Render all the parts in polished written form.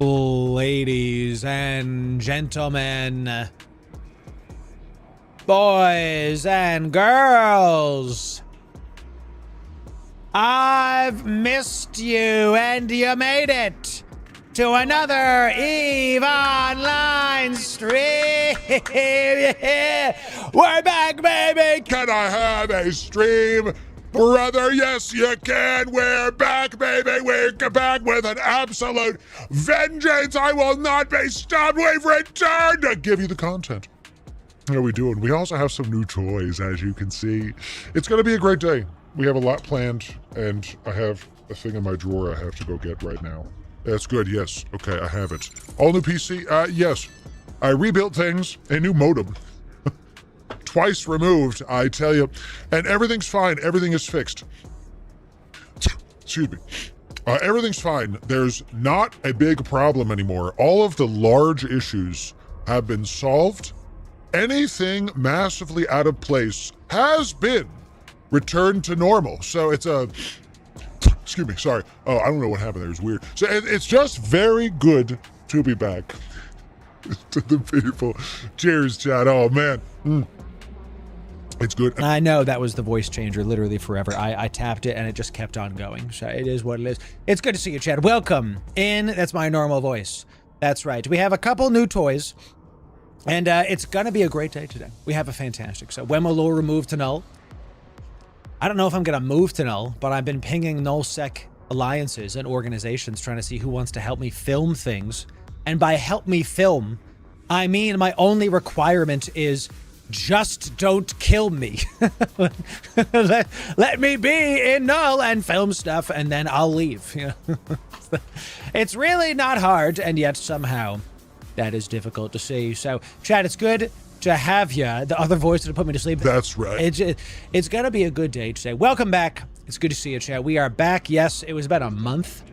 Ladies and gentlemen, boys and girls, I've missed you and you made it to another EVE Online stream. Yeah. We're back, baby. Can I have a stream? Brother, yes, you can. We're back, baby. We're back with an absolute vengeance. I will not be stopped. We've returned to give you the content. How are we doing? We also have some new toys, as you can see. It's going to be a great day. We have a lot planned, and I have a thing in my drawer I have to go get right now. That's good, yes. Okay, I have it. All new PC? Yes. I rebuilt things, a new modem. Twice removed, I tell you. And everything's fine. Everything is fixed. Excuse me. Everything's fine. There's not a big problem anymore. All of the large issues have been solved. Anything massively out of place has been returned to normal. So it's a... Excuse me, sorry. Oh, I don't know what happened there. It was weird. So it's just very good to be back. To the people. Cheers, chat. Oh, man. It's good. I know that was the voice changer literally forever. I tapped it and it just kept on going. So it is what it is. It's good to see you, Chad. Welcome in. That's my normal voice. That's right. We have a couple new toys and it's going to be a great day today. We have a fantastic. So when will Loru move to null? I don't know if I'm going to move to null, but I've been pinging nullsec alliances and organizations trying to see who wants to help me film things. And by help me film, I mean my only requirement is just don't kill me. let me be in null and film stuff and then I'll leave. You know? It's really not hard, and yet somehow that is difficult to see. So, Chad, it's good to have you. The other voice that put me to sleep. That's right. It's going to be a good day today. Welcome back. It's good to see you, Chad. We are back. Yes, it was about a month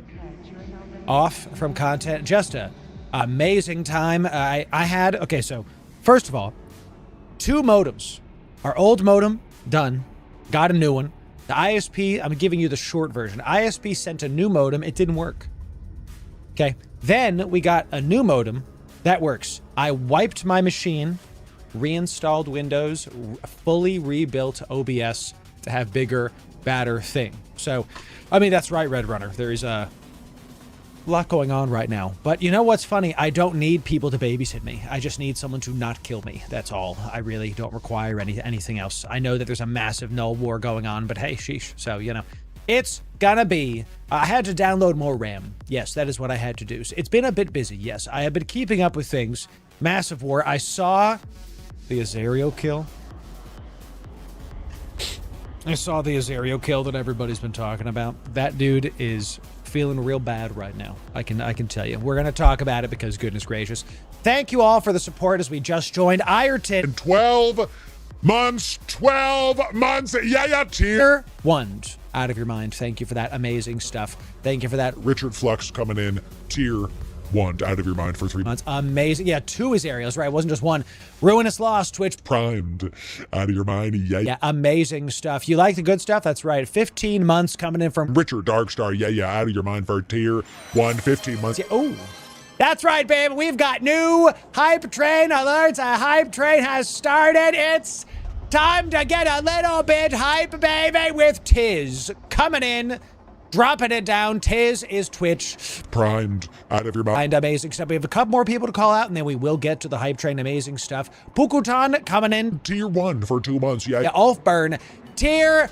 off from content. Just a amazing time. I had, okay, so first of all, 2 modems. Our old modem, done. Got a new one. The ISP, I'm giving you the short version. ISP sent a new modem. It didn't work. Okay. Then we got a new modem. That works. I wiped my machine, reinstalled Windows, fully rebuilt OBS to have bigger, badder thing. So, I mean, that's right, Red Runner. There is a lot going on right now. But you know what's funny? I don't need people to babysit me. I just need someone to not kill me. That's all. I really don't require anything else. I know that there's a massive null war going on, but hey, sheesh. So, you know, it's gonna be... I had to download more RAM. Yes, that is what I had to do. So it's been a bit busy. Yes, I have been keeping up with things. Massive war. I saw the Azario kill. I saw the Azario kill that everybody's been talking about. That dude is feeling real bad right now. I can tell you. We're going to talk about it because goodness gracious. Thank you all for the support as we just joined Ireton. 12 months. Yeah, tier 1 out of your mind. Thank you for that amazing stuff. Thank you for that. Richard Flux coming in tier 1 out of your mind for 3 months. Amazing. Yeah, 2 is areas, right? It wasn't just 1. Ruinous Loss, Twitch. Primed out of your mind. Yeah, amazing stuff. You like the good stuff? That's right. 15 months coming in from Richard Darkstar. Yeah, out of your mind for tier 1. 15 months. Yeah, oh, that's right, babe. We've got new hype train alerts. A hype train has started. It's time to get a little bit hype, baby, with Tiz coming in. Dropping it down. Tiz is Twitch. Primed out of your mind. Amazing stuff. We have a couple more people to call out, and then we will get to the hype train. Amazing stuff. Pukutan coming in. Tier 1 for 2 months. Yeah, Ulfburn. Tier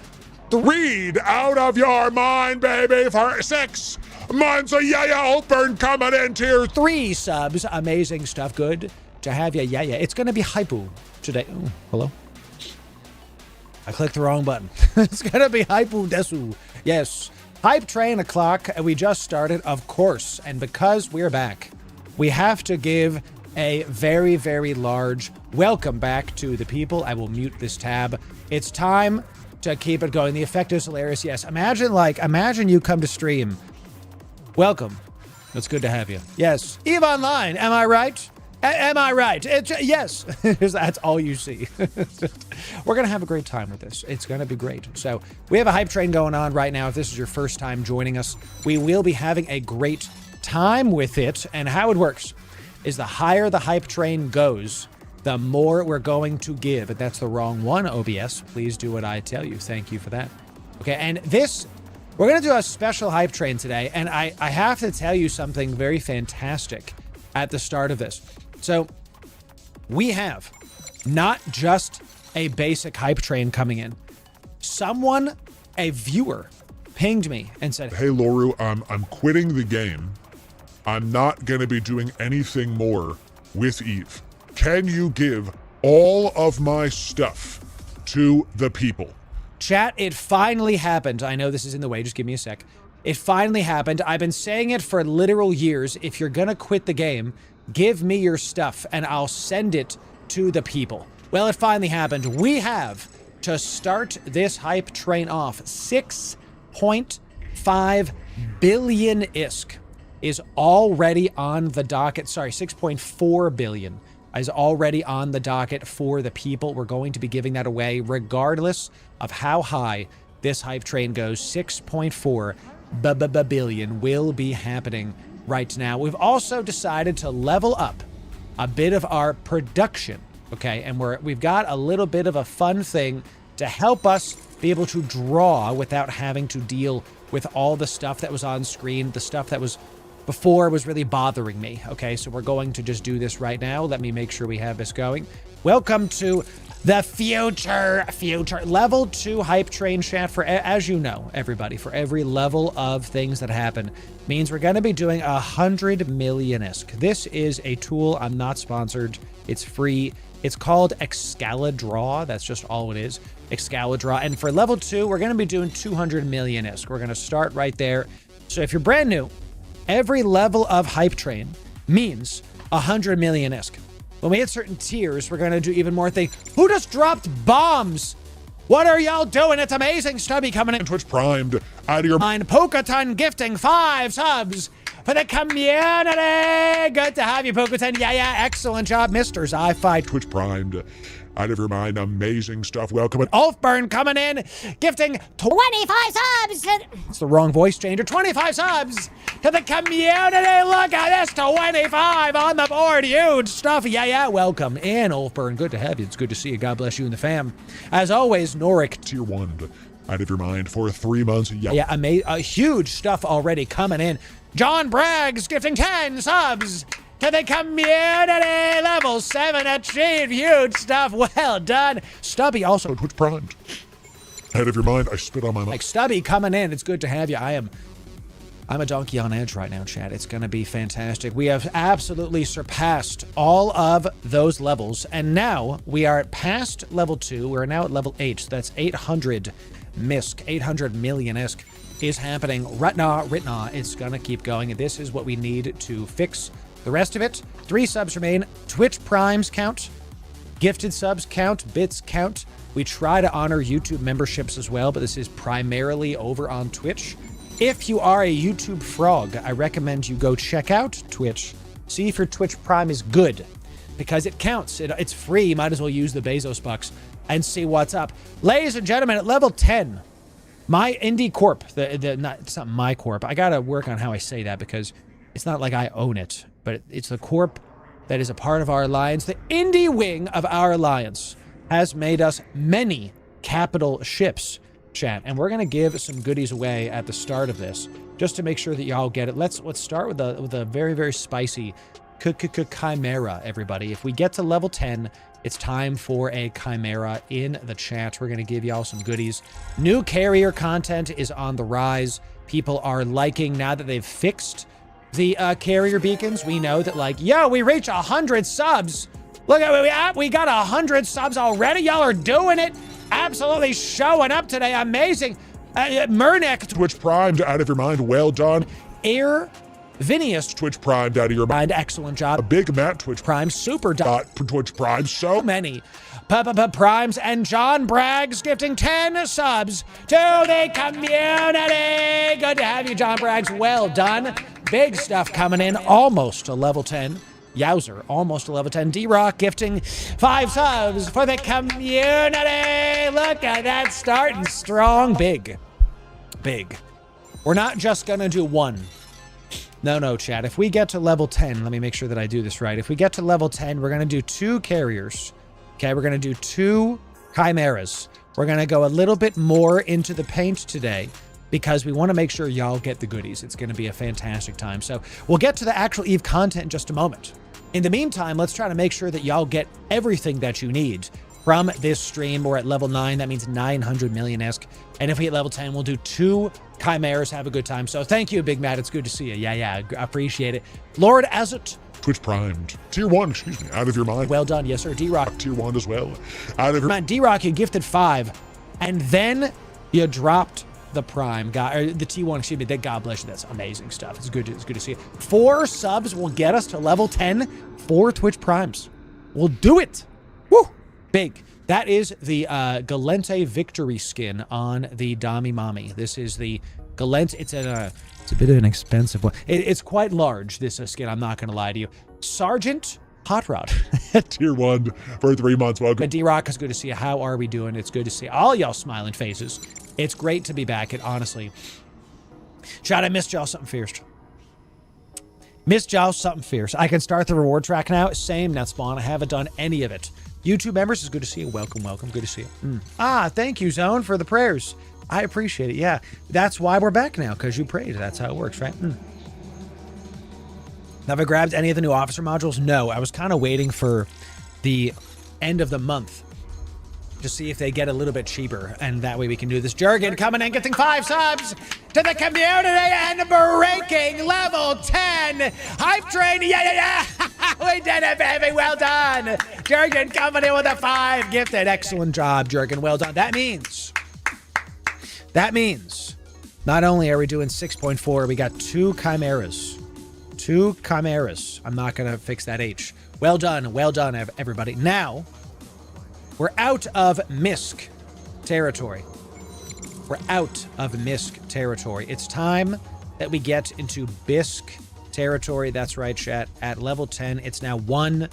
3 out of your mind, baby, for 6 months. Yeah, Ulfburn coming in. Tier 3 subs. Amazing stuff. Good to have you. Yeah. It's going to be Hypu today. Ooh, hello? I clicked the wrong button. It's going to be Hypu Desu. Yes. Hype train o'clock, and we just started, of course. And because we're back, we have to give a very, very large welcome back to the people. I will mute this tab. It's time to keep it going. The effect is hilarious. Yes, imagine you come to stream. Welcome. It's good to have you. Yes. EVE Online, am I right? Am I right? Yes. That's all you see. We're going to have a great time with this. It's going to be great. So we have a hype train going on right now. If this is your first time joining us, we will be having a great time with it. And how it works is the higher the hype train goes, the more we're going to give. And that's the wrong one, OBS. Please do what I tell you. Thank you for that. Okay, and this, we're going to do a special hype train today. And I have to tell you something very fantastic at the start of this. So we have not just a basic hype train coming in. Someone, a viewer, pinged me and said, Hey, Loru, I'm quitting the game. I'm not going to be doing anything more with Eve. Can you give all of my stuff to the people? Chat, it finally happened. I know this is in the way. Just give me a sec. It finally happened. I've been saying it for literal years. If you're going to quit the game, give me your stuff and I'll send it to the people. Well, it finally happened. We have, to start this hype train off, 6.5 billion ISK is already on the docket. Sorry, 6.4 billion is already on the docket for the people. We're going to be giving that away regardless of how high this hype train goes. 6.4 billion will be happening right now. We've also decided to level up a bit of our production. Okay, and we've got a little bit of a fun thing to help us be able to draw without having to deal with all the stuff that was on screen. The stuff that was before was really bothering me. Okay, so we're going to just do this right now. Let me make sure we have this going. Welcome to the future level 2 hype train chat. For, as you know, everybody, for every level of things that happen means we're going to be doing 100 million ISK. This is a tool. I'm not sponsored. It's free. It's called Excalidraw. That's just all it is. Excalidraw. And for level 2, we're going to be doing 200 million ISK. We're going to start right there. So if you're brand new, every level of hype train means 100 million ISK. When we hit certain tiers, we're going to do even more things. Who just dropped bombs? What are y'all doing? It's amazing. Stubby coming in. Twitch primed out of your mind. Poketon gifting 5 subs for the community. Good to have you, Poketon. Yeah. Excellent job, Mr. Zi-Fi. Twitch primed out of your mind. Amazing stuff. Welcome. Ulfburn coming in, gifting 25 subs. It's the wrong voice changer. 25 subs to the community. Look at this. 25 on the board. Huge stuff. Yeah. Welcome in, Ulfburn. Good to have you. It's good to see you. God bless you and the fam. As always, Norik. Tier 1 out of your mind for 3 months. Yeah, huge stuff already coming in. John Braggs gifting 10 subs to the community. Level 7 achieved. Huge stuff. Well done. Stubby also Twitch primed out of your mind. I spit on my mic. Like Stubby coming in. It's good to have you. I'm a donkey on edge right now, chat. It's going to be fantastic. We have absolutely surpassed all of those levels. And now we are past level 2. We're now at level 8. So that's 800 MISK. 800 million ISK is happening right now. It's going to keep going. And this is what we need to fix the rest of it. 3 subs remain. Twitch primes count. Gifted subs count. Bits count. We try to honor YouTube memberships as well, but this is primarily over on Twitch. If you are a YouTube frog, I recommend you go check out Twitch. See if your Twitch Prime is good, because it counts. It's free. You might as well use the Bezos bucks and see what's up. Ladies and gentlemen, at level 10, my indie corp, it's not my corp. I got to work on how I say that because it's not like I own it, but it's the corp that is a part of our alliance. The indie wing of our alliance has made us many capital ships, chat, and we're gonna give some goodies away at the start of this just to make sure that y'all get it. Let's start with a very, very spicy chimera, everybody. If we get to level 10, it's time for a chimera in the chat. We're gonna give y'all some goodies. New carrier content is on the rise. People are liking, now that they've fixed the carrier beacons, we know that, like, yo, we reach 100 subs. Look at we got 100 subs already. Y'all are doing it. Absolutely showing up today. Amazing. Murnek. Twitch primed out of your mind. Well done. Air Vinius. Twitch primed out of your mind. Excellent job. A big Matt Twitch Prime. Super Twitch Prime. So many primes. And John Braggs gifting 10 subs to the community. Good to have you, John Braggs. Well done. Big stuff coming in. Almost to level 10. Yowzer, almost to level 10. D-Rock gifting 5 subs for the community. Look at that, starting strong. Big. We're not just gonna do one. No, chat. If we get to level 10, let me make sure that I do this right. If we get to level 10, we're going to do 2 carriers. Okay, we're going to do 2 chimeras. We're going to go a little bit more into the paint today because we want to make sure y'all get the goodies. It's going to be a fantastic time. So we'll get to the actual EVE content in just a moment. In the meantime, let's try to make sure that y'all get everything that you need from this stream. We're at level 9. That means 900 million-esque. And if we hit level 10, we'll do 2 chimeras. Have a good time. So thank you, Big Matt. It's good to see you. Yeah, I appreciate it. Lord Azit. Twitch primed. Tier 1, excuse me. Out of your mind. Well done. Yes, sir. D-Rock. Tier 1 as well. Out of your mind. D-Rock, you gifted 5. And then you dropped the Prime guy, or the T1, excuse me. That, God bless you. That's amazing stuff. It's good to see you. 4 subs will get us to level 10. 4 Twitch Primes. We'll do it. Woo! Big. That is the Gallente victory skin on the Dami Mami. This is the Gallente. It's a bit of an expensive one. It's quite large, this skin. I'm not going to lie to you. Sergeant Hot Rod. Tier 1 for 3 months. Welcome. D-Rock, it's good to see you. How are we doing? It's good to see all y'all smiling faces. It's great to be back. It honestly. Chat, I missed y'all something fierce. Missed y'all something fierce. I can start the reward track now. Same, Netspawn. I haven't done any of it. YouTube members, it's good to see you. Welcome. Good to see you. Thank you, Zone, for the prayers. I appreciate it. Yeah, that's why we're back now, because you prayed. That's how it works, right? Have I grabbed any of the new officer modules? No, I was kind of waiting for the end of the month to see if they get a little bit cheaper, and that way we can do this. Jurgen coming in, getting 5 subs to the community and breaking level 10. Hype train, yeah. We did it, baby. Well done. Jurgen coming in with a 5 gifted. Excellent job, Jurgen. Well done. That means not only are we doing 6.4, we got 2 chimeras. 2 chimeras. I'm not going to fix that H. Well done, everybody. Now, we're out of MISC territory. It's time that we get into BISC territory. That's right, chat. At level 10, it's now 1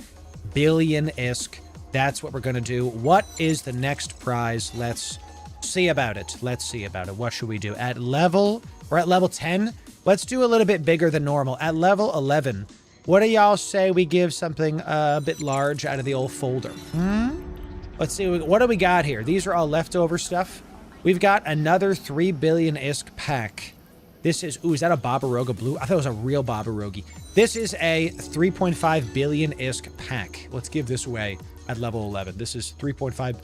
billion ISK. That's what we're going to do. What is the next prize? Let's see about it. What should we do? We're at level 10. Let's do a little bit bigger than normal. At level 11, what do y'all say we give something a bit large out of the old folder? Let's see. What do we got here? These are all leftover stuff. We've got another 3 billion ISK pack. This is, is that a Babaroga blue? I thought it was a real Babarogi. This is a 3.5 billion ISK pack. Let's give this away at level 11. This is 3.5.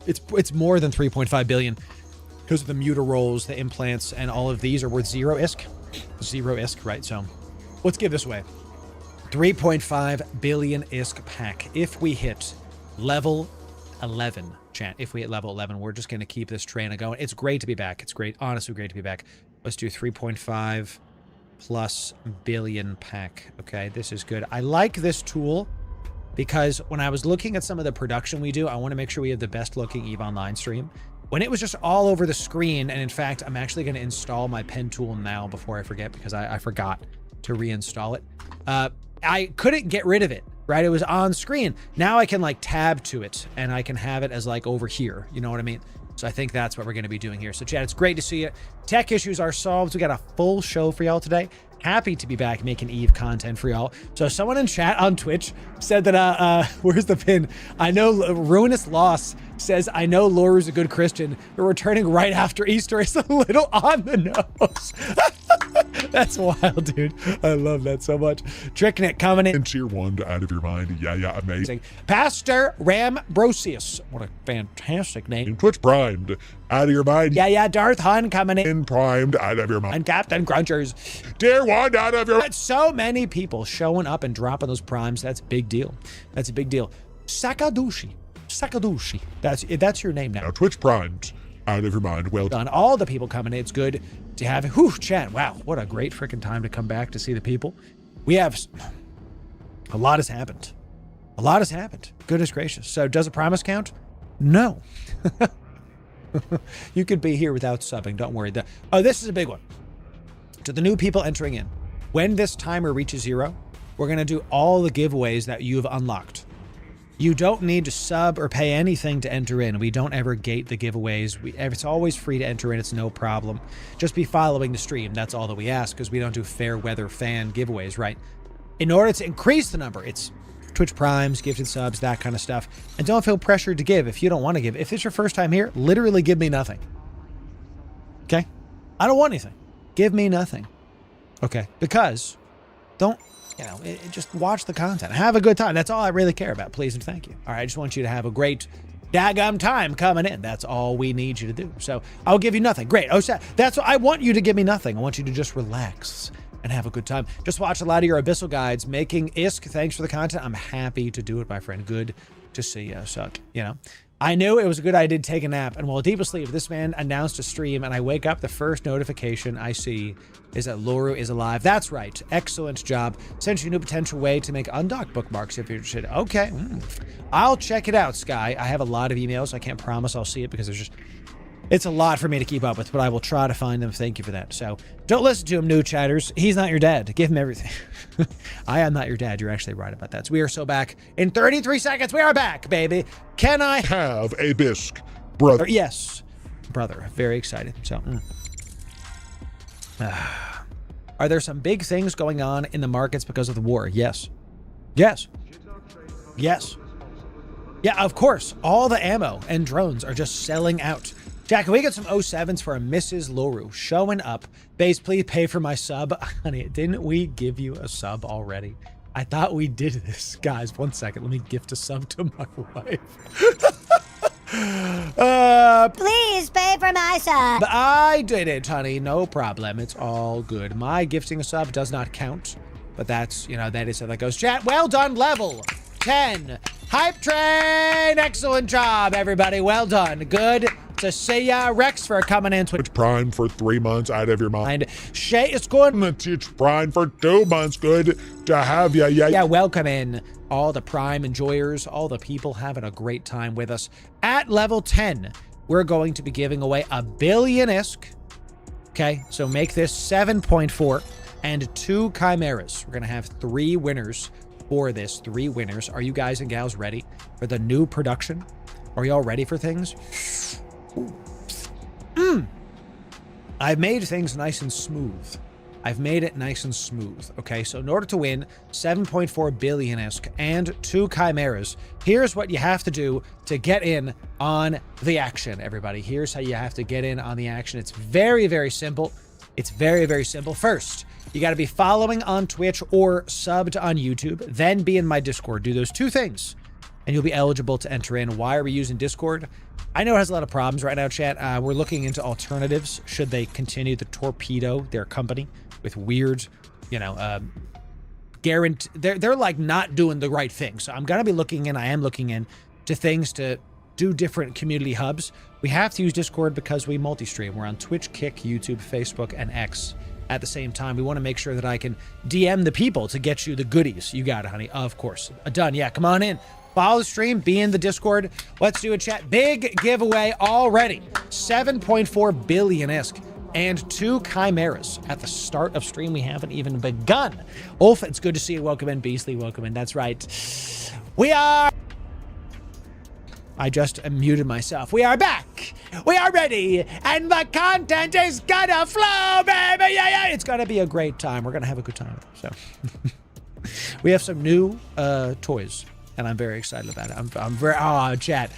It's more than 3.5 billion because of the muta rolls, the implants, and all of these are worth 0 ISK. 0 ISK, right? So let's give this away. 3.5 billion ISK pack. If we hit level 11, chat. If we hit level 11, we're just going to keep this train going. It's great to be back. It's great. Honestly, great to be back. Let's do 3.5 plus billion pack. Okay, this is good. I like this tool because when I was looking at some of the production we do, I want to make sure we have the best looking EVE Online stream. When it was just all over the screen, and in fact, I'm actually going to install my pen tool now before I forget because I forgot to reinstall it. I couldn't get rid of it. Right? It was on screen. Now I can like tab to it and I can have it as like over here. You know what I mean? So I think that's what we're going to be doing here. So chat, it's great to see you. Tech issues are solved. We got a full show for y'all today. Happy to be back making EVE content for y'all. So someone in chat on Twitch said that, where's the pin? I know Ruinous Loss says, I know Loru's a good Christian, but returning right after Easter is a little on the nose. That's wild, dude. I love that so much. Tricknick coming in. Tier 1 out of your mind. Yeah, amazing. Pastor Rambrosius. What a fantastic name. Twitch primed out of your mind. Yeah, Darth Hun coming in. Primed out of your mind. And Captain Crunchers. Tier 1 out of your mind. So many people showing up and dropping those primes. That's a big deal. Sakadushi. That's your name now. Twitch primed out of your mind. Well done. All the people coming in. It's good to have it. Whew, chat. Wow, what a great freaking time to come back to see the people. We have a lot has happened. Goodness gracious. So does a promise count? No. You could be here without subbing. Don't worry. This is a big one. To the new people entering in, when this timer reaches 0, we're going to do all the giveaways that you've unlocked. You don't need to sub or pay anything to enter in. We don't ever gate the giveaways. It's always free to enter in. It's no problem. Just be following the stream. That's all that we ask, because we don't do fair weather fan giveaways, right? In order to increase the number, it's Twitch Primes, gifted subs, that kind of stuff. And don't feel pressured to give if you don't want to give. If it's your first time here, literally give me nothing. Okay? I don't want anything. Give me nothing. Okay? Because don't... just watch the content. Have a good time. That's all I really care about. Please and thank you. All right, I just want you to have a great daggum time coming in. That's all we need you to do. So I'll give you nothing. Great. Oh, that's what I want you to give me nothing. I want you to just relax and have a good time. Just watch a lot of your Abyssal guides making ISK. Thanks for the content. I'm happy to do it, my friend. Good to see you. So, I knew it was a good idea to take a nap, and while deep asleep, this man announced a stream, and I wake up, the first notification I see is that Loru is alive. That's right. Excellent job. Sent you a new potential way to make undocked bookmarks if you're interested. Okay. I'll check it out, Sky. I have a lot of emails. I can't promise I'll see it because it's a lot for me to keep up with, but I will try to find them. Thank you for that. So don't listen to him, new chatters. He's not your dad. Give him everything. I am not your dad. You're actually right about that. So we are so back. In 33 seconds, we are back, baby. Can I have a bisque, brother? Yes, brother. Very excited. So, are there some big things going on in the markets because of the war? Yes. Yes. Yes. Yeah, of course. All the ammo and drones are just selling out. Jack, can we get some 07s for a Mrs. Loru showing up? Base, please pay for my sub. Honey, didn't we give you a sub already? I thought we did this. Guys, 1 second. Let me gift a sub to my wife. Please pay for my sub. I did it, honey. No problem. It's all good. My gifting a sub does not count. But that's, that is how that goes. Chat, well done. Level 10. Hype train. Excellent job, everybody. Well done. Good to see ya. Rex for coming in. Twitch Prime for 3 months out of your mind. Shay is good. Twitch Prime for 2 months. Good to have ya. Yeah, welcome in all the Prime enjoyers, all the people having a great time with us. At level 10, we're going to be giving away a billion ISK. Okay, so make this 7.4 and 2 chimeras. We're going to have 3 winners for this. 3 winners. Are you guys and gals ready for the new production? Are y'all ready for things? I've made things nice and smooth. I've made it nice and smooth. Okay, so in order to win 7.4 billion ISK and 2 chimeras, here's what you have to do to get in on the action, everybody. Here's how you have to get in on the action. It's very, very simple. It's very, very simple. First, you got to be following on Twitch or subbed on YouTube, then be in my Discord. Do those 2 things, and you'll be eligible to enter in. Why are we using Discord? I know it has a lot of problems right now, chat. We're looking into alternatives should they continue to torpedo their company with weird, guarantee. They're like not doing the right thing. So I'm going to be looking in. I am looking in to things to do different community hubs. We have to use Discord because we multi-stream. We're on Twitch, Kick, YouTube, Facebook, and X at the same time. We want to make sure that I can DM the people to get you the goodies. You got it, honey. Of course. Done. Yeah, come on in. Follow the stream, be in the Discord. Let's do a chat. Big giveaway already. 7.4 billion ISK and 2 chimeras at the start of stream. We haven't even begun. Ulf, it's good to see you. Welcome in. Beasley, welcome in. That's right. I just muted myself. We are back. We are ready. And the content is gonna flow, baby. Yeah. It's gonna be a great time. We're gonna have a good time. So we have some new toys. And I'm very excited about it. I'm very, chat.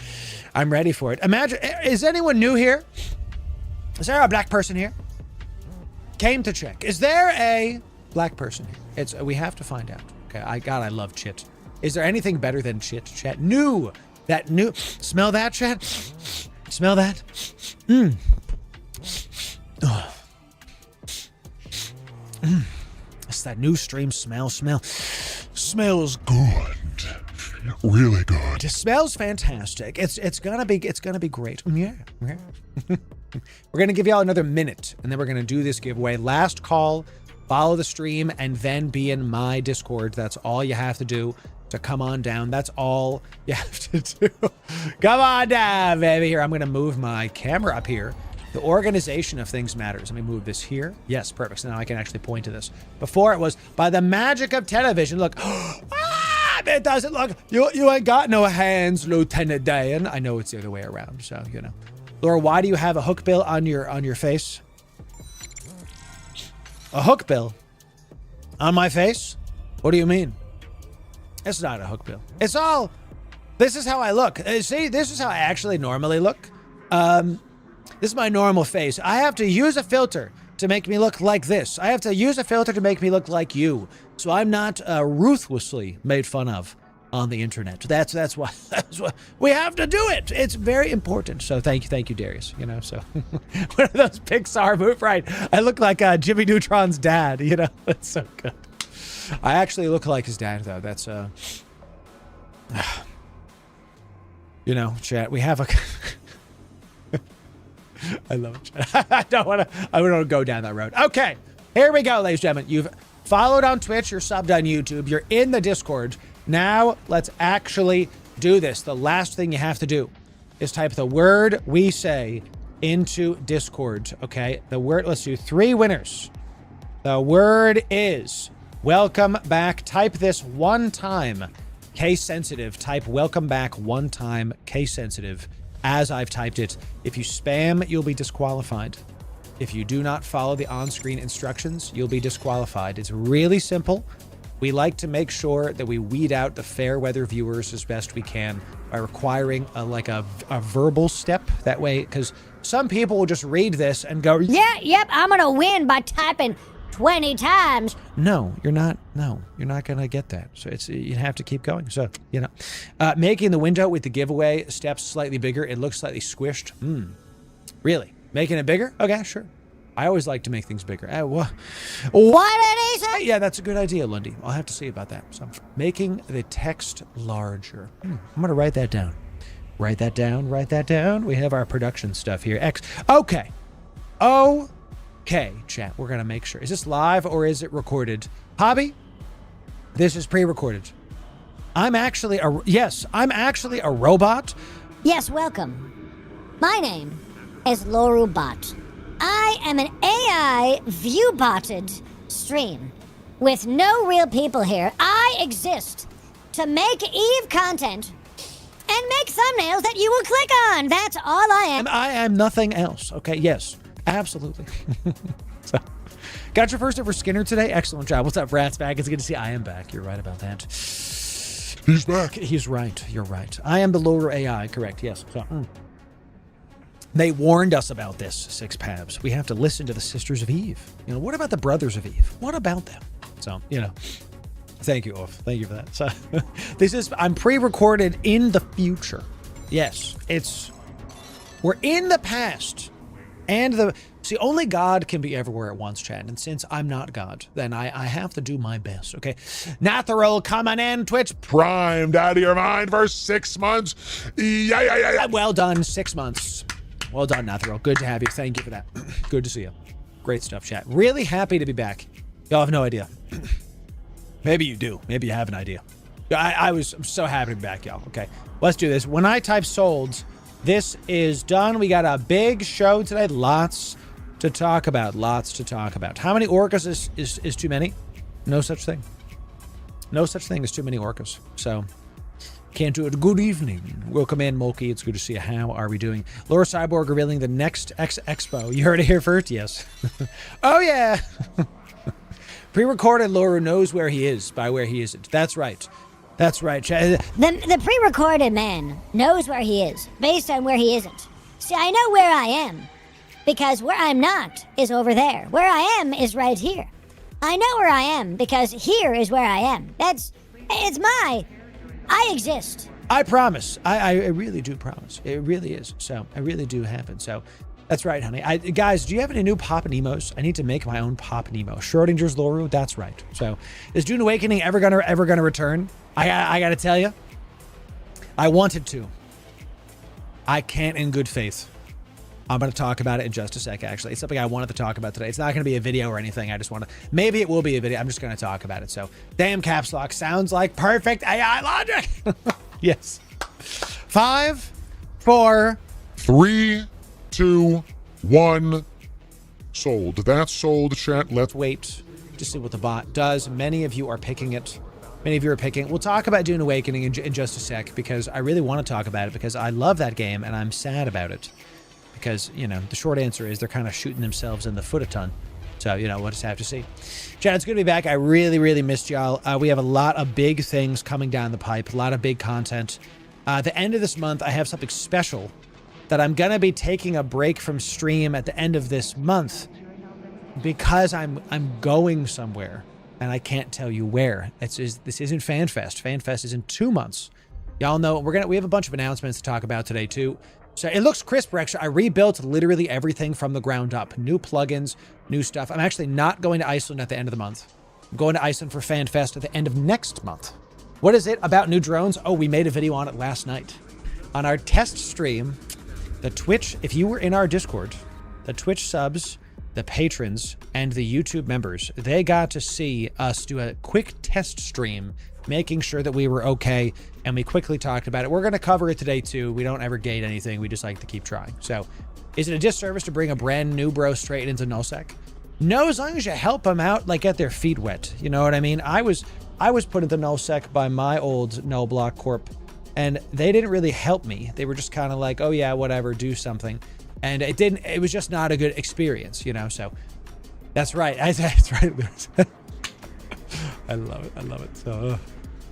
I'm ready for it. Imagine, is anyone new here? Is there a black person here? Came to check. Is there a black person here? We have to find out. Okay, I love chit. Is there anything better than chit, chat? New. Smell that, chat? Smell that? It's that new stream smell. Smells good. Really good. It smells fantastic. It's gonna be great. Yeah. We're gonna give y'all another minute, and then we're gonna do this giveaway. Last call. Follow the stream, and then be in my Discord. That's all you have to do to come on down. That's all you have to do. Come on down, baby. Here, I'm gonna move my camera up here. The organization of things matters. Let me move this here. Yes, perfect. So now I can actually point to this. Before it was by the magic of television. Look. It doesn't look. You ain't got no hands, Lieutenant Dan. I know it's the other way around, so you know. Laura, why do you have a hook bill on your face? A hook bill on my face? What do you mean? It's not a hook bill. It's all. This is how I look. See, this is how I actually normally look. This is my normal face. I have to use a filter to make me look like this. I have to use a filter to make me look like you. So I'm not ruthlessly made fun of on the internet. That's why we have to do it. It's very important. So thank you, Darius. You know, so one of those Pixar movies, right? I look like Jimmy Neutron's dad. You know, that's so good. I actually look like his dad, though. That's you know, chat. We have a. I love it. I don't want to go down that road. Okay, here we go, ladies and gentlemen. You've followed on Twitch, you're subbed on YouTube, you're in the Discord. Now let's actually do this. The last thing you have to do is type the word we say into Discord. Okay, the word. Let's do 3 winners. The word is welcome back. Type this one time. Case sensitive. Type welcome back one time. Case sensitive. As I've typed it. If you spam, you'll be disqualified. If you do not follow the on-screen instructions, you'll be disqualified. It's really simple. We like to make sure that we weed out the fair weather viewers as best we can by requiring a verbal step. That way, because some people will just read this and go, Yeah, yep, I'm gonna win by typing 20 times. No, you're not. No, you're not going to get that. So you have to keep going. So, you know, making the window with the giveaway steps slightly bigger. It looks slightly squished. Really? Making it bigger? Okay, sure. I always like to make things bigger. What did he say? Yeah, that's a good idea, Lundy. I'll have to see about that. So making the text larger. I'm going to write that down. Write that down. We have our production stuff here. Okay. Okay, chat, we're going to make sure. Is this live or is it recorded? Hobby, this is pre-recorded. I'm actually a robot. Yes, welcome. My name is Loru Bot. I am an AI view-botted stream with no real people here. I exist to make Eve content and make thumbnails that you will click on. That's all I am. I am nothing else. Okay, yes. Absolutely. So, got your first ever Skinner today? Excellent job. What's up, Rat's back? It's good to see I am back. You're right about that. He's back. He's right. You're right. I am the Loru AI. Correct. Yes. So, They warned us about this, Six Pabs. We have to listen to the Sisters of Eve. You know, what about the Brothers of Eve? What about them? So, you know, thank you, Off. Thank you for that. So, I'm pre-recorded in the future. Yes, we're in the past. And only God can be everywhere at once, Chad. And since I'm not God, then I have to do my best, okay? Nathaniel coming in, Twitch. Primed out of your mind for 6 months. Yeah. Well done, 6 months. Well done, Nathaniel. Good to have you. Thank you for that. Good to see you. Great stuff, chat. Really happy to be back. Y'all have no idea. Maybe you do. Maybe you have an idea. I'm so happy to be back, y'all. Okay, let's do this. When I type sold, this is done. We got a big show today. Lots to talk about. How many orcas is too many? No such thing. No such thing as too many orcas. So, can't do it. Good evening. Welcome in, Mulkey. It's good to see you. How are we doing? Laura Cyborg revealing the next Expo. You heard it here first? Yes. Oh, yeah. Pre-recorded Loru knows where he is by where he isn't. That's right. That's right. The pre-recorded man knows where he is based on where he isn't. See, I know where I am because where I'm not is over there. Where I am is right here. I know where I am because here is where I am. I exist. I promise. I really do promise. It really is. So I really do happen. So that's right, honey. Guys, do you have any new Pop and Emos? I need to make my own Pop and Emo. Schrodinger's Loru. That's right. So is Dune Awakening ever gonna return? I gotta tell you, I wanted to. I can't in good faith. I'm going to talk about it in just a sec, actually. It's something I wanted to talk about today. It's not going to be a video or anything. I just want to... Maybe it will be a video. I'm just going to talk about it. So, damn caps lock. Sounds like perfect AI logic. Yes. 5, 4... 3, 2, 1. Sold. That's sold, chat. Let's wait to see what the bot does. Many of you are picking it. many of you are picking. We'll talk about Dune Awakening in just a sec, because I really want to talk about it, because I love that game and I'm sad about it. Because, you know, the short answer is they're kind of shooting themselves in the foot a ton. So, you know, we'll just have to see. Chad, it's good to be back. I really, really missed y'all. We have a lot of big things coming down the pipe, a lot of big content. The end of this month, I have something special that I'm going to be taking a break from stream at the end of this month because I'm going somewhere, and I can't tell you where. This isn't FanFest. FanFest is in 2 months. Y'all know we have a bunch of announcements to talk about today, too. So it looks crisper, actually. I rebuilt literally everything from the ground up. New plugins, new stuff. I'm actually not going to Iceland at the end of the month. I'm going to Iceland for FanFest at the end of next month. What is it about new drones? Oh, we made a video on it last night. On our test stream, the Twitch, if you were in our Discord, the Twitch subs, the patrons, and the YouTube members, they got to see us do a quick test stream, making sure that we were okay, and we quickly talked about it. We're going to cover it today, too. We don't ever gate anything. We just like to keep trying. So, is it a disservice to bring a brand new bro straight into nullsec? No, as long as you help them out, like, get their feet wet. You know what I mean? I was put into nullsec by my old null block corp, and they didn't really help me. They were just kind of like, oh, yeah, whatever, do something. And it was just not a good experience, you know? So, that's right. That's right. I love it. I love it. So,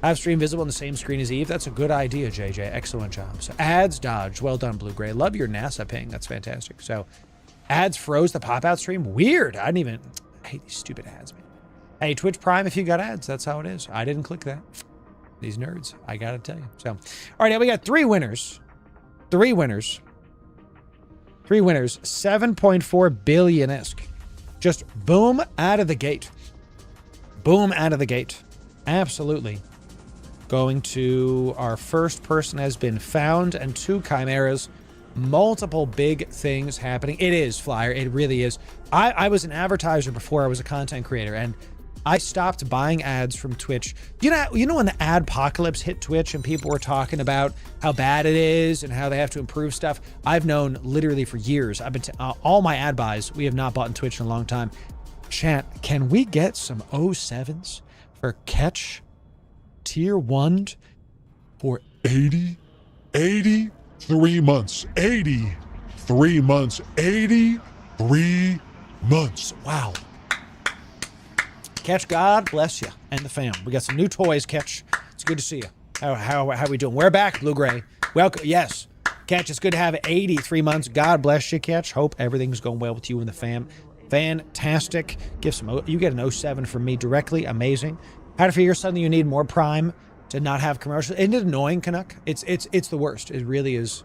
have stream visible on the same screen as Eve. That's a good idea, JJ. Excellent job. So, ads dodged. Well done, Blue Gray. Love your NASA ping. That's fantastic. So, ads froze the pop-out stream. Weird. I hate these stupid ads, man. Hey, Twitch Prime, if you got ads, that's how it is. I didn't click that. These nerds, I gotta tell you. So, all right, now we got 3 winners. 3 winners. 3 winners. 7.4 billion-esque. Just boom out of the gate. Boom out of the gate. Absolutely. Going to our first person has been found, and 2 chimeras. Multiple big things happening. It is, Flyer. It really is. I was an advertiser before I was a content creator, and I stopped buying ads from Twitch. You know when the adpocalypse hit Twitch and people were talking about how bad it is and how they have to improve stuff? I've known literally for years. I've been all my ad buys, we have not bought in Twitch in a long time. Chat, can we get some 07s for catch tier 1 for 83 months? 83 months. 83 months. Wow. Catch, God bless you and the fam. We got some new toys, Catch. It's good to see you. How we doing? We're back, Blue Gray. Welcome. Yes. Catch, it's good to have 83 months. God bless you, Catch. Hope everything's going well with you and the fam. Fantastic. You get an 07 from me directly. Amazing. How to figure something you need more Prime to not have commercials. Isn't it annoying, Canuck? It's the worst. It really is.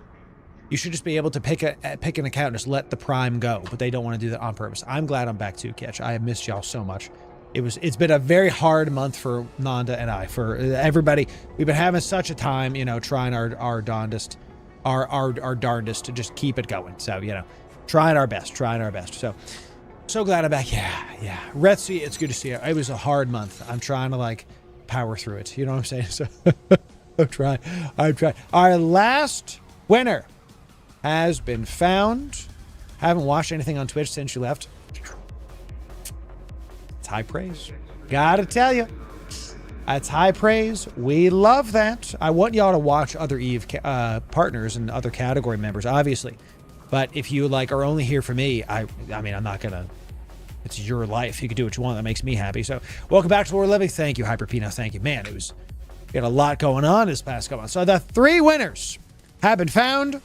You should just be able to pick an account and just let the Prime go, but they don't want to do that on purpose. I'm glad I'm back too, Catch. I have missed y'all so much. It's been a very hard month for Nanda and I, for everybody. We've been having such a time, you know, trying our darndest to just keep it going. So, you know, trying our best. So glad I'm back. Yeah. Retzi, it's good to see you. It was a hard month. I'm trying to like power through it. You know what I'm saying? So I'm trying. Our last winner has been found. Haven't watched anything on Twitch since you left. It's high praise. Gotta tell you. That's high praise. We love that. I want y'all to watch other Eve partners and other category members, obviously. But if you like are only here for me, I mean, I'm not gonna. It's your life. You can do what you want. That makes me happy. So, welcome back to Lore Living. Thank you, Hyperpino. Thank you, man. We had a lot going on this past couple months. So the 3 winners have been found.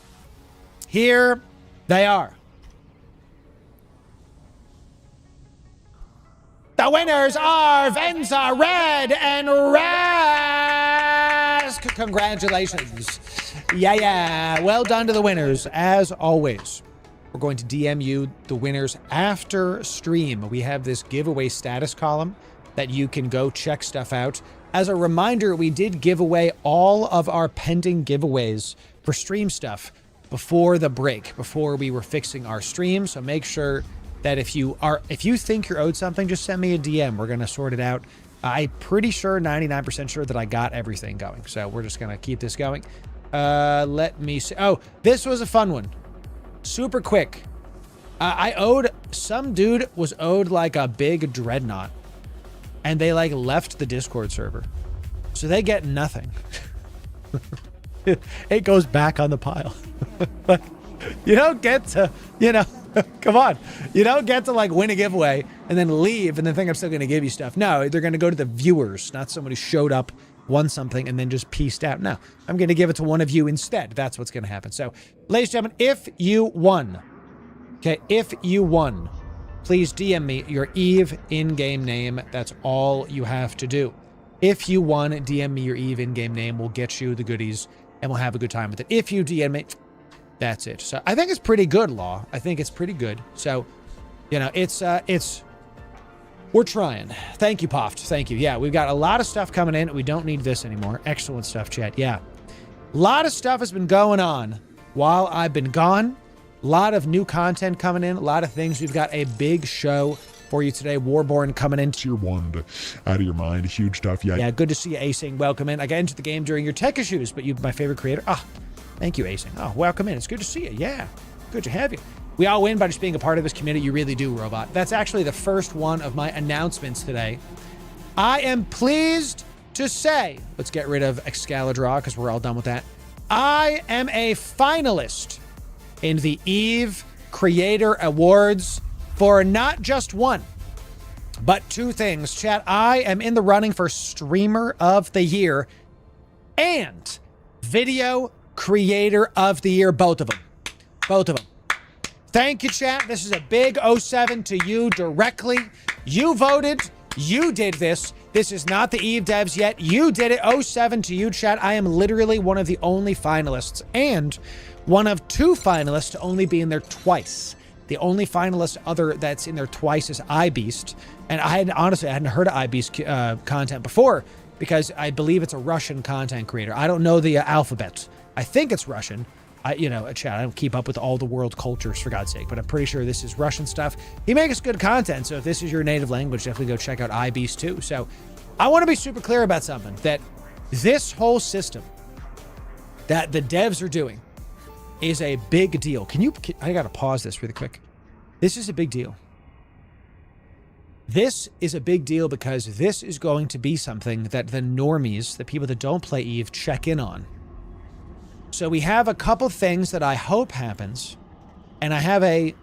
Here they are. The winners are Venza, Red, and Rask. Congratulations. Yeah. Well done to the winners. As always, we're going to DM you the winners after stream. We have this giveaway status column that you can go check stuff out. As a reminder, we did give away all of our pending giveaways for stream stuff before the break, before we were fixing our stream. So make sure that if you think you're owed something, just send me a DM. We're going to sort it out. I'm pretty sure, 99% sure that I got everything going. So we're just going to keep this going. Let me see. Oh, this was a fun one. Super quick. Some dude was owed like a big dreadnought, and they like left the Discord server. So they get nothing. It goes back on the pile. Like, you don't get to, come on. You don't get to like win a giveaway and then leave and then think I'm still going to give you stuff. No, they're going to go to the viewers, not somebody who showed up, won something, and then just pieced out. No, I'm going to give it to one of you instead. That's what's going to happen. So, ladies and gentlemen, if you won, please DM me your EVE in-game name. That's all you have to do. If you won, DM me your EVE in-game name. We'll get you the goodies, and we'll have a good time with it. If you DM me, that's it. So I think it's pretty good, Law. I think it's pretty good. So, we're trying. Thank you, Poft. Thank you. Yeah, we've got a lot of stuff coming in. We don't need this anymore. Excellent stuff, chat. Yeah. A lot of stuff has been going on while I've been gone. A lot of new content coming in. A lot of things. We've got a big show for you today. Warborn coming in. Tier 1 out of your mind. Huge stuff. Yeah. Yeah, good to see you, Acing. Welcome in. I got into the game during your tech issues, but you're my favorite creator. Thank you, Acing. Oh, welcome in. It's good to see you. Yeah, good to have you. We all win by just being a part of this community. You really do, Robot. That's actually the first one of my announcements today. I am pleased to say, let's get rid of Excalibur because we're all done with that. I am a finalist in the EVE Creator Awards for not just one, but two things. Chat, I am in the running for Streamer of the Year and Video Creator of the Year, both of them. Thank you, chat. This is a big 07 to you directly. You voted. You did this. This is not the EVE devs yet. You did it. 07 to you, chat. I am literally one of the only finalists and one of two finalists to only be in there twice. The only finalist that's in there twice is iBeast. And I hadn't heard of iBeast content before because I believe it's a Russian content creator. I don't know the alphabet. I think it's Russian. Chat, I don't keep up with all the world cultures, for God's sake, but I'm pretty sure this is Russian stuff. He makes good content, so if this is your native language, definitely go check out iBeast too. So I want to be super clear about something, that this whole system that the devs are doing is a big deal. I got to pause this really quick. This is a big deal. This is a big deal because this is going to be something that the normies, the people that don't play EVE, check in on. So we have a couple things that I hope happens, and I have a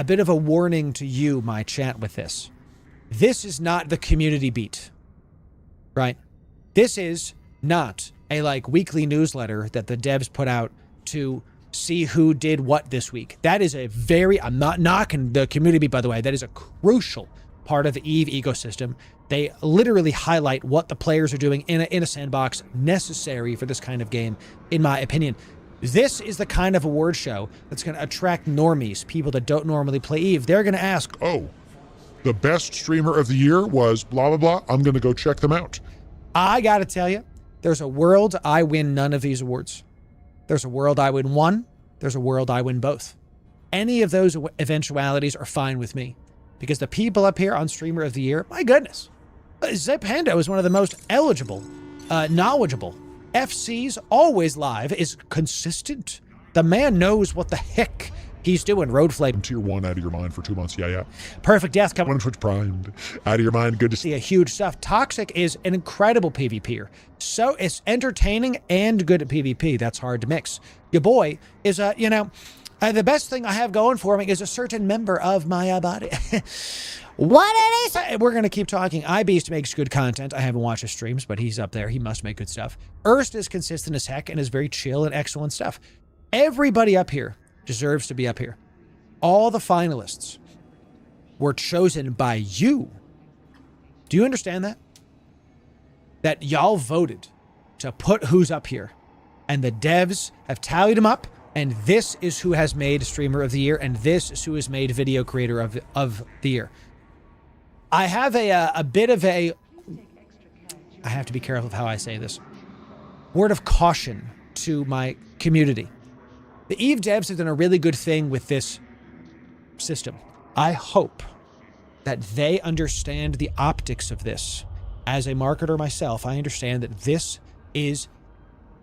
bit of a warning to you, my chat, with this. This is not the community beat, right? This is not a weekly newsletter that the devs put out to see who did what this week. That is I'm not knocking the community beat, by the way. That is a crucial part of the EVE ecosystem. They literally highlight what the players are doing in a sandbox necessary for this kind of game, in my opinion. This is the kind of award show that's going to attract normies, people that don't normally play EVE. They're going to ask, oh, the best streamer of the year was blah, blah, blah. I'm going to go check them out. I got to tell you, there's a world I win none of these awards. There's a world I win one. There's a world I win both. Any of those eventualities are fine with me because the people up here on Streamer of the Year, my goodness, Zip Hendo is one of the most eligible, knowledgeable. FC's always live, is consistent. The man knows what the heck he's doing. Road Flame. Tier 1 out of your mind for 2 months. Yeah. Perfect Death coming. One Twitch primed. Out of your mind. Good to see. A huge stuff. Toxic is an incredible PvPer. So it's entertaining and good at PvP. That's hard to mix. Your boy is, the best thing I have going for me is a certain member of my body. What did he say? We're going to keep talking. iBeast makes good content. I haven't watched his streams, but he's up there. He must make good stuff. Erst is consistent as heck and is very chill and excellent stuff. Everybody up here deserves to be up here. All the finalists were chosen by you. Do you understand that? That y'all voted to put who's up here. And the devs have tallied them up. And this is who has made Streamer of the Year. And this is who has made Video Creator of the Year. I have a bit of I have to be careful of how I say this. Word of caution to my community. The EVE devs have done a really good thing with this system. I hope that they understand the optics of this. As a marketer myself, I understand that this is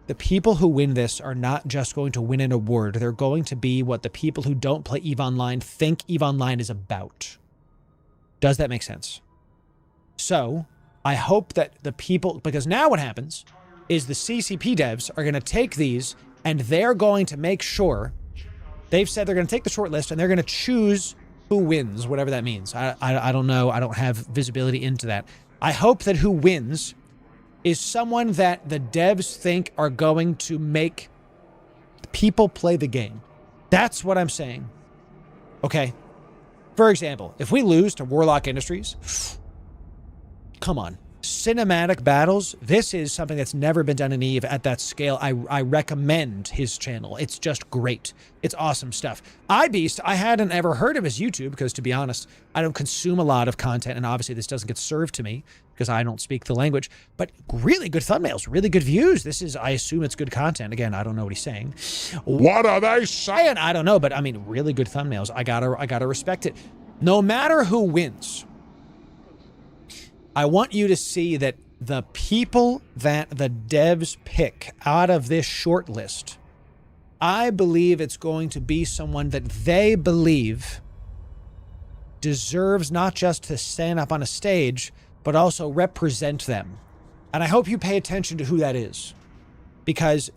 the people who win this are not just going to win an award. They're going to be what the people who don't play EVE Online think EVE Online is about. Does that make sense? So, I hope that the people, because now what happens is the CCP devs are going to take these and they're going to make sure, they've said they're going to take the short list and they're going to choose who wins, whatever that means. I don't know. I don't have visibility into that. I hope that who wins is someone that the devs think are going to make people play the game. That's what I'm saying. Okay. For example, if we lose to Warlock Industries, come on. Cinematic battles, this is something that's never been done in EVE at that scale. I recommend his channel. It's just great. It's awesome stuff. iBeast, I hadn't ever heard of his YouTube because, to be honest, I don't consume a lot of content, and obviously this doesn't get served to me because I don't speak the language, but really good thumbnails, really good views. This is, I assume it's good content. Again, I don't know what he's saying. What are they saying? I don't know, but I mean, really good thumbnails. I gotta respect it. No matter who wins, I want you to see that the people that the devs pick out of this short list, I believe it's going to be someone that they believe deserves not just to stand up on a stage, but also represent them. And I hope you pay attention to who that is. Because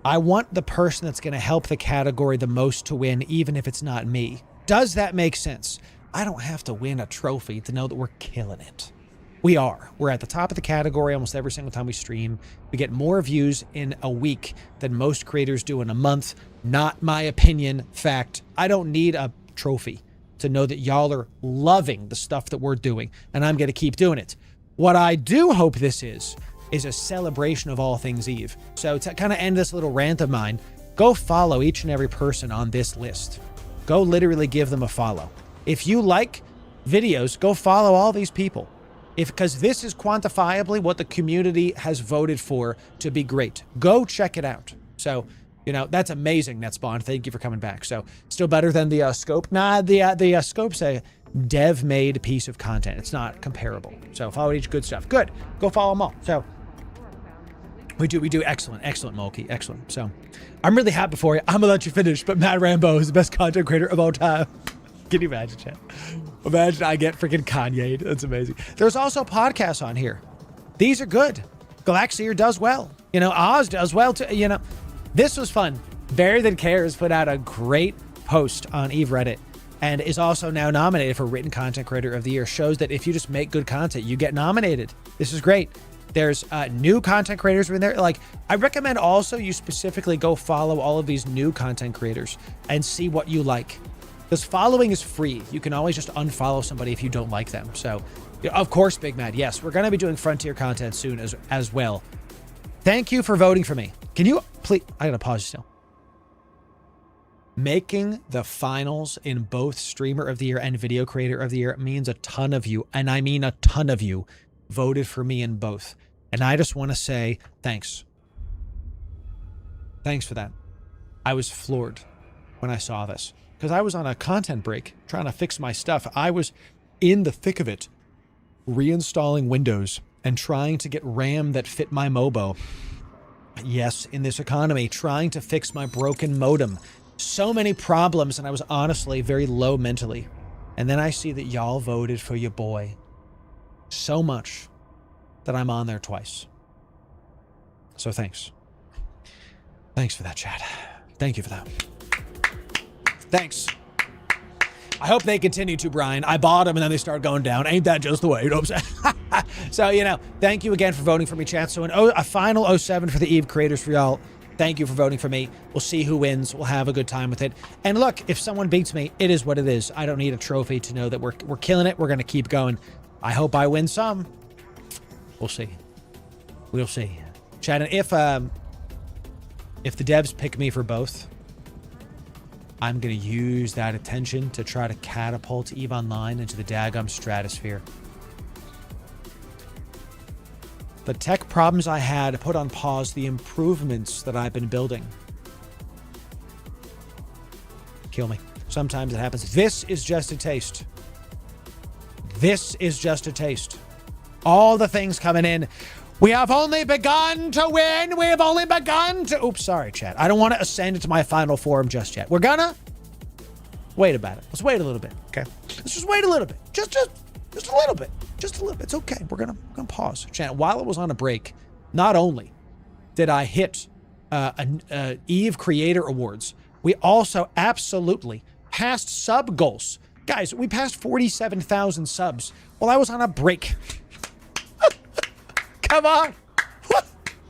I want the person that's going to help the category the most to win, even if it's not me. Does that make sense? I don't have to win a trophy to know that we're killing it. We are. We're at the top of the category almost every single time we stream. We get more views in a week than most creators do in a month. Not my opinion. Fact. I don't need a trophy to know that y'all are loving the stuff that we're doing, and I'm going to keep doing it. What I do hope this is a celebration of all things EVE. So to kind of end this little rant of mine, go follow each and every person on this list. Go literally give them a follow. If you like videos, go follow all these people. Because this is quantifiably what the community has voted for to be great. Go check it out. So, you know, that's amazing, NetSpawn. Thank you for coming back. So, still better than the scope. Nah, the scope's a dev-made piece of content. It's not comparable. So, follow each good stuff. Good. Go follow them all. So, we do excellent, Mulkey, excellent. So, I'm really happy for you. I'm gonna let you finish, but Matt Rambo is the best content creator of all time. Can you imagine, chat? Imagine I get freaking Kanye'd. That's amazing. There's also podcasts on here. These are good. Galaxier does well. You know, Oz does well too. You know, this was fun. Barry That Cares put out a great post on EVE Reddit and is also now nominated for Written Content Creator of the Year. Shows that if you just make good content, you get nominated. This is great. There's new content creators in there. Like, I recommend also you specifically go follow all of these new content creators and see what you like. Because following is free. You can always just unfollow somebody if you don't like them. So, of course, Big Mad, yes, we're going to be doing Frontier content soon as well. Thank you for voting for me. Can you please... I got to pause still. Making the finals in both Streamer of the Year and Video Creator of the Year means a ton of you, and I mean a ton of you, voted for me in both. And I just want to say thanks. Thanks for that. I was floored when I saw this. Because I was on a content break trying to fix my stuff. I was in the thick of it, reinstalling Windows and trying to get RAM that fit my MOBO. Yes, in this economy, trying to fix my broken modem. So many problems, and I was honestly very low mentally. And then I see that y'all voted for your boy so much that I'm on there twice. So thanks. Thanks for that, chat. Thank you for that. Thanks. I hope they continue to, Brian. I bought them and then they start going down. Ain't that just the way? You know what I'm saying? So, you know, thank you again for voting for me, chat. So a final 07 for the EVE creators for y'all. Thank you for voting for me. We'll see who wins. We'll have a good time with it. And look, if someone beats me, it is what it is. I don't need a trophy to know that we're killing it. We're going to keep going. I hope I win some. We'll see. We'll see. Chat, and if the devs pick me for both, I'm going to use that attention to try to catapult EVE Online into the daggum stratosphere. The tech problems I had put on pause the improvements that I've been building. Kill me. Sometimes it happens. This is just a taste. This is just a taste. All the things coming in. We have only begun to win. We have only begun to... Oops, sorry, chat. I don't want to ascend into my final form just yet. We're gonna wait about it. Let's wait a little bit, okay? Let's just wait a little bit. Just a little bit. Just a little bit. It's okay. We're gonna pause. Chat. While I was on a break, not only did I hit Eve Creator Awards, we also absolutely passed sub goals. Guys, we passed 47,000 subs while I was on a break. Come on.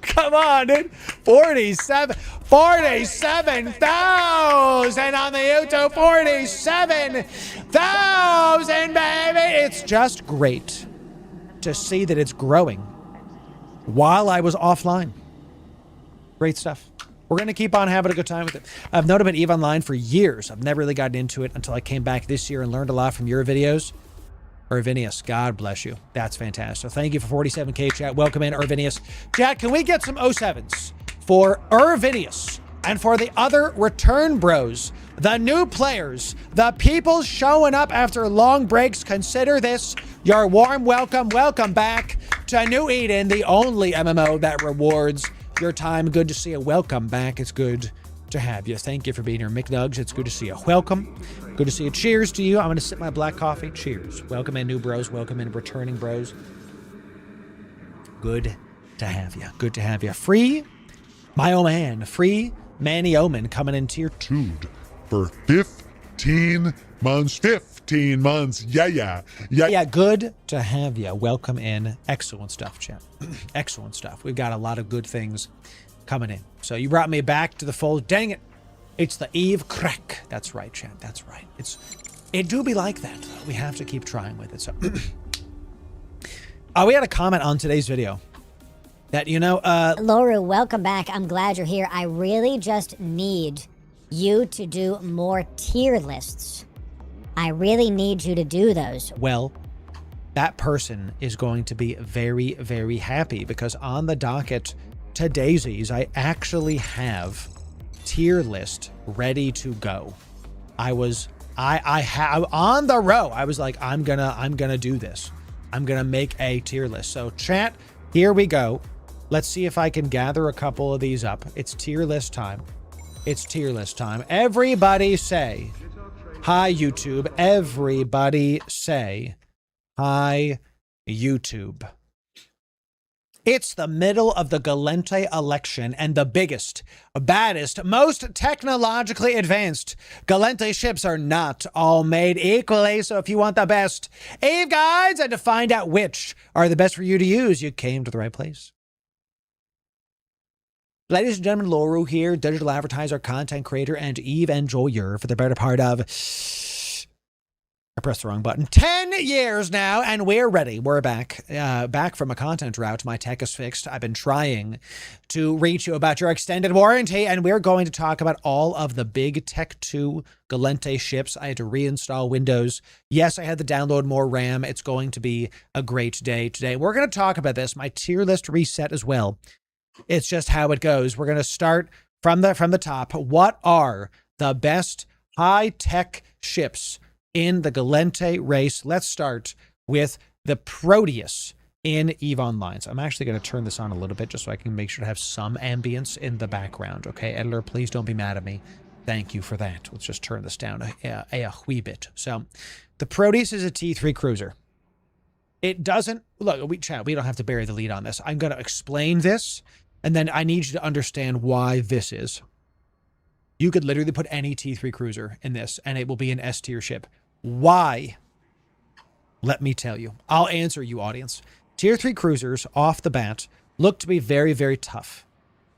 Come on, dude. 47,000 on the YouTube. 47,000, baby. It's just great to see that it's growing while I was offline. Great stuff. We're going to keep on having a good time with it. I've known about EVE Online for years. I've never really gotten into it until I came back this year and learned a lot from your videos. Irvinius, God bless you. That's fantastic. So thank you for 47K, chat. Welcome in, Irvinius. Chat, can we get some 07s for Irvinius and for the other return bros, the new players, the people showing up after long breaks? Consider this your warm welcome. Welcome back to New Eden, the only MMO that rewards your time. Good to see you. Welcome back. It's good to have you. Thank you for being here, McNugs. It's good to see you. Welcome. Good to see you. Cheers to you. I'm going to sip my black coffee. Cheers. Welcome in, new bros. Welcome in, returning bros. Good to have you. Good to have you. Free, my old man. Free Manny Omen coming in tier 2 for 15 months. 15 months. Yeah. Good to have you. Welcome in. Excellent stuff, chat. Excellent stuff. We've got a lot of good things coming in. So you brought me back to the fold. Dang it. It's the Eve crack. That's right, chat. That's right. It do be like that, though. We have to keep trying with it. So we had a comment on today's video that, Loru, welcome back. I'm glad you're here. I really just need you to do more tier lists. I really need you to do those. Well, that person is going to be very, very happy because on the docket to Daisies, I actually have tier list ready to go. I have on the row. I was like, I'm gonna do this. I'm gonna make a tier list. So chat, here we go. Let's see if I can gather a couple of these up. It's tier list time. It's tier list time. Everybody say hi, YouTube. Everybody say hi, YouTube. It's the middle of the Gallente election, and the biggest, baddest, most technologically advanced Gallente ships are not all made equally. So if you want the best EVE guides and to find out which are the best for you to use, you came to the right place. Ladies and gentlemen, Loru here, digital advertiser, content creator, and EVE enjoyer for the better part of... I pressed the wrong button. 10 years now, and we're ready. We're back. Back from a content route. My tech is fixed. I've been trying to reach you about your extended warranty, and we're going to talk about all of the big Tech 2 Gallente ships. I had to reinstall Windows. Yes, I had to download more RAM. It's going to be a great day today. We're going to talk about this. My tier list reset as well. It's just how it goes. We're going to start from the top. What are the best high-tech ships in the Gallente race? Let's start with the Proteus in EVE Online. So I'm actually going to turn this on a little bit just so I can make sure to have some ambience in the background. Okay, editor, please don't be mad at me. Thank you for that. Let's just turn this down a wee bit. So the Proteus is a T3 cruiser. It doesn't, look, we don't have to bury the lead on this. I'm going to explain this, and then I need you to understand why this is. You could literally put any T3 cruiser in this, and it will be an S tier ship. Why? Let me tell you. I'll answer you, audience. Tier 3 cruisers, off the bat, look to be very, very tough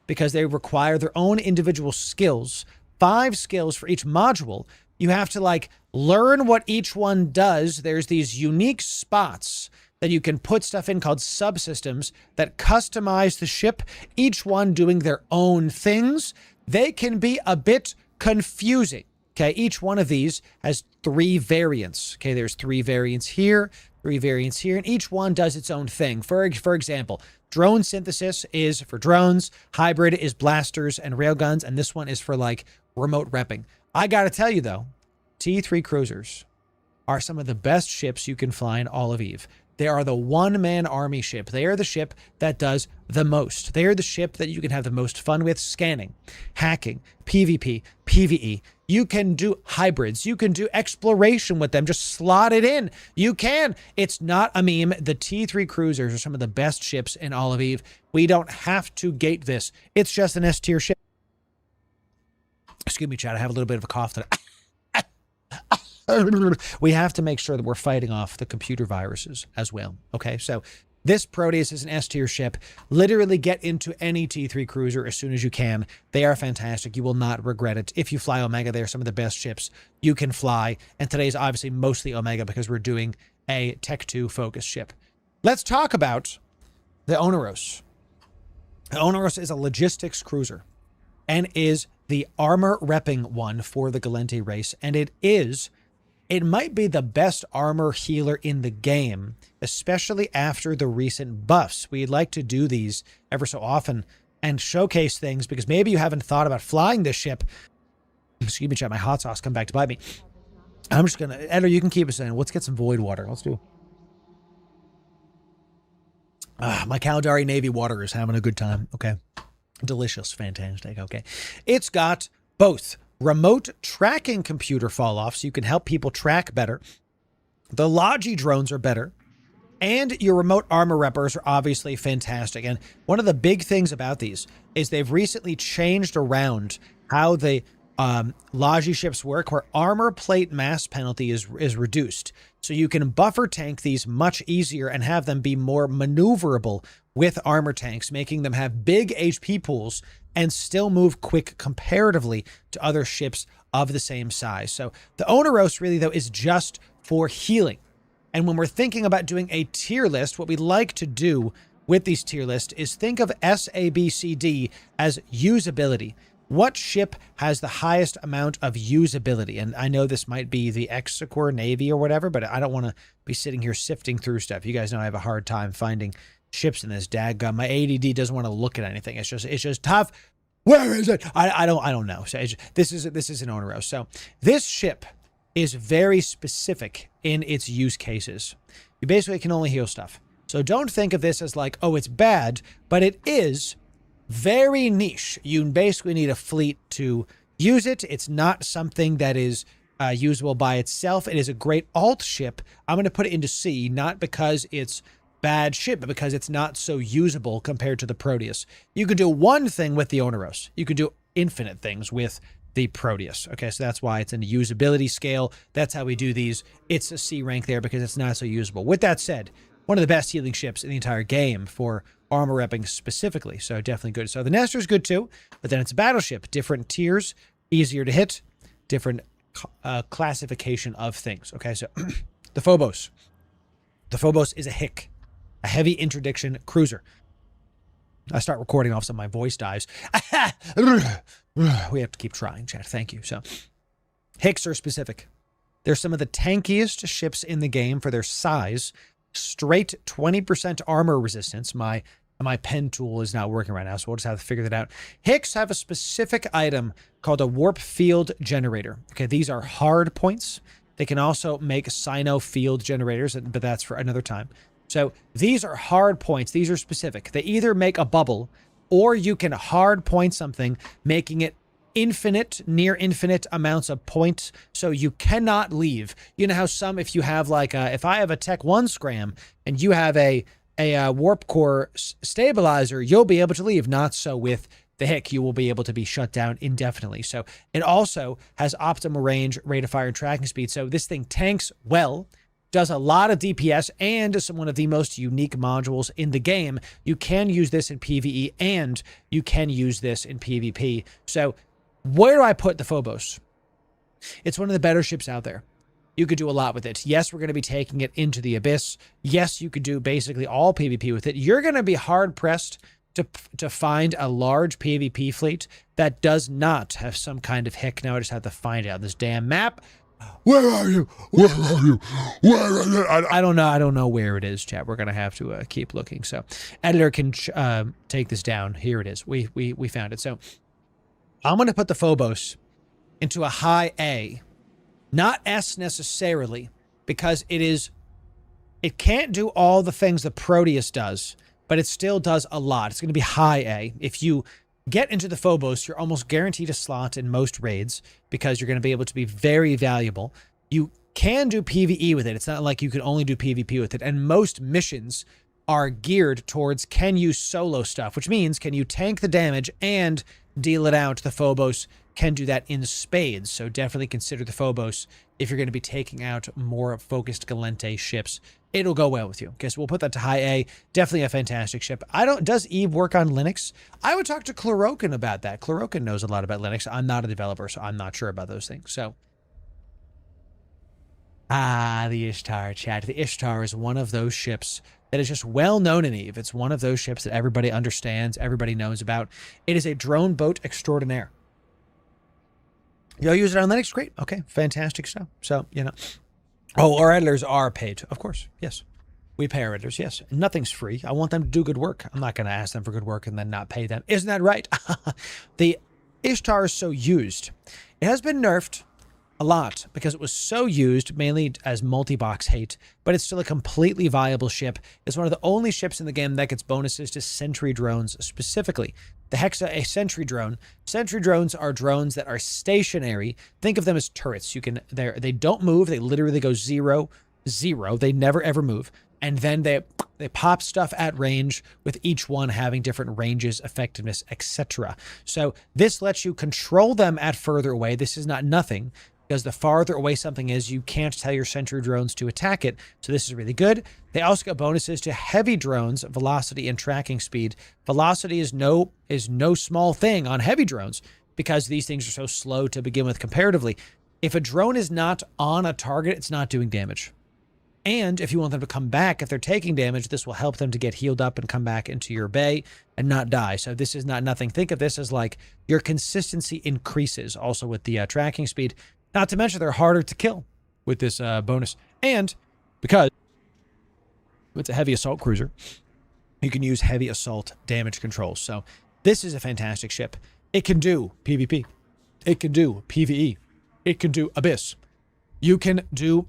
because they require their own individual skills, 5 skills for each module. You have to, learn what each one does. There's these unique spots that you can put stuff in called subsystems that customize the ship, each one doing their own things. They can be a bit confusing. Okay, each one of these has 3 variants. Okay, there's 3 variants here, 3 variants here, and each one does its own thing. For example, drone synthesis is for drones, hybrid is blasters and railguns, and this one is for remote repping. I gotta tell you though, T3 cruisers are some of the best ships you can fly in all of EVE. They are the one-man army ship. They are the ship that does the most. They are the ship that you can have the most fun with: scanning, hacking, PvP, PvE, You can do hybrids. You can do exploration with them. Just slot it in. You can. It's not a meme. The T3 cruisers are some of the best ships in all of EVE. We don't have to gate this. It's just an S tier ship. Excuse me, chat. I have a little bit of a cough today. We have to make sure that we're fighting off the computer viruses as well. Okay, so this Proteus is an S tier ship. Literally get into any T3 cruiser as soon as you can. They are fantastic. You will not regret it. If you fly Omega, they're some of the best ships you can fly. And today's obviously mostly Omega because we're doing a Tech 2 focus ship. Let's talk about the Oneros. The Oneros is a logistics cruiser and is the armor repping one for the Gallente race. And it might be the best armor healer in the game, especially after the recent buffs. We'd like to do these ever so often and showcase things because maybe you haven't thought about flying this ship. Excuse me, chat, my hot sauce come back to bite me. I'm just going to, Edder, you can keep us in. Let's get some void water. Let's do. My Caldari Navy water is having a good time. Okay. Delicious. Fantastic. Okay. It's got both remote tracking computer fall off, so you can help people track better. The Logi drones are better. And your remote armor reppers are obviously fantastic. And one of the big things about these is they've recently changed around how the Logi ships work, where armor plate mass penalty is reduced. So you can buffer tank these much easier and have them be more maneuverable with armor tanks, making them have big HP pools and still move quick comparatively to other ships of the same size. So the Oneros really, though, is just for healing. And when we're thinking about doing a tier list, what we like to do with these tier lists is think of S, A, B, C, D as usability. What ship has the highest amount of usability? And I know this might be the Executor Navy or whatever, but I don't want to be sitting here sifting through stuff. You guys know I have a hard time finding ships in this dadgum. My ADD doesn't want to look at anything. It's just tough. Where is it? I don't know. So this is an Oneros. So this ship is very specific in its use cases. You basically can only heal stuff. So don't think of this as like, oh, it's bad, but it is very niche. You basically need a fleet to use it. It's not something that is usable by itself. It is a great alt ship. I'm going to put it into C, not because it's bad ship, but because it's not so usable compared to the Proteus. You can do one thing with the Oneros. You can do infinite things with the Proteus. Okay, so that's why it's in a usability scale. That's how we do these. It's a C rank there because it's not so usable. With that said, one of the best healing ships in the entire game for armor repping specifically, so definitely good. So the Nestor's good too, but then it's a battleship. Different tiers, easier to hit, different classification of things. Okay, so the Phobos. The Phobos is a HIC, a heavy interdiction cruiser. I start recording off, so my voice dies. We have to keep trying, chat. Thank you. So HICs are specific. They're some of the tankiest ships in the game for their size. Straight 20% armor resistance. My pen tool is not working right now, so we'll just have to figure that out. HICs have a specific item called a warp field generator. Okay, these are hard points. They can also make Sino field generators, but that's for another time. So these are hard points. These are specific. They either make a bubble, or you can hard point something, making it infinite, near infinite amounts of points, so you cannot leave. You know how some, if you have like if I have a Tech 1 scram and you have a warp core stabilizer, you'll be able to leave. Not so with the HIC. You will be able to be shut down indefinitely. So it also has optimal range, rate of fire, and tracking speed. So this thing tanks well, does a lot of DPS, and is one of the most unique modules in the game. You can use this in PvE and you can use this in PvP. So where do I put the Phobos? It's one of the better ships out there. You could do a lot with it. Yes, we're going to be taking it into the abyss. Yes, you could do basically all PvP with it. You're going to be hard-pressed to find a large PvP fleet that does not have some kind of HIC. Now I just have to find out this damn map. Where are you? Where are you? Where are you? I don't know. I don't know where it is, chat. We're going to have to keep looking. So editor can take this down. Here it is. We found it. So I'm going to put the Phobos into a high A, not S necessarily, because it can't do all the things the Proteus does, but it still does a lot. It's going to be high A. If you get into the Phobos, you're almost guaranteed a slot in most raids because you're going to be able to be very valuable. You can do PvE with it. It's not like you can only do PvP with it. And most missions are geared towards can you solo stuff, which means can you tank the damage and deal it out. The Phobos can do that in spades. So definitely consider the Phobos if you're going to be taking out more focused Gallente ships. It'll go well with you. Okay, so we'll put that to high A. Definitely a fantastic ship. Does Eve work on Linux? I would talk to Chlorokin about that. Chlorokin knows a lot about Linux. I'm not a developer, so I'm not sure about those things. So, the Ishtar, chat. The Ishtar is one of those ships that is just well known in Eve. It's one of those ships that everybody understands, everybody knows about. It is a drone boat extraordinaire. You'll use it on Linux? Great. Okay, fantastic stuff. So, you know. Oh, our editors are paid. Of course. Yes. We pay our editors. Yes. Nothing's free. I want them to do good work. I'm not going to ask them for good work and then not pay them. Isn't that right? The Ishtar is so used. It has been nerfed a lot because it was so used mainly as multi-box hate, but it's still a completely viable ship. It's one of the only ships in the game that gets bonuses to sentry drones specifically. The Hexa, a sentry drone. Sentry drones are drones that are stationary. Think of them as turrets. They don't move. They literally go 0, 0. They never ever move. And then they pop stuff at range, with each one having different ranges, effectiveness, etc. So this lets you control them at further away. This is not nothing, because the farther away something is, you can't tell your sentry drones to attack it. So this is really good. They also get bonuses to heavy drones, velocity and tracking speed. Velocity is no small thing on heavy drones because these things are so slow to begin with comparatively. If a drone is not on a target, it's not doing damage. And if you want them to come back, if they're taking damage, this will help them to get healed up and come back into your bay and not die. So this is not nothing. Think of this as like your consistency increases also with the tracking speed. Not to mention they're harder to kill with this bonus. And because it's a heavy assault cruiser, you can use heavy assault damage controls. So this is a fantastic ship. It can do PvP. It can do PvE. It can do Abyss. You can do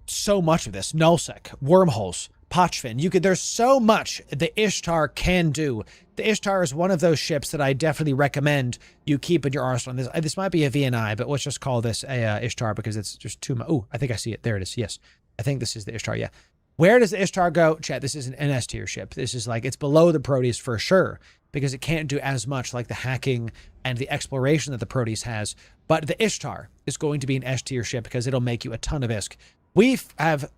so much of this. Nullsec, wormholes, Pochfin. There's so much the Ishtar can do. The Ishtar is one of those ships that I definitely recommend you keep in your arsenal. This might be a VNI, but let's just call this a Ishtar because it's just too much. Oh, I think I see it. There it is. Yes. I think this is the Ishtar. Yeah. Where does the Ishtar go? Chat, this is an NS tier ship. This is like, it's below the Proteus for sure because it can't do as much like the hacking and the exploration that the Proteus has. But the Ishtar is going to be an S tier ship because it'll make you a ton of ISK. We have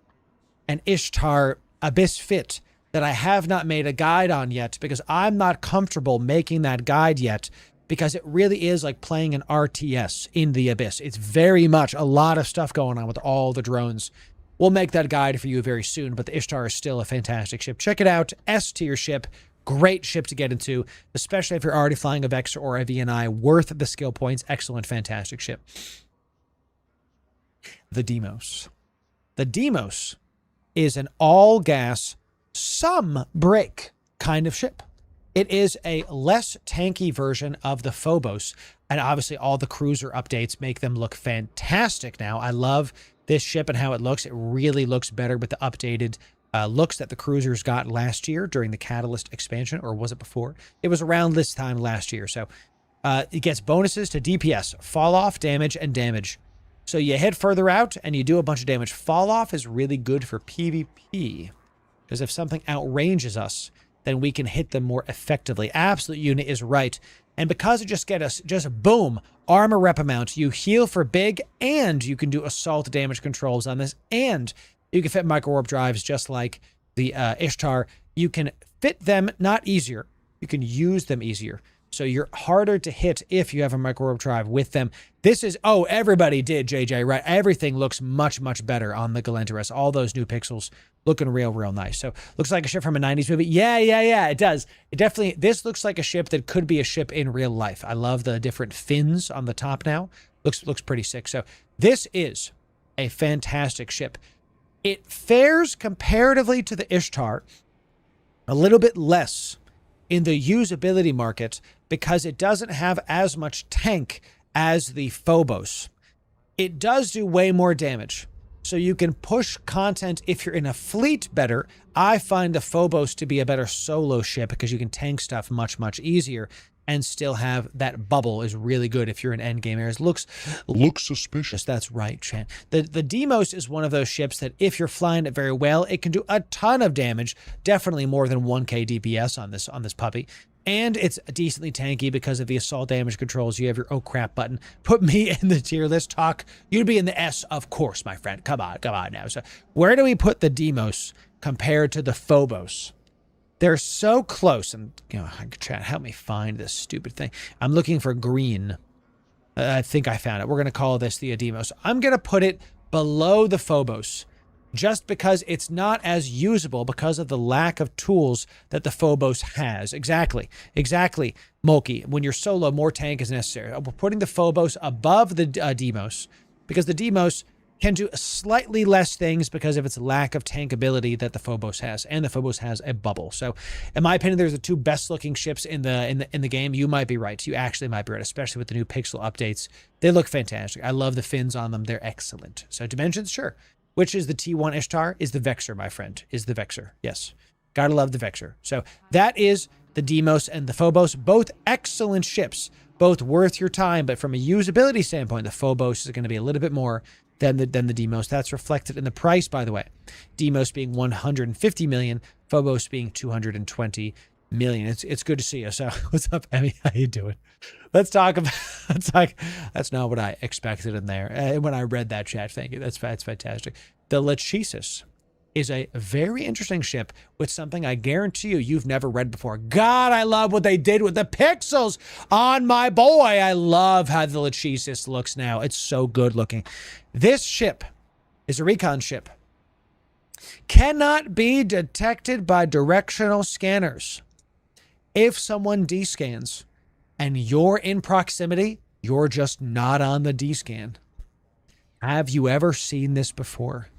an Ishtar Abyss Fit that I have not made a guide on yet because I'm not comfortable making that guide yet because it really is like playing an RTS in the Abyss. It's very much a lot of stuff going on with all the drones. We'll make that guide for you very soon, but the Ishtar is still a fantastic ship. Check it out. S tier ship. Great ship to get into, especially if you're already flying a Vexor or a VNI. Worth the skill points. Excellent, fantastic ship. The Demos. The Demos is an all-gas, some break kind of ship. It is a less tanky version of the Phobos, and obviously all the cruiser updates make them look fantastic now. I love this ship and how it looks. It really looks better with the updated looks that the cruisers got last year during the Catalyst expansion, or was it before? It was around this time last year. So it gets bonuses to DPS, fall off, damage, and damage. So you head further out and you do a bunch of damage. Fall off is really good for PvP because if something outranges us, then we can hit them more effectively. Absolute Unit is right. And because it just gets us, just boom, armor rep amount, you heal for big, and you can do assault damage controls on this, and you can fit micro warp drives just like the Ishtar. You can fit them not easier. You can use them easier. So you're harder to hit if you have a micro warp drive with them. This is, oh, everybody did, JJ, right? Everything looks much, much better on the Gallente. All those new pixels looking real, real nice. So looks like a ship from a 90s movie. Yeah, it does. It definitely, this looks like a ship that could be a ship in real life. I love the different fins on the top now. Looks pretty sick. So this is a fantastic ship. It fares comparatively to the Ishtar a little bit less in the usability market because it doesn't have as much tank as the Phobos. It does do way more damage, so you can push content if you're in a fleet better. I find the Phobos to be a better solo ship because you can tank stuff much, much easier. and still have that bubble is really good if you're in endgame areas. Looks suspicious. That's right, Chan. The Demos is one of those ships that if you're flying it very well, it can do a ton of damage, definitely more than 1k DPS on this puppy. And it's decently tanky because of the assault damage controls. You have your oh crap button. Put me in the tier list talk. You'd be in the S, of course, my friend. Come on now. So where do we put the Demos compared to the Phobos? They're so close. And chat, help me find this stupid thing. I'm looking for green. I think I found it. We're going to call this the Demos. I'm going to put it below the Phobos, just because it's not as usable because of the lack of tools that the Phobos has. Exactly, Mulkey. When you're solo, more tank is necessary. We're putting the Phobos above the Demos because the Demos can do slightly less things because of its lack of tank ability that the Phobos has, and the Phobos has a bubble. So, in my opinion, there's the two best-looking ships in the game. You might be right. You actually might be right, especially with the new pixel updates. They look fantastic. I love the fins on them. They're excellent. So, dimensions, sure. Which is the T1 Ishtar? Is the Vexor, my friend. Is the Vexor. Yes. Gotta love the Vexor. So that is the Demos and the Phobos. Both excellent ships. Both worth your time. But from a usability standpoint, the Phobos is going to be a little bit more than the Demos. That's reflected in the price, by the way. Demos being 150 million. Phobos being 220 million. It's good to see you. So what's up, Emmy? How you doing? Let's talk about, that's not what I expected in there. When I read that chat, thank you. That's fantastic. The Lachesis is a very interesting ship with something I guarantee you've never read before. God, I love what they did with the pixels on my boy. I love how the Lachesis looks now. It's so good looking. This ship is a recon ship. Cannot be detected by directional scanners. If someone descans and you're in proximity, you're just not on the D-scan. Have you ever seen this before?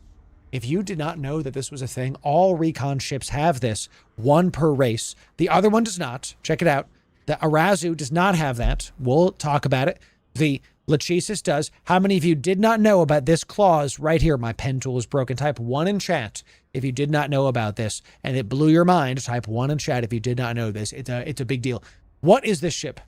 If you did not know that this was a thing, all recon ships have this, one per race. The other one does not. Check it out. The Arazu does not have that. We'll talk about it. The Lachesis does. How many of you did not know about this clause right here? My pen tool is broken. Type 1 in chat if you did not know about this, and it blew your mind. Type 1 in chat if you did not know this. It's a big deal. What is this ship?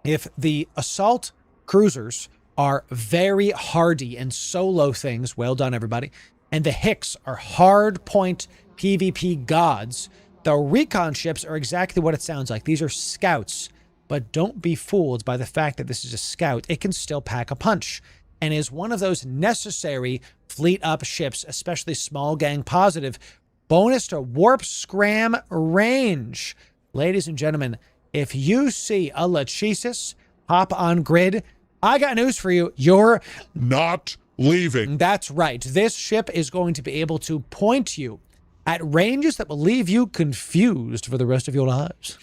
If the assault cruisers are very hardy and solo things, well done, everybody, and the Hicks are hard point PvP gods, the recon ships are exactly what it sounds like. These are scouts, but don't be fooled by the fact that this is a scout. It can still pack a punch and is one of those necessary fleet up ships, especially small gang positive. Bonus to warp scram range. Ladies and gentlemen, if you see a Lachesis hop on grid, I got news for you. You're not leaving. That's right. This ship is going to be able to point you at ranges that will leave you confused for the rest of your lives.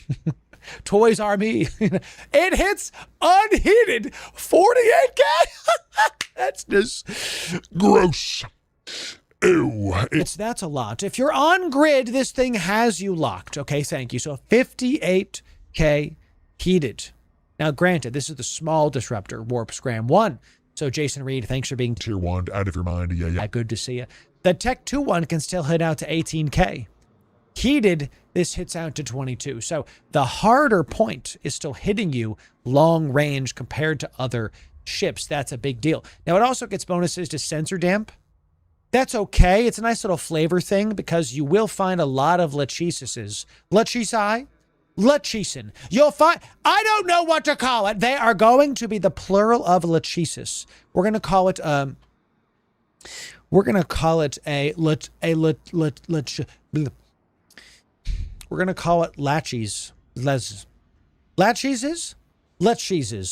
Toys R Me. It hits unheated 48K. That's just gross. Ew. That's a lot. If you're on grid, this thing has you locked. Okay, thank you. So 58K heated. Now, granted, this is the small disruptor, Warp Scram 1. So, Jason Reed, thanks for being Tier 1, out of your mind. Yeah. Good to see you. The Tech 2-1 can still hit out to 18K. Heated, this hits out to 22. So, the harder point is still hitting you long range compared to other ships. That's a big deal. Now, it also gets bonuses to sensor damp. That's okay. It's a nice little flavor thing because you will find a lot of Lachesises. Lachesin. You'll find, I don't know what to call it. They are going to be the plural of Lachesis. We're going to call it, we're going to call it Laches. Lacheses.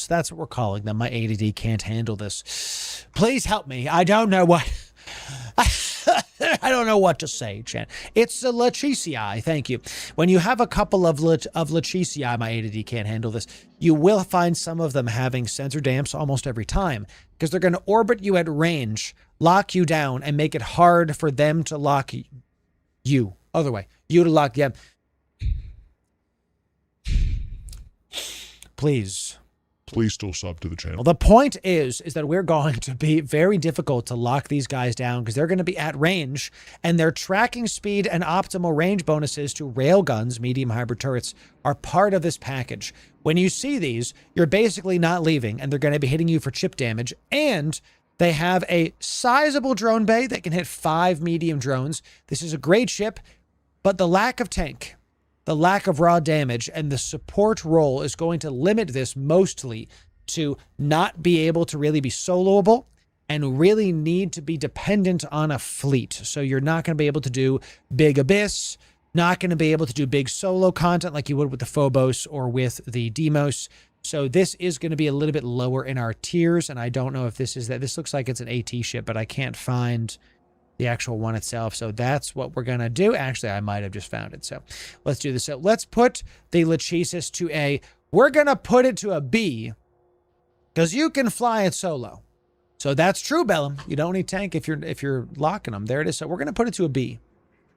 That's what we're calling them. My ADD can't handle this. Please help me. I don't know what. I don't know what to say, Chan. It's a Lachesii, thank you. When you have a couple of Lachesii, my ADD can't handle this, you will find some of them having sensor damps almost every time, because they're going to orbit you at range, lock you down, and make it hard for them to lock you. Other way. You to lock them. Please. please still sub to the channel. Well, the point is that we're going to be very difficult to lock these guys down because they're going to be at range, and their tracking speed and optimal range bonuses to railguns, medium hybrid turrets, are part of this package. When you see these, you're basically not leaving, and they're going to be hitting you for chip damage, and they have a sizable drone bay that can hit 5 medium drones. This is a great ship, but the lack of tank, the lack of raw damage, and the support role is going to limit this mostly to not be able to really be soloable and really need to be dependent on a fleet. So you're not going to be able to do big Abyss, not going to be able to do big solo content like you would with the Phobos or with the Demos. So this is going to be a little bit lower in our tiers, and I don't know if this is that. This looks like it's an AT ship, but I can't find the actual one itself. So that's what we're going to do. Actually, I might have just found it. So let's do this. So let's put the Lachesis to A. We're going to put it to a B because you can fly it solo. So that's true, Bellum. You don't need tank if you're locking them. There it is. So we're going to put it to a B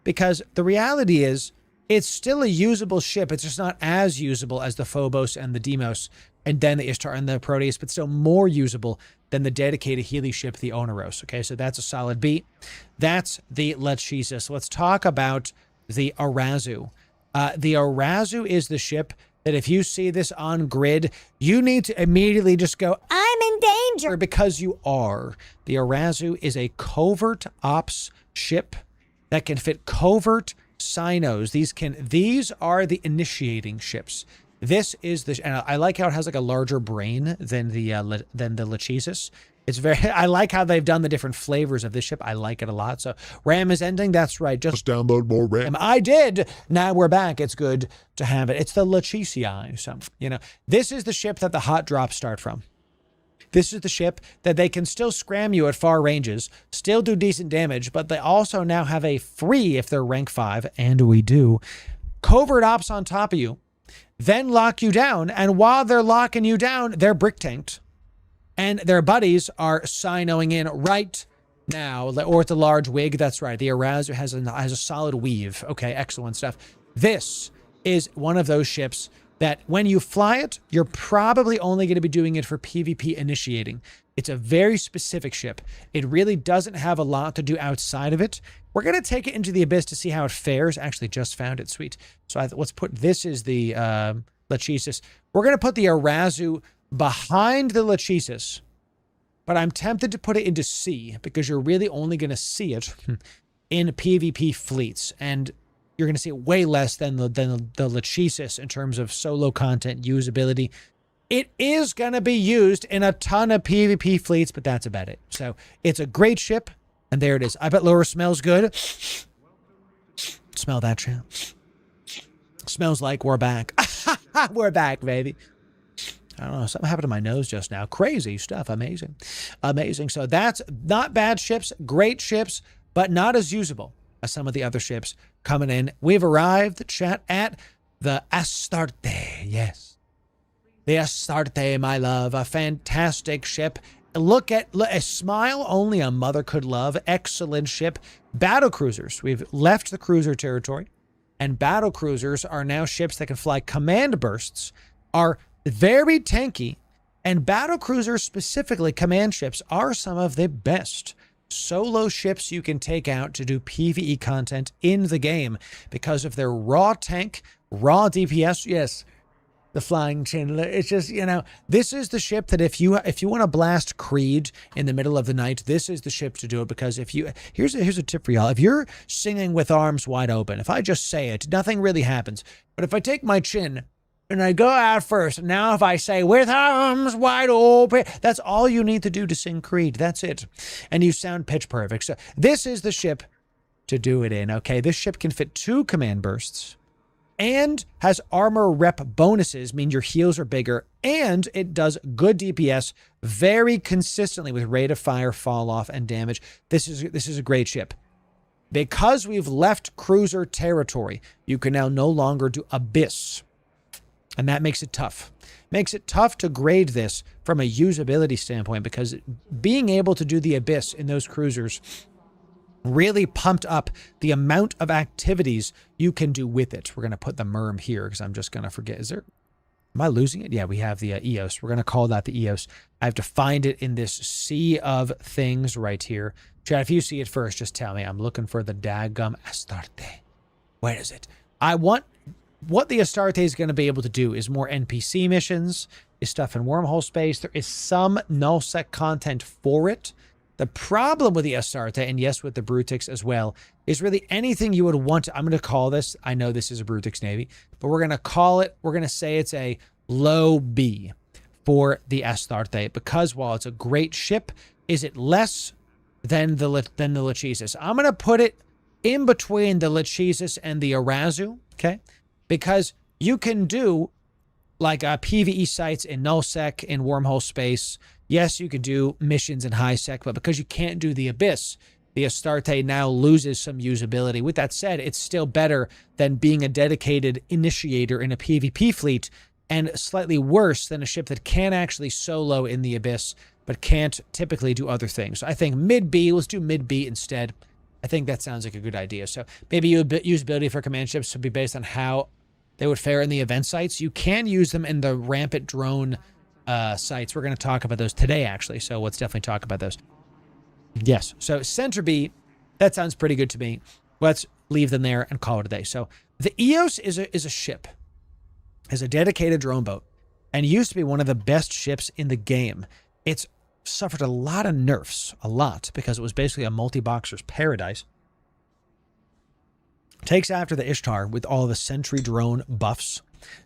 because the reality is it's still a usable ship. It's just not as usable as the Phobos and the Demos and then the Ishtar and the Proteus, but still more usable than the dedicated Healy ship, the Oneros. Okay, so that's a solid B. That's the Lachesis. Let's talk about the Arazu. The Arazu is the ship that if you see this on grid, you need to immediately just go, I'm in danger. because you are. The Arazu is a covert ops ship that can fit covert Sinos. These are the initiating ships. This is the, and I like how it has like a larger brain than the Lachesis. It's very, I like how they've done the different flavors of this ship. I like it a lot. So RAM is ending. That's right. Just download more RAM. I did. Now we're back. It's good to have it. It's the Lachesii. So, this is the ship that the hot drops start from. This is the ship that they can still scram you at far ranges, still do decent damage, but they also now have a free, if they're rank 5, and we do, covert ops on top of you, then lock you down, and while they're locking you down, they're brick tanked. And their buddies are sinoing in right now, or with the large wig. That's right. The Arazu has a solid weave. Okay, excellent stuff. This is one of those ships that when you fly it, you're probably only going to be doing it for PvP initiating. It's a very specific ship. It really doesn't have a lot to do outside of it. We're going to take it into the Abyss to see how it fares. Actually, just found it. Sweet. So let's put, this is the Lachesis. We're going to put the Arazu behind the Lachesis, but I'm tempted to put it into C because you're really only going to see it in PvP fleets, and you're going to see it way less than the Lachesis in terms of solo content usability. It is going to be used in a ton of PvP fleets, but that's about it. So it's a great ship, and there it is. I bet Loru smells good. Smell that, champ. Smells like we're back. We're back, baby. I don't know, something happened to my nose just now. Crazy stuff. Amazing. Amazing. So that's not bad ships, great ships, but not as usable as some of the other ships coming in. We've arrived, chat, at the Astarte. Yes. The Astarte, my love. A fantastic ship. Look at a smile only a mother could love. Excellent ship. Battle cruisers. We've left the cruiser territory, and battle cruisers are now ships that can fly command bursts, are very tanky, and battle cruisers, specifically command ships, are some of the best solo ships you can take out to do PvE content in the game because of their raw tank, raw DPS. Yes, the flying Chandler. It's just, this is the ship that if you want to blast Creed in the middle of the night, this is the ship to do it, because here's a tip for y'all. If you're singing with arms wide open, if I just say it, nothing really happens. But if I take my chin and I go out first, now if I say with arms wide open, that's all you need to do to sing Creed. That's it. And you sound pitch perfect. So this is the ship to do it in, okay? This ship can fit 2 command bursts and has armor rep bonuses, mean your heals are bigger, and it does good DPS very consistently with rate of fire, fall off, and damage. This is a great ship. Because we've left cruiser territory, you can now no longer do Abyss. And that makes it tough. Makes it tough to grade this from a usability standpoint, because being able to do the Abyss in those cruisers really pumped up the amount of activities you can do with it. We're going to put the merm here because I'm just going to forget. Is there? Am I losing it? Yeah, we have the EOS. We're going to call that the EOS. I have to find it in this sea of things right here. Chat, if you see it first, just tell me. I'm looking for the daggum Astarte. Where is it? I want... What the Astarte is going to be able to do is more NPC missions, is stuff in wormhole space. There is some nullsec content for it. The problem with the Astarte, and yes, with the Brutix as well, is really anything you would want to... I'm going to call this... I know this is a Brutix Navy, but we're going to call it... We're going to say it's a low B for the Astarte, because while it's a great ship, is it less than the Lachesis? I'm going to put it in between the Lachesis and the Arazu, okay? Because you can do like PvE sites in nullsec, in wormhole space. Yes, you could do missions in high sec, but because you can't do the Abyss, the Astarte now loses some usability. With that said, it's still better than being a dedicated initiator in a PvP fleet, and slightly worse than a ship that can actually solo in the Abyss, but can't typically do other things. So I think mid-B, let's do mid-B instead. I think that sounds like a good idea. So maybe usability for command ships would be based on how they would fare in the event sites. You can use them in the rampant drone sites. We're going to talk about those today, actually. So let's definitely talk about those. Yes. So center B, that sounds pretty good to me. Let's leave them there and call it a day. So the EOS is a ship, is a dedicated drone boat, and used to be one of the best ships in the game. It's suffered a lot of nerfs, because it was basically a multi-boxer's paradise. Takes after the Ishtar with all the sentry drone buffs.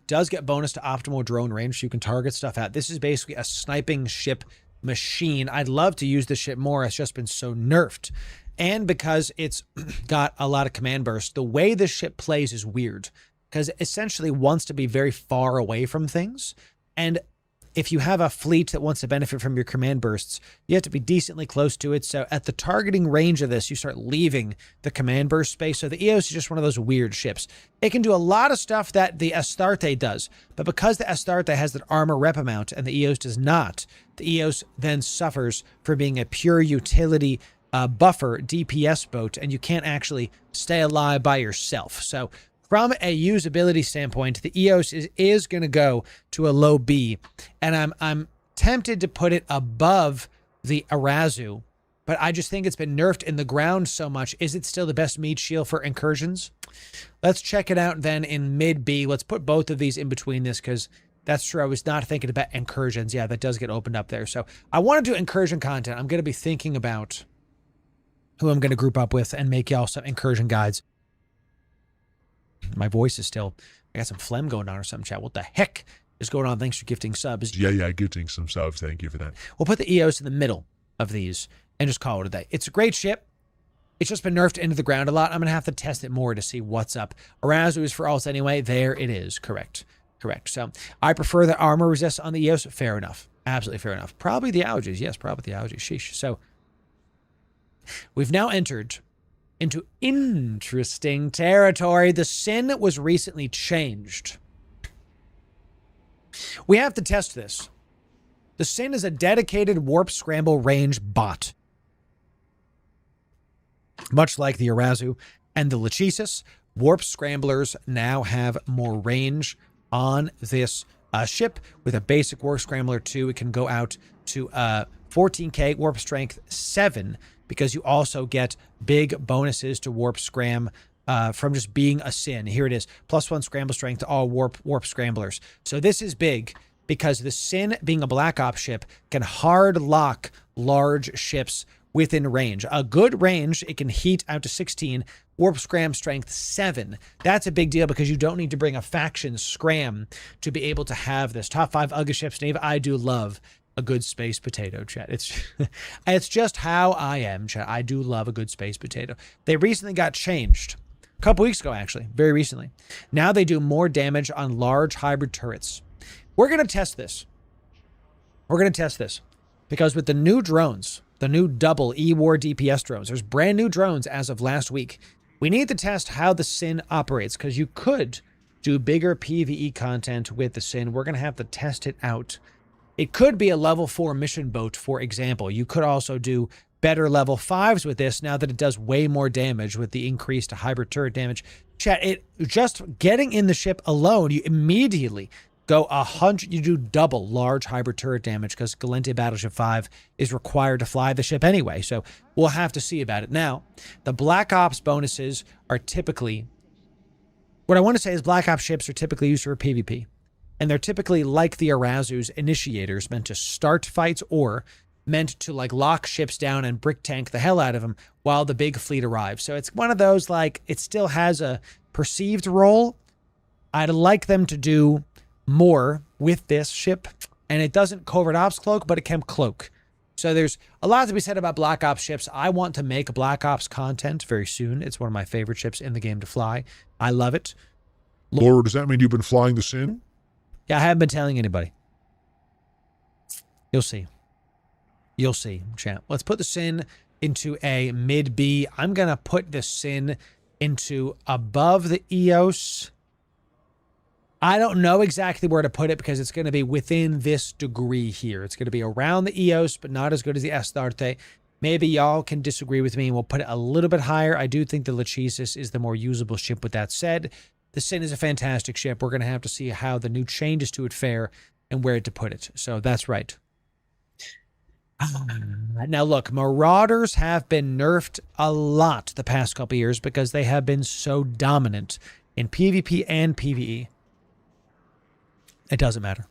Does get bonus to optimal drone range, so you can target stuff at. This is basically a sniping ship machine. I'd love to use this ship more. It's just been so nerfed. And because it's got a lot of command bursts, the way this ship plays is weird, because it essentially wants to be very far away from things. And if you have a fleet that wants to benefit from your command bursts, you have to be decently close to it. So at the targeting range of this, you start leaving the command burst space. So the EOS is just one of those weird ships. It can do a lot of stuff that the Astarte does, but because the Astarte has that armor rep amount and the EOS does not, the EOS then suffers for being a pure utility buffer DPS boat, and you can't actually stay alive by yourself. So from a usability standpoint, the EOS is going to go to a low B, and I'm tempted to put it above the Arazu, but I just think it's been nerfed in the ground so much. Is it still the best meat shield for incursions? Let's check it out then in mid B. Let's put both of these in between this, because that's true. I was not thinking about incursions. Yeah, that does get opened up there. So I want to do incursion content. I'm going to be thinking about who I'm going to group up with and make y'all some incursion guides. My voice is still... I got some phlegm going on or something, chat. What the heck is going on? Thanks for gifting subs. Yeah, gifting some subs. Thank you for that. We'll put the EOS in the middle of these and just call it a day. It's a great ship. It's just been nerfed into the ground a lot. I'm going to have to test it more to see what's up. Arazu is for alts anyway. There it is. Correct. So I prefer the armor resist on the EOS. Fair enough. Absolutely fair enough. Probably the algae. Yes, probably the algae. Sheesh. So we've now entered into interesting territory. The Sin was recently changed. We have to test this. The Sin is a dedicated warp scramble range bot. Much like the Arazu and the Lachesis, warp scramblers now have more range on this ship. With a basic warp scrambler 2, it can go out to 14k warp strength 7, because you also get big bonuses to warp scram from just being a Sin. Here it is, +1 scramble strength to all warp scramblers. So this is big, because the Sin, being a Black Ops ship, can hard lock large ships within range. A good range, it can heat out to 16, warp scram strength 7. That's a big deal, because you don't need to bring a faction scram to be able to have this. Top 5 UGA ships, Nave. I do love a good space potato, chat. It's just how I am, chat. I do love a good space potato. They recently got changed. A couple weeks ago, actually. Very recently. Now they do more damage on large hybrid turrets. We're going to test this. Because with the new drones, the new double E-War DPS drones, there's brand new drones as of last week. We need to test how the Sin operates, because you could do bigger PvE content with the Sin. We're going to have to test it out. It could be a level 4 mission boat, for example. You could also do better level 5s with this, now that it does way more damage with the increased hybrid turret damage. Chat, it just getting in the ship alone, you immediately go 100, you do double large hybrid turret damage because Gallente Battleship 5 is required to fly the ship anyway. So we'll have to see about it. Now, the Black Ops bonuses are typically, what I want to say is Black Ops ships are typically used for PvP. And they're typically like the Arazu's initiators, meant to start fights or meant to like lock ships down and brick tank the hell out of them while the big fleet arrives. So it's one of those, like, it still has a perceived role. I'd like them to do more with this ship, and it doesn't covert ops cloak, but it can cloak. So there's a lot to be said about Black Ops ships. I want to make Black Ops content very soon. It's one of my favorite ships in the game to fly. I love it. Loru, does that mean you've been flying the Sin? Yeah, I haven't been telling anybody. You'll see. You'll see, chat. Let's put the Sin into a mid B. I'm going to put the Sin into above the EOS. I don't know exactly where to put it because it's going to be within this degree here. It's going to be around the EOS, but not as good as the Astarte. Maybe y'all can disagree with me and we'll put it a little bit higher. I do think the Lachesis is the more usable ship. With that said, the Sin is a fantastic ship. We're going to have to see how the new changes to it fare and where to put it. So that's right. Now look, Marauders have been nerfed a lot the past couple years because they have been so dominant in PvP and PvE. It doesn't matter.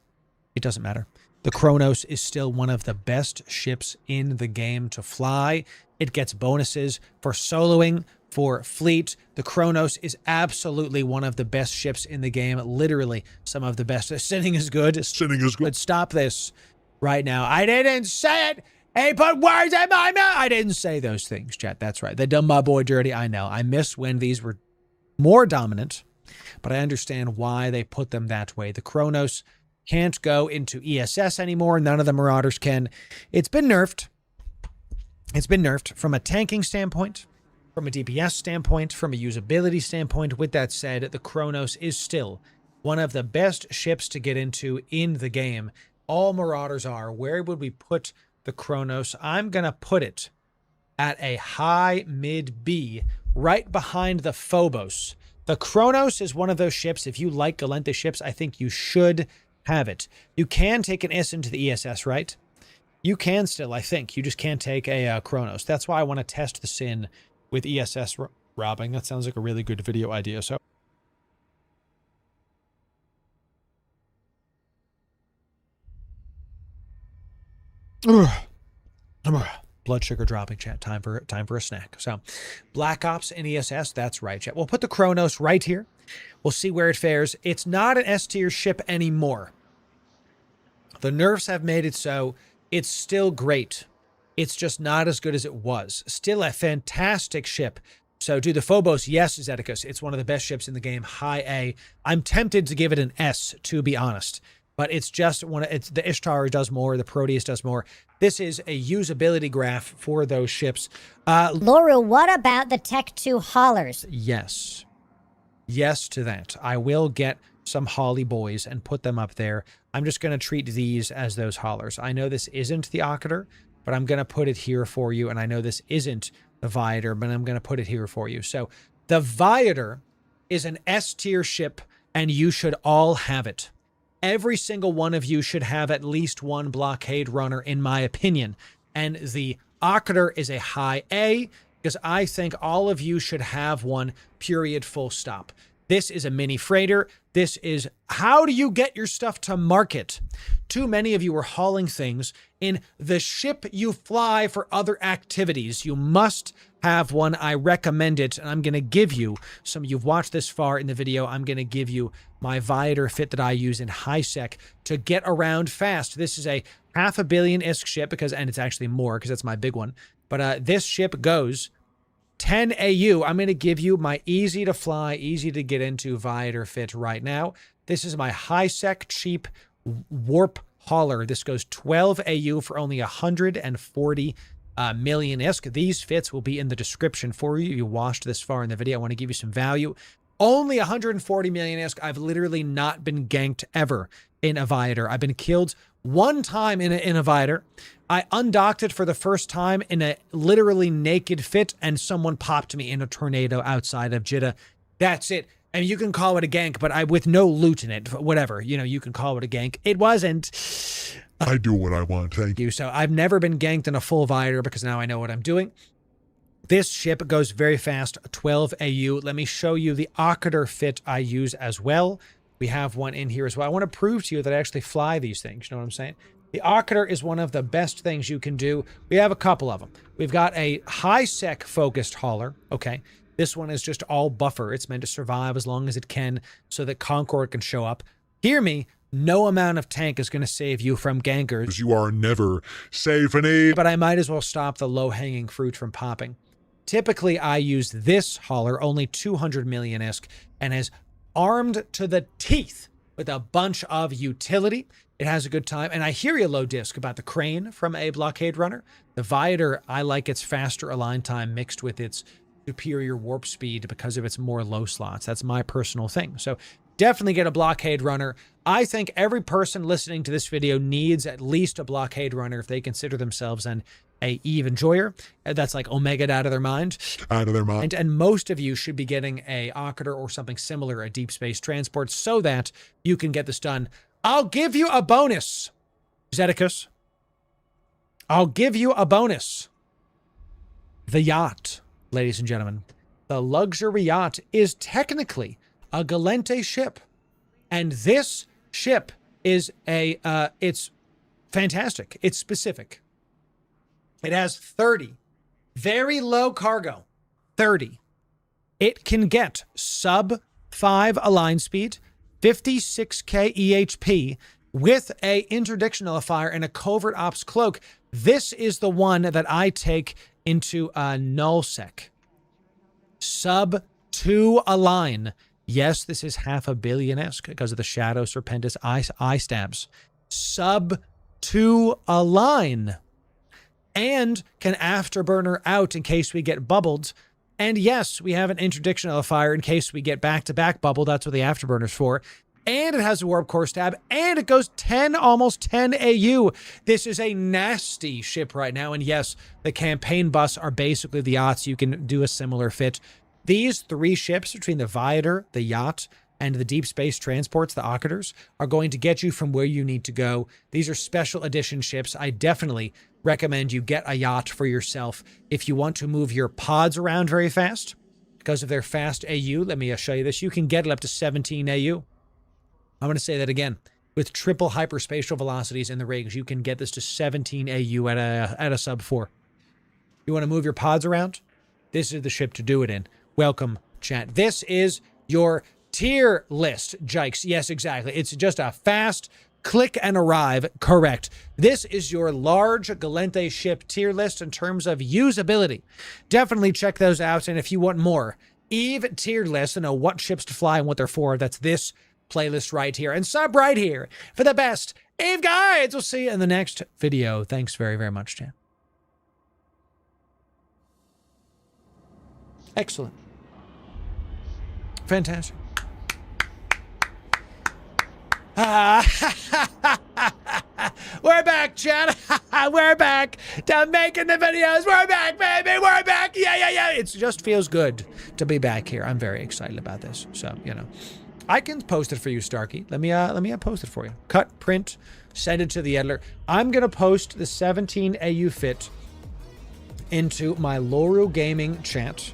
It doesn't matter. The Kronos is still one of the best ships in the game to fly. It gets bonuses for soloing, for fleet. The Kronos is absolutely one of the best ships in the game. Literally, some of the best. Sinning is good. Sinning is good. But stop this right now. I didn't say it. Hey, put words in my mouth. I didn't say those things, chat. That's right. They done my boy dirty. I know. I miss when these were more dominant, but I understand why they put them that way. The Kronos can't go into ESS anymore. None of the Marauders can. It's been nerfed. It's been nerfed from a tanking standpoint, from a DPS standpoint, from a usability standpoint. With that said, the Kronos is still one of the best ships to get into in the game. All Marauders are. Where would we put the Kronos? I'm going to put it at a high mid B, right behind the Phobos. The Kronos is one of those ships. If you like Gallente ships, I think you should have it. You can take an S into the ESS, right? You can still, I think. You just can't take a Kronos. That's why I want to test the Sin with ESS robbing. That sounds like a really good video idea. So, blood sugar dropping, chat. Time for a snack. So, Black Ops and ESS, that's right, chat. We'll put the Kronos right here. We'll see where it fares. It's not an S tier ship anymore. The nerfs have made it so it's still great. It's just not as good as it was. Still a fantastic ship. So, do the Phobos, yes, Zeticus. It's one of the best ships in the game. High A. I'm tempted to give it an S, to be honest. But it's just the Ishtar does more, the Proteus does more. This is a usability graph for those ships. Loru, what about the Tech 2 haulers? Yes. Yes to that. I will get some Holly boys and put them up there. I'm just going to treat these as those haulers. I know this isn't the Occator, but I'm going to put it here for you. And I know this isn't the Viator, but I'm going to put it here for you. So the Viator is an S tier ship, and you should all have it. Every single one of you should have at least one blockade runner, in my opinion. And the Occator is a high A, because I think all of you should have one, period, full stop. This is a mini freighter. This is, how do you get your stuff to market? Too many of you are hauling things in the ship you fly for other activities. You must have one. I recommend it. And I'm going to give you, some of you've watched this far in the video, I'm going to give you my Viator fit that I use in high sec to get around fast. This is a 500 million ISK ship, and it's actually more because that's my big one. But this ship goes 10 AU. I'm going to give you my easy to fly, easy to get into Viator fit right now. This is my high sec cheap warp hauler. This goes 12 AU for only 140 million ISK. These fits will be in the description for you. You watched this far in the video. I want to give you some value. Only 140 million ISK. I've literally not been ganked ever in a Viator. I've been killed one time in a Viator. I undocked it for the first time in a literally naked fit, and someone popped me in a tornado outside of Jeddah. That's it. And you can call it a gank, but with no loot in it, whatever. You know, you can call it a gank. It wasn't. I do what I want, thank you. So I've never been ganked in a full Viator because now I know what I'm doing. This ship goes very fast, 12 AU. Let me show you the Occator fit I use as well. We have one in here as well. I want to prove to you that I actually fly these things. You know what I'm saying? The Occator is one of the best things you can do. We have a couple of them. We've got a high sec focused hauler. Okay. This one is just all buffer. It's meant to survive as long as it can so that Concord can show up. Hear me. No amount of tank is going to save you from gankers. You are never safe and eat. But I might as well stop the low-hanging fruit from popping. Typically, I use this hauler, only 200 million-esque, and is armed to the teeth with a bunch of utility. It has a good time. And I hear you, Low Disc, about the crane from a blockade runner. The Viator, I like its faster align time mixed with its superior warp speed because of its more low slots. That's my personal thing. So definitely get a blockade runner. I think every person listening to this video needs at least a blockade runner if they consider themselves an Eve enjoyer. That's like Omega'd out of their mind. Out of their mind. And most of you should be getting a Occator or something similar, a deep space transport, so that you can get this done. I'll give you a bonus, Zeticus. I'll give you a bonus. The yacht, ladies and gentlemen. The luxury yacht is technically a Gallente ship. And this ship is it's fantastic. It's specific. It has 30. Very low cargo. 30. It can get sub 5 align speed, 56k EHP, with a interdiction nullifier and a covert ops cloak. This is the one that I take into a nullsec. Sub 2 align. Yes, this is 500 million-esque because of the Shadow Serpentis eye stabs. Sub 2 align. And can afterburner out in case we get bubbled. And yes, we have an interdiction nullifier in case we get back-to-back bubbled. That's what the afterburner's for. And it has a warp core stab. And it goes 10, almost 10 AU. This is a nasty ship right now. And yes, the campaign bus are basically the yachts. You can do a similar fit. These 3 ships between the Viator, the yacht, and the deep space transports, the Occators, are going to get you from where you need to go. These are special edition ships. I definitely recommend you get a yacht for yourself if you want to move your pods around very fast. Because of their fast AU, let me show you this. You can get it up to 17 AU. I'm going to say that again. With triple hyperspatial velocities in the rigs, you can get this to 17 AU at a sub 4. You want to move your pods around? This is the ship to do it in. Welcome, chat. This is your tier list, Jikes. Yes, exactly. It's just a fast click and arrive. Correct. This is your large Gallente ship tier list in terms of usability. Definitely check those out. And if you want more Eve tier list to know what ships to fly and what they're for, that's this playlist right here. And sub right here for the best Eve guides. We'll see you in the next video. Thanks very, very much, chat. Excellent. Fantastic. We're back, chat. We're back to making the videos. We're back, baby. We're back. Yeah. It just feels good to be back here. I'm very excited about this. So, you know, I can post it for you, Starkey. Let me post it for you. Cut, print, send it to the editor. I'm going to post the 17 AU fit into my Loru Gaming chat.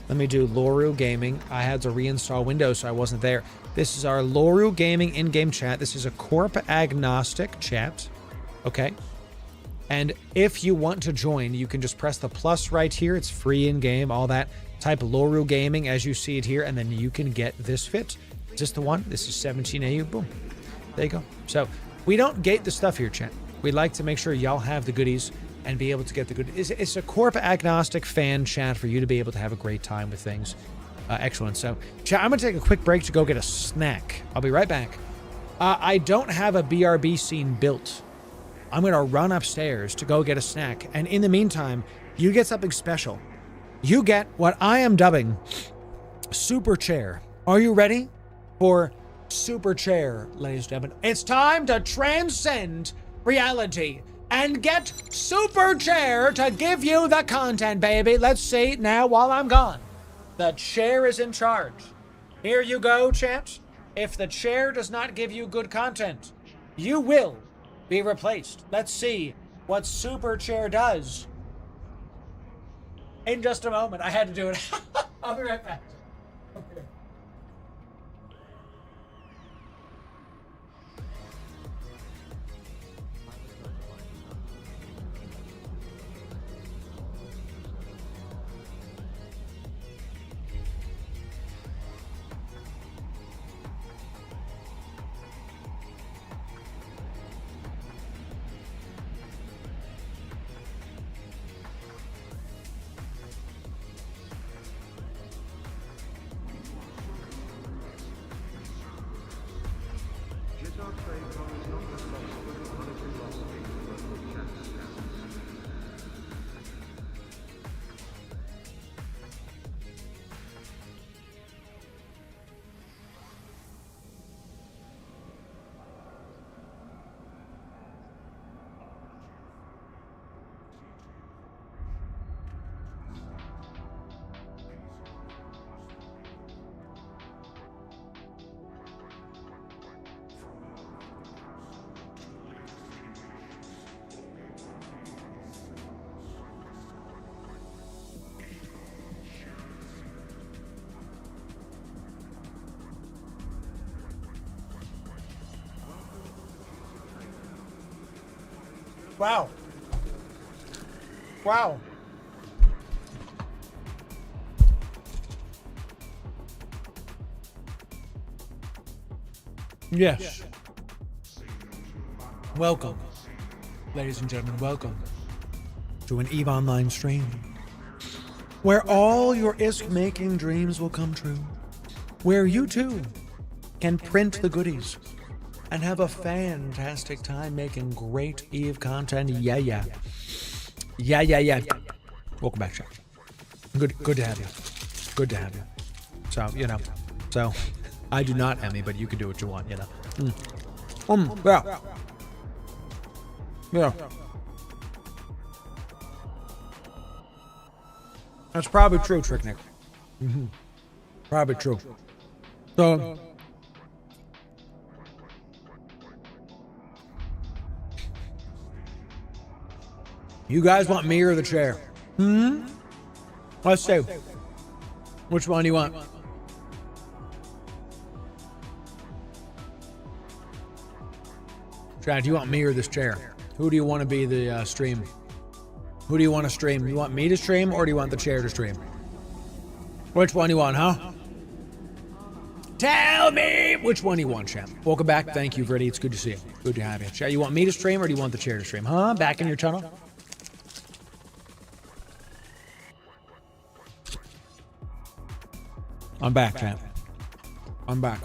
Let me do Loru Gaming. I had to reinstall Windows, so I wasn't there. This is our Loru Gaming in-game chat. This is a Corp agnostic chat. Okay. And if you want to join, you can just press the plus right here. It's free in-game, all that. Type Loru Gaming as you see it here, and then you can get this fit. Is this the one? This is 17 AU. Boom. There you go. So we don't gate the stuff here, chat. We like to make sure y'all have the goodies and be able to get the good. It's a Corp agnostic fan chat for you to be able to have a great time with things. Excellent. So, chat, I'm going to take a quick break to go get a snack. I'll be right back. I don't have a BRB scene built. I'm going to run upstairs to go get a snack. And in the meantime, you get something special. You get what I am dubbing Super Chair. Are you ready for Super Chair, ladies and gentlemen? It's time to transcend reality and get Super Chair to give you the content, baby. Let's see now while I'm gone. The chair is in charge. Here you go, chat. If the chair does not give you good content, you will be replaced. Let's see what Super Chair does. In just a moment. I had to do it. I'll be right back. Okay. Wow. Wow. Yes. Welcome, ladies and gentlemen, welcome to an EVE Online stream where all your ISK-making dreams will come true, where you too can print the goodies and have a fantastic time making great EVE content. Yeah. Welcome back, chat. Good to have you. Good to have you. So, I do not, Emmy, but you can do what you want, Yeah. That's probably true, Tricknick. Probably true. So, you guys want me or the chair? Let's see. Which one do you want? Chad, do you want me or this chair? Who do you want to be the stream? Who do you want to stream? You want me to stream or do you want the chair to stream? Which one do you want, huh? Tell me which one you want, champ. Welcome back. Thank you, Verdi. It's good to see you. Good to have you. Chat, you want me to stream or do you want the chair to stream? Huh? Back in your tunnel? I'm back, champ. I'm back.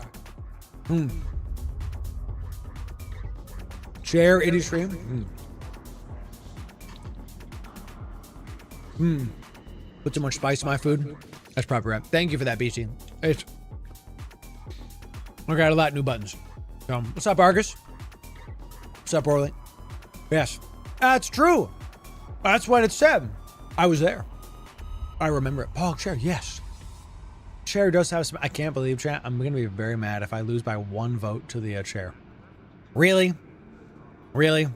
Chair, itty stream? Put too much spice in my food? That's probably right. Thank you for that, BC. I got a lot of new buttons. What's up, Argus? What's up, Orly? Yes. That's true. That's what it said. I was there. I remember it. Paul, chair, yes. Chair does have some... I can't believe, chat. I'm going to be very mad if I lose by one vote to the chair. Really? Really?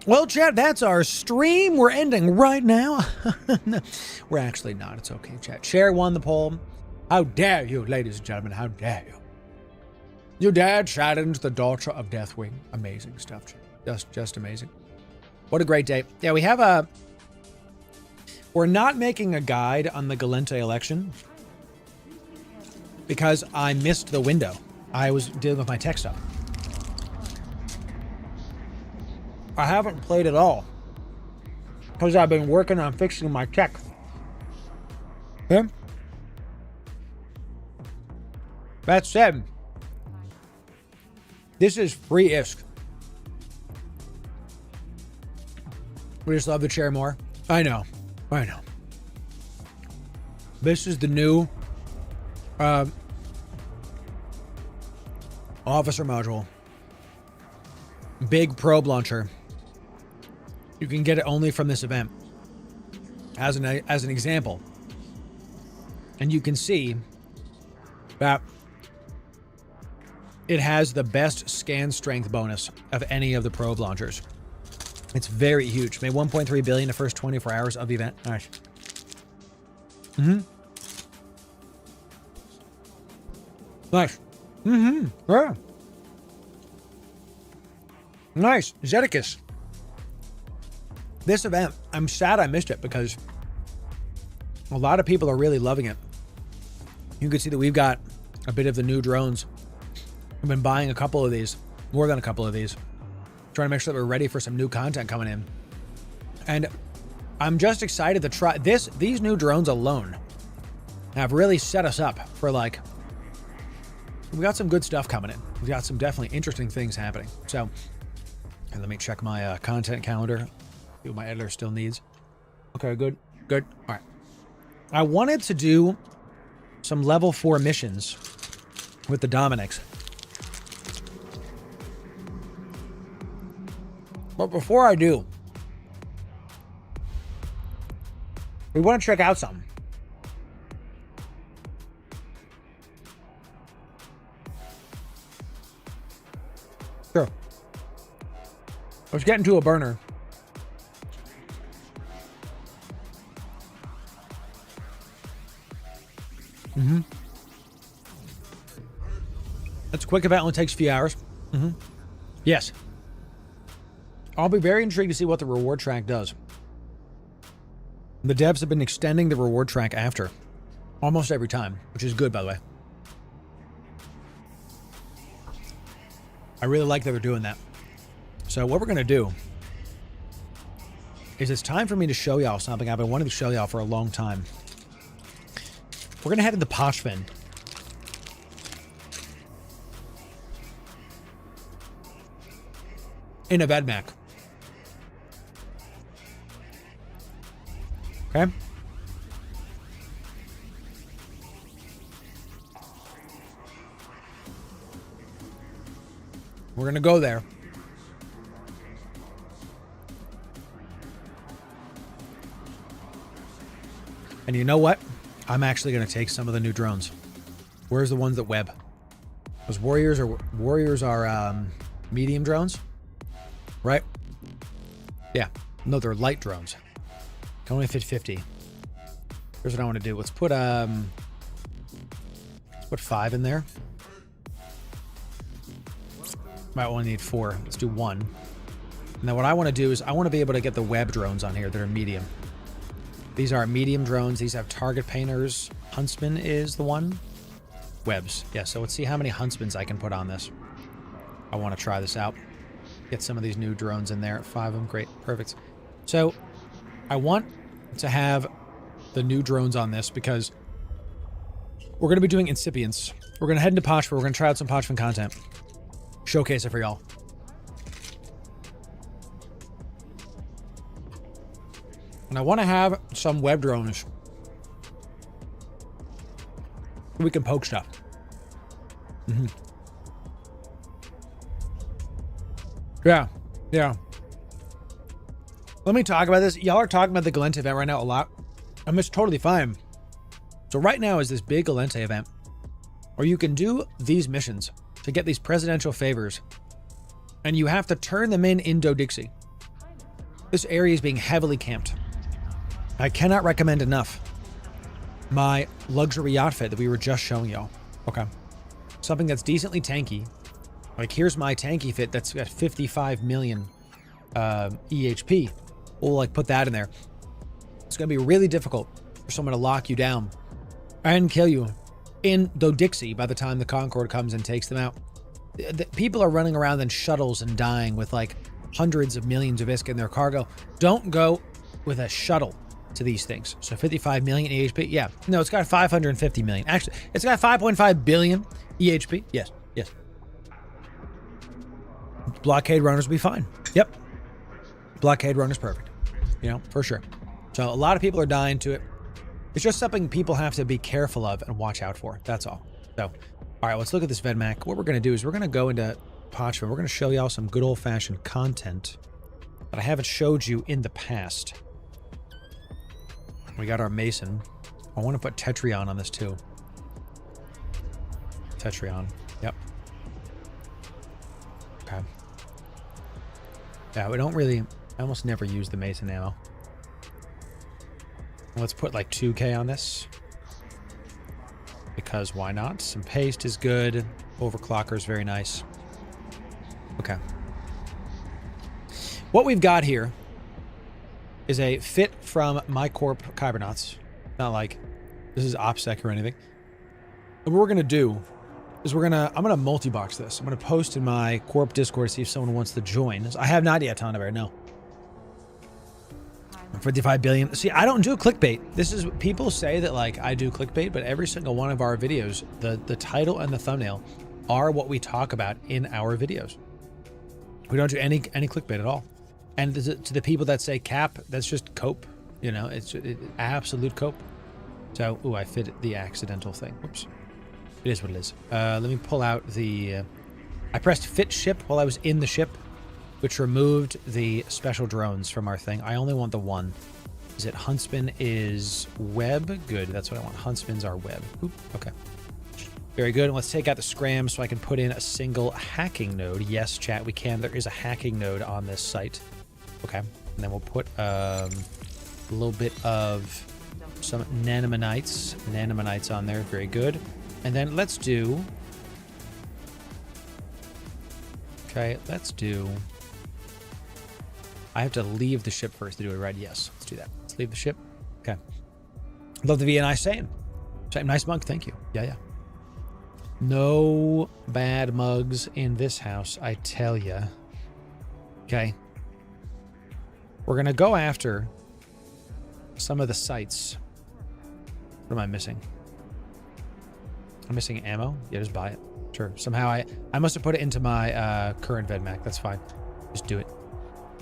Well, chat, that's our stream. We're ending right now. No, we're actually not. It's okay, chat. Chair won the poll. How dare you, ladies and gentlemen. How dare you? Your dad challenged the daughter of Deathwing. Amazing stuff, chat. Just amazing. What a great day. Yeah, we have a... We're not making a guide on the Gallente election because I missed the window. I was dealing with my tech stuff. I haven't played at all because I've been working on fixing my tech. Okay? That said, this is free ISK. We just love the chair more. I know. This is the new officer module. Big probe launcher. You can get it only from this event. As an example. And you can see that it has the best scan strength bonus of any of the probe launchers. It's very huge. Made 1.3 billion the first 24 hours of the event. Nice. Nice. Yeah. Nice. Zeticus. This event, I'm sad I missed it because a lot of people are really loving it. You can see that we've got a bit of the new drones. I've been buying a couple of these, more than a couple of these, trying to make sure that we're ready for some new content coming in. And I'm just excited to try this. These new drones alone have really set us up for like, we got some good stuff coming in. We got some definitely interesting things happening. So, and let me check my content calendar. See what my editor still needs. Okay, good. All right. I wanted to do some level 4 missions with the Dominics. But before I do, we want to check out something. Sure. Let's get into a burner. That's a quick event, only takes a few hours. Yes. I'll be very intrigued to see what the reward track does. The devs have been extending the reward track after almost every time, which is good, by the way. I really like that they're doing that. So what we're going to do is it's time for me to show y'all something I've been wanting to show y'all for a long time. We're going to head to the Poshvin. In a Vedmak. Okay? We're going to go there. And you know what? I'm actually going to take some of the new drones. Where's the ones that web? Those warriors are medium drones, right? Yeah. No, they're light drones. Can only fit 50. Here's what I want to do. Let's put 5 in there. Might only need 4. Let's do 1. And then what I want to do is I want to be able to get the web drones on here that are medium. These are medium drones. These have target painters. Huntsman is the one. Webs. Yeah, so let's see how many Huntsmans I can put on this. I want to try this out. Get some of these new drones in there. 5 of them. Great. Perfect. So I want to have the new drones on this because we're going to be doing incipients. We're going to head into Poshvin. We're going to try out some Poshvin content. Showcase it for y'all. And I want to have some web drones. We can poke stuff. Yeah. Let me talk about this. Y'all are talking about the Gallente event right now a lot. And it's totally fine. So right now is this big Gallente event where you can do these missions to get these presidential favors. And you have to turn them in Do-Dixie. This area is being heavily camped. I cannot recommend enough my luxury yacht fit that we were just showing y'all. Okay. Something that's decently tanky. Like here's my tanky fit that's got 55 million EHP. We'll like put that in there. It's going to be really difficult for someone to lock you down and kill you in Do-Dixie by the time the Concorde comes and takes them out. People are running around in shuttles and dying with like hundreds of millions of ISK in their cargo. Don't go with a shuttle to these things. So 55 million EHP. Yeah. No, it's got 550 million. Actually, it's got 5.5 billion EHP. Yes. Blockade runners will be fine. Yep. Blockade runner's perfect. You know, for sure. So a lot of people are dying to it. It's just something people have to be careful of and watch out for. That's all. So, all right, let's look at this Vedmak. What we're going to do is we're going to go into Poshvin. We're going to show y'all some good old-fashioned content that I haven't showed you in the past. We got our Mason. I want to put Tetrion on this too. Tetrion. Yep. Okay. Yeah, we don't really... I almost never use the Mason ammo. Let's put like 2K on this. Because why not? Some paste is good. Overclocker is very nice. Okay. What we've got here is a fit from my Corp KYBERNAUTs. Not like this is OPSEC or anything. And what we're going to do is I'm going to multi-box this. I'm going to post in my Corp Discord to see if someone wants to join. I have not yet, Tonneberry, no. 55 billion. See, I don't do clickbait. This is, people say that like I do clickbait, but every single one of our videos, the title and the thumbnail are what we talk about in our videos. We don't do any clickbait at all. And to the people that say cap, that's just cope. You know, it's absolute cope. So, ooh, I fit the accidental thing. Whoops. It is what it is. Let me pull out the... I pressed fit ship while I was in the ship, which removed the special drones from our thing. I only want the one. Is it Huntsman is web? Good, that's what I want. Huntsman's our web. Oop, okay. Very good. And let's take out the scram so I can put in a single hacking node. Yes, chat, we can. There is a hacking node on this site. Okay. And then we'll put a little bit of some nanomanites on there. Very good. And then let's do... Okay, let's do... I have to leave the ship first to do it, right? Yes, let's do that. Let's leave the ship. Okay. Love the VNI saying. Nice mug, thank you. Yeah. No bad mugs in this house, I tell ya. Okay. We're going to go after some of the sites. What am I missing? I'm missing ammo? Yeah, just buy it. Sure. Somehow I must have put it into my current VedMac. That's fine. Just do it.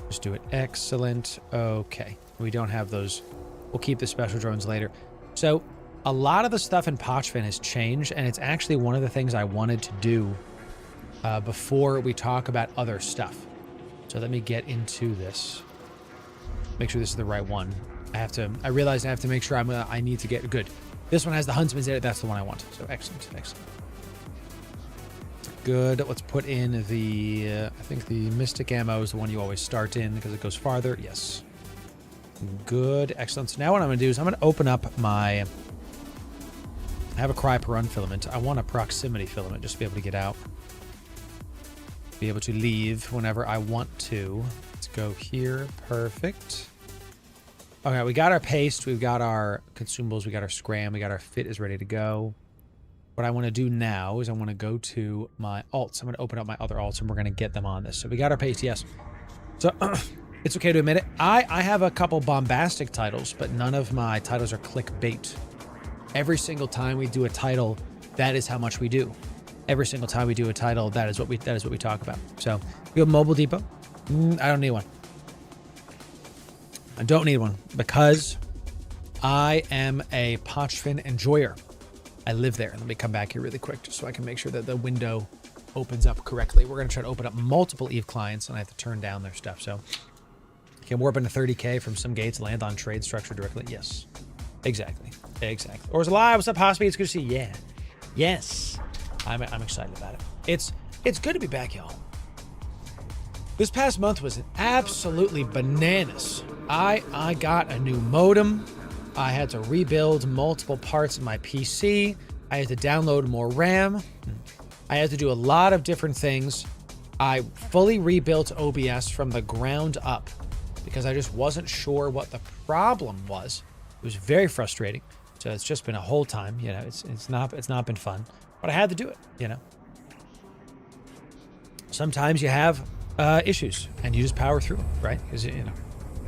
Just do it. Excellent. Okay. We don't have those. We'll keep the special drones later. So a lot of the stuff in Pochfin has changed, and it's actually one of the things I wanted to do before we talk about other stuff. So let me get into this. Make sure this is the right one. I realize I have to make sure I need to get good. This one has the Huntsman's in it. That's the one I want. So excellent. Good. Let's put in the, I think the Mystic ammo is the one you always start in because it goes farther. Yes. Good. Excellent. So now what I'm going to do is I'm going to open up I have a cry per run filament. I want a proximity filament just to be able to get out. Be able to leave whenever I want to. Let's go here. Perfect. Okay, we got our paste. We've got our consumables. We got our scram. We got our fit is ready to go. What I want to do now is I want to go to my alts. I'm going to open up my other alts and we're going to get them on this. So we got our paste, yes. So it's okay to admit it. I have a couple bombastic titles, but none of my titles are clickbait. Every single time we do a title, that is how much we do. Every single time we do a title, that is what we talk about. So we have Mobile Depot. I don't need one. I don't need one because I am a Pochfin enjoyer. I live there. Let me come back here really quick just so I can make sure that the window opens up correctly. We're going to try to open up multiple EVE clients, and I have to turn down their stuff. So, can warp into 30K from some gates, land on trade structure directly? Yes. Exactly. Or is it live? What's up, Hospy? It's good to see you. Yeah. Yes. I'm excited about it. It's good to be back, y'all. This past month was absolutely bananas. I got a new modem. I had to rebuild multiple parts of my PC. I had to download more RAM. I had to do a lot of different things. I fully rebuilt OBS from the ground up because I just wasn't sure what the problem was. It was very frustrating. So it's just been a whole time, you know, it's not been fun, but I had to do it, you know. Sometimes you have issues and you just power through them, right? Because, you know,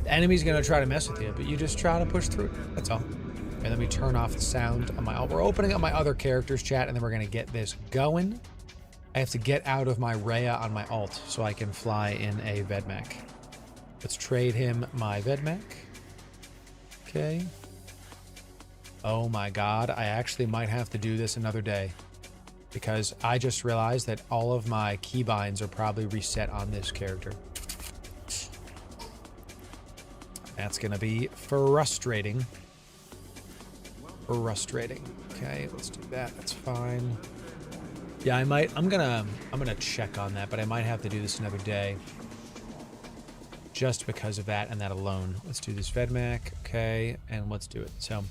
the enemy's going to try to mess with you, but you just try to push through it. That's all. And let me turn off the sound on my alt. We're opening up my other characters chat, and then we're going to get this going. I have to get out of my Rhea on my alt so I can fly in a VedMac. Let's trade him my VedMac. Okay. Oh my God. I actually might have to do this another day because I just realized that all of my keybinds are probably reset on this character. That's going to be frustrating. Frustrating. Okay, let's do that. That's fine. Yeah, I'm gonna check on that, but I might have to do this another day. Just because of that and that alone. Let's do this Vedmac, okay, and let's do it. So,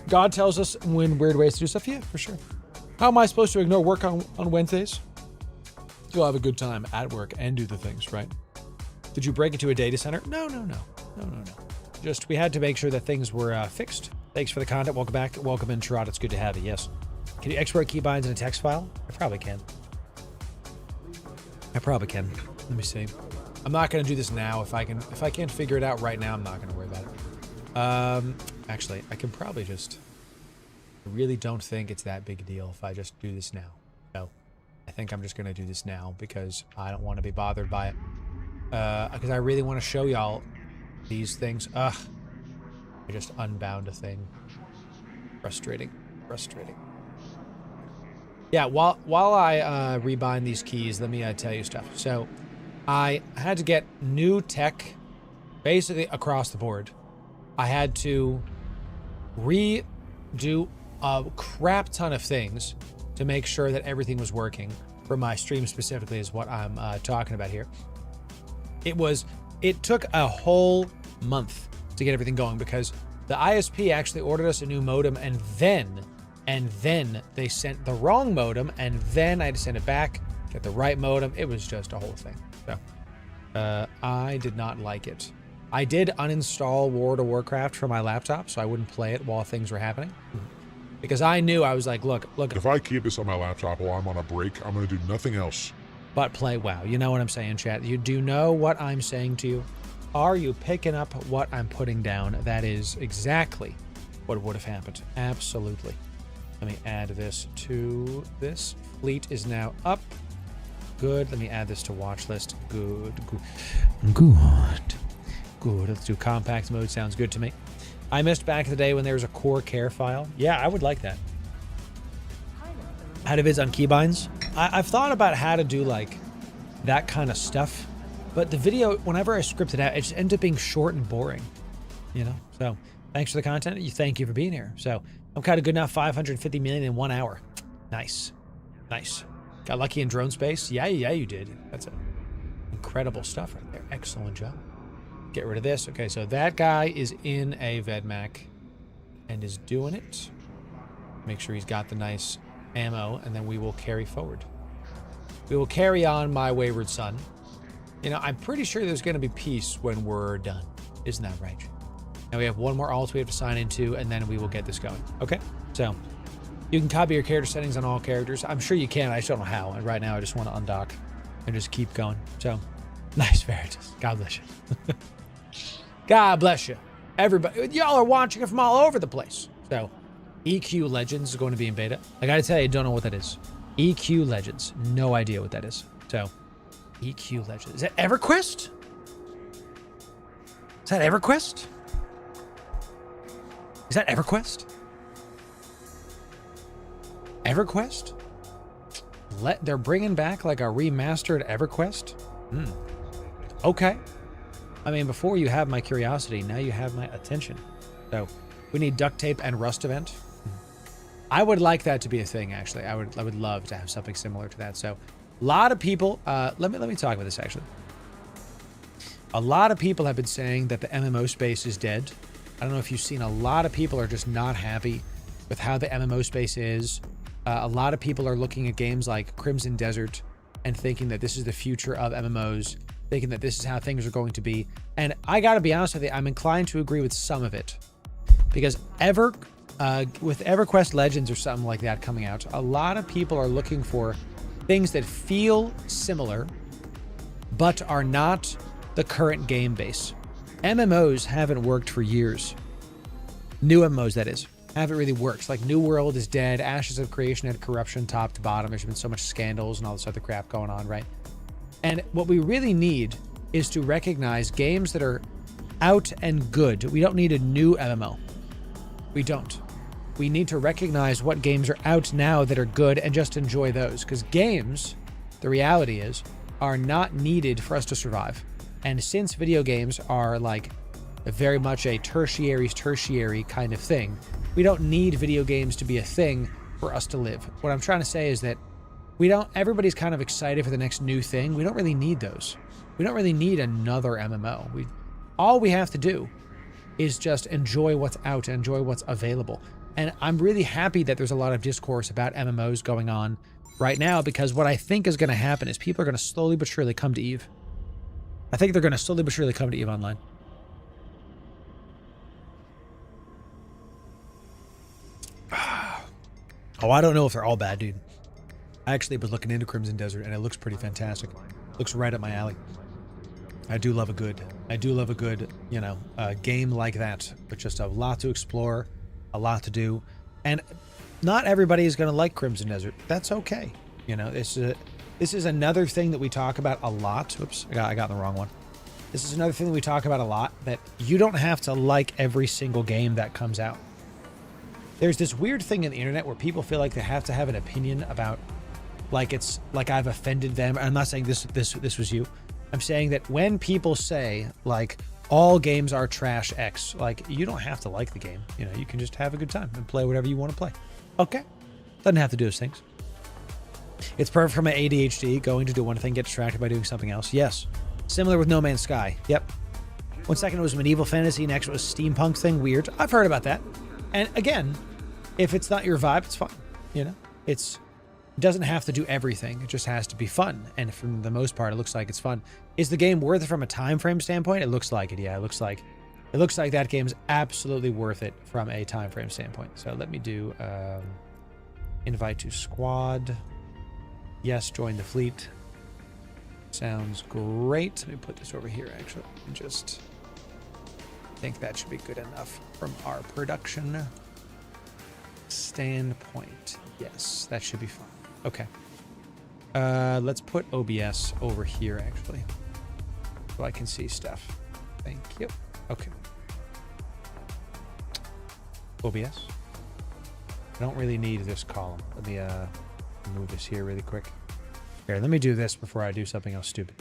God tells us when weird ways to do stuff. Yeah, for sure. How am I supposed to ignore work on Wednesdays? You'll have a good time at work and do the things, right? Did you break into a data center? No. Just, we had to make sure that things were fixed. Thanks for the content. Welcome back. Welcome in, Sherrod. It's good to have you. Yes. Can you export keybinds in a text file? I probably can. Let me see. I'm not going to do this now. If I can't figure it out right now, I'm not going to worry about it. Actually, I can probably just... I really don't think it's that big a deal if I just do this now. No. I think I'm just going to do this now because I don't want to be bothered by it. Because I really want to show y'all these things. Ugh. I just unbound a thing. Frustrating. Yeah, while I rebind these keys, let me tell you stuff. So, I had to get new tech basically across the board. I had to redo a crap ton of things to make sure that everything was working for my stream specifically is what I'm talking about here. It took a whole month to get everything going because the ISP actually ordered us a new modem and then they sent the wrong modem and then I had to send it back, get the right modem. It was just a whole thing. So I did not like it. I did uninstall World of Warcraft from my laptop so I wouldn't play it while things were happening. Because I knew, I was like, look. If I keep this on my laptop while I'm on a break, I'm going to do nothing else. But play WoW. You know what I'm saying, chat? You do know what I'm saying to you? Are you picking up what I'm putting down? That is exactly what would have happened. Absolutely. Let me add this to this. Fleet is now up. Good. Let me add this to watch list. Good. Let's do compact mode. Sounds good to me. I missed back in the day when there was a core care file. Yeah, I would like that. How to vids on keybinds. I've thought about how to do like that kind of stuff, but the video, whenever I script it out, it just ends up being short and boring, you know? So thanks for the content. Thank you for being here. So I'm kind of good now. 550 million in 1 hour. Nice. Got lucky in drone space. Yeah, you did. That's incredible stuff right there. Excellent job. Get rid of this. Okay, so that guy is in a Vedmac and is doing it. Make sure he's got the nice ammo, and then we will carry forward. We will carry on, my wayward son. You know, I'm pretty sure there's going to be peace when we're done. Isn't that right? Now we have one more alt we have to sign into, and then we will get this going. Okay? So, you can copy your character settings on all characters. I'm sure you can. I just don't know how. And right now, I just want to undock and just keep going. So, nice Veritas. God bless you. God bless you. Everybody, y'all are watching it from all over the place. So, EQ Legends is going to be in beta. I gotta tell you, I don't know what that is. EQ Legends. No idea what that is. So, EQ Legends. Is that EverQuest? Is that EverQuest? Is that EverQuest? EverQuest? They're bringing back like a remastered EverQuest? Okay. I mean, before you have my curiosity, now you have my attention. So, we need duct tape and rust event. I would like that to be a thing, actually. I would love to have something similar to that. So, a lot of people, let me talk about this, actually. A lot of people have been saying that the MMO space is dead. I don't know if you've seen, a lot of people are just not happy with how the MMO space is. A lot of people are looking at games like Crimson Desert and thinking that this is the future of MMOs, thinking that this is how things are going to be. And I gotta be honest with you, I'm inclined to agree with some of it. Because with EverQuest Legends or something like that coming out, a lot of people are looking for things that feel similar, but are not the current game base. MMOs haven't worked for years. New MMOs, that is, haven't really worked. Like New World is dead, Ashes of Creation had corruption top to bottom. There's been so much scandals and all this other crap going on, right? And what we really need is to recognize games that are out and good. We don't need a new MMO. We don't. We need to recognize what games are out now that are good and just enjoy those. Because games, the reality is, are not needed for us to survive. And since video games are like very much a tertiary kind of thing. We don't need video games to be a thing for us to live. What I'm trying to say is that everybody's kind of excited for the next new thing. We don't really need those. We don't really need another MMO. All we have to do is just enjoy what's out, enjoy what's available. And I'm really happy that there's a lot of discourse about MMOs going on right now, because what I think is going to happen is people are going to slowly but surely come to EVE. I think they're going to slowly but surely come to EVE Online. Oh, I don't know if they're all bad, dude. I actually was looking into Crimson Desert, and it looks pretty fantastic. Looks right up my alley. I do love a good, you know, game like that, with just a lot to explore, a lot to do. And not everybody is going to like Crimson Desert. That's okay. You know, this is another thing that we talk about a lot. Oops, I got the wrong one. This is another thing that we talk about a lot, that you don't have to like every single game that comes out. There's this weird thing in the internet where people feel like they have to have an opinion about, like it's like I've offended them. I'm not saying this was you. I'm saying that when people say like all games are trash X, like you don't have to like the game. You know, you can just have a good time and play whatever you want to play. Okay, doesn't have to do those things. It's perfect for my ADHD, going to do one thing, get distracted by doing something else. Yes, similar with No Man's Sky. Yep. 1 second it was medieval fantasy, next it was steampunk thing. Weird. I've heard about that. And again, if it's not your vibe, it's fine. You know, it doesn't have to do everything. It just has to be fun. And for the most part, it looks like it's fun. Is the game worth it from a time frame standpoint? It looks like it. Yeah, it looks like that game is absolutely worth it from a time frame standpoint. So let me do invite to squad. Yes, join the fleet. Sounds great. Let me put this over here, actually. Just think that should be good enough from our production standpoint. Yes, that should be fine. Okay. Let's put OBS over here, actually, so I can see stuff. Thank you. Okay. OBS. I don't really need this column. Let me move this here really quick. Here, let me do this before I do something else stupid.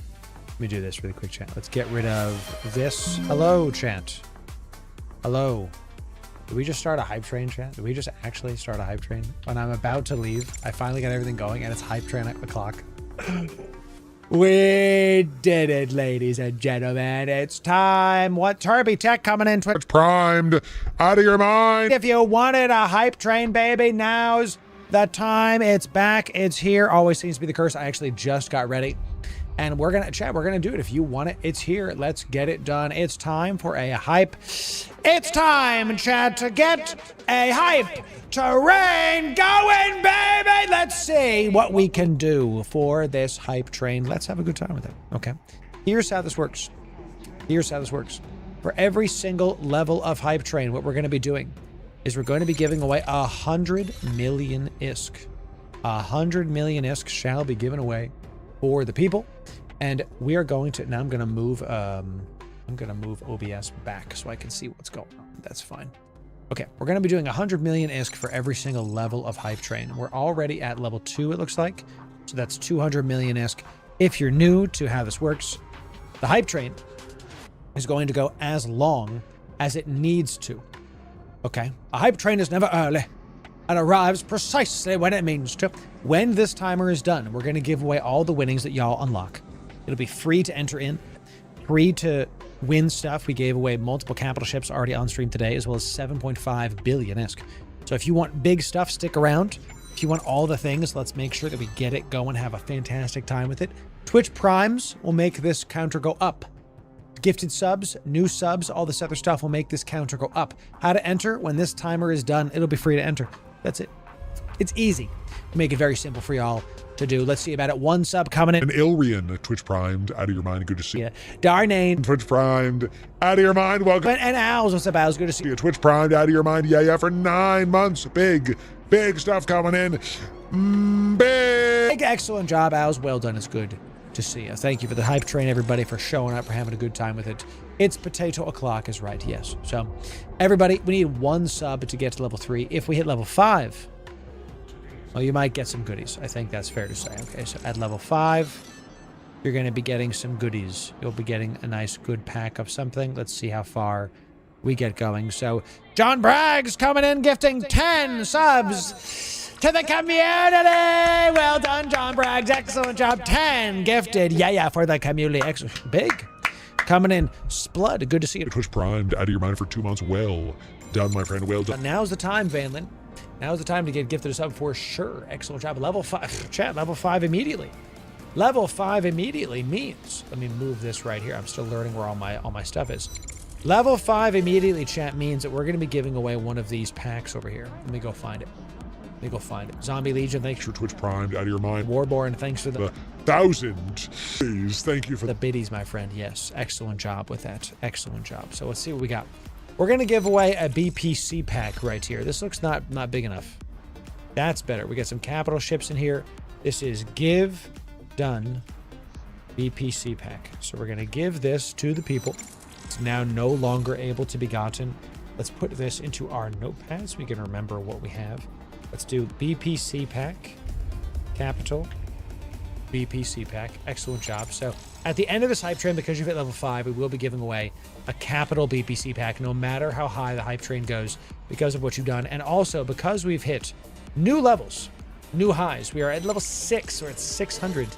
Let me do this really quick, chat. Let's get rid of this. Hello, chat. Hello. Did we just start a hype train, chat? Did we just actually start a hype train? When I'm about to leave, I finally got everything going, and it's hype train o'clock. We did it, ladies and gentlemen. It's time. What? Turby Tech coming in. It's primed. Out of your mind. If you wanted a hype train, baby, now's the time. It's back. It's here. Always seems to be the curse. I actually just got ready. And we're going to, chat, we're going to do it. If you want it, it's here. Let's get it done. It's time for a hype. It's time, chat, to get a hype train going, baby. Let's see what we can do for this hype train. Let's have a good time with it. Okay. Here's how this works. Here's how this works. For every single level of hype train, what we're going to be doing is we're going to be giving away 100 million ISK. 100 million ISK shall be given away for the people. And we are going to, now I'm going to move OBS back so I can see what's going on. That's fine. Okay, we're going to be doing 100 million ISK for every single level of hype train. We're already at level 2, it looks like. So that's 200 million ISK. If you're new to how this works, the hype train is going to go as long as it needs to. Okay, a hype train is never early and arrives precisely when it means to. When this timer is done, we're going to give away all the winnings that y'all unlock. It'll be free to enter in, free to win stuff. We gave away multiple capital ships already on stream today, as well as 7.5 billion ISK. So if you want big stuff, stick around. If you want all the things, let's make sure that we get it going, have a fantastic time with it. Twitch Primes will make this counter go up. Gifted subs, new subs, all this other stuff will make this counter go up. How to enter? When this timer is done, it'll be free to enter. That's it. It's easy. We make it very simple for y'all to do. Let's see about it. 1 sub coming in. An Ilrian, Twitch primed. Out of your mind. Good to see you. Yeah. Darnane. Twitch primed. Out of your mind. Welcome. And Owls. What's up, Owls? Good to see you. Twitch primed. Out of your mind. Yeah, for 9 months. Big stuff coming in. Big. Excellent job, Owls. Well done. It's good to see you. Thank you for the hype train, everybody, for showing up, for having a good time with it. It's potato o'clock is right. Yes. So everybody, we need 1 sub to get to level 3. If we hit level 5, well, you might get some goodies. I think that's fair to say. Okay, so at level 5, you're going to be getting some goodies. You'll be getting a nice good pack of something. Let's see how far we get going. So John Bragg's coming in, gifting 10 subs to the community. Well done, John Braggs. Excellent job. 10 gifted. Yeah, for the community. Excellent. Big. Coming in. Splud, good to see you. Twitch Primed, out of your mind for 2 months. Well done, my friend. Well done. Now's the time, Vanlin. Now's the time to get gifted a sub for sure. Excellent job. Level 5. Chat, level 5 immediately. Level 5 immediately means, let me move this right here. I'm still learning where all my stuff is. Level 5 immediately, chat, means that we're going to be giving away one of these packs over here. Let me go find it. Zombie Legion, thanks for Twitch Primed, out of your mind. Warborn, thanks for the 1,000. Please, thank you for the biddies, my friend. Yes, excellent job with that. Excellent job. So let's see what we got. We're going to give away a BPC pack right here. This looks not big enough. That's better. We got some capital ships in here. This is give done BPC pack. So we're going to give this to the people. It's now no longer able to be gotten. Let's put this into our notepad so we can remember what we have. Let's do BPC pack, capital, BPC pack. Excellent job. So at the end of this hype train, because you've hit level 5, we will be giving away a capital BPC pack, no matter how high the hype train goes, because of what you've done. And also because we've hit new levels, new highs. We are at level 6, or at 600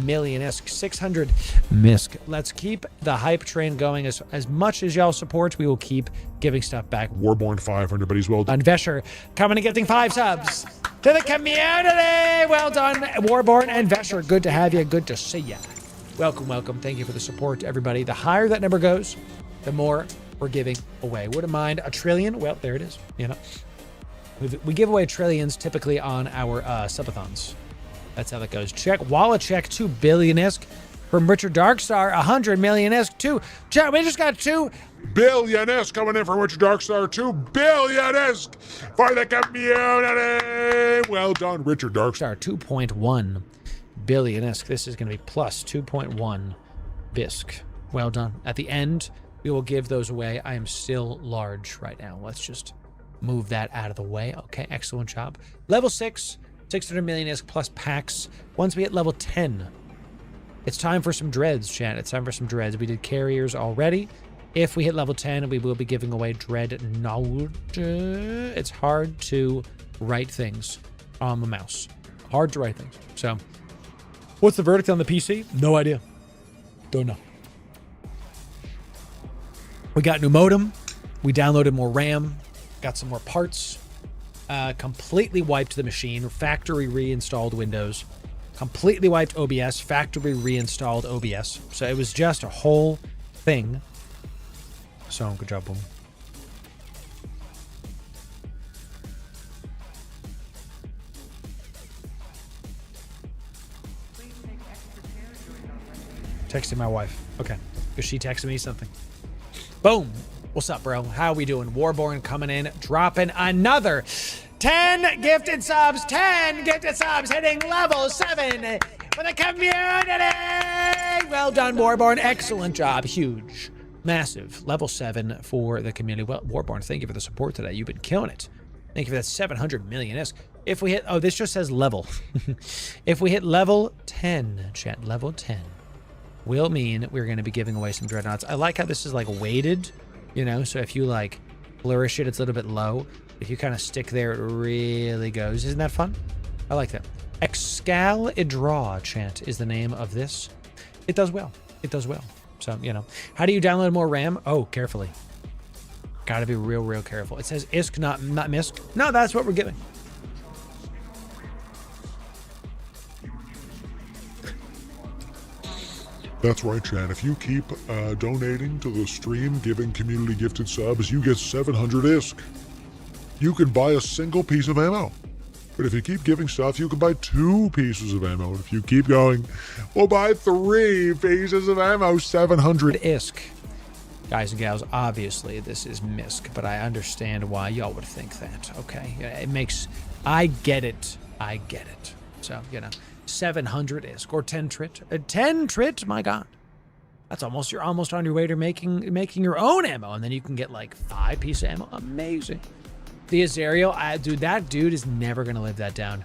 million-esque, 600 misc. Let's keep the hype train going. As much as y'all support, we will keep giving stuff back. Warborn 500, but he's well done. Vesher coming and gifting 5 subs to the community. Well done, Warborn and Vesher. Good to have you. Good to see you. Welcome. Thank you for the support, everybody. The higher that number goes, the more we're giving away. Wouldn't mind a trillion. Well, there it is. You know, we give away trillions typically on our subathons. That's how that goes. Check wallet check 2 billion-esque from Richard Darkstar. 100 million-esque too. Chat, we just got 2 billion-esque coming in from Richard Darkstar. 2 billion-esque for the community. Well done, Richard Darkstar. 2.1 billion-esque. This is going to be plus 2.1 bisc. Well done. At the end, we will give those away. I am still large right now. Let's just move that out of the way. Okay, excellent job. Level 6. 600 million-esque plus packs. Once we hit level 10, it's time for some dreads, chat. It's time for some dreads. We did carriers already. If we hit level 10, we will be giving away dreadnought. It's hard to write things on the mouse. Hard to write things. So, what's the verdict on the PC? No idea. Don't know. We got new modem. We downloaded more RAM. Got some more parts. Completely wiped the machine, factory reinstalled Windows, completely wiped OBS, factory reinstalled OBS. So it was just a whole thing. So good job, boom. Texting my wife. Okay. Because she texted me something. Boom. What's up, bro? How we doing? Warborn coming in, dropping another 10 gifted subs. 10 gifted subs, hitting level 7 for the community. Well done, Warborn. Excellent job. Huge, massive. Level 7 for the community. Well, Warborn, thank you for the support today. You've been killing it. Thank you for that 700 million-esque. If we hit, oh, this just says level. If we hit level 10, chat, level 10, will mean we're going to be giving away some dreadnoughts. I like how this is like weighted. You know, so if you like flourish it, it's a little bit low. If you kind of stick there, it really goes. Isn't that fun? I like that. Excalibur chant is the name of this. It does well. It does well. So, you know, how do you download more RAM? Oh, carefully. Got to be real careful. It says ISK, not MISK. No, that's what we're giving. That's right, Chan. If you keep donating to the stream, giving community gifted subs, you get 700 ISK. You can buy a single piece of ammo. But if you keep giving stuff, you can buy 2 pieces of ammo. If you keep going, we'll buy 3 pieces of ammo, 700 ISK. Guys and gals, obviously this is MISK, but I understand why y'all would think that. Okay, it makes, I get it. So, you know. 700 ISK or 10 trit. 10 trit, my god. That's almost, you're almost on your way to making your own ammo, and then you can get like 5 pieces of ammo. Amazing. The Azariel, dude, that dude is never gonna live that down.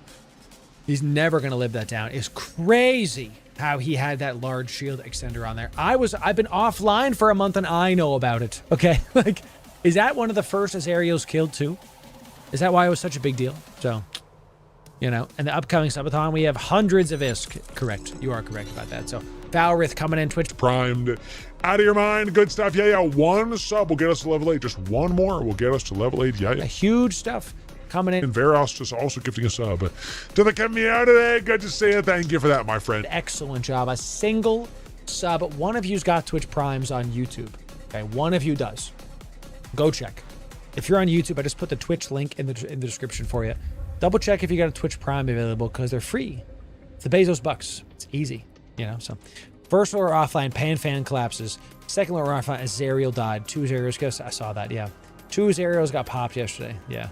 He's never gonna live that down. It's crazy how he had that large shield extender on there. I've been offline for a month and I know about it. Okay. Like, is that one of the first Azarios killed too? Is that why it was such a big deal? So, you know, and the upcoming subathon, we have hundreds of ISK. Correct. You are correct about that. So, Valrith coming in, Twitch Primed. Out of your mind. Good stuff. Yeah, yeah. One sub will get us to level 8. Just one more will get us to level 8. Yeah, yeah. Huge stuff coming in. And Veros just also gifting a sub to the community. Good to see you. Thank you for that, my friend. Excellent job. A single sub. One of you's got Twitch Primes on YouTube. Okay, one of you does. Go check. If you're on YouTube, I just put the Twitch link in the description for you. Double check if you got a Twitch Prime available because they're free. It's the Bezos bucks. It's easy, you know. So, first Loru offline, Pan Fan collapses. Second Loru offline, Azariel died. 2 Azarios. I saw that. Yeah, 2 Azarios got popped yesterday. Yeah.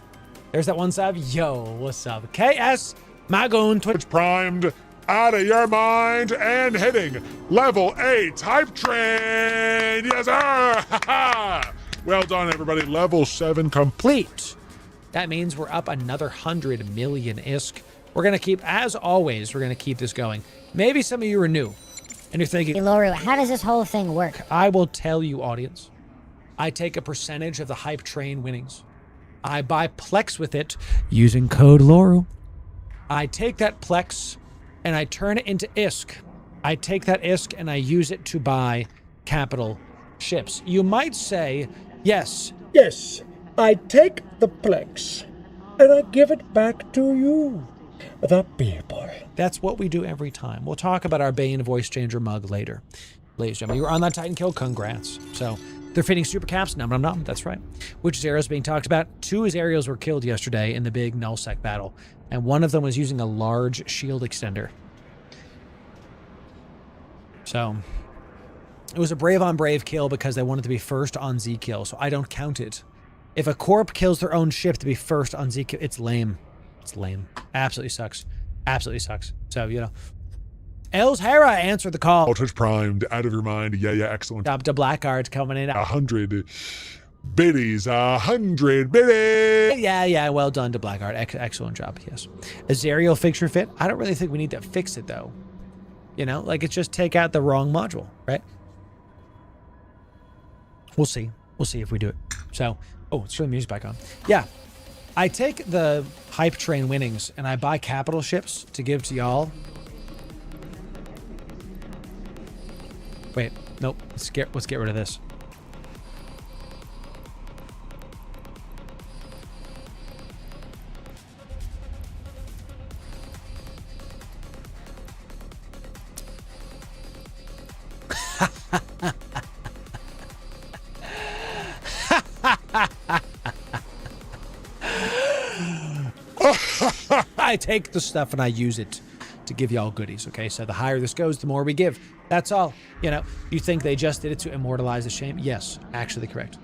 There's that one sub. Yo, what's up? KS Magoon Twitch Primed. Out of your mind and hitting level 8 hype train. Yes, sir. Well done, everybody. Level 7 complete. That means we're up another 100 million ISK. We're going to keep, as always, we're going to keep this going. Maybe some of you are new and you're thinking, Hey, Loru, how does this whole thing work? I will tell you, audience. I take a percentage of the hype train winnings. I buy Plex with it using code Loru. I take that Plex and I turn it into ISK. I take that ISK and I use it to buy capital ships. You might say, yes, I take the Plex and I give it back to you, the people. That's what we do every time. We'll talk about our Bane voice changer mug later. Ladies and gentlemen, you were on that Titan kill. Congrats. So, they're fitting super caps. Nom. That's right. Which Azarios being talked about? 2 Azarios were killed yesterday in the big nullsec battle, and one of them was using a large shield extender. So, it was a brave on brave kill because they wanted to be first on Z kill, so I don't count it. If a Corp kills their own ship to be first on Z kill, it's lame. It's lame. Absolutely sucks. Absolutely sucks. So, you know. Els Hera answered the call. Twitch Primed. Out of your mind. Yeah, yeah. Excellent. Job to Blackguards coming in. 100 biddies. 100 biddies. Yeah. Well done to Blackguard. Excellent job. Yes. Azariel fixture fit. I don't really think we need to fix it though. You know, like it's just take out the wrong module, right? We'll see. We'll see if we do it. So, oh, let's turn the music back on. Yeah. I take the hype train winnings and I buy capital ships to give to y'all. Wait, nope. Let's get rid of this. I take the stuff and I use it to give y'all goodies, okay? So the higher this goes, the more we give. That's all. You know, you think they just did it to immortalize the shame? Yes, actually correct.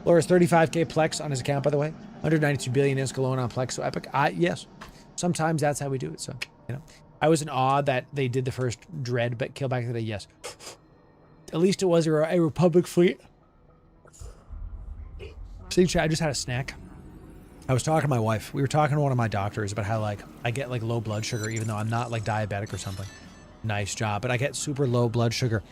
Laura's 35k Plex on his account, by the way. 192 billion is alone on Plex, so epic. Yes, sometimes that's how we do it, so, you know. I was in awe that they did the first Dread kill back in the day, yes. At least it was a Republic fleet. See, I just had a snack. I was talking to my wife. We were talking to one of my doctors about how, like, I get, like, low blood sugar, even though I'm not, like, diabetic or something. Nice job. But I get super low blood sugar.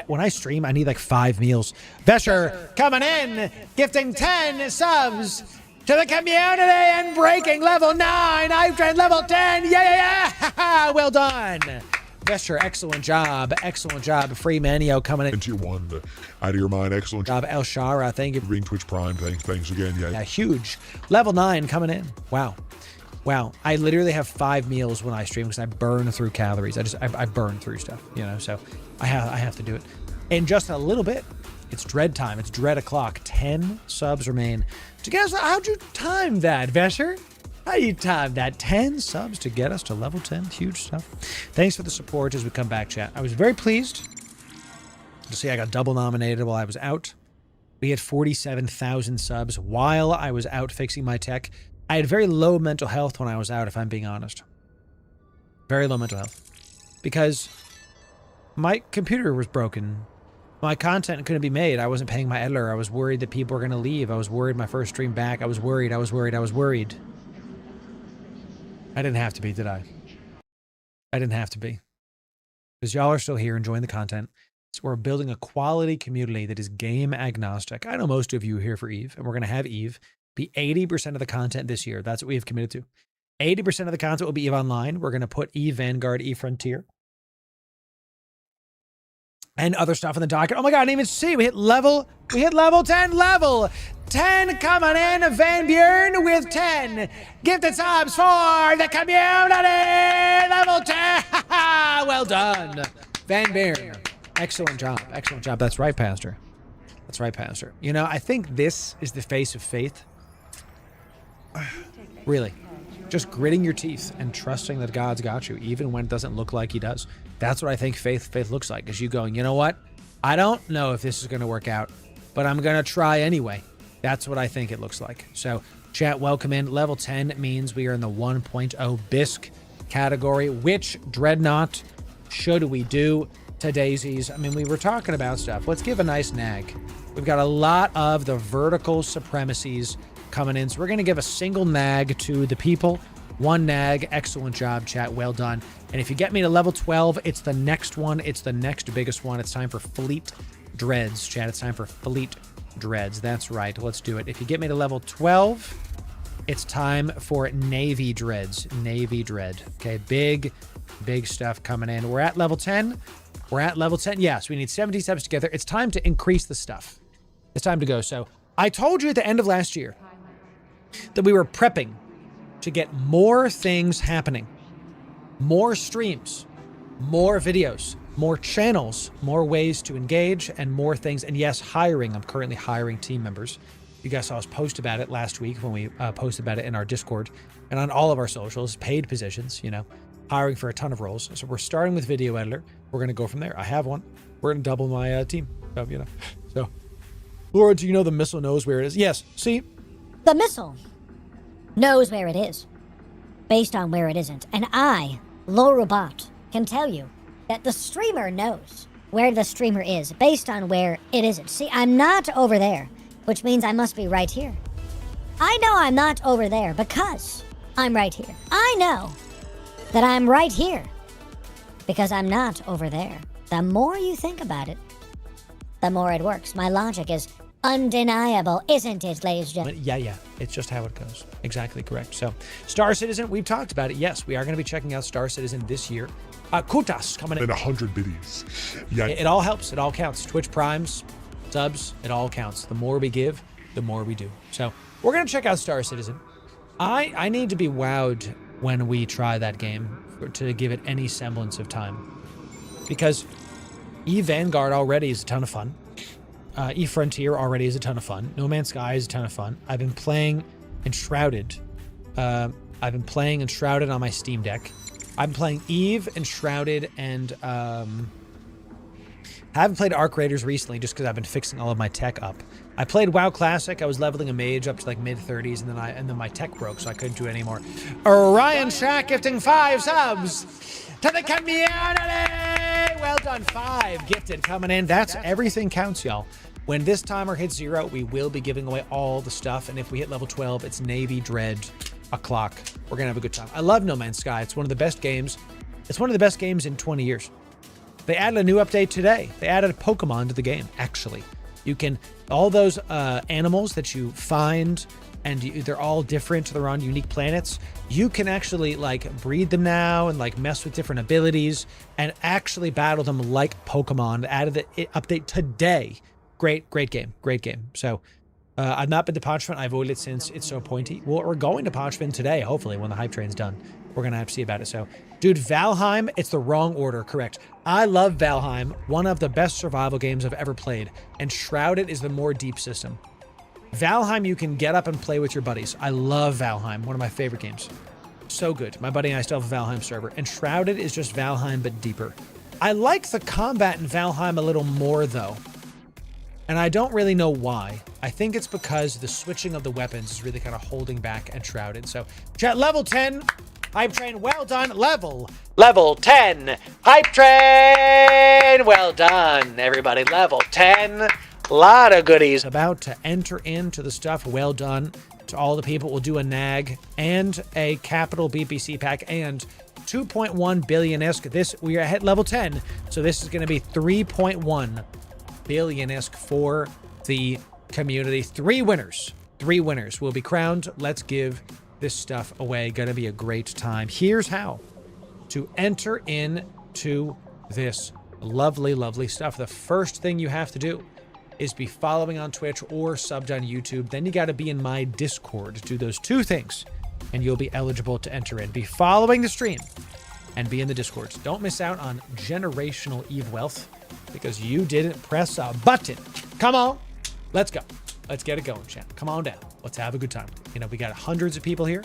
When I stream, I need, like, 5 meals. Vesher coming in, gifting 10 subs to the community and breaking level 9. I've trained level 10. Yeah. Well done. Vesher, excellent job. Excellent job. Free Manio coming in. Into one, out of your mind. Excellent job. El Shara, thank you. Being Twitch Prime, thanks again. Yeah, huge. Level 9 coming in. Wow. I literally have 5 meals when I stream because I burn through calories. I burn through stuff, you know, so I have to do it. In just a little bit, it's Dread time. It's Dread o'clock. 10 subs remain. So guys, how'd you time that, Vesher? How you time that? 10 subs to get us to level 10. Huge stuff. Thanks for the support as we come back, chat. I was very pleased to see I got double nominated while I was out. We had 47,000 subs while I was out fixing my tech. I had very low mental health when I was out, if I'm being honest. Very low mental health. Because my computer was broken. My content couldn't be made. I wasn't paying my editor. I was worried that people were going to leave. I was worried my first stream back. I was worried. I didn't have to be, did I? I didn't have to be. because y'all are still here enjoying the content. So we're building a quality community that is game agnostic. I know most of you are here for Eve, and we're going to have Eve be 80% of the content this year. That's what we have committed to. 80% of the content will be Eve Online. We're going to put Eve Vanguard, Eve Frontier, and other stuff in the docket. Oh my God, I didn't even see. We hit level 10. Level 10 coming in. Van Buren with 10. Gifted subs for the community. Level 10. Well done, Van Buren. Excellent job. Excellent job. That's right, Pastor. That's right, Pastor. You know, I think this is the face of faith. Really. Just gritting your teeth and trusting that God's got you, even when it doesn't look like he does. That's what I think faith looks like, is you going, you know what? I don't know if this is going to work out, but I'm going to try anyway. That's what I think it looks like. So, chat, welcome in. Level 10 means we are in the 1.0 bisque category. Which dreadnought should we do to daisies? I mean, we were talking about stuff. Let's give a nice nag. We've got a lot of the vertical supremacies coming in. So we're going to give a single nag to the people. One nag. Excellent job, chat. Well done. And if you get me to level 12, it's the next one. It's the next biggest one. It's time for Fleet Dreads, chat. It's time for Fleet Dreads. That's right. Let's do it. If you get me to level 12, it's time for Navy Dreads. Navy Dread. Okay, big stuff coming in. We're at level 10. We're at level 10. Yes, we need 70 subs together. It's time to increase the stuff. It's time to go. So I told you at the end of last year that we were prepping to get more things happening, more streams, more videos, more channels, more ways to engage, and more things. And yes, hiring. I'm currently hiring team members. You guys saw us post about it last week when we posted about it in our Discord and on all of our socials, paid positions, you know, hiring for a ton of roles. So we're starting with video editor. We're going to go from there. I have one. We're going to double my team, you know. So, Laura, do you know the missile knows where it is? Yes. See? The missile knows where it is, based on where it isn't. And I, Loru Bot, can tell you that the streamer knows where the streamer is, based on where it isn't. See, I'm not over there, which means I must be right here. I know I'm not over there because I'm right here. I know that I'm right here because I'm not over there. The more you think about it, the more it works. My logic is undeniable, isn't it, ladies and gentlemen? Yeah. It's just how it goes. Exactly correct. So, Star Citizen, we've talked about it. Yes, we are going to be checking out Star Citizen this year. Kutas coming in. And 100 biddies. Yeah. It all helps. It all counts. Twitch Primes, subs, it all counts. The more we give, the more we do. So, we're going to check out Star Citizen. I need to be wowed when we try that game to give it any semblance of time. Because Eve Vanguard already is a ton of fun. Eve Frontier already is a ton of fun. No Man's Sky is a ton of fun. I've been playing Enshrouded. On my Steam Deck. I'm playing Eve, Enshrouded, and I haven't played Arc Raiders recently just because I've been fixing all of my tech up. I played WoW Classic. I was leveling a mage up to like mid-30s, and then my tech broke, so I couldn't do it anymore. Orion Shack gifting 5 subs to the community. Well done, 5 gifted coming in. That's everything counts, y'all. When this timer hits 0, we will be giving away all the stuff, and if we hit level 12, it's Navy Dread o'clock. We're gonna have a good time. I love No Man's Sky. It's one of the best games. It's one of the best games in 20 years. They added a new update today. They added a Pokemon to the game, actually. You can, all those animals that you find, and they're all different, they're on unique planets. You can actually like breed them now and like mess with different abilities and actually battle them like Pokemon. Added the update today. Great game. So I've not been to Parchment. I avoided it since it's so pointy. Well, we're going to Parchment today, hopefully, when the hype train's done. We're going to have to see about it. So, dude, Valheim, it's the wrong order, correct. I love Valheim, one of the best survival games I've ever played. And Shrouded is the more deep system. Valheim, you can get up and play with your buddies. I love Valheim, one of my favorite games. So good. My buddy and I still have a Valheim server. And Shrouded is just Valheim, but deeper. I like the combat in Valheim a little more, though. And I don't really know why. I think it's because the switching of the weapons is really kind of holding back Enshrouded. So, chat, level 10, hype train, well done. Level 10, hype train, well done, everybody. Level 10, lot of goodies. About to enter into the stuff, well done to all the people. We'll do a nag and a capital BPC pack and 2.1 billion ISK. This, we are at level 10. So this is going to be 3.1 billion ISK for the community. 3 winners. 3 winners will be crowned. Let's give this stuff away. Going to be a great time. Here's how to enter into this lovely, lovely stuff. The first thing you have to do is be following on Twitch or subbed on YouTube. Then you got to be in my Discord. Do those 2 things, and you'll be eligible to enter in. Be following the stream and be in the Discord. Don't miss out on generational Eve wealth because you didn't press a button. Come on. Let's go. Let's get it going, chat. Come on down. Let's have a good time. You know, we got hundreds of people here.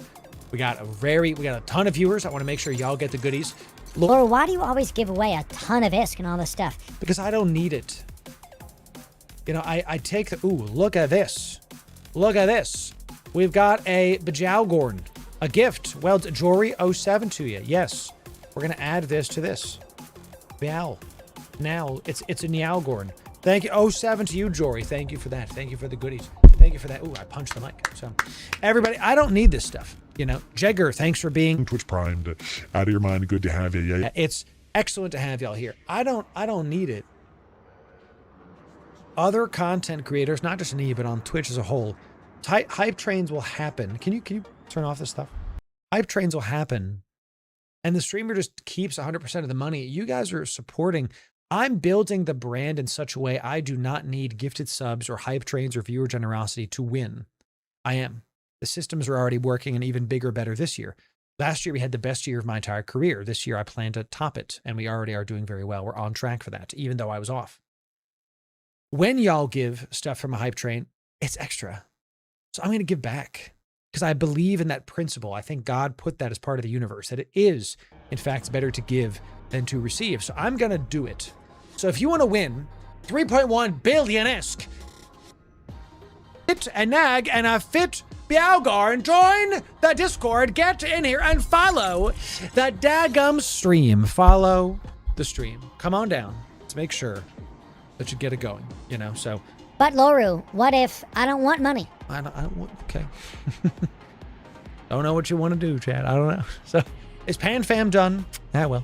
We got a ton of viewers. I want to make sure y'all get the goodies. Loru, why do you always give away a ton of ISK and all this stuff? Because I don't need it. You know, I take the... Ooh, look at this. Look at this. We've got a Bajalgorn. A gift. Well, Jory 07 to you. Yes. We're going to add this to this. Meow. Now, it's a Nialgorn. Thank you. 07 to you, Jory. Thank you for that. Thank you for the goodies. Thank you for that. Ooh, I punched the mic. So, everybody, I don't need this stuff. You know, Jegger, thanks for being... Twitch primed. Out of your mind. Good to have you. Yeah. It's excellent to have y'all here. I don't need it. Other content creators, not just me, but on Twitch as a whole, hype trains will happen. Can you turn off this stuff? Hype trains will happen, and the streamer just keeps 100% of the money. You guys are supporting. I'm building the brand in such a way I do not need gifted subs or hype trains or viewer generosity to win. I am. The systems are already working and even bigger, better this year. Last year, we had the best year of my entire career. This year, I plan to top it, and we already are doing very well. We're on track for that, even though I was off. When y'all give stuff from a hype train, it's extra. So I'm going to give back because I believe in that principle. I think God put that as part of the universe, that it is, in fact, better to give than to receive. So I'm going to do it. So if you want to win 3.1 billion ISK, fit a nag and a fit Bialgar and join the Discord, get in here and follow the daggum stream. Follow the stream. Come on down. Let's make sure that you get it going, you know, so. But Loru, what if I don't want money? I don't want, okay. Don't know what you want to do, Chad. I don't know. So, is PanFam done? Ah, well,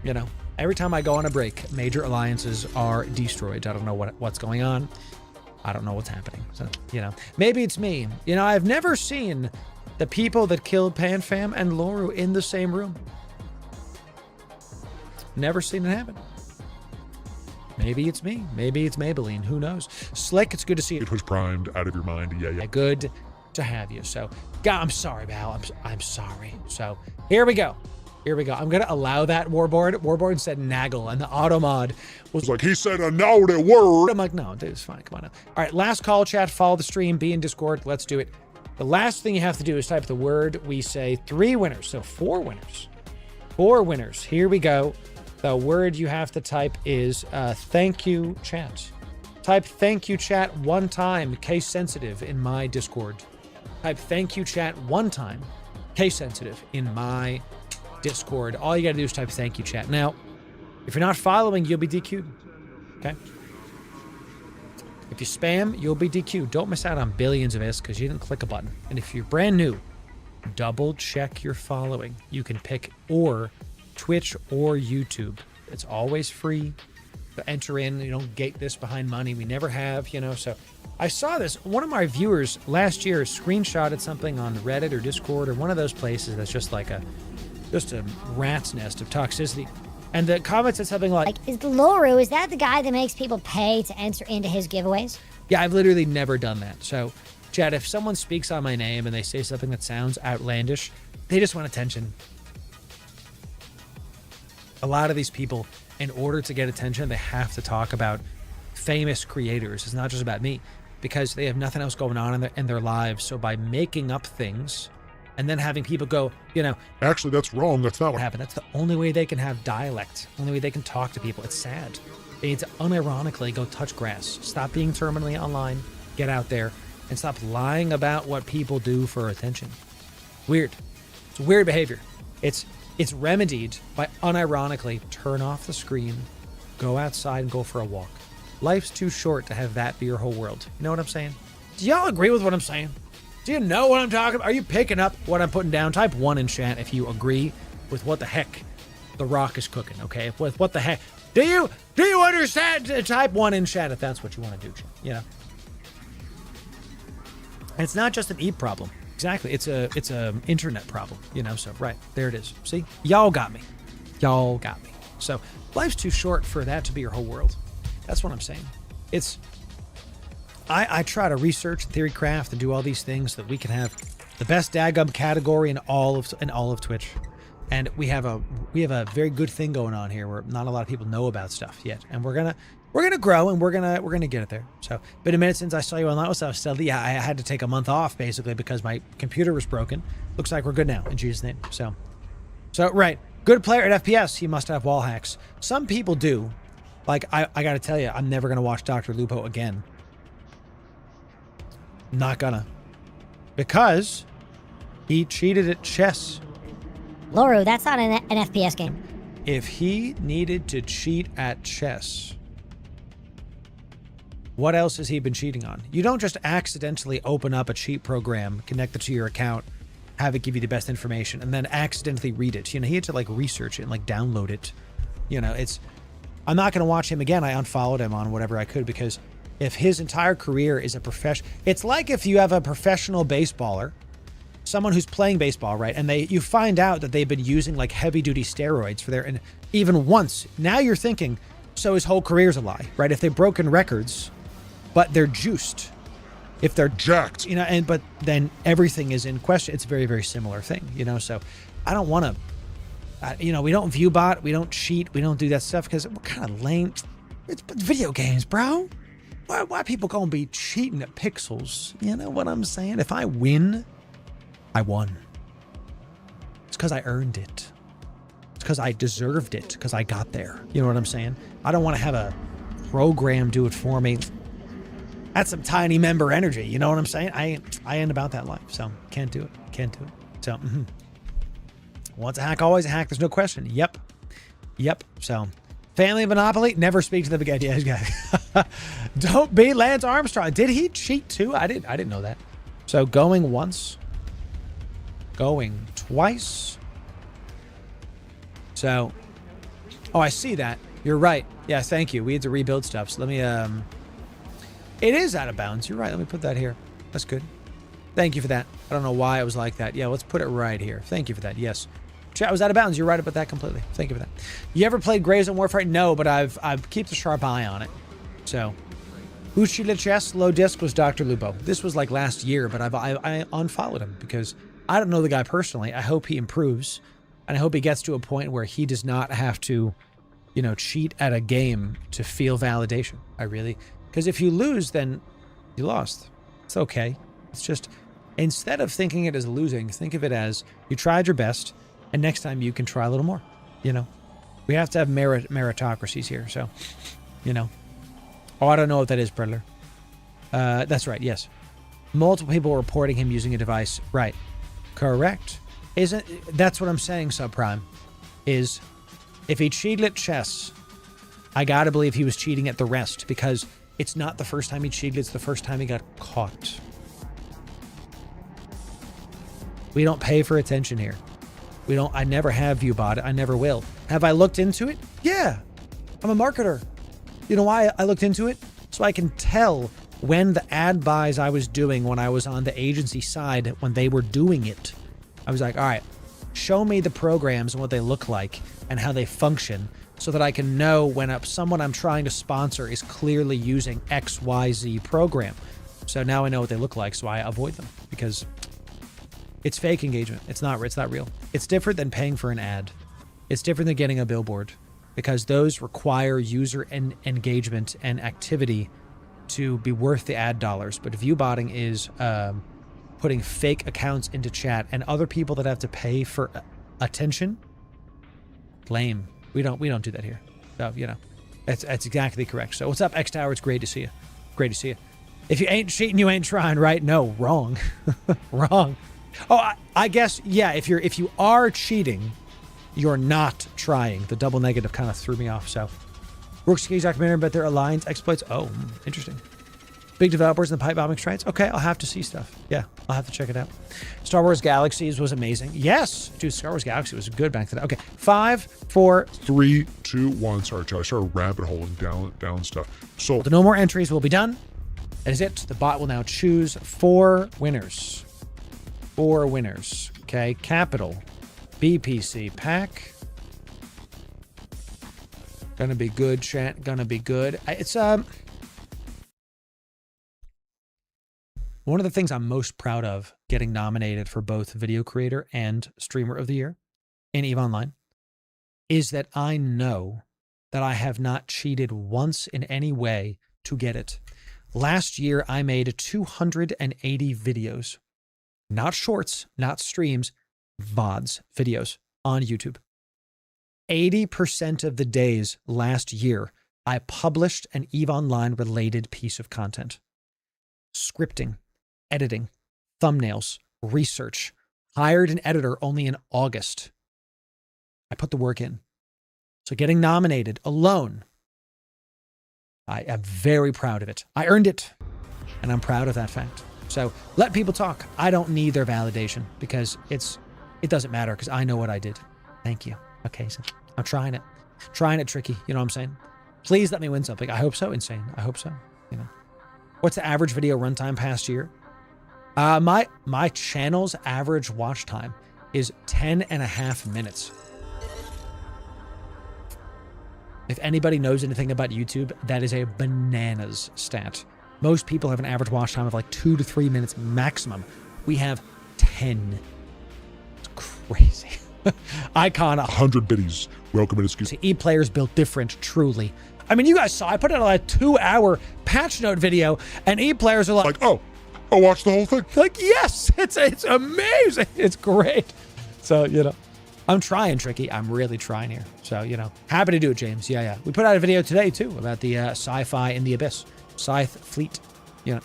you know, every time I go on a break, major alliances are destroyed. I don't know what's going on. I don't know what's happening. So, you know, maybe it's me. You know, I've never seen the people that killed PanFam and Loru in the same room. Never seen it happen. Maybe it's me. Maybe it's Maybelline. Who knows? Slick, it's good to see you. It was primed. Out of your mind. Yeah. Good to have you. So, God, I'm sorry, Val. I'm sorry. So, here we go. Here we go. I'm going to allow that, Warboard. Warboard said naggle, and the auto mod was like, he said a naughty word. I'm like, no, dude, it's fine. Come on now. All right, last call, chat. Follow the stream. Be in Discord. Let's do it. The last thing you have to do is type the word. We say 3 winners. So 4 winners. 4 winners. Here we go. The word you have to type is thank you chat. Type thank you chat 1 time, case sensitive, in my Discord. Type thank you chat 1 time, case sensitive, in my Discord. All you gotta do is type thank you chat. Now, if you're not following, you'll be DQ'd. Okay? If you spam, you'll be DQ'd. Don't miss out on billions of ISK because you didn't click a button. And if you're brand new, double check your following. You can pick or Twitch or YouTube. It's always free to enter in. You don't gate this behind money. We never have, you know. So I saw this. One of my viewers last year screenshotted something on Reddit or Discord or one of those places that's just like a rat's nest of toxicity. And the comment said something like is Loru, is that the guy that makes people pay to enter into his giveaways? Yeah, I've literally never done that. So, Chad, if someone speaks on my name and they say something that sounds outlandish, they just want attention. A lot of these people, in order to get attention, they have to talk about famous creators. It's not just about me, because they have nothing else going on in their lives. So by making up things and then having people go, you know, actually, that's wrong. That's not what happened. That's the only way they can have dialect. Only way they can talk to people. It's sad. They need to unironically go touch grass. Stop being terminally online. Get out there and stop lying about what people do for attention. Weird. It's weird behavior. It's remedied by unironically turn off the screen, go outside and go for a walk. Life's too short to have that be your whole world. You know what I'm saying? Do y'all agree with what I'm saying? Do you know what I'm talking about? Are you picking up what I'm putting down? Type 1 in chat if you agree with what the heck The Rock is cooking, okay? With what the heck. Do you understand? Type 1 in chat if that's what you want to do, you know? And it's not just an eat problem. Exactly. It's a internet problem, you know? So, right. There it is. See? Y'all got me. Y'all got me. So, life's too short for that to be your whole world. That's what I'm saying. It's... I try to research and theory craft and do all these things so that we can have the best daggum category in all of Twitch. And we have a very good thing going on here where not a lot of people know about stuff yet. And we're gonna grow and we're gonna get it there. So been a minute since I saw you online. So yeah, I had to take a month off basically because my computer was broken. Looks like we're good now in Jesus' name. So right. Good player at FPS, he must have wall hacks. Some people do. Like I gotta tell you, I'm never gonna watch Dr. Lupo again. Not gonna. Because he cheated at chess. Loru, that's not an FPS game. If he needed to cheat at chess, what else has he been cheating on? You don't just accidentally open up a cheat program, connect it to your account, have it give you the best information, and then accidentally read it. You know, he had to like research it and like download it. You know, I'm not going to watch him again. I unfollowed him on whatever I could because if his entire career is a profession, it's like if you have a professional baseballer, someone who's playing baseball, right? And you find out that they've been using like heavy duty steroids for and even once, now you're thinking, so his whole career's a lie, right? If they've broken records, but they're juiced, if they're jacked, you know, but then everything is in question. It's a very, very similar thing, you know? So I don't want to, you know, we don't view bot, we don't cheat, we don't do that stuff because we're kind of lame. It's video games, bro. Why people gonna be cheating at pixels? You know what I'm saying? If I win, I won. It's because I earned it. It's because I deserved it, because I got there. You know what I'm saying? I don't want to have a program do it for me. That's some tiny member energy. You know what I'm saying? I ain't about that life, so can't do it. Can't do it. So, once a hack, always a hack. There's no question. Yep. So, family of Monopoly, never speak to them again. Yeah, guys. Don't beat Lance Armstrong. Did he cheat too? I didn't know that. So going once, going twice. So, oh, I see that. You're right. Yeah, thank you. We had to rebuild stuff. So let me, it is out of bounds. You're right. Let me put that here. That's good. Thank you for that. I don't know why it was like that. Yeah, let's put it right here. Thank you for that. Yes. Chat was out of bounds. You're right about that completely. Thank you for that. You ever played Graves on Warfare? No, but I've kept a sharp eye on it. So, who cheated chess? Low disc was Dr. Lupo. This was like last year, but I unfollowed him because I don't know the guy personally. I hope he improves, and I hope he gets to a point where he does not have to, you know, cheat at a game to feel validation. Because if you lose, then you lost. It's okay. It's just, instead of thinking it as losing, think of it as you tried your best, and next time you can try a little more. You know, we have to have meritocracies here. So, you know. Oh, I don't know what that is, Predator. That's right, yes. Multiple people reporting him using a device. Right. Correct. That's what I'm saying, Subprime. Is if he cheated at chess, I gotta believe he was cheating at the rest because it's not the first time he cheated, it's the first time he got caught. We don't pay for attention here. I never have ViewBot. I never will. Have I looked into it? Yeah. I'm a marketer. You know why I looked into it? So I can tell when the ad buys I was doing when I was on the agency side, when they were doing it. I was like, all right, show me the programs and what they look like and how they function so that I can know when someone I'm trying to sponsor is clearly using XYZ program. So now I know what they look like, so I avoid them because it's fake engagement. It's not real. It's different than paying for an ad. It's different than getting a billboard. Because those require user engagement and activity to be worth the ad dollars. But viewbotting is putting fake accounts into chat and other people that have to pay for attention. Lame. We don't do that here. So, you know, that's exactly correct. So what's up, X Tower? It's great to see you. Great to see you. If you ain't cheating, you ain't trying, right? No, wrong. Wrong. Oh, I guess, yeah, if you are cheating, you're not trying. The double negative kind of threw me off. So, Rook's Keys documentary about their alliance exploits. Oh, interesting. Big developers in the pipe bombing strikes. Okay, I'll have to see stuff. Yeah, I'll have to check it out. Star Wars Galaxies was amazing. Yes, dude, Star Wars Galaxy was good back then. Okay, 5, 4, 3, 2, 1. Sorry, Joe. I started rabbit holing down stuff. So no more entries will be done. That is it. The bot will now choose 4 winners. 4 winners. Okay, capital BPC pack. Gonna be good, chat. Gonna be good. It's one of the things I'm most proud of getting nominated for both Video Creator and Streamer of the Year in EVE Online is that I know that I have not cheated once in any way to get it. Last year, I made 280 videos, not shorts, not streams, VODs, videos on YouTube. 80% of the days last year, I published an EVE Online related piece of content. Scripting, editing, thumbnails, research, hired an editor only in August. I put the work in. So getting nominated alone, I am very proud of it. I earned it, and I'm proud of that fact. So let people talk. I don't need their validation because it doesn't matter because I know what I did. Thank you. Okay, so I'm trying it. Trying it tricky, you know what I'm saying? Please let me win something. I hope so, Insane. I hope so, you know. What's the average video runtime past year? My channel's average watch time is 10.5 minutes. If anybody knows anything about YouTube, that is a bananas stat. Most people have an average watch time of like 2 to 3 minutes maximum. We have 10. It's crazy. Icon 100 biddies. Welcome and excuse me. EVE players built different, truly. I mean, you guys saw, I put out a 2-hour patch note video, and EVE players are like, oh, watch the whole thing. Like, yes, it's amazing. It's great. So, you know, I'm trying, Tricky. I'm really trying here. So, you know, happy to do it, James. Yeah. We put out a video today, too, about the sci-fi in the abyss. Scythe fleet. You know,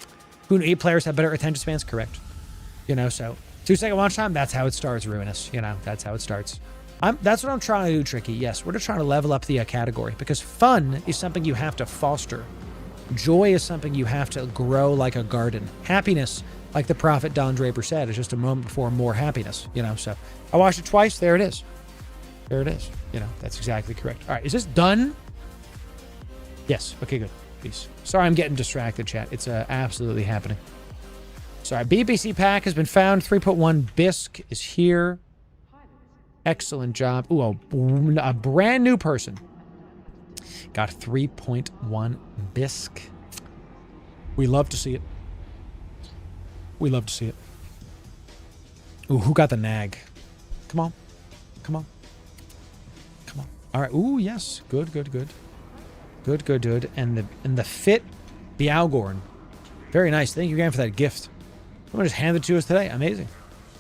who EVE players have better attention spans? Correct. You know, so 2-second watch time, that's how it starts, Ruinous. You know, that's how it starts. That's what I'm trying to do, Tricky. Yes, we're just trying to level up the category because fun is something you have to foster. Joy is something you have to grow like a garden. Happiness, like the prophet Don Draper said, is just a moment before more happiness, you know? So I watched it twice. There it is. There it is. You know, that's exactly correct. All right, is this done? Yes. Okay, good. Peace. Sorry, I'm getting distracted, chat. It's absolutely happening. Sorry, BBC pack has been found. 3.1 bisque is here. Excellent job. Ooh, a brand new person. Got 3.1 bisque. We love to see it. We love to see it. Ooh, who got the nag? Come on. Come on. Come on. All right. Ooh, yes. Good. And the fit Bialgorn. Very nice. Thank you again for that gift. Someone just handed it to us today. Amazing.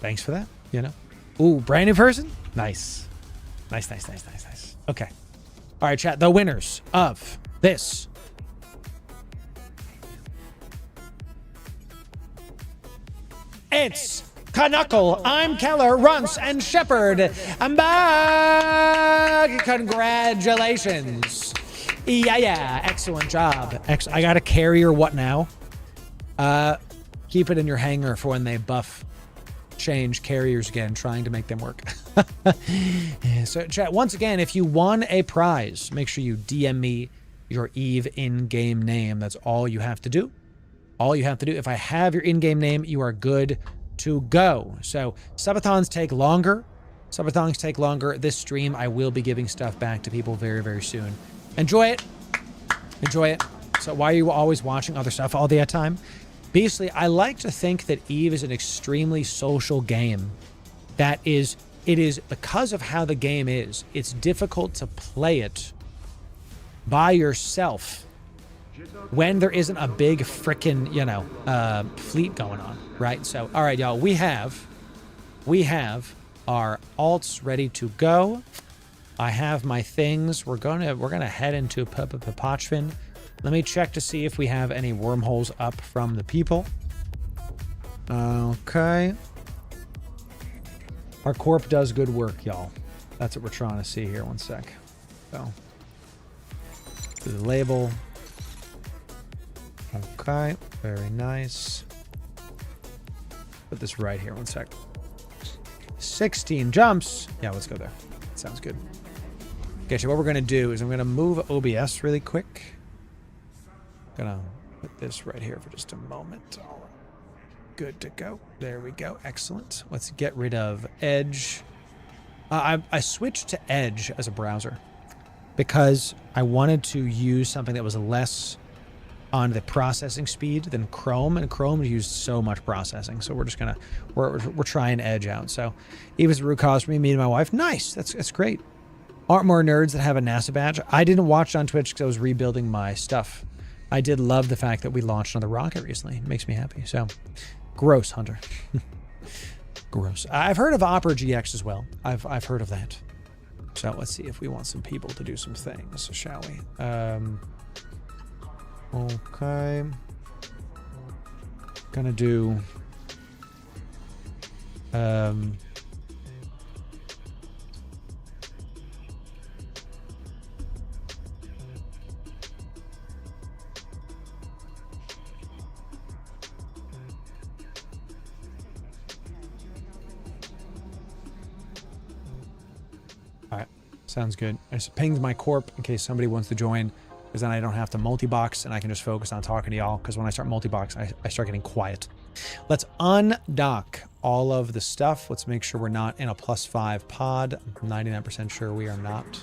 Thanks for that. You know. Ooh, brand new person? Nice. Nice. Okay. All right, chat. The winners of this. It's Knuckle, I'm Keller, Runce, and Shepherd. I'm back. Congratulations. Yeah. Excellent job. I got a carrier. What now? Keep it in your hangar for when they buff change carriers again, trying to make them work. So chat, once again, if you won a prize, make sure you DM me your EVE in-game name. That's all you have to do. All you have to do. If I have your in-game name, you are good to go. So subathons take longer. Subathons take longer. This stream, I will be giving stuff back to people very, very soon. Enjoy it. Enjoy it. So why are you always watching other stuff all the time? Basically, I like to think that EVE is an extremely social game. It is because of how the game is, it's difficult to play it by yourself when there isn't a big frickin', you know, fleet going on, right? So, all right, y'all, we have our alts ready to go. I have my things. We're gonna head into Papachvin. Let me check to see if we have any wormholes up from the people. Okay. Our corp does good work, y'all. That's what we're trying to see here. One sec. So, the label. Okay. Very nice. Put this right here. 1 sec. 16 jumps. Yeah, let's go there. Sounds good. Okay, so what we're going to do is I'm going to move OBS really quick. Gonna put this right here for just a moment. All right. Good to go. There we go. Excellent. Let's get rid of Edge. I switched to Edge as a browser because I wanted to use something that was less on the processing speed than Chrome, and Chrome used so much processing. So we're just gonna we're trying Edge out. So Eva's the root cause for me and my wife. Nice. That's great. Aren't more nerds that have a NASA badge? I didn't watch it on Twitch because I was rebuilding my stuff. I did love the fact that we launched another rocket recently. It makes me happy. So, gross, Hunter. Gross. I've heard of Opera GX as well. I've heard of that. So let's see if we want some people to do some things, shall we? Okay. Gonna do. Sounds good. I just pinged my Corp in case somebody wants to join, because then I don't have to multi-box and I can just focus on talking to y'all, because when I start multi-box, I start getting quiet. Let's undock all of the stuff. Let's make sure we're not in a +5 pod. I'm 99% sure we are not.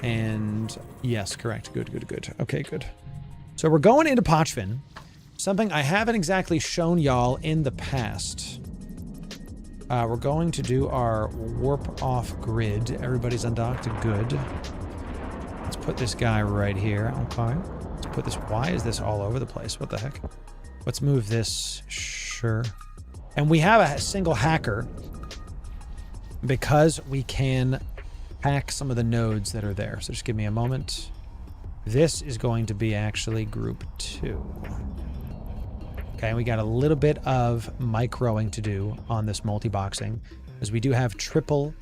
And yes, correct. Good. Okay, good. So we're going into Pochvin, something I haven't exactly shown y'all in the past. We're going to do our warp off grid. Everybody's undocked. Good. Let's put this guy right here. Okay. Let's put this. Why is this all over the place? What the heck? Let's move this. Sure. And we have a single hacker because we can hack some of the nodes that are there. So just give me a moment. This is going to be actually group 2. Okay, we got a little bit of microing to do on this multi-boxing, as we do have triple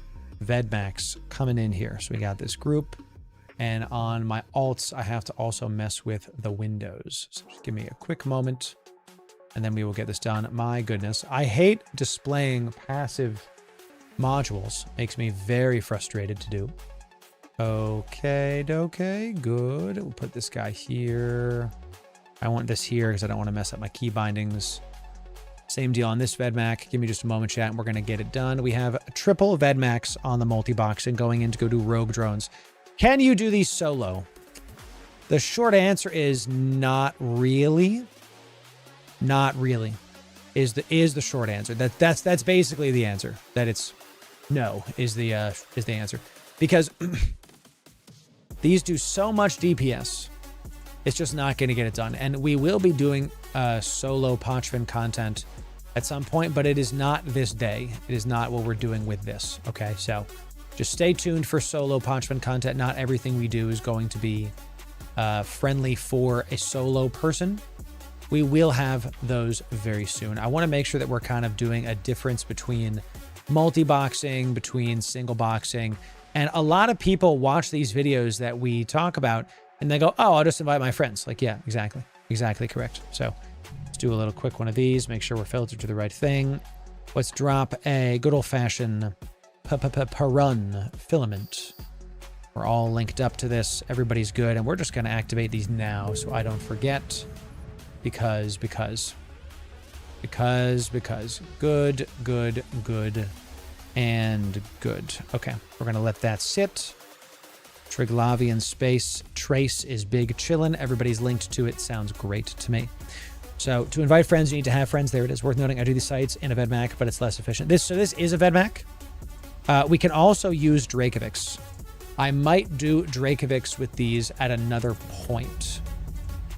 Vedmax coming in here. So we got this group, and on my alts, I have to also mess with the windows. So just give me a quick moment, and then we will get this done. My goodness, I hate displaying passive modules. Makes me very frustrated to do. Okay, good. We'll put this guy here. I want this here because I don't want to mess up my key bindings. Same deal on this Vedmac. Give me just a moment, chat, and we're going to get it done. We have a triple Vedmax on the multi-box and going in to go do rogue drones. Can you do these solo? The short answer is not really. Not really is the short answer. That's basically the answer. That it's no is the answer, because these do so much DPS. It's just not going to get it done. And we will be doing solo Pochvin content at some point, but it is not this day. It is not what we're doing with this. Okay, so just stay tuned for solo Pochvin content. Not everything we do is going to be friendly for a solo person. We will have those very soon. I want to make sure that we're kind of doing a difference between multi-boxing, between single boxing. And a lot of people watch these videos that we talk about and they go, oh, I'll just invite my friends. Like, yeah, exactly. Exactly correct. So let's do a little quick one of these. Make sure we're filtered to the right thing. Let's drop a good old-fashioned Parun filament. We're all linked up to this. Everybody's good. And we're just going to activate these now so I don't forget. Because. Good, and good. Okay, we're going to let that sit. Triglavian space trace is big chillin'. Everybody's linked to it. Sounds great to me. So to invite friends, you need to have friends. There it is. Worth noting, I do these sites in a Vedmac, but it's less efficient. This is a Vedmac. We can also use Dracovics. I might do Dracovics with these at another point.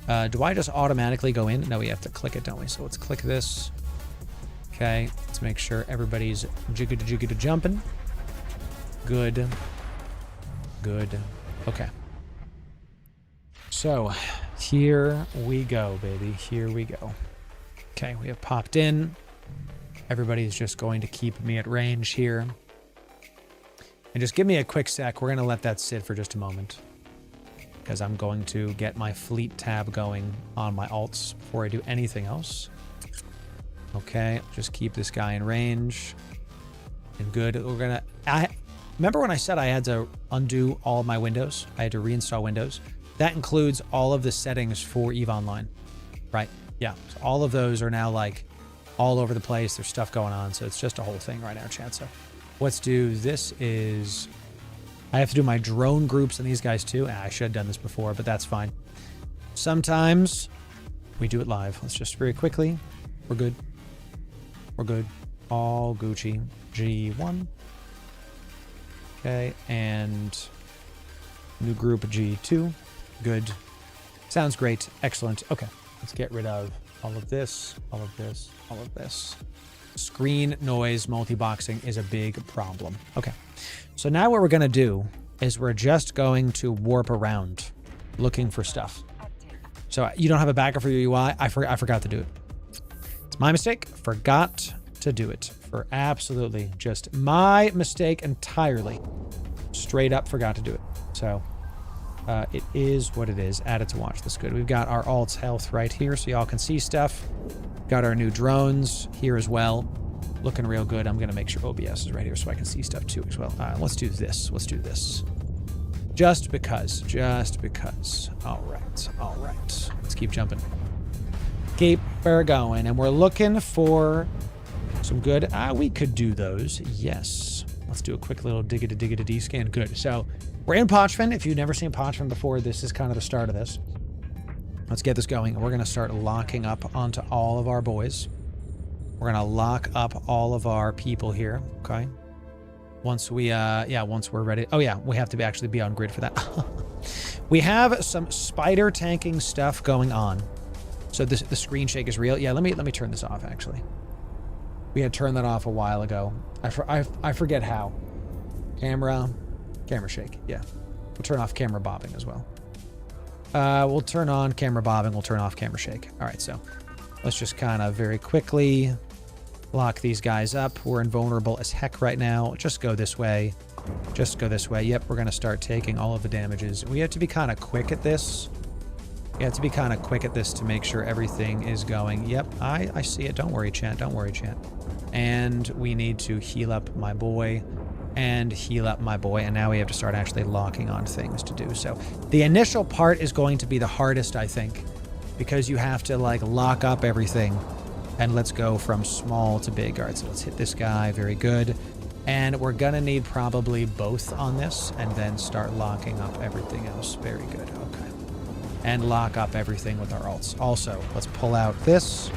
Do I just automatically go in? No, we have to click it, don't we? So let's click this. Okay, let's make sure everybody's jiggy jumping. Good. Okay. So here we go, baby. Here we go. Okay, we have popped in. Everybody's just going to keep me at range here. And just give me a quick sec. We're going to let that sit for just a moment. because I'm going to get my fleet tab going on my alts before I do anything else. Okay, just keep this guy in range. And good. We're gonna... remember when I said I had to undo all of my windows? I had to reinstall Windows. That includes all of the settings for EVE Online, right? Yeah, so all of those are now like all over the place. There's stuff going on, so it's just a whole thing right now, chat. So let's do this is... I have to do my drone groups and these guys too. I should have done this before, but that's fine. Sometimes we do it live. Let's just very quickly. We're good. We're good. All Gucci. G1. Okay, and new group G2. Good. Sounds great. Excellent. Okay, let's get rid of all of this, all of this, all of this. Screen noise multi-boxing is a big problem. Okay, so now what we're going to do is we're just going to warp around looking for stuff. So you don't have a backup for your UI? I forgot to do it. It's my mistake. Forgot to do it. For absolutely just my mistake entirely. Straight up forgot to do it. So it is what it is. Add it to watch. That's good. We've got our alt's health right here so y'all can see stuff. Got our new drones here as well. Looking real good. I'm going to make sure OBS is right here so I can see stuff too as well. Let's do this. Let's do this. Just because. Just because. All right. All right. Let's keep jumping. Keep her going. And we're looking for some good... we could do those. Yes. Let's do a quick little diggity scan. Good. So we're in Pochven. If you've never seen Pochven before, this is kind of the start of this. Let's get this going. We're going to start locking up onto all of our boys. We're going to lock up all of our people here. Okay. Once we, once we're ready. Oh, yeah. We have to actually be on grid for that. We have some spider tanking stuff going on. So the screen shake is real. Yeah, let me turn this off, actually. We had turned that off a while ago. I forget how. Camera shake. Yeah. We'll turn off camera bobbing as well. We'll turn on camera bobbing. We'll turn off camera shake. All right, so let's just kind of very quickly lock these guys up. We're invulnerable as heck right now. Just go this way. Just go this way. Yep, we're going to start taking all of the damages. We have to be kind of quick at this. You have to be kind of quick at this to make sure everything is going. Yep, I see it. Don't worry, chat. Don't worry, chat. And we need to heal up my boy and heal up my boy. And now we have to start actually locking on things to do. So the initial part is going to be the hardest, I think, because you have to like lock up everything. And let's go from small to big. All right, so let's hit this guy. Very good. And we're going to need probably both on this and then start locking up everything else. Very good. Okay. And lock up everything with our alts. Also, let's pull out this.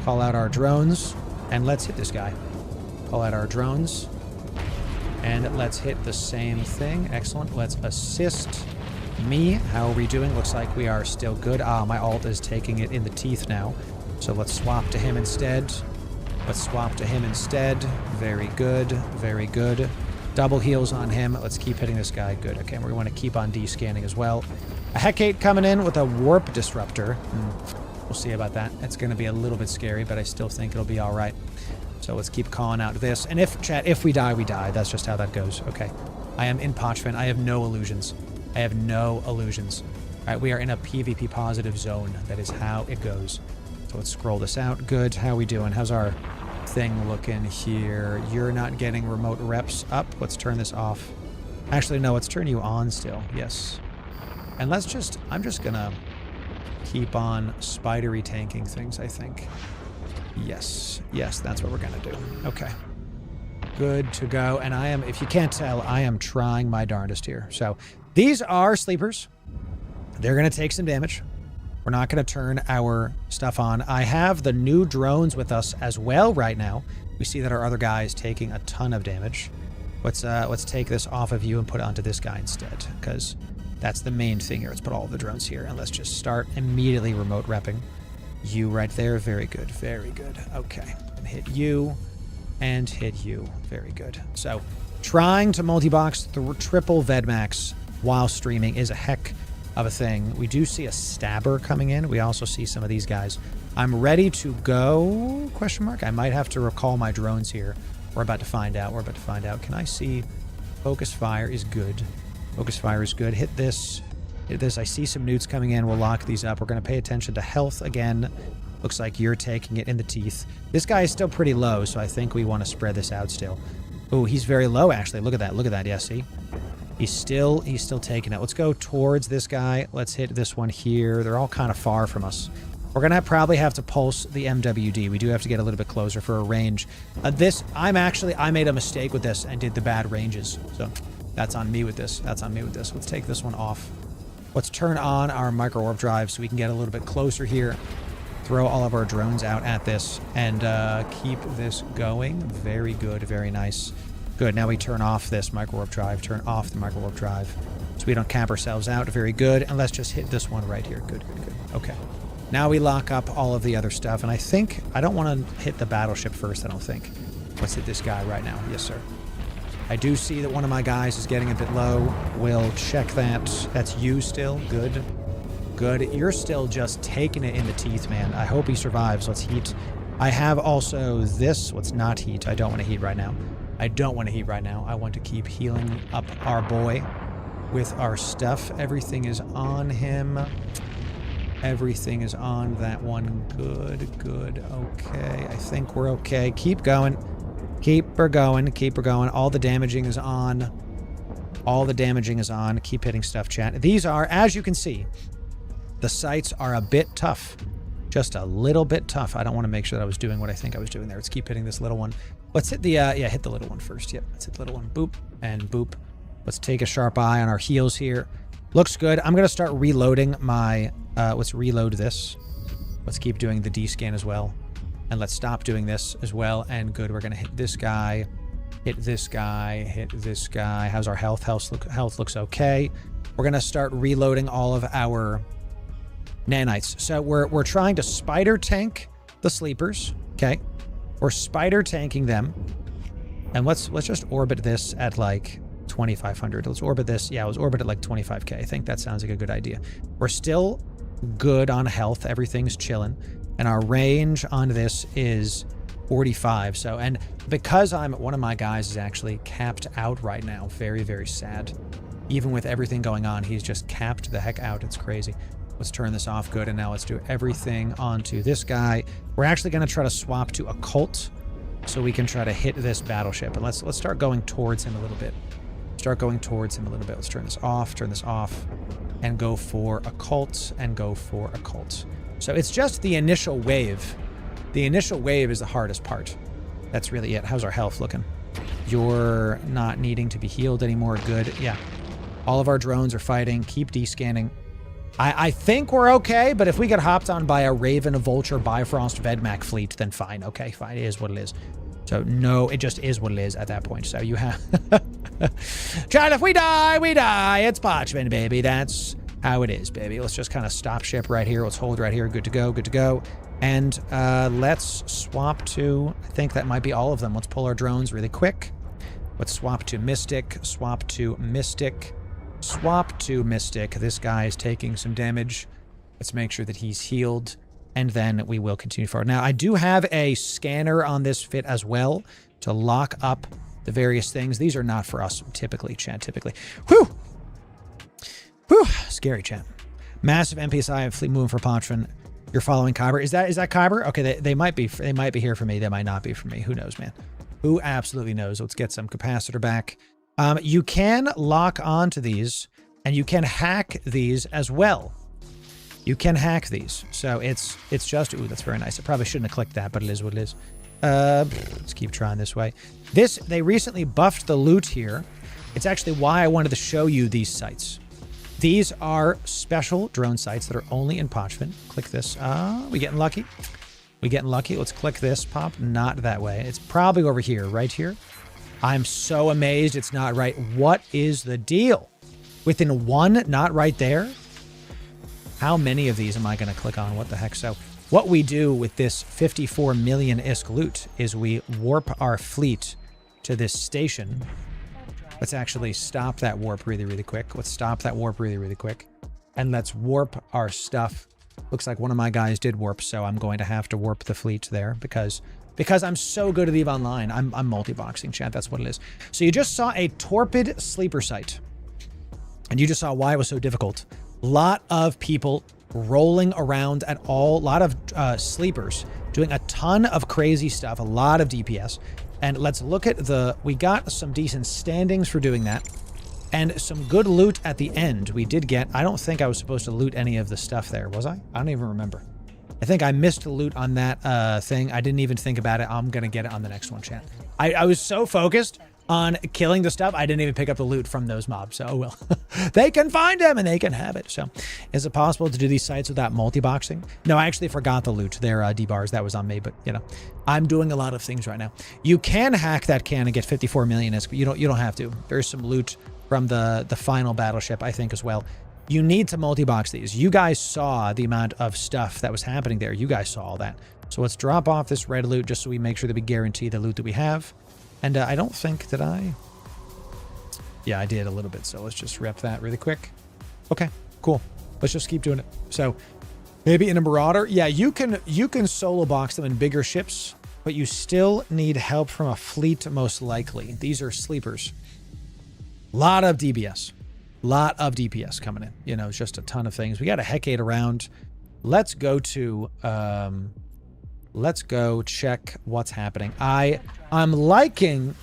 Call out our drones. And let's hit this guy. Call out our drones. And let's hit the same thing. Excellent. Let's assist me. How are we doing? Looks like we are still good. My alt is taking it in the teeth now. So let's swap to him instead. Let's swap to him instead. Very good. Very good. Double heals on him. Let's keep hitting this guy. Good. Okay, we want to keep on descanning as well. A Hecate coming in with a warp disruptor. We'll see about that. It's going to be a little bit scary, but I still think it'll be all right. So let's keep calling out this. And if we die, we die. That's just how that goes. Okay. I am in Pochven. I have no illusions. I have no illusions. All right, we are in a PvP positive zone. That is how it goes. So let's scroll this out. Good. How we doing? How's our thing looking here? You're not getting remote reps up. Let's turn this off. Actually, no, let's turn you on still. Yes. And let's just... I'm just going to keep on spidery tanking things, I think. Yes. Yes, that's what we're going to do. Okay. Good to go. And I am, if you can't tell, I am trying my darndest here. So these are sleepers. They're going to take some damage. We're not going to turn our stuff on. I have the new drones with us as well right now. We see that our other guy is taking a ton of damage. Let's take this off of you and put it onto this guy instead, because that's the main thing here. Let's put all of the drones here, and let's just start immediately remote repping. You right there. Very good. Very good. Okay. And hit you and hit you. Very good. So trying to multi-box the triple Vedmax while streaming is a heck of a thing. We do see a stabber coming in. We also see some of these guys. I'm ready to go, question mark. I might have to recall my drones here. We're about to find out. We're about to find out. Can I see? Focus fire is good. Focus fire is good. Hit this Hit this. I see some newts coming in. We'll lock these up. We're going to pay attention to health again. Looks like you're taking it in the teeth. This guy is still pretty low, so I think we want to spread this out still. Oh, he's very low, actually. Look at that. Look at that. Yeah, see? He's still taking it. Let's go towards this guy. Let's hit this one here. They're all kind of far from us. We're going to probably have to pulse the MWD. We do have to get a little bit closer for a range. I made a mistake with this and did the bad ranges. So that's on me with this. That's on me with this. Let's take this one off. Let's turn on our micro warp drive so we can get a little bit closer here. Throw all of our drones out at this and keep this going. Very good. Very nice. Good. Now we turn off this micro warp drive. Turn off the micro warp drive so we don't camp ourselves out. Very good. And let's just hit this one right here. Good, good, good. Okay. Now we lock up all of the other stuff. And I don't want to hit the battleship first, I don't think. Let's hit this guy right now. Yes, sir. I do see that one of my guys is getting a bit low. We'll check that. That's you still. Good. Good. You're still just taking it in the teeth, man. I hope he survives. Let's heat. I have also this. Let's not heat. I don't want to heat right now. I don't want to heat right now. I want to keep healing up our boy with our stuff. Everything is on him. Everything is on that one. Good, good. Okay. I think we're okay. Keep going. Keep her going. Keep her going. All the damaging is on. All the damaging is on. Keep hitting stuff, chat. These are, as you can see, the sights are a bit tough. Just a little bit tough. I don't want to make sure that I was doing what I think I was doing there. Let's keep hitting this little one. Let's hit the, hit the little one first. Yep, let's hit the little one. Boop and boop. Let's take a sharp eye on our heels here. Looks good. I'm going to start reloading my, let's reload this. Let's keep doing the D-scan as well. And let's stop doing this as well. And good, we're going to hit this guy, hit this guy, hit this guy. How's our health? Health looks okay. We're going to start reloading all of our nanites. So we're trying to spider tank the sleepers, okay? We're spider tanking them. And let's just orbit this at like 2,500. Let's orbit this. Yeah, let's orbit at like 25k. I think that sounds like a good idea. We're still good on health. Everything's chilling. And our range on this is 45. So, and because one of my guys is actually capped out right now, very, very sad. Even with everything going on, he's just capped the heck out. It's crazy. Let's turn this off. Good. And now let's do everything onto this guy. We're actually going to try to swap to occult so we can try to hit this battleship. And let's start going towards him a little bit. Start going towards him a little bit. Let's turn this off, and go for occult, and go for occult. So it's just the initial wave. The initial wave is the hardest part. That's really it. How's our health looking? You're not needing to be healed anymore. Good. Yeah. All of our drones are fighting. Keep descanning. I think we're okay, but if we get hopped on by a Raven, a Vulture, Bifrost, Vedmak fleet, then fine. Okay, fine. It is what it is. So no, it just is what it is at that point. So you have... Chad, if we die, we die. It's Botchman, baby. That's how it is, baby. Let's just kind of stop ship right here. Let's hold right here. Good to go. Good to go. And let's swap to... I think that might be all of them. Let's pull our drones really quick. Let's swap to Mystic. Swap to Mystic. Swap to Mystic. This guy is taking some damage. Let's make sure that he's healed. And then we will continue forward. Now, I do have a scanner on this fit as well to lock up the various things. These are not for us typically, chat, typically. Whew! Whew! Scary, chat. Massive MPSI of fleet moving for Ponchman. You're following Kyber. Is that Kyber? Okay, they might be here for me. They might not be for me. Who knows, man? Who absolutely knows? Let's get some capacitor back. You can lock onto these, and you can hack these as well. You can hack these. So it's just... Ooh, that's very nice. I probably shouldn't have clicked that, but it is what it is. Let's keep trying this way. They recently buffed the loot here. It's actually why I wanted to show you these sites. These are special drone sites that are only in Ponchman. Click this. We getting lucky? We getting lucky? Let's click this, pop. Not that way. It's probably over here, right here. I'm so amazed it's not right. What is the deal? Within one, not right there? How many of these am I going to click on? What the heck? So what we do with this 54 million ISK loot is we warp our fleet to this station. Let's actually stop that warp really, really quick. Let's stop that warp really, really quick. And let's warp our stuff. Looks like one of my guys did warp, so I'm going to have to warp the fleet there because I'm so good at EVE Online. I'm multi-boxing, chat. That's what it is. So you just saw a torpid sleeper site. And you just saw why it was so difficult Lot of people rolling around at all. A lot of sleepers doing a ton of crazy stuff. A lot of DPS. And let's look at we got some decent standings for doing that. And some good loot at the end. We did get, I don't think I was supposed to loot any of the stuff there, was I? I don't even remember. I think I missed the loot on that thing. I didn't even think about it. I'm going to get it on the next one, chat. I was so focused on killing the stuff, I didn't even pick up the loot from those mobs. So, oh well. They can find them and they can have it. So, is it possible to do these sites without multi-boxing? No, I actually forgot the loot. Their D-bars, that was on me. But, you know, I'm doing a lot of things right now. You can hack that can and get 54 million. You don't have to. There's some loot from the final battleship, I think, as well. You need to multi-box these. You guys saw the amount of stuff that was happening there. You guys saw all that. So let's drop off this red loot just so we make sure that we guarantee the loot that we have. And I don't think that yeah, I did a little bit. So let's just rep that really quick. Okay, cool. Let's just keep doing it. So maybe in a Marauder. Yeah, you can solo box them in bigger ships, but you still need help from a fleet most likely. These are sleepers. Lot of DPS. Lot of DPS coming in. You know, it's just a ton of things. We got a Hecate around. Let's go check what's happening. I'm liking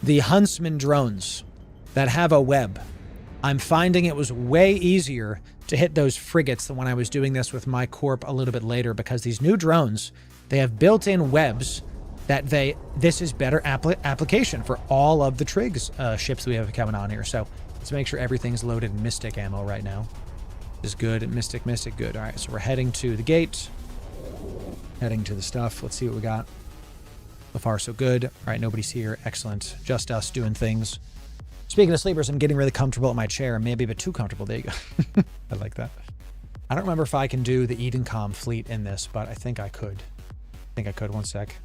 the Huntsman drones that have a web. I'm finding it was way easier to hit those frigates than when I was doing this with my Corp a little bit later, because these new drones, they have built-in webs that this is better application for all of the Triggs ships we have coming on here. So let's make sure everything's loaded in Mystic ammo right now. This is good. Mystic, good. All right, so we're heading to the gate. Heading to the stuff. Let's see what we got. So far, so good. All right, nobody's here. Excellent. Just us doing things. Speaking of sleepers, I'm getting really comfortable at my chair. Maybe a bit too comfortable. There you go. I like that. I don't remember if I can do the Edencom fleet in this, but I think I could. One sec.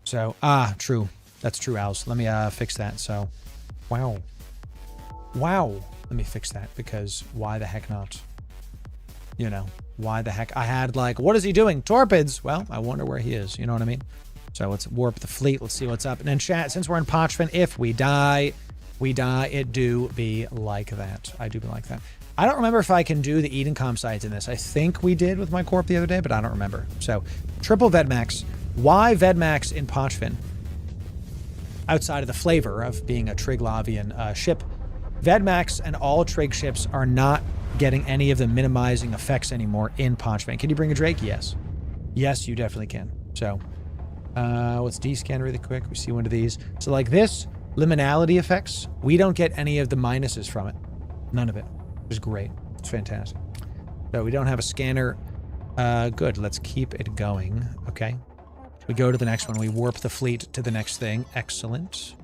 So, true. That's true, Owls. Let me fix that. So, wow. Let me fix that, because why the heck not? You know, why the heck? I had like, what is he doing? Torpeds. Well, I wonder where he is. You know what I mean? So let's warp the fleet. Let's see what's up. And then chat, since we're in Pochfin, if we die, it do be like that. I do be like that. I don't remember if I can do the Edencom sites in this. I think we did with my Corp the other day, but I don't remember. So triple Vedmax. Why Vedmax in Pochfin? Outside of the flavor of being a Triglavian ship, Vedmax and all Trig ships are not getting any of the minimizing effects anymore in Pochfin. Can you bring a Drake? Yes. Yes, you definitely can. So, let's descan really quick. We see one of these. So like this, liminality effects, we don't get any of the minuses from it. None of it. It's great. It's fantastic. So we don't have a scanner. Good. Let's keep it going. Okay. We go to the next one. We warp the fleet to the next thing. Excellent.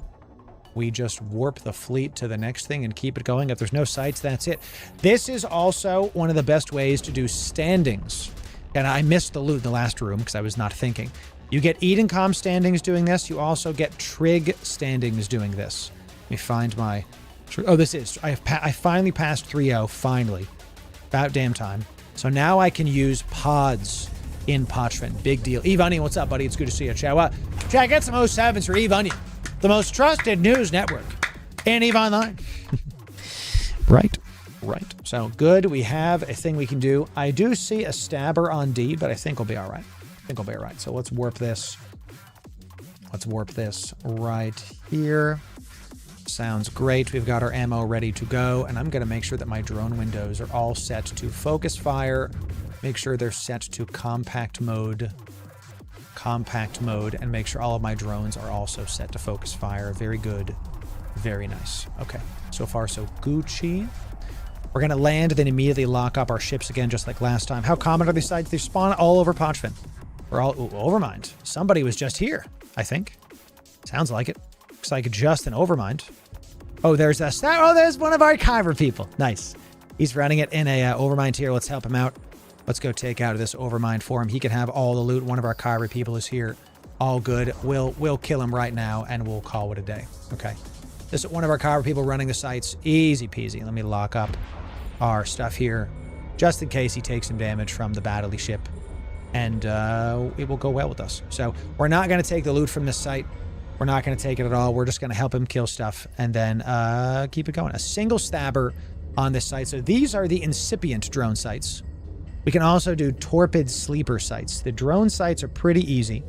We just warp the fleet to the next thing and keep it going. If there's no sites, that's it. This is also one of the best ways to do standings. And I missed the loot in the last room because I was not thinking. You get Edencom standings doing this. You also get Trig standings doing this. Let me find my... Oh, this is... I finally passed 3-0. Finally. About damn time. So now I can use pods in Pochfin. Big deal. Eve Onion, what's up, buddy? It's good to see you. Chat, Chat, get some 07s for Eve Onion. The most trusted news network in EVE Online. Right. So good. We have a thing we can do. I do see a stabber on D, but I think we'll be all right. So let's warp this. Let's warp this right here. Sounds great. We've got our ammo ready to go, and I'm going to make sure that my drone windows are all set to focus fire. Make sure they're set to compact mode, and make sure all of my drones are also set to focus fire. Very good. Very nice. Okay. So far, so Gucci. We're going to land, then immediately lock up our ships again, just like last time. How common are these sites? They spawn all over Pochfin. We're all... Ooh, Overmind. Somebody was just here, I think. Sounds like it. Looks like just an Overmind. Oh, there's a... Oh, there's one of our Kyber people. Nice. He's running it in a Overmind here. Let's help him out. Let's go take out this Overmind for him. He can have all the loot. One of our Kyber people is here. All good. We'll kill him right now, and we'll call it a day. Okay. This is one of our Kyber people running the sites. Easy peasy. Let me lock up our stuff here, just in case he takes some damage from the battley ship, and it will go well with us. So we're not going to take the loot from this site. We're not going to take it at all. We're just going to help him kill stuff, and then keep it going. A single stabber on this site. So these are the incipient drone sites. We can also do torpid sleeper sites. The drone sites are pretty easy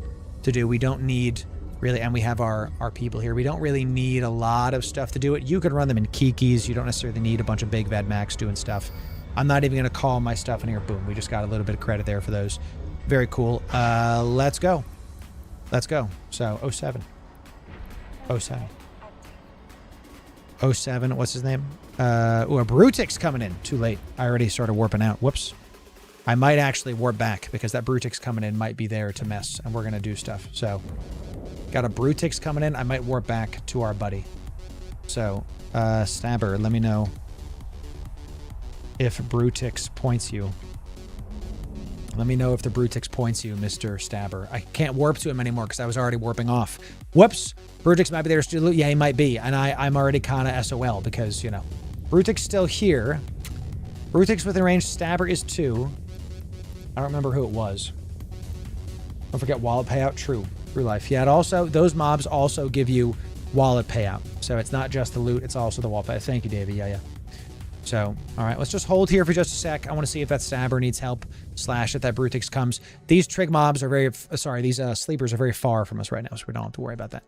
to do. We don't need really, and we have our people here. We don't really need a lot of stuff to do it. You can run them in Kikis. You don't necessarily need a bunch of big Vedmax doing stuff. I'm not even going to call my stuff in here. Boom. We just got a little bit of credit there for those. Very cool. Let's go. Let's go. So 07. 07. 07. What's his name? A Brutix coming in. Too late. I already started warping out. Whoops. I might actually warp back because that Brutix coming in might be there to mess, and we're going to do stuff. So, got a Brutix coming in. I might warp back to our buddy. So, Stabber, let me know if Brutix points you. Let me know if the Brutix points you, Mr. Stabber. I can't warp to him anymore because I was already warping off. Whoops. Brutix might be there to steal loot. Yeah, he might be. And I'm already kind of SOL because, you know, Brutix still here. Brutix within range. Stabber is 2. I don't remember who it was. Don't forget wallet payout. True life. Yeah, it also, those mobs also give you wallet payout. So it's not just the loot, it's also the wallet payout. Thank you, Davey. Yeah. So, all right, let's just hold here for just a sec. I want to see if that Stabber needs help, / if that Brutix comes. These trig mobs are these sleepers are very far from us right now, so we don't have to worry about that.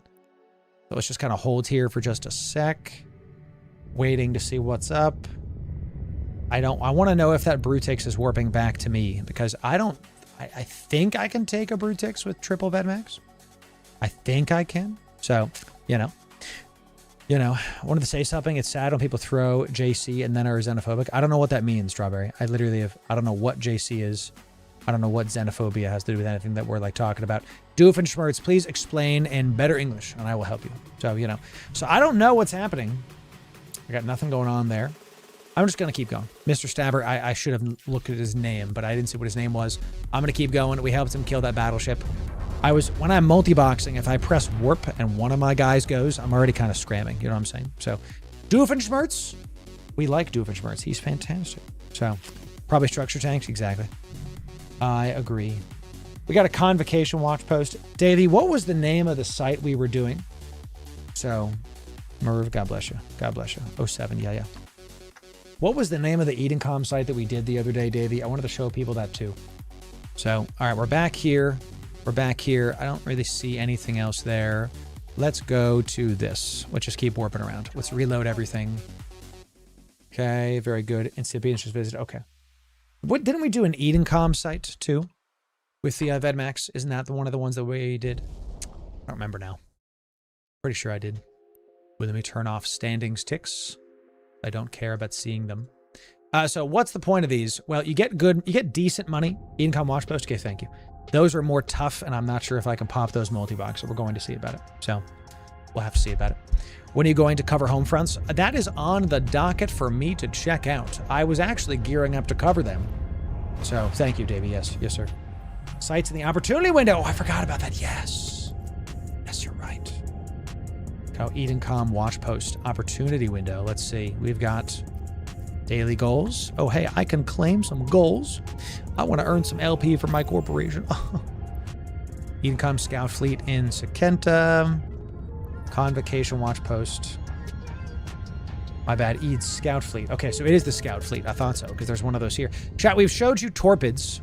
So let's just kind of hold here for just a sec. Waiting to see what's up. I want to know if that Brutix is warping back to me because I think I can take a Brutix with triple Vedmax. I think I can. So, you know, I wanted to say something. It's sad when people throw JC and then are xenophobic. I don't know what that means, Strawberry. I don't know what JC is. I don't know what xenophobia has to do with anything that we're like talking about. Doofenshmirtz, please explain in better English and I will help you. So, you know, so I don't know what's happening. I got nothing going on there. I'm just going to keep going. Mr. Stabber, I should have looked at his name, but I didn't see what his name was. I'm going to keep going. We helped him kill that battleship. When I'm multi-boxing, if I press warp and one of my guys goes, I'm already kind of scramming. You know what I'm saying? So, Doofenshmirtz. We like Doofenshmirtz. He's fantastic. So, probably structure tanks. Exactly. I agree. We got a convocation watch post. Davey, what was the name of the site we were doing? So, Merv, God bless you. God bless you. 07, yeah. What was the name of the Edencom site that we did the other day, Davey? I wanted to show people that too. So, all right, we're back here. We're back here. I don't really see anything else there. Let's go to this. Let's just keep warping around. Let's reload everything. Okay, very good. Incipients just visited. Okay. What didn't we do an Edencom site too? With the Vedmax? Isn't that one of the ones that we did? I don't remember now. Pretty sure I did. Well, let me turn off standings ticks. I don't care about seeing them. So what's the point of these? Well, you get decent money. Edencom watch post. Okay, thank you. Those are more tough, and I'm not sure if I can pop those multi-box, so we're going to see about it. So we'll have to see about it. When are you going to cover home fronts? That is on the docket for me to check out. I was actually gearing up to cover them. So thank you, Davey. Yes, sir. Sites in the opportunity window. Oh, I forgot about that. Yes, you're right. Edencom watch post opportunity window. Let's see. We've got daily goals. Oh, hey, I can claim some goals. I want to earn some LP for my corporation. Edencom scout fleet in Sakenta. Convocation watch post. My bad. Ede's scout fleet. Okay, so it is the scout fleet. I thought so because there's one of those here. Chat, we've showed you torpids.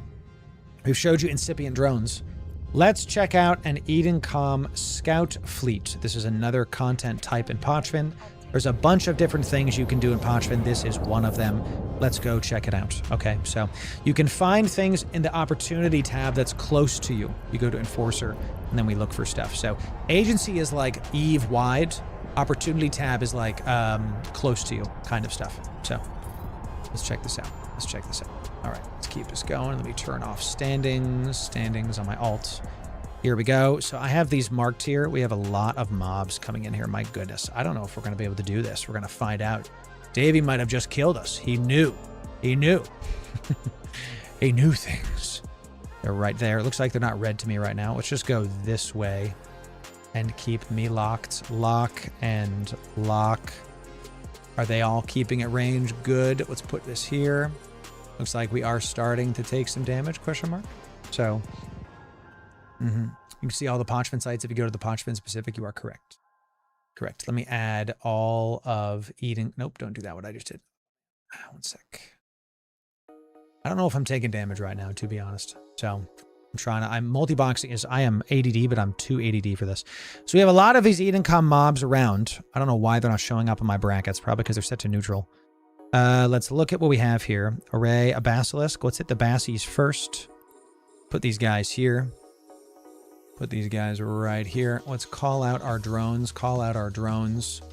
We've showed you incipient drones. Let's check out an Edencom scout fleet. This is another content type in Pochvin. There's a bunch of different things you can do in Pochvin. This is one of them. Let's go check it out. Okay, so you can find things in the opportunity tab that's close to you. You go to Enforcer, and then we look for stuff. So agency is like Eve wide. Opportunity tab is like close to you kind of stuff. So let's check this out. All right, let's keep this going. Let me turn off standings on my alt. Here we go. So I have these marked here. We have a lot of mobs coming in here. My goodness. I don't know if we're going to be able to do this. We're going to find out. Davey might have just killed us. He knew. He knew things. They're right there. It looks like they're not red to me right now. Let's just go this way and keep me locked. Lock and lock. Are they all keeping at range? Good. Let's put this here. Looks like we are starting to take some damage, question mark. So, you can see all the Pochvin sites. If you go to the Pochvin specific, you are correct. Correct. Let me add all of Eden. Nope, don't do that, what I just did. One sec. I don't know if I'm taking damage right now, to be honest. So I'm multi-boxing I am ADD, but I'm too ADD for this. So we have a lot of these eat and come mobs around. I don't know why they're not showing up in my brackets. Probably because they're set to neutral. Let's look at what we have here. Array, a basilisk. Let's hit the bassies first. Put these guys here. Put these guys right here. Let's call out our drones. Call out our drones.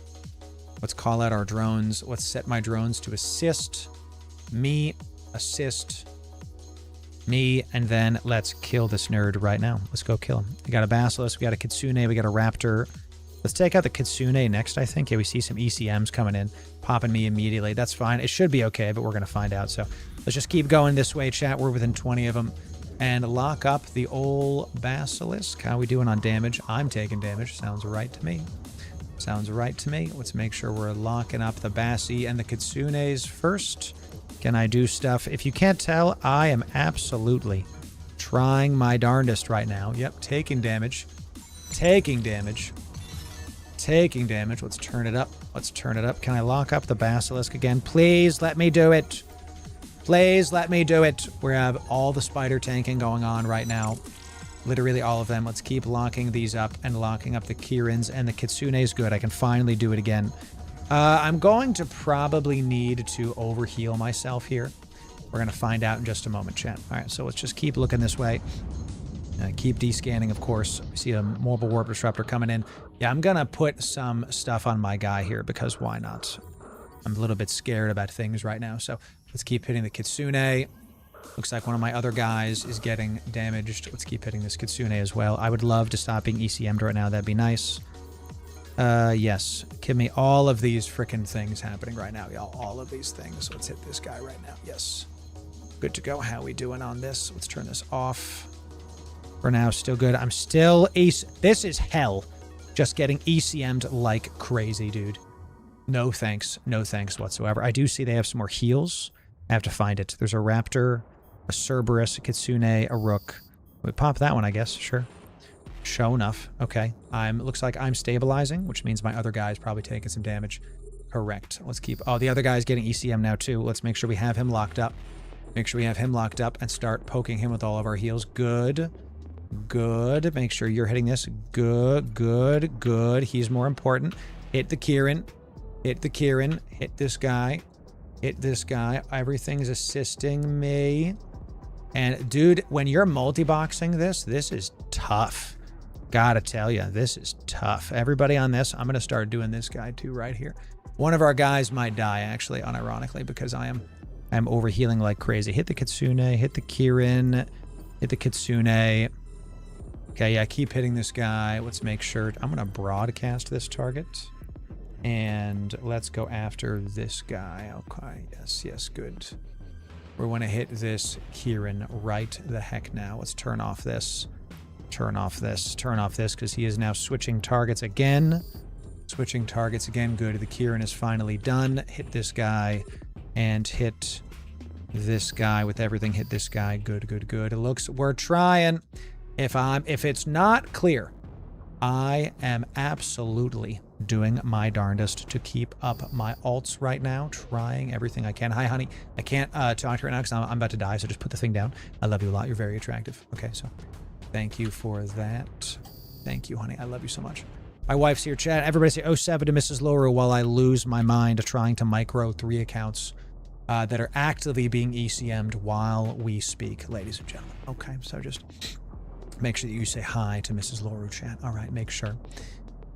Let's call out our drones. Let's set my drones to assist me. Assist me, and then let's kill this nerd right now. Let's go kill him. We got a basilisk, we got a kitsune, we got a raptor. Let's take out the kitsune next, I think. Yeah, we see some ECMs coming in, popping me immediately. That's fine. It should be okay, but we're going to find out. So let's just keep going this way, chat. We're within 20 of them. And lock up the old basilisk. How we doing on damage? I'm taking damage. Sounds right to me. Sounds right to me. Let's make sure we're locking up the bassie and the kitsunes first. Can I do stuff? If you can't tell, I am absolutely trying my darndest right now. Yep, taking damage. Taking damage. Taking damage. Let's turn it up. Let's turn it up. Can I lock up the basilisk again? Please let me do it. Please let me do it. We have all the spider tanking going on right now. Literally all of them. Let's keep locking these up and locking up the Kirins and the Kitsunes. Good. I can finally do it again. I'm going to probably need to overheal myself here. We're going to find out in just a moment, chat. All right, so let's just keep looking this way. Keep descanning, of course. We see a mobile warp disruptor coming in. Yeah, I'm going to put some stuff on my guy here because why not? I'm a little bit scared about things right now. So let's keep hitting the Kitsune. Looks like one of my other guys is getting damaged. Let's keep hitting this Kitsune as well. I would love to stop being ECM'd right now. That'd be nice. Yes. Give me all of these freaking things happening right now, y'all. All of these things. Let's hit this guy right now. Yes. Good to go. How we doing on this? Let's turn this off. For now, still good. I'm still This is hell. Just getting ECM'd like crazy, dude. No thanks. No thanks whatsoever. I do see they have some more heals. I have to find it. There's a raptor, a Cerberus, a Kitsune, a rook. We pop that one, I guess. Sure. Show enough. Okay. Looks like I'm stabilizing, which means my other guy is probably taking some damage. Correct. Let's keep... Oh, the other guy's getting ECM now, too. Let's make sure we have him locked up. Make sure we have him locked up and start poking him with all of our heals. Good. Good. Make sure you're hitting this. Good, good, good. He's more important. Hit the Kirin. Hit the Kirin. Hit this guy. Hit this guy. Everything's assisting me. And, dude, when you're multi-boxing this is tough. Gotta tell you, this is tough. Everybody on this, I'm going to start doing this guy too right here. One of our guys might die, actually, unironically, because I'm overhealing like crazy. Hit the Kitsune, hit the Kirin, hit the Kitsune. Okay, yeah, keep hitting this guy. Let's make sure. I'm going to broadcast this target. And let's go after this guy. Okay, yes, yes, good. We're going to hit this Kirin right the heck now. Let's turn off this. Turn off this. Turn off this because he is now switching targets again. Switching targets again. Good. The Kirin is finally done. Hit this guy and hit this guy with everything. Hit this guy. Good, good, good. It looks... We're trying. If it's not clear, I am absolutely doing my darndest to keep up my alts right now. Trying everything I can. Hi, honey. I can't talk to you right now because I'm about to die, so just put the thing down. I love you a lot. You're very attractive. Okay, so... Thank you for that. Thank you, honey. I love you so much. My wife's here, chat. Everybody say 07 to Mrs. Loru while I lose my mind trying to micro 3 accounts that are actively being ECM'd while we speak, ladies and gentlemen. Okay, so just make sure that you say hi to Mrs. Loru, chat. All right, make sure.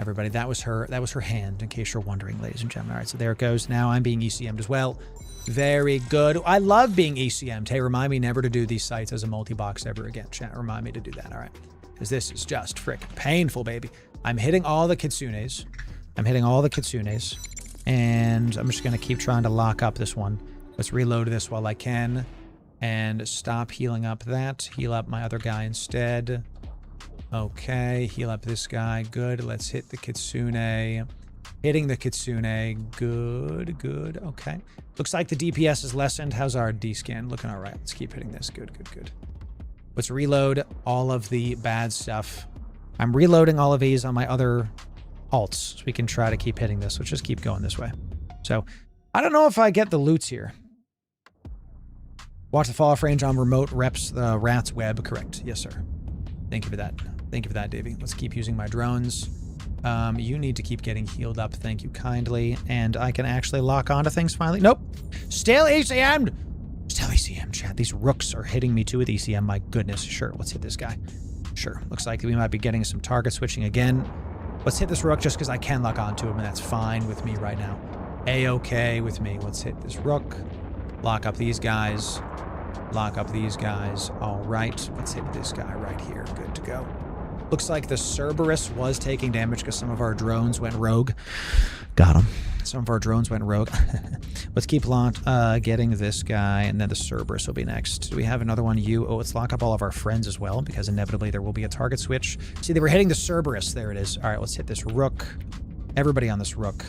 Everybody, that was her hand, in case you're wondering, ladies and gentlemen. All right, so there it goes. Now I'm being ECM'd as well. Very good. I love being ECM'd. Hey, remind me never to do these sites as a multi-box ever again. Chat, remind me to do that, all right? Because this is just frickin' painful, baby. I'm hitting all the Kitsunes. I'm hitting all the Kitsunes. And I'm just going to keep trying to lock up this one. Let's reload this while I can. And stop healing up that. Heal up my other guy instead. Okay, heal up this guy. Good. Let's hit the Kitsune. Hitting the Kitsune. Good, good. Okay. Looks like the DPS is lessened. How's our D-scan? Looking all right. Let's keep hitting this. Good, good, good. Let's reload all of the bad stuff. I'm reloading all of these on my other alts so we can try to keep hitting this. Let's just keep going this way. So I don't know if I get the loots here. Watch the fall-off range on remote reps the rat's web. Correct. Yes, sir. Thank you for that. Thank you for that, Davey. Let's keep using my drones. You need to keep getting healed up. Thank you kindly. And I can actually lock onto things finally. Nope. Still ECM'd. Still ECM, chat. These rooks are hitting me too with ECM. My goodness. Sure. Let's hit this guy. Sure. Looks like we might be getting some target switching again. Let's hit this rook just because I can lock onto him, and that's fine with me right now. A-okay with me. Let's hit this rook. Lock up these guys. Lock up these guys. All right. Let's hit this guy right here. Good to go. Looks like the Cerberus was taking damage because some of our drones went rogue. Got him. Some of our drones went rogue. Let's keep getting this guy, and then the Cerberus will be next. Do we have another one? Oh, let's lock up all of our friends as well, because inevitably there will be a target switch. See, they were hitting the Cerberus. There it is. All right, let's hit this rook. Everybody on this rook.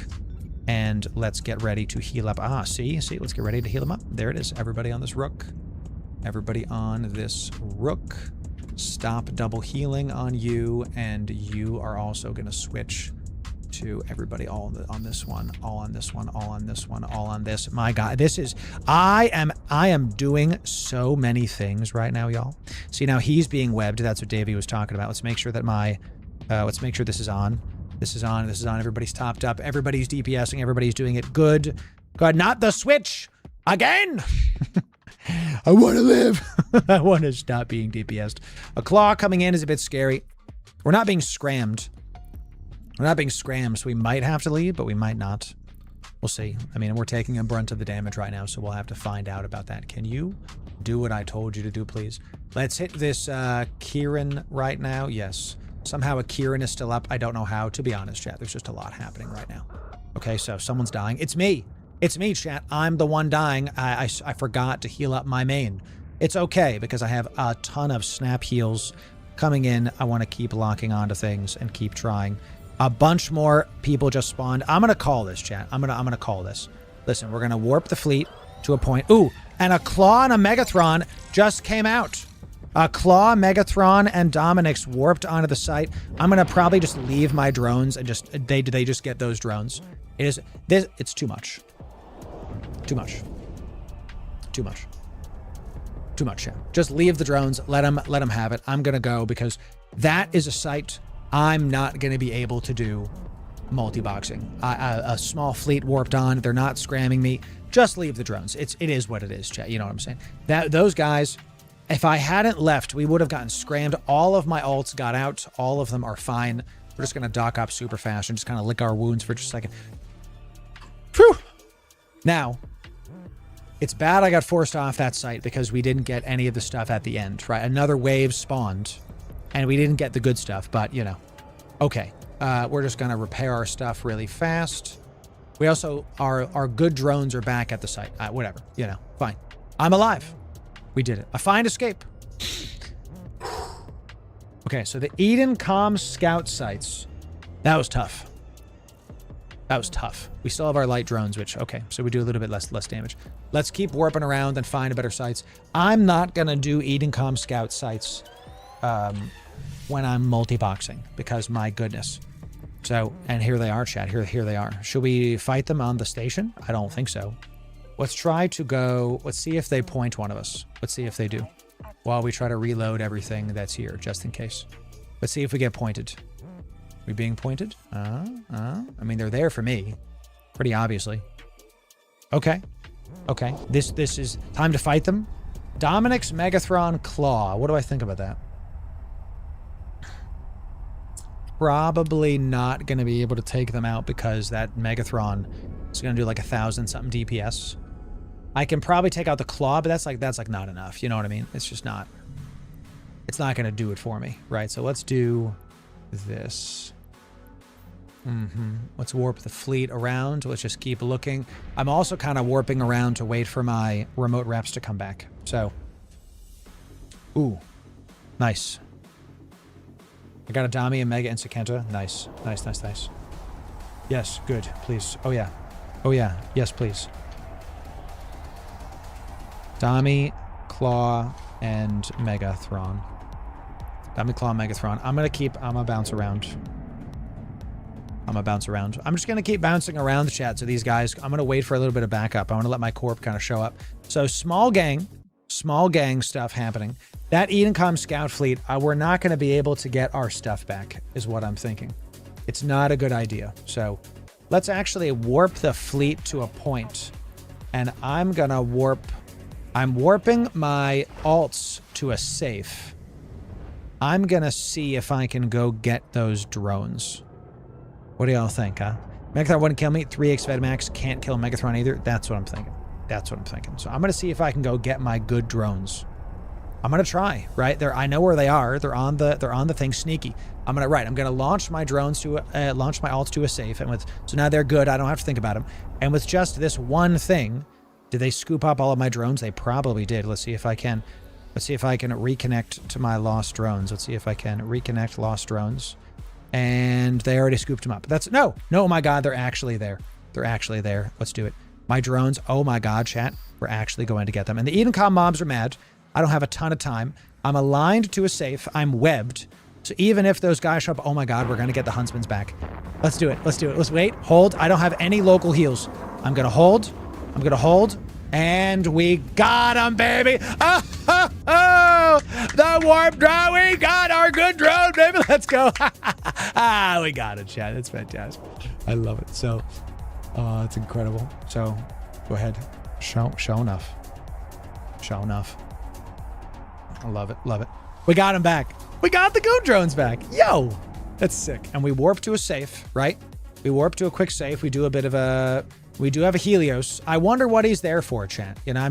And let's get ready to heal up. Ah, see? Let's get ready to heal them up. There it is. Everybody on this rook. Everybody on this rook. Stop double healing on you, and you are also going to switch to everybody all on this one, all on this one, all on this one, all on this. My God, this is, I am doing so many things right now, y'all. See, now he's being webbed. That's what Davey was talking about. Let's make sure that let's make sure this is on. This is on. This is on. Everybody's topped up. Everybody's DPSing. Everybody's doing it good. God, not the switch again. I want to live. I want to stop being DPS'd. A claw coming in is a bit scary. We're not being scrammed. We're not being scrammed, so we might have to leave, but we might not. We'll see. I mean, we're taking a brunt of the damage right now, so we'll have to find out about that. Can you do what I told you to do, please? Let's hit this Kieran right now. Yes. Somehow a Kieran is still up. I don't know how, to be honest, chat. There's just a lot happening right now. Okay, so someone's dying. It's me. It's me, chat. I'm the one dying. I forgot to heal up my main. It's okay, because I have a ton of snap heals coming in. I want to keep locking onto things and keep trying. A bunch more people just spawned. I'm going to call this, chat. I'm going to call this. Listen, we're going to warp the fleet to a point. Ooh, and a Claw and a Megathron just came out. A Claw, Megathron, and Dominic's warped onto the site. I'm going to probably just leave my drones and just, they just get those drones. It's too much. Too much. Too much. Too much, yeah. Just leave the drones. Let them have it. I'm going to go because that is a site I'm not going to be able to do multi-boxing. A small fleet warped on. They're not scramming me. Just leave the drones. It is what it is, chat. You know what I'm saying? Those guys, if I hadn't left, we would have gotten scrammed. All of my ults got out. All of them are fine. We're just going to dock up super fast and just kind of lick our wounds for just a second. Phew! Now, it's bad I got forced off that site because we didn't get any of the stuff at the end, right? Another wave spawned, and we didn't get the good stuff, but, you know. Okay, we're just going to repair our stuff really fast. We also, our good drones are back at the site. Whatever, you know, fine. I'm alive. We did it. A fine escape. Okay, so the Eden Comm Scout sites. That was tough. That was tough. We still have our light drones, which, okay, so we do a little bit less damage. Let's keep warping around and find better sites. I'm not going to do Eden Comm Scout sites when I'm multi-boxing, because my goodness. So, and here they are, chat. Here they are. Should we fight them on the station? I don't think so. Let's try to go, let's see if they point one of us. Let's see if they do. While we try to reload everything that's here, just in case. Let's see if we get pointed. We being pointed? I mean, they're there for me. Pretty obviously. Okay. Okay. This is time to fight them. Dominic's Megathron Claw. What do I think about that? Probably not going to be able to take them out because that Megathron is going to do like 1,000-something DPS. I can probably take out the Claw, but that's like not enough. You know what I mean? It's just not. It's not going to do it for me, right? So let's do this. Let's warp the fleet around. Let's just keep looking. I'm also kind of warping around to wait for my remote reps to come back. So, ooh, nice. I got a Dami, a Mega, and Sakenta. Nice, nice, nice, nice. Yes, good, please. Oh yeah, oh yeah, yes, please. Dami, Claw, and Megathron. Dami, Claw, Megathron. I'm gonna bounce around. I'm gonna bounce around. I'm just gonna keep bouncing around the chat. So these guys, I'm gonna wait for a little bit of backup. I want to let my corp kind of show up. So small gang stuff happening. That Edencom scout fleet, we're not gonna be able to get our stuff back, is what I'm thinking. It's not a good idea. So let's actually warp the fleet to a point, and I'm gonna I'm warping my alts to a safe. I'm gonna see if I can go get those drones. What do y'all think, huh? Megathron wouldn't kill me. 3x Vedmax can't kill Megathron either. That's what I'm thinking. That's what I'm thinking. So I'm gonna see if I can go get my good drones. I'm gonna try, right? I know where they are. They're on the thing, sneaky. I'm gonna launch my drones to launch my alts to a safe, and so now they're good. I don't have to think about them. And with just this one thing, did they scoop up all of my drones? They probably did. Let's see if I can reconnect to my lost drones. Let's see if I can reconnect lost drones. And they already scooped them up. No, oh my God, they're actually there. They're actually there. Let's do it. My drones, oh my God, chat, we're actually going to get them. And the Edencom mobs are mad. I don't have a ton of time. I'm aligned to a safe. I'm webbed. So even if those guys show up, oh my God, we're going to get the huntsmans back. Let's do it. Let's do it. Let's wait, hold. I don't have any local heals. I'm going to hold. And we got them, baby. Oh, the warp drone. We got our good drone, baby. Let's go. We got it, chat. It's fantastic. I love it. So, it's incredible. So, go ahead. Show enough. I love it. We got him back. We got the good drones back. Yo, that's sick. And we warp to a safe, right? We warp to a quick safe. We do have a Helios. I wonder what he's there for, chat. You know,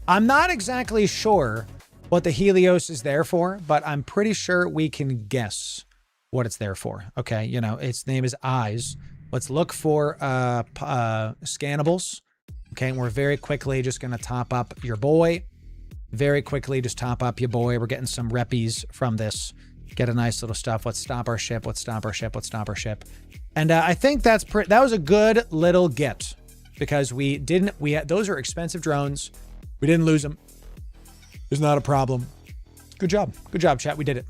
I'm not exactly sure what the Helios is there for, but I'm pretty sure we can guess what it's there for. Okay, you know, its name is Eyes. Let's look for scannables. Okay, and we're very quickly just gonna top up your boy. Very quickly, just top up your boy. We're getting some reppies from this. Get a nice little stuff. Let's stop our ship. And I think that was a good little get, because those are expensive drones. We didn't lose them. It's not a problem. Good job, chat. We did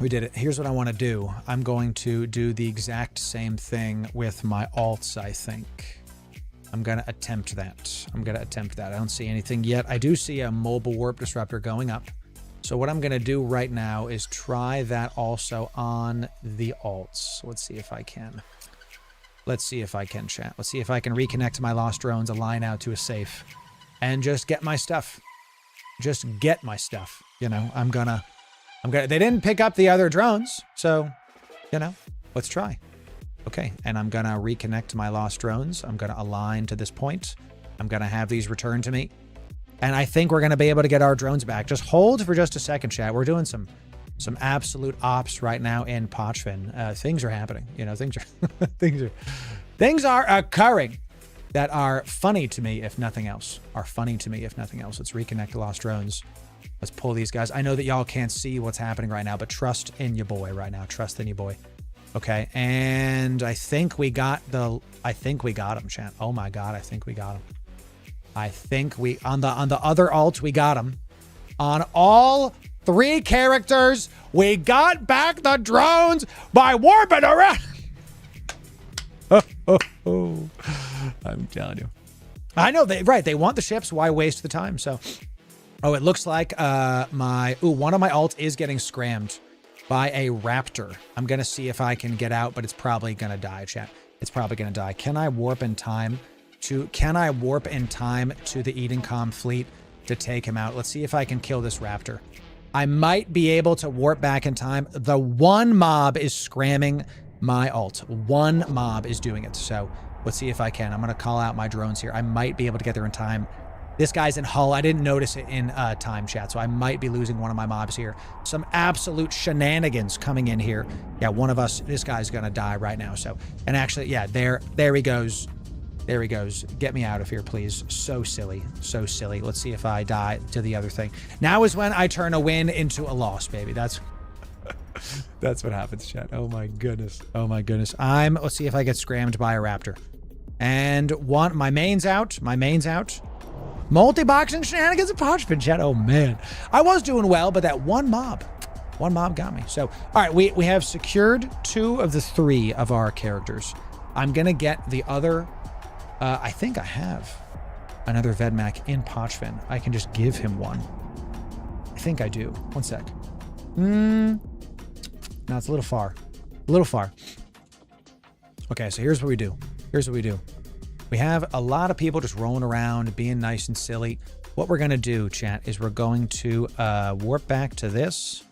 it. Here's what I want to do. I'm going to do the exact same thing with my alts, I think. I'm going to attempt that. I don't see anything yet. I do see a mobile warp disruptor going up. So what I'm going to do right now is try that also on the alts. Let's see if I can. Chat. Let's see if I can reconnect to my lost drones, align out to a safe, and just get my stuff. You know, I'm gonna, they didn't pick up the other drones. So, you know, let's try. Okay. And I'm going to reconnect to my lost drones. I'm going to align to this point. I'm going to have these return to me. And I think we're going to be able to get our drones back. Just hold for just a second, chat. We're doing some absolute ops right now in Pochvin. Things are happening. You know, things are occurring that are funny to me, if nothing else. Let's reconnect the lost drones. Let's pull these guys. I know that y'all can't see what's happening right now, but trust in your boy right now. Trust in your boy. Okay, and I think we got him, chat. Oh my God, I think we got him. On the other alt, we got him. On all 3 characters, we got back the drones by warping around. I'm telling you. I know they want the ships. Why waste the time? So, it looks like one of my alts is getting scrammed by a raptor. I'm going to see if I can get out, but it's probably going to die, chat. It's probably going to die. Can I warp in time to the Edencom fleet to take him out? Let's see if I can kill this raptor. I might be able to warp back in time. The one mob is scramming my alt. One mob is doing it. So let's see if I can. I'm going to call out my drones here. I might be able to get there in time. This guy's in hull. I didn't notice it in time, chat, so I might be losing one of my mobs here. Some absolute shenanigans coming in here. Yeah, this guy's gonna die right now. So, and actually, yeah, there he goes. There he goes. Get me out of here, please. So silly. Let's see if I die to the other thing. Now is when I turn a win into a loss, baby. That's what happens, chat. Oh my goodness. Let's see if I get scrammed by a raptor. And my main's out. Multi-boxing shenanigans and Podgepin, chat. Oh man, I was doing well, but that one mob, One mob got me. So, all right, we have secured 2 of the 3 of our characters. I'm going to get the other... I think I have another Vedmak in Pochvin. I can just give him one. I think I do. One sec. No, it's a little far. A little far. Okay, so here's what we do. Here's what we do. We have a lot of people just rolling around, being nice and silly. What we're going to do, chat, is we're going to warp back to this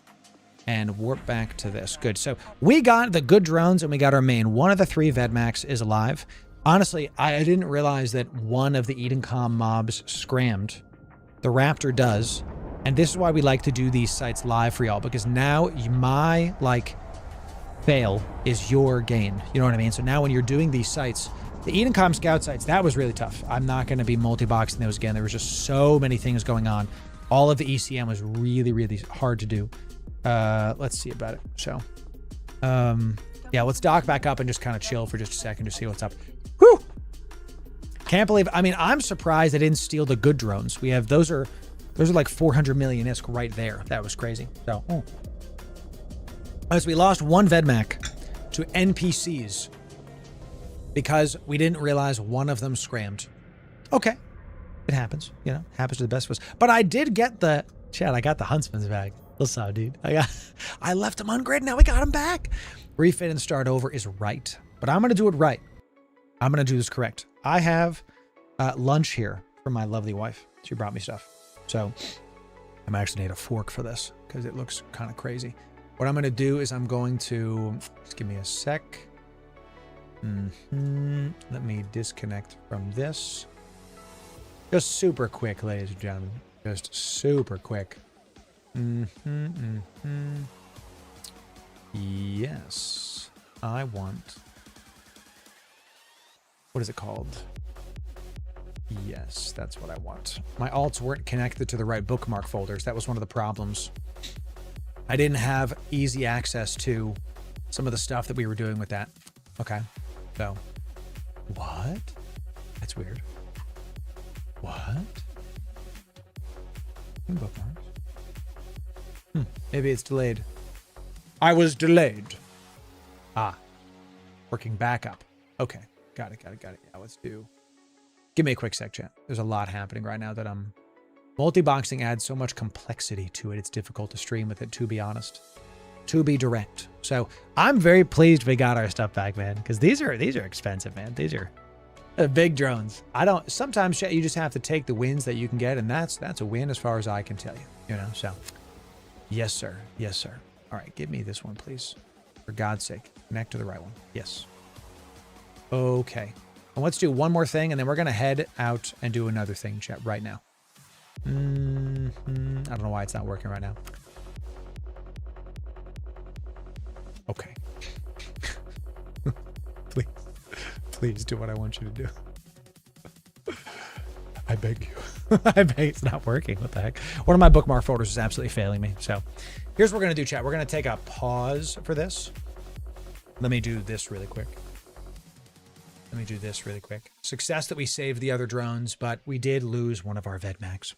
and warp back to this. Good. So we got the good drones and we got our main. One of the 3 Vedmaks is alive. Honestly, I didn't realize that one of the Edencom mobs scrammed. The Raptor does. And this is why we like to do these sites live for y'all, because now my, fail is your gain. You know what I mean? So now when you're doing these sites, the Edencom scout sites, that was really tough. I'm not going to be multi-boxing those again. There was just so many things going on. All of the ECM was really, really hard to do. Let's see about it. So, yeah, let's dock back up and just kind of chill for just a second to see what's up. Whew! Can't believe, I mean, I'm surprised I didn't steal the good drones. We have, those are like 400 million ISK right there. That was crazy. So, as we lost 1 Vedmak to NPCs because we didn't realize one of them scrammed. Okay. It happens, you know, happens to the best of us. But I did get the, chat, I got the Huntsman's bag. What's up, dude? I left him on grid. Now we got him back. Refit and start over is right, but I'm going to do it right. I'm going to do this correct. I have lunch here from my lovely wife. She brought me stuff. So I'm actually need a fork for this because it looks kind of crazy. What I'm going to do is I'm going to, just give me a sec. Let me disconnect from this. Just super quick, ladies and gentlemen. Just super quick. Yes. I want... What is it called? Yes, that's what I want. My alts weren't connected to the right bookmark folders. That was one of the problems. I didn't have easy access to some of the stuff that we were doing with that. Okay. So, what? That's weird. What? Bookmarks? Maybe it's delayed. I was delayed. Working backup. Okay. Got it. Yeah, let's do. Give me a quick sec, chat. There's a lot happening right now that multi-boxing adds so much complexity to it. It's difficult to stream with it, to be honest. To be direct. So I'm very pleased we got our stuff back, man. Because these are expensive, man. These are big drones. Sometimes, chat, you just have to take the wins that you can get, and that's a win as far as I can tell you. You know, so yes, sir. Yes, sir. All right, give me this one, please. For God's sake. Connect to the right one. Yes. Okay. And let's do one more thing, and then we're going to head out and do another thing, chat, right now. I don't know why it's not working right now. Okay. Please do what I want you to do. I beg you. I beg. It's not working. What the heck? One of my bookmark folders is absolutely failing me. So here's what we're going to do, chat. We're going to take a pause for this. Let me do this really quick. Success that we saved the other drones, but we did lose one of our Vedmaks.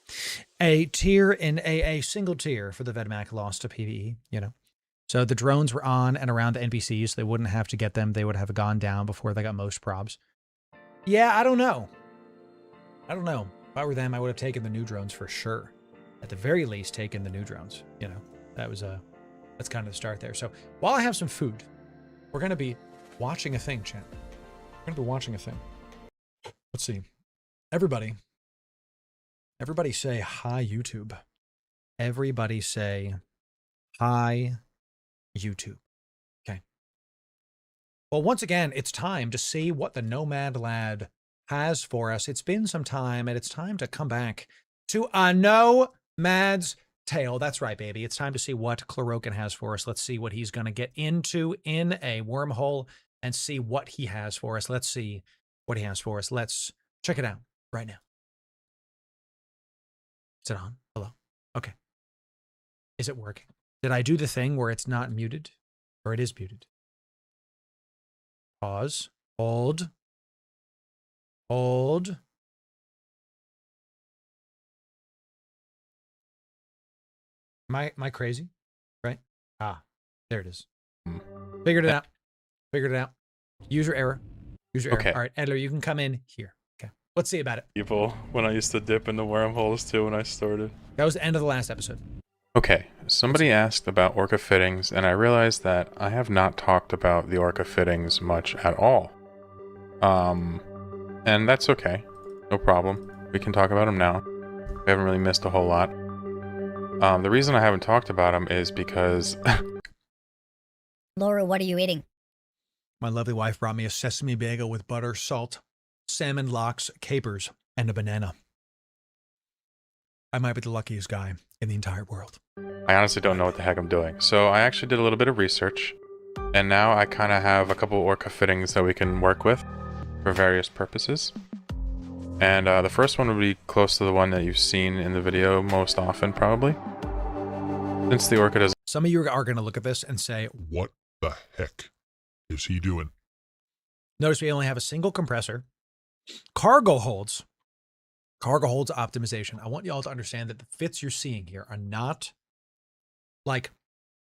A tier in a single tier for the Vedmak lost to PvE, you know. So the drones were on and around the NPCs. So they wouldn't have to get them. They would have gone down before they got most probs. Yeah, I don't know. If I were them, I would have taken the new drones for sure. At the very least, taken the new drones. You know, that's kind of the start there. So while I have some food, we're going to be watching a thing, chat. We're going to be watching a thing. Let's see. Everybody say hi, YouTube. Everybody say hi, YouTube. Okay. Well, once again, it's time to see what the Nomad Lad has for us. It's been some time, and it's time to come back to a Nomad's Tale. That's right, baby. It's time to see what Chlorokin has for us. Let's see what he's going to get into in a wormhole and see what he has for us. Let's see what he has for us. Let's check it out right now. Is it on? Hello? Okay. Is it working? Did I do the thing where it's not muted? Or it is muted? Pause. Hold. Am I crazy? Right? Ah, there it is. Figured it out. Figured it out. User error. User error. Okay. All right, Edler, you can come in here. Okay. Let's see about it. Evil when I used to dip into wormholes too when I started. That was the end of the last episode. Okay, somebody asked about orca fittings, and I realized that I have not talked about the orca fittings much at all. And that's okay. No problem. We can talk about them now. We haven't really missed a whole lot. The reason I haven't talked about them is because... Loru, what are you eating? My lovely wife brought me a sesame bagel with butter, salt, salmon lox, capers, and a banana. I might be the luckiest guy in the entire world. I honestly don't know what the heck I'm doing. So I actually did a little bit of research, and now I kind of have a couple orca fittings that we can work with for various purposes. And the first one would be close to the one that you've seen in the video most often, probably. Since the orca does... Some of you are going to look at this and say, What the heck is he doing? notice we only have a single compressor. Cargo holds optimization. I want y'all to understand that the fits you're seeing here are not like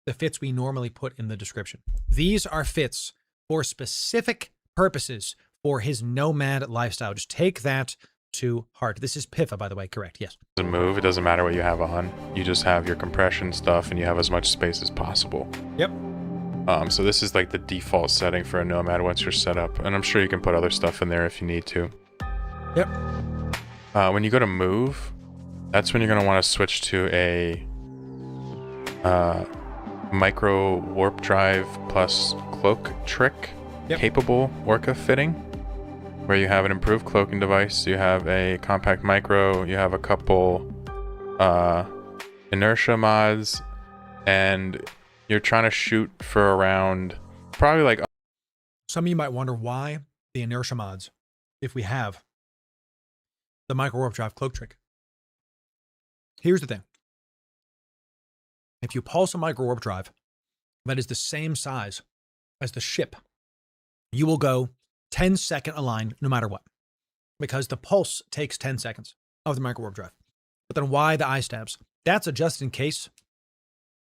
the fits we normally put in the description. These are fits for specific purposes for his nomad lifestyle. Just take that to heart. This is PIFA, by the way, correct? Yes. Doesn't move, it doesn't matter what you have on. You just have your compression stuff and you have as much space as possible. Yep. So this is like the default setting for a nomad once you're set up, and I'm sure you can put other stuff in there if you need to. Yep. When you go to move, that's when you're going to want to switch to a micro warp drive plus cloak trick capable orca fitting, where you have an improved cloaking device, you have a compact micro, you have a couple inertia mods, and you're trying to shoot for around probably like... Some of you might wonder why the inertia mods, if we have the micro warp drive cloak trick. Here's the thing. If you pulse a micro warp drive that is the same size as the ship, you will go 10-second align no matter what, because the pulse takes 10 seconds of the micro warp drive. But then why the eye stabs? That's a just in case.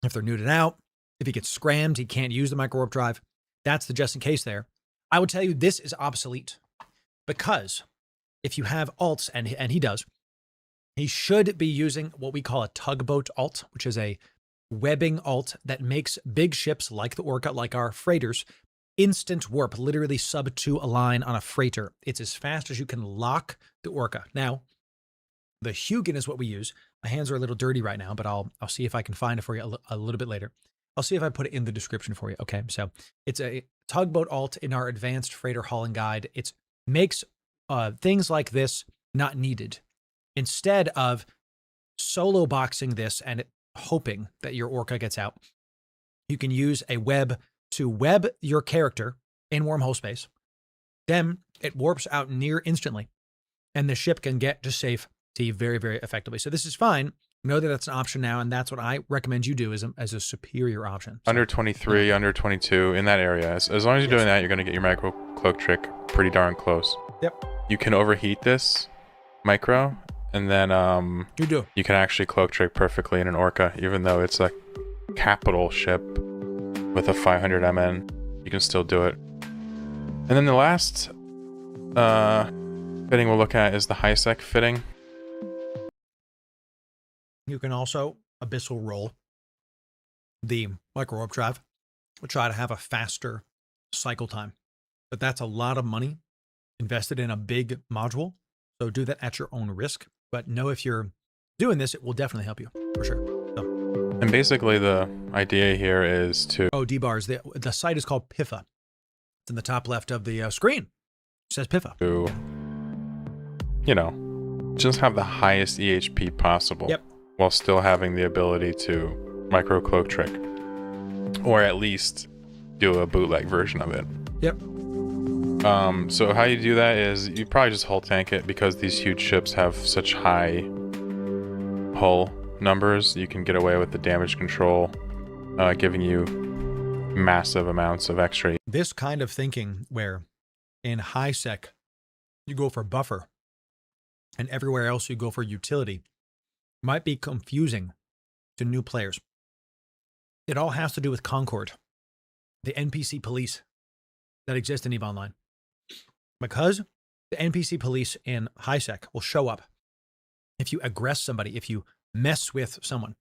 If they're newed out, if he gets scrammed, he can't use the micro warp drive. That's the just in case there. I would tell you this is obsolete, because if you have alts, and he does, he should be using what we call a tugboat alt, which is a webbing alt that makes big ships like the Orca, like our freighters, instant warp, literally sub 2 align on a freighter. It's as fast as you can lock the Orca. Now, the Hugin is what we use. My hands are a little dirty right now, but I'll see if I can find it for you a little bit later. I'll see if I put it in the description for you. Okay, so it's a tugboat alt in our advanced freighter hauling guide. It makes things like this not needed. Instead of solo boxing this and hoping that your Orca gets out, you can use a web to web your character in wormhole space. Then it warps out near instantly, and the ship can get to safety very, very effectively. So this is fine. Know that that's an option now, and that's what I recommend you do as a superior option. So, under 23, under 22, in that area. As long as you're doing that, you're going to get your micro cloak trick pretty darn close. Yep. You can overheat this micro, and then you can actually cloak trick perfectly in an Orca, even though it's a capital ship with a 500 MN. You can still do it. And then the last fitting we'll look at is the high sec fitting. You can also abyssal roll the micro warp drive. We'll try to have a faster cycle time, but that's a lot of money invested in a big module. So do that at your own risk, but know if you're doing this, it will definitely help you for sure. So. And basically the idea here is to... Oh, D-bars. The site is called PIFA. It's in the top left of the screen. It says PIFA. To, you know, just have the highest EHP possible. Yep. While still having the ability to micro cloak trick, or at least do a bootleg version of it. Yep. So how you do that is you probably just hull tank it, because these huge ships have such high hull numbers. You can get away with the damage control, giving you massive amounts of extra. This kind of thinking where in high sec you go for buffer and everywhere else you go for utility might be confusing to new players. It all has to do with Concord, the NPC police that exist in EVE Online. Because the NPC police in HiSec will show up if you aggress somebody, if you mess with someone.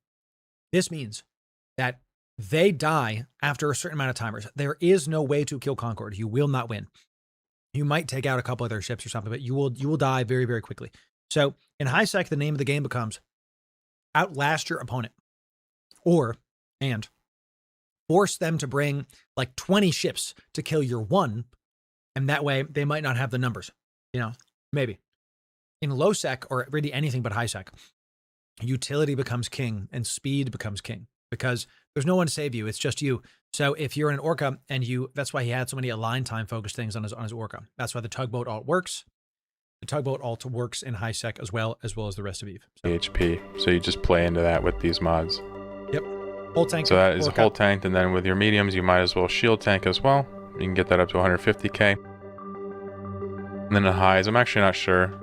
This means that they die after a certain amount of timers. There is no way to kill Concord. You will not win. You might take out a couple of their ships or something, but you will die very, very quickly. So in HiSec, the name of the game becomes outlast your opponent, and force them to bring like 20 ships to kill your one, and that way they might not have the numbers. Maybe. In low sec, or really anything but HiSec, utility becomes king and speed becomes king because there's no one to save you. It's just you. So if you're an Orca and that's why he had so many align time focused things on his Orca. That's why the tugboat alt works. The tugboat alt works in HiSec as well as the rest of EVE. So. HP. So you just play into that with these mods. Yep. Whole tank. So that is a whole tank, and then with your mediums, you might as well shield tank as well. You can get that up to 150k. And then the highs, I'm actually not sure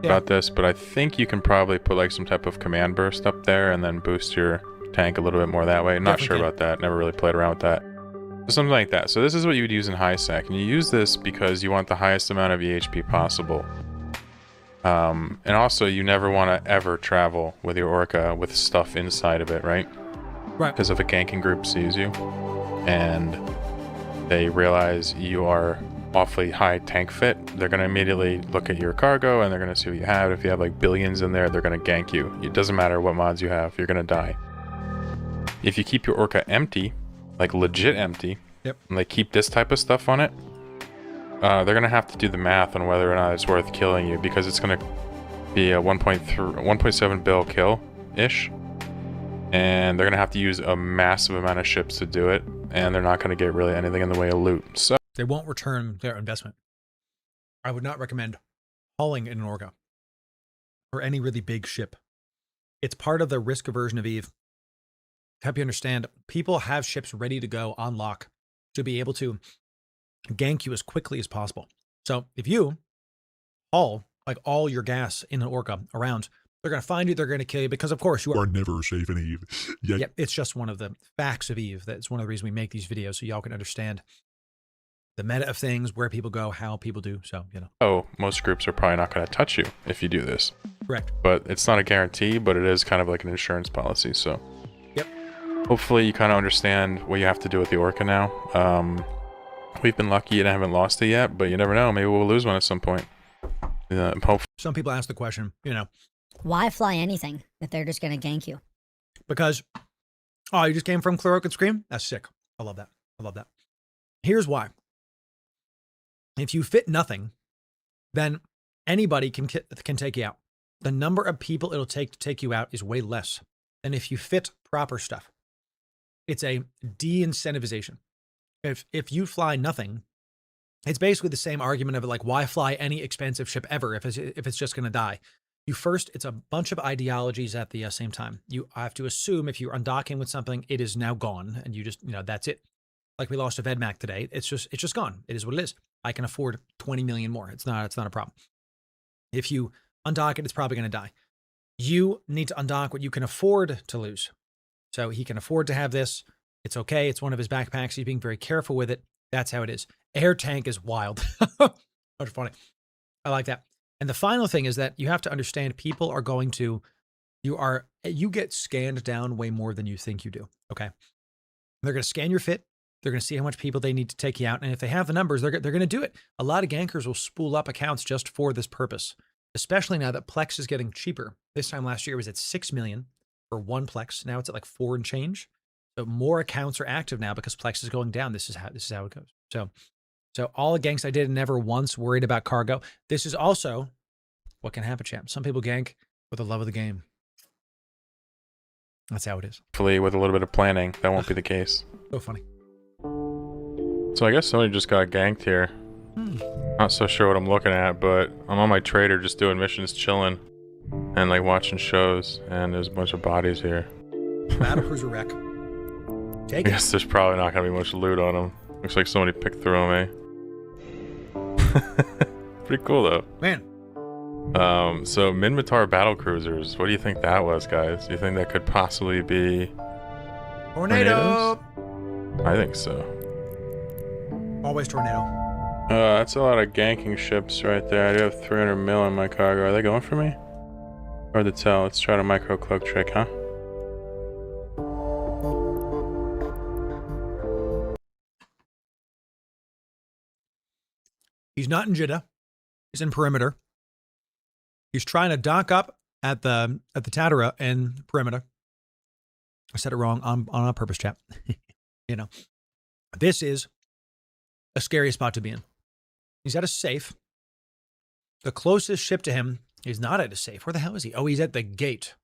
about this, but I think you can probably put like some type of command burst up there and then boost your tank a little bit more that way. Not sure about that. Never really played around with that. So something like that. So this is what you would use in HiSec, and you use this because you want the highest amount of EHP possible. And also you never want to ever travel with your Orca with stuff inside of it, right? Right. Because if a ganking group sees you and they realize you are awfully high tank fit, they're going to immediately look at your cargo and they're going to see what you have. If you have like billions in there, they're going to gank you. It doesn't matter what mods you have, you're going to die. If you keep your Orca empty, like legit empty, and they keep this type of stuff on it, they're going to have to do the math on whether or not it's worth killing you, because it's going to be a 1.7 bill kill-ish. And they're going to have to use a massive amount of ships to do it, and they're not going to get really anything in the way of loot. So they won't return their investment. I would not recommend hauling in an Orca or any really big ship. It's part of the risk aversion of EVE. To help you understand, people have ships ready to go on lock to be able to gank you as quickly as possible. So if you haul like all your gas in an Orca around, they're going to find you, they're going to kill you, because of course you are never safe in EVE. Yep, it's just one of the facts of EVE. That's one of the reasons we make these videos, so y'all can understand the meta of things, where people go, how people do. So, most groups are probably not going to touch you if you do this. Correct. But it's not a guarantee, but it is kind of like an insurance policy. So yep. Hopefully you kind of understand what you have to do with the Orca now. We've been lucky and haven't lost it yet, but you never know. Maybe we'll lose one at some point. Some people ask the question, why fly anything if they're just going to gank you? Because, you just came from Clear Oak and Scream? That's sick. I love that. I love that. Here's why. If you fit nothing, then anybody can take you out. The number of people it'll take to take you out is way less than if you fit proper stuff. It's a de-incentivization. If you fly nothing, it's basically the same argument of like, why fly any expensive ship ever if it's just going to die? It's a bunch of ideologies at the same time. You have to assume if you're undocking with something, it is now gone, and you just, that's it. Like we lost a Vedmac today. It's just gone. It is what it is. I can afford 20 million more. It's not a problem. If you undock it, it's probably going to die. You need to undock what you can afford to lose. So he can afford to have this. It's okay. It's one of his backpacks. He's being very careful with it. That's how it is. Air tank is wild. That's funny. I like that. And the final thing is that you have to understand people are going to, you get scanned down way more than you think you do. Okay. They're going to scan your fit. They're going to see how much people they need to take you out. And if they have the numbers, they're going to do it. A lot of gankers will spool up accounts just for this purpose, especially now that Plex is getting cheaper. This time last year it was at 6 million for one Plex. Now it's at like 4 and change. So more accounts are active now because Plex is going down. This is how it goes. So all the ganks I did, never once worried about cargo. This is also what can happen, champ. Some people gank with the love of the game. That's how it is. Hopefully with a little bit of planning, that won't be the case. So funny. So I guess somebody just got ganked here. Not so sure what I'm looking at, but I'm on my trader just doing missions, chilling, and like watching shows, and there's a bunch of bodies here. Battlecruiser wreck. I guess there's probably not gonna be much loot on them. Looks like somebody picked through them, eh? Pretty cool though. Man. So Minmatar battle cruisers. What do you think that was, guys? Do you think that could possibly be Tornado. I think so. Always tornado. That's a lot of ganking ships right there. I do have 300 mil on my cargo. Are they going for me? Hard to tell. Let's try the micro cloak trick, huh? He's not in Jeddah. He's in perimeter. He's trying to dock up at the Tatara and perimeter. I said it wrong on purpose, chat. You know, this is a scary spot to be in. He's at a safe. The closest ship to him is not at a safe. Where the hell is he? Oh, he's at the gate.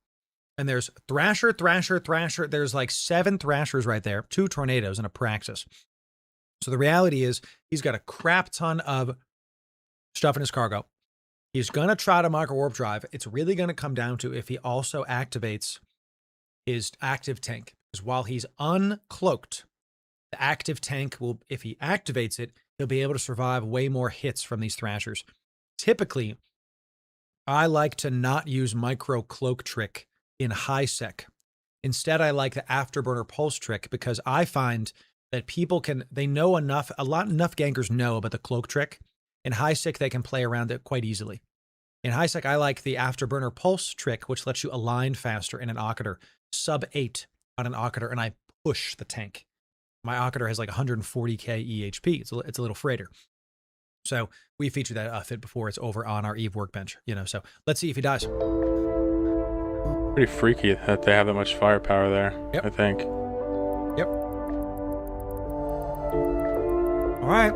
And there's Thrasher. There's like 7 Thrashers right there, 2 Tornadoes, and a Praxis. So the reality is he's got a crap ton of stuff in his cargo. He's going to try to micro warp drive. It's really going to come down to if he also activates his active tank. Because while he's uncloaked, the active tank will, if he activates it, he'll be able to survive way more hits from these Thrashers. Typically, I like to not use micro cloak trick in high sec. Instead, I like the afterburner pulse trick because I find that people they know enough gankers know about the cloak trick. In high sec, they can play around it quite easily. In high sec, I like the afterburner pulse trick, which lets you align faster in an Occator, sub 8 on an Occator, and I push the tank. My Occator has like 140k EHP. It's a little freighter. So we featured that fit before. It's over on our Eve workbench, you know. So let's see if he dies. Pretty freaky that they have that much firepower there. Yep. I think. Yep. All right.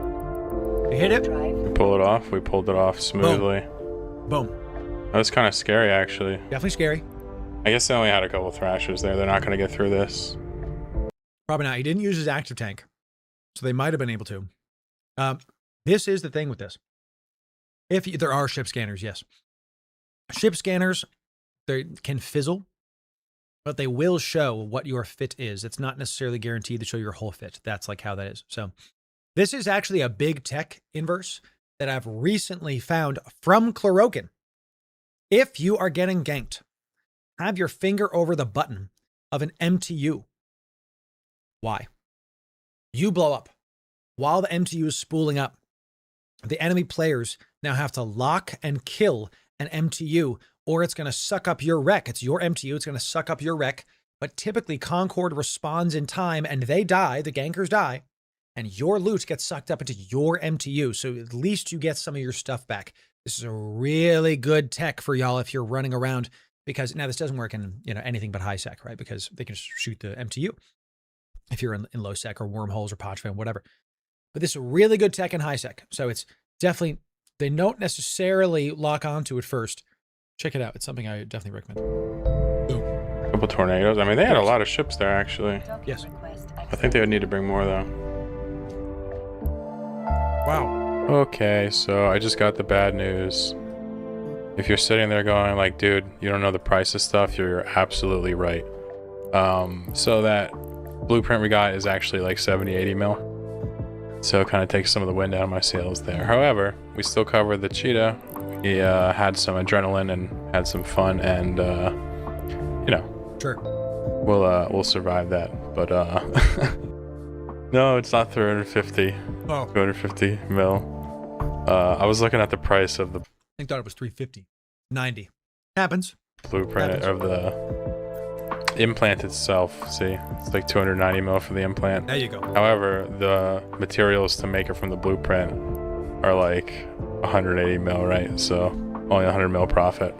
We hit it. We pull it off. We pulled it off smoothly. Boom. That was kind of scary, actually. Definitely scary. I guess they only had a couple Thrashers there. They're not going to get through this. Probably not. He didn't use his active tank, so they might have been able to. This is the thing with this. If there are ship scanners, yes. Ship scanners, they can fizzle, but they will show what your fit is. It's not necessarily guaranteed to show your whole fit. That's like how that is. So this is actually a big tech inverse that I've recently found from Chlorokin. If you are getting ganked, have your finger over the button of an MTU. Why? You blow up. While the MTU is spooling up, the enemy players now have to lock and kill an MTU, or it's going to suck up your wreck. It's your MTU. It's going to suck up your wreck. But typically, Concord responds in time, and they die. The gankers die, and your loot gets sucked up into your MTU. So at least you get some of your stuff back. This is a really good tech for y'all if you're running around, because now this doesn't work in anything but high sec, right? Because they can just shoot the MTU if you're in low sec or wormholes or podfan, whatever. But this is a really good tech in high sec. So it's definitely, they don't necessarily lock onto it first. Check it out. It's something I definitely recommend. Boom. A couple Tornadoes. I mean, they had a lot of ships there, actually. Yes. I think they would need to bring more, though. Wow. Okay, so I just got the bad news. If you're sitting there going like, dude, you don't know the price of stuff, you're absolutely right. So that blueprint we got is actually like 70, 80 mil. So it kind of takes some of the wind out of my sails there. However, we still covered the cheetah. We had some adrenaline and had some fun, and Sure. we'll survive that. But no, it's not 350. Oh. 250 mil. I was looking at the price of the I thought it was 350. 90. Happens. blueprint of the implant itself. See, it's like 290 mil for the implant. There you go. However, the materials to make it from the blueprint are like 180 mil, right? So only 100 mil profit.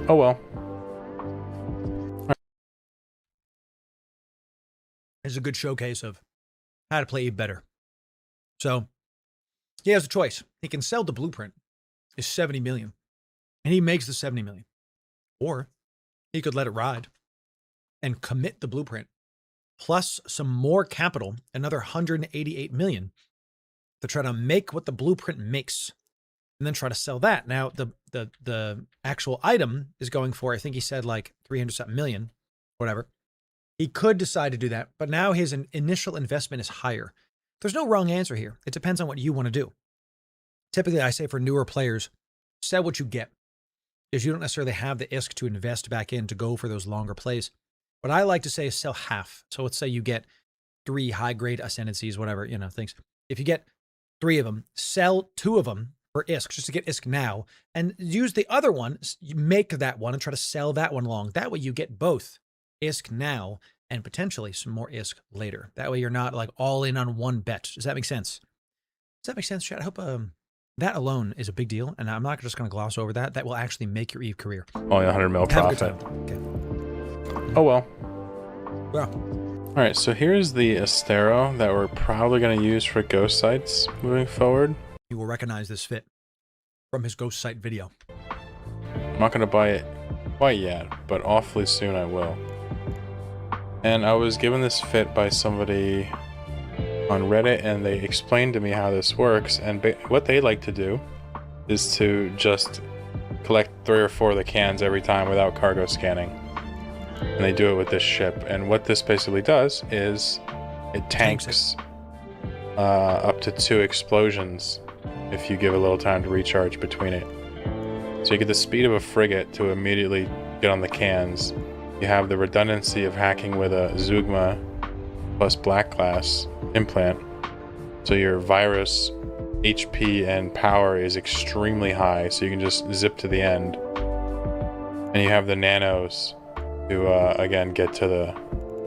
Oh well. It's a good showcase of how to play Eve better. So he has a choice. He can sell the blueprint. It's 70 million. And he makes the 70 million. Or he could let it ride and commit the blueprint plus some more capital, another 188 million, to try to make what the blueprint makes and then try to sell that. Now, the actual item is going for, I think he said like 300-something million, whatever. He could decide to do that, but now his initial investment is higher. There's no wrong answer here. It depends on what you want to do. Typically, I say for newer players, sell what you get, because you don't necessarily have the ISK to invest back in to go for those longer plays. What I like to say is sell half. So let's say you get 3 high-grade ascendancies, whatever, things. If you get 3 of them, sell 2 of them for ISK, just to get ISK now, and use the other one, you make that one and try to sell that one long. That way you get both ISK now and potentially some more ISK later. That way you're not like all in on one bet. Does that make sense? Does that make sense, Chad? I hope that alone is a big deal, and I'm not just going to gloss over that. That will actually make your EVE career. Only 100 mil profit. Okay. Oh well. Well. All right, so here's the Astero that we're probably going to use for ghost sites moving forward. You will recognize this fit from his ghost site video. I'm not going to buy it quite yet, but awfully soon I will. And I was given this fit by somebody on Reddit, and they explained to me how this works, and what they like to do is to just collect 3 or 4 of the cans every time without cargo scanning. And they do it with this ship, and what this basically does is it tanks up to 2 explosions if you give a little time to recharge between it. So you get the speed of a frigate to immediately get on the cans. You have the redundancy of hacking with a Zeugma plus black glass implant, so your virus HP and power is extremely high, so you can just zip to the end. And you have the nanos to again get to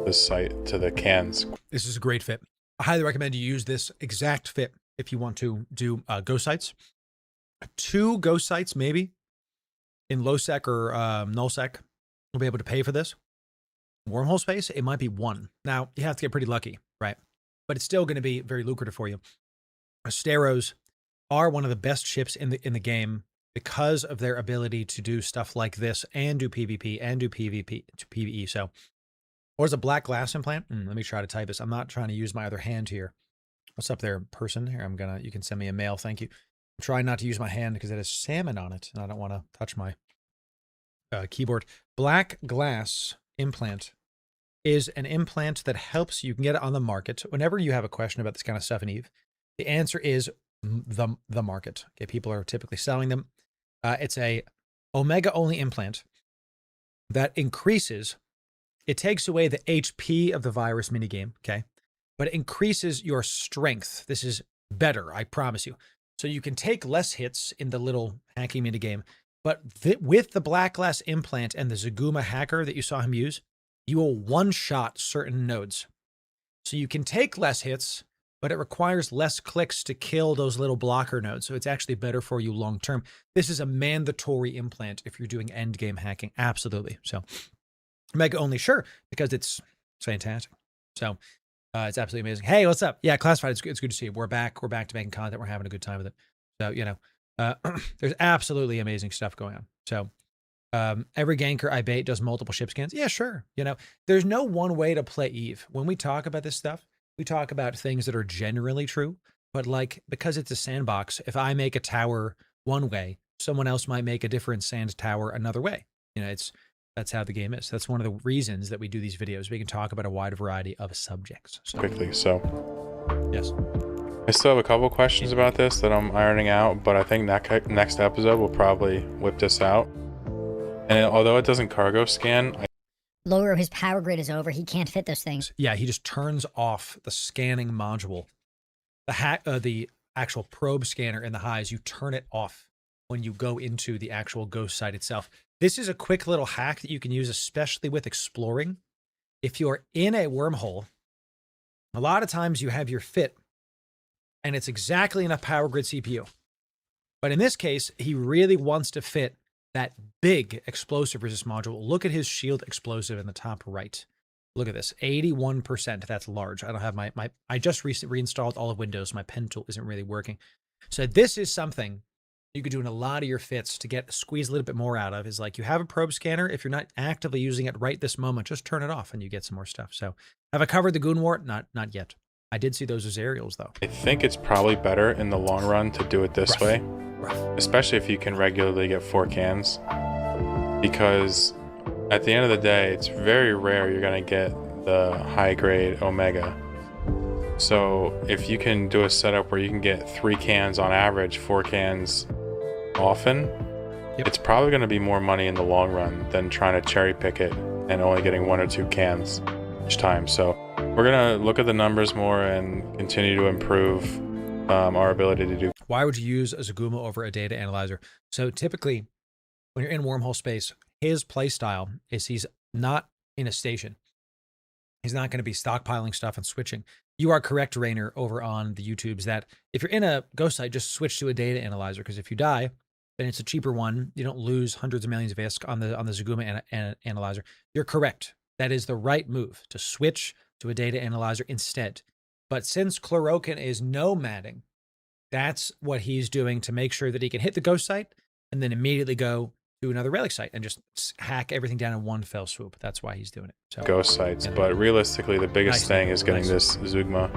the site, to the cans. This is a great fit. I highly recommend you use this exact fit if you want to do ghost sites. 2 ghost sites maybe in low sec or null sec will be able to pay for this. Wormhole space, it might be 1. Now, you have to get pretty lucky, right? But it's still going to be very lucrative for you. Asteros are one of the best ships in the game because of their ability to do stuff like this and do PvP and do PvP to PvE. So, or is a black glass implant? Let me try to type this. I'm not trying to use my other hand here. What's up there, person? Here, you can send me a mail. Thank you. I'm trying not to use my hand because it has salmon on it, and I don't want to touch my keyboard. Black glass implant is an implant that helps you can get it on the market. Whenever you have a question about this kind of stuff in EVE, the answer is the market. Okay, people are typically selling them. It's a Omega only implant that increases. It takes away the HP of the virus minigame. Okay, but it increases your strength. This is better, I promise you. So you can take less hits in the little hacking minigame, but with the black glass implant and the Zeugma hacker that you saw him use, you will one-shot certain nodes. So you can take less hits, but it requires less clicks to kill those little blocker nodes. So it's actually better for you long-term. This is a mandatory implant if you're doing endgame hacking. Absolutely. So Mega only, sure, because it's fantastic. So it's absolutely amazing. Hey, what's up? Yeah, Classified, it's good to see you. We're back to making content. We're having a good time with it. So, there's absolutely amazing stuff going on. So every ganker I bait does multiple ship scans. Yeah, sure. There's no one way to play EVE. When we talk about this stuff, we talk about things that are generally true, but because it's a sandbox, if I make a tower one way, someone else might make a different sand tower another way. That's how the game is. That's one of the reasons that we do these videos. We can talk about a wide variety of subjects. Quickly, so. Yes. I still have a couple questions about this that I'm ironing out, but I think next episode will probably whip this out. And although it doesn't cargo scan, Loru, his power grid is over. He can't fit those things. Yeah, he just turns off the scanning module. The actual probe scanner in the highs, you turn it off when you go into the actual ghost site itself. This is a quick little hack that you can use, especially with exploring. If you're in a wormhole, a lot of times you have your fit, and it's exactly enough power grid CPU. But in this case, he really wants to fit that big explosive resist module. Look at his shield explosive in the top right. Look at this, 81%. That's large. I don't have I just recently reinstalled all of Windows. My pen tool isn't really working. So this is something you could do in a lot of your fits to squeeze a little bit more out of, is you have a probe scanner. If you're not actively using it right this moment, just turn it off and you get some more stuff. So have I covered the Goon War? Not yet. I did see those as aerials though. I think it's probably better in the long run to do it this way. Especially if you can regularly get 4 cans, because at the end of the day, it's very rare you're going to get the high grade Omega. So if you can do a setup where you can get 3 cans on average, 4 cans often, it's probably going to be more money in the long run than trying to cherry pick it and only getting 1 or 2 cans each time. So we're gonna look at the numbers more and continue to improve our ability to do. Why would you use a Zaguma over a data analyzer? So typically, when you're in wormhole space, his playstyle is he's not in a station. He's not going to be stockpiling stuff and switching. You are correct, Rainer, over on the YouTubes, that if you're in a ghost site, just switch to a data analyzer, because if you die, then it's a cheaper one. You don't lose hundreds of millions of ISK on the Zaguma analyzer. You're correct. That is the right move, to switch to a data analyzer instead. But since Chlorokin is nomading, that's what he's doing to make sure that he can hit the ghost site and then immediately go to another relic site and just hack everything down in one fell swoop. That's why he's doing it. So, ghost sites, but realistically, the biggest thing is getting this Zugma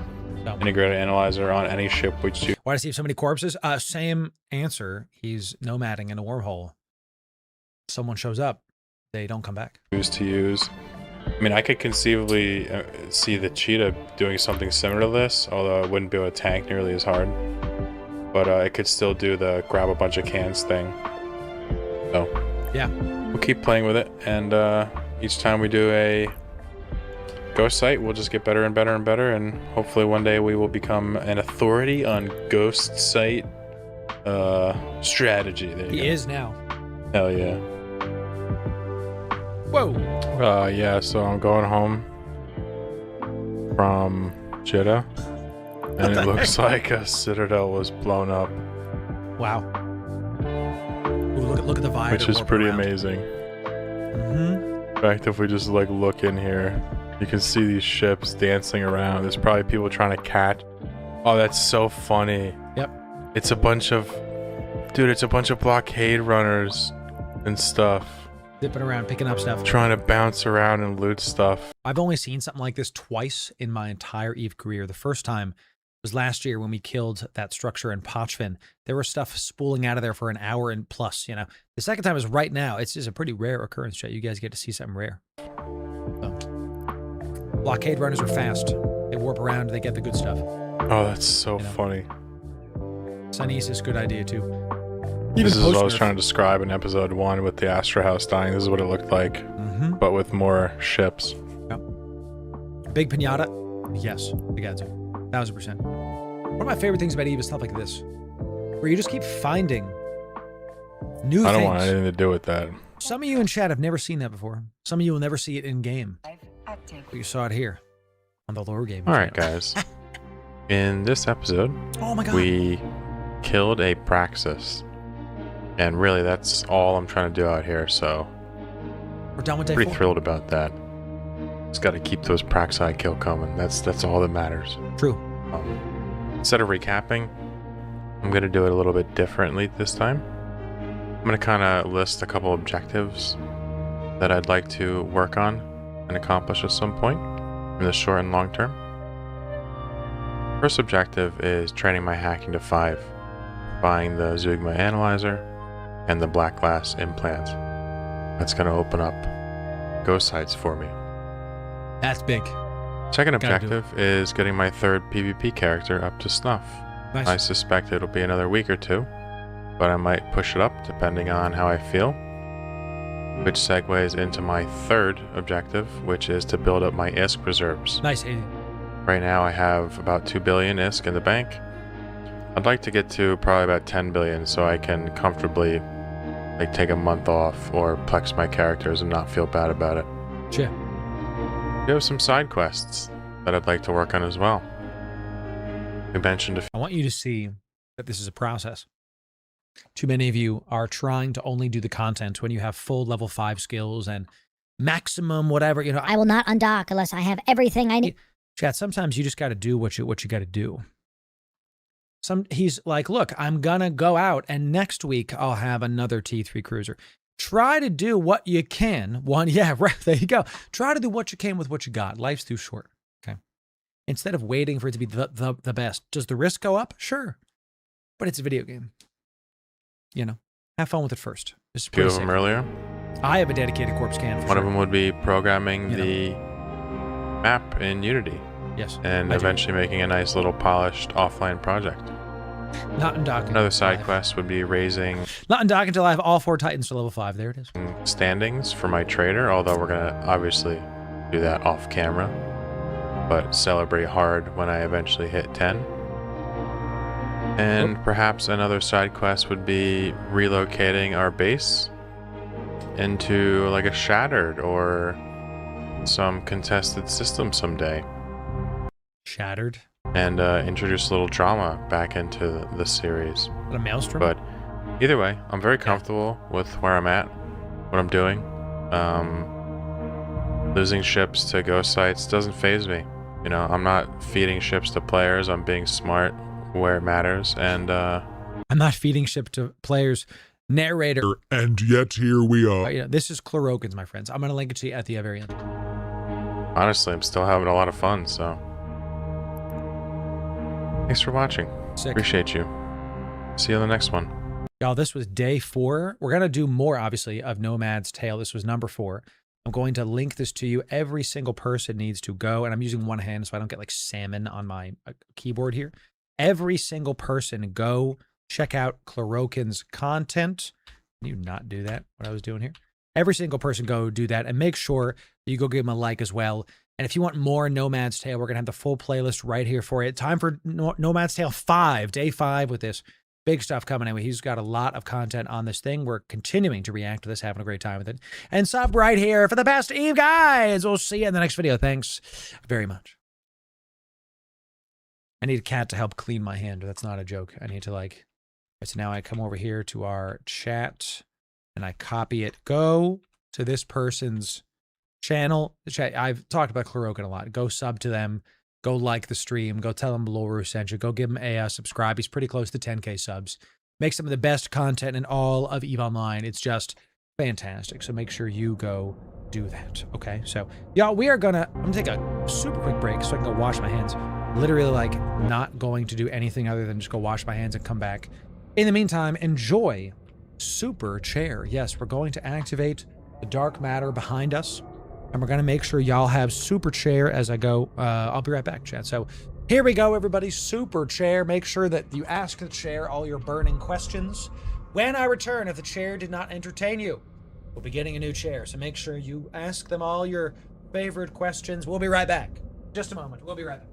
integrated analyzer on any ship which you. Why does he have so many corpses? Same answer. He's nomading in a wormhole. Someone shows up, they don't come back. To use. I mean, I could conceivably see the cheetah doing something similar to this, although it wouldn't be able to tank nearly as hard. But it could still do the grab a bunch of cans thing. So yeah, we'll keep playing with it, and each time we do a ghost site, we'll just get better and better and better, and hopefully one day we will become an authority on ghost site strategy. There he is now. Hell yeah. Whoa. Yeah, so I'm going home from Jeddah, and it looks like a citadel was blown up. Wow. Ooh, look at the vibe. Which is pretty amazing. Mm-hmm. In fact, if we just like look in here, you can see these ships dancing around. There's probably people trying to catch. Oh, that's so funny. Yep. It's a bunch of, dude, it's a bunch of blockade runners and stuff. Zipping around, picking up stuff. Trying to bounce around and loot stuff. I've only seen something like this twice in my entire EVE career. The first time was last year when we killed that structure in Pochvin. There was stuff spooling out of there for an hour and plus, you know. The second time is right now. It's just a pretty rare occurrence, Chet. You guys get to see something rare. So, blockade runners are fast. They warp around, they get the good stuff. Oh, that's so funny. Sunny's is a good idea, too. This is what I was trying to describe in episode 1 with the Astra House dying. This is what it looked like, but with more ships. Yep. Big pinata? Yes, we got to. 1000%. One of my favorite things about EVE is stuff like this, where you just keep finding new things. I don't want anything to do with that. Some of you in chat have never seen that before. Some of you will never see it in game. But you saw it here on the Loru game. All right, guys. In this episode, oh my God, we killed a Praxis. And really, that's all I'm trying to do out here, so we're done with day pretty 4. thrilled about that. Just got to keep those Praxi kill coming. That's all that matters. True. Instead of recapping, I'm going to do it a little bit differently this time. I'm going to kind of list a couple objectives that I'd like to work on and accomplish at some point in the short and long term. First objective is training my hacking to 5, buying the Zugma analyzer and the black glass implant. That's going to open up ghost sites for me. That's big. Second objective is getting my 3rd PvP character up to snuff. Nice. I suspect it'll be another week or 2, but I might push it up depending on how I feel. Which segues into my 3rd objective, which is to build up my ISK reserves. Nice. Right now I have about 2 billion ISK in the bank. I'd like to get to probably about 10 billion so I can comfortably like take a month off or plex my characters and not feel bad about it. Sure. We have some side quests that I'd like to work on as well. We mentioned I want you to see that this is a process. Too many of you are trying to only do the content when you have full level 5 skills and maximum whatever, you know. I will not undock unless I have everything I need. Chat, sometimes you just got to do what you got to do. He's like, look, I'm gonna go out and next week I'll have another T3 cruiser. Try to do what you can. Yeah, right, there you go. Try to do what you can with what you got. Life's too short, okay? Instead of waiting for it to be the best. Does the risk go up? Sure. But it's a video game. You know, have fun with it first. a few of them earlier. I have a dedicated Corp scan for One of them would be programming the map in Unity. Yes. And eventually making a nice little polished offline project. Not undock. Another side quest would be raising Not undock until I have all 4 Titans to level 5. There it is. standings for my trader, although we're gonna obviously do that off camera, but celebrate hard when I eventually hit 10. And perhaps another side quest would be relocating our base into like a shattered or some contested system someday. Shattered. And introduce a little drama back into the series. A maelstrom. But either way, I'm very comfortable with where I'm at, what I'm doing. Losing ships to ghost sites doesn't faze me. You know, I'm not feeding ships to players. I'm being smart where it matters. And I'm not feeding ship to players. Narrator. And yet here we are. You know, this is Chlorokins, my friends. I'm going to link it to you at the very end. honestly, I'm still having a lot of fun, so thanks for watching. Sick. Appreciate you. See you on the next one. Y'all, this was day 4. We're going to do more, obviously, of Nomad's Tale. This was number 4. I'm going to link this to you. Every single person needs to go, and I'm using one hand so I don't get like salmon on my keyboard here. Every single person go check out Chlorokin's content. Can you not do that, what I was doing here? Every single person go do that, and make sure you go give him a like as well. And if you want more Nomad's Tale, we're going to have the full playlist right here for you. Time for Nomad's Tale 5, day 5 with this. Big stuff coming anyway. He's got a lot of content on this thing. We're continuing to react to this, having a great time with it. And sub right here for the best Eve guys. We'll see you in the next video. Thanks very much. I need a cat to help clean my hand. That's not a joke. I need to like, so now I come over here to our chat and I copy it. Go to this person's channel. I've talked about Chlorokin a lot. Go sub to them. Go like the stream. Go tell him Loru sent you. Go give him a subscribe. He's pretty close to 10K subs. Make some of the best content in all of EVE Online. It's just fantastic. So make sure you go do that. Okay, so y'all, I'm gonna take a super quick break so I can go wash my hands. Literally like not going to do anything other than just go wash my hands and come back. In the meantime, enjoy Super Chair. Yes, we're going to activate the dark matter behind us. And we're going to make sure y'all have Super Chair as I go. I'll be right back, chat. So here we go, everybody. Super Chair. Make sure that you ask the chair all your burning questions. When I return, if the chair did not entertain you, we'll be getting a new chair. So make sure you ask them all your favorite questions. We'll be right back. Just a moment. We'll be right back.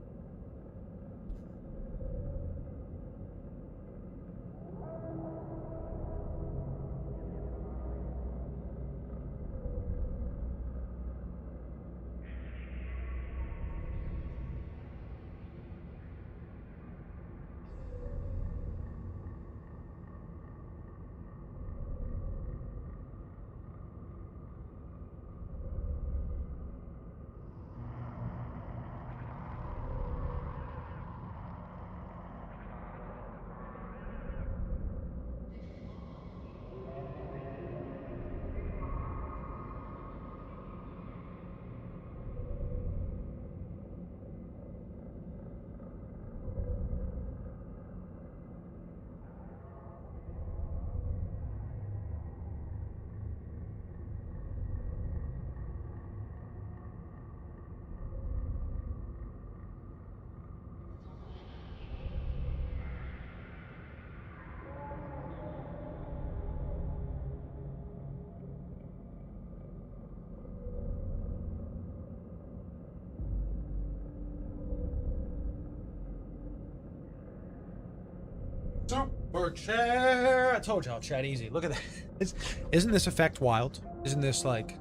Super Chair. I told y'all, chat easy. Look at that. Isn't this effect wild? Isn't this like,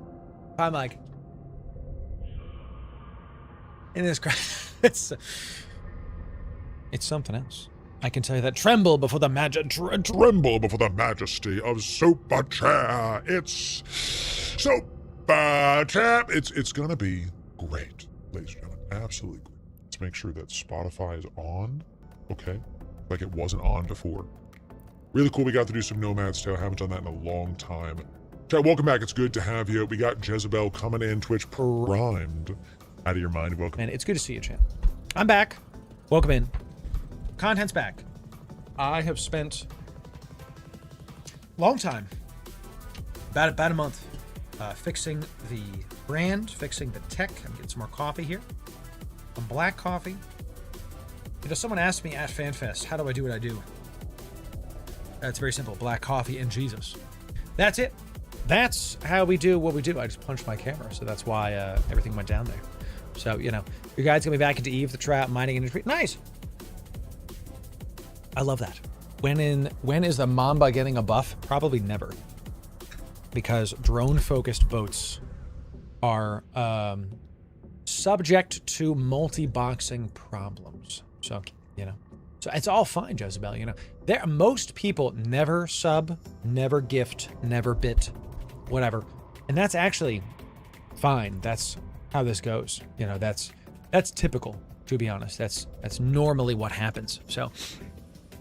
I'm like, in this it's something else. I can tell you that. Tremble before the Tremble before the majesty of Super Chair. It's Super Chair. It's gonna be great, ladies and gentlemen. Absolutely great. Let's make sure that Spotify is on. Okay. Like it wasn't on before. Really cool. We got to do some Nomad's Tale. I haven't done that in a long time. Chat, welcome back. It's good to have you. We got Jezebel coming in. Twitch primed. Out of your mind. Welcome. Man, it's good to see you, chat. I'm back. Welcome in. Content's back. I have spent a long time, about a month, fixing the brand, fixing the tech. I'm getting some more coffee here. Some black coffee. You know, someone asked me at FanFest, how do I do what I do? That's very simple. Black coffee and Jesus. That's it. That's how we do what we do. I just punched my camera, so that's why everything went down there. So, you know, your guys gonna be back into Eve, the trap, mining industry. Nice. I love that. When is the Mamba getting a buff? Probably never. Because drone-focused boats are subject to multi-boxing problems. So, you know. So it's all fine, Jezebel, you know. Most people never sub, never gift, never bit, whatever. And that's actually fine. That's how this goes. You know, that's typical, to be honest. That's normally what happens. So,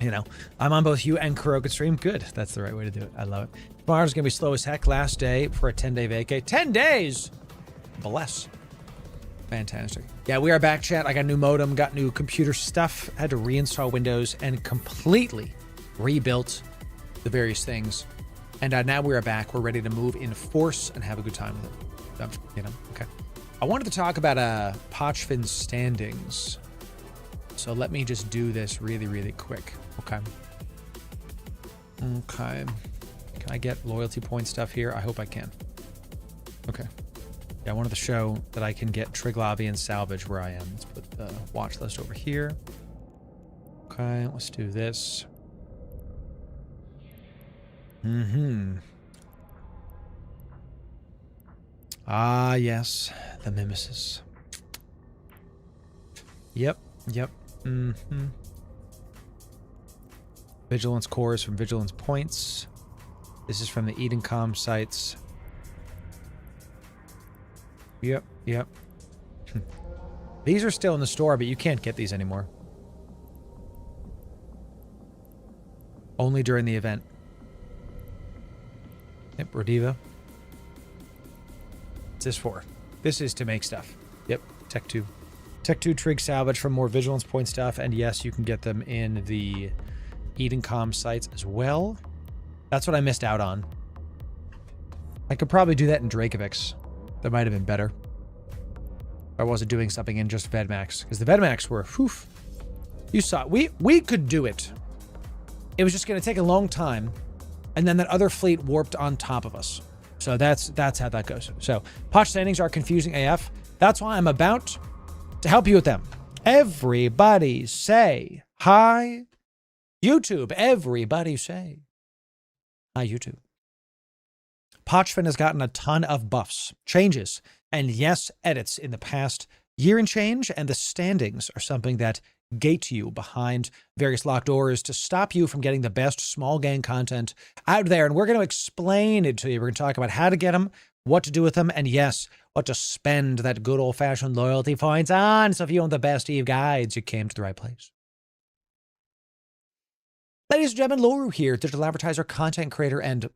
you know, I'm on both you and Kuroka stream. Good. That's the right way to do it. I love it. Tomorrow's going to be slow as heck. Last day for a 10-day vacay. 10 days! Bless. Fantastic. Yeah, we are back, chat. I got a new modem, got new computer stuff, had to reinstall Windows, and completely rebuilt the various things. And now we are back. We're ready to move in force and have a good time with it. So, you know, okay. I wanted to talk about Pochfin's standings. So let me just do this really, really quick. Okay. Okay. Can I get loyalty point stuff here? I hope I can. Okay. Yeah, I wanted to show that I can get Triglavian salvage where I am. Let's put the watch list over here. Okay, let's do this. Ah, yes. The mimesis. Yep. Vigilance cores from vigilance points. This is from the Edencom sites. Yep. These are still in the store, but you can't get these anymore. Only during the event. Yep, Rodiva. What's this for? This is to make stuff. Yep, Tech 2. Tech 2 trig salvage from more vigilance point stuff, and yes, you can get them in the Edencom sites as well. That's what I missed out on. I could probably do that in Drakovix. That might have been better. If I wasn't doing something in just Vedmax. Because the Vedmax were, whew. You saw it. We could do it. It was just going to take a long time. And then that other fleet warped on top of us. So that's how that goes. So Poch standings are confusing AF. That's why I'm about to help you with them. Everybody say hi, YouTube. Everybody say hi, YouTube. Pochfin has gotten a ton of buffs, changes, and yes, edits in the past year and change, and the standings are something that gate you behind various locked doors to stop you from getting the best small gang content out there. And we're going to explain it to you. We're going to talk about how to get them, what to do with them, and yes, what to spend that good old-fashioned loyalty points on. So if you want the best Eve guides, you came to the right place. Ladies and gentlemen, Loru here, digital advertiser, content creator, and,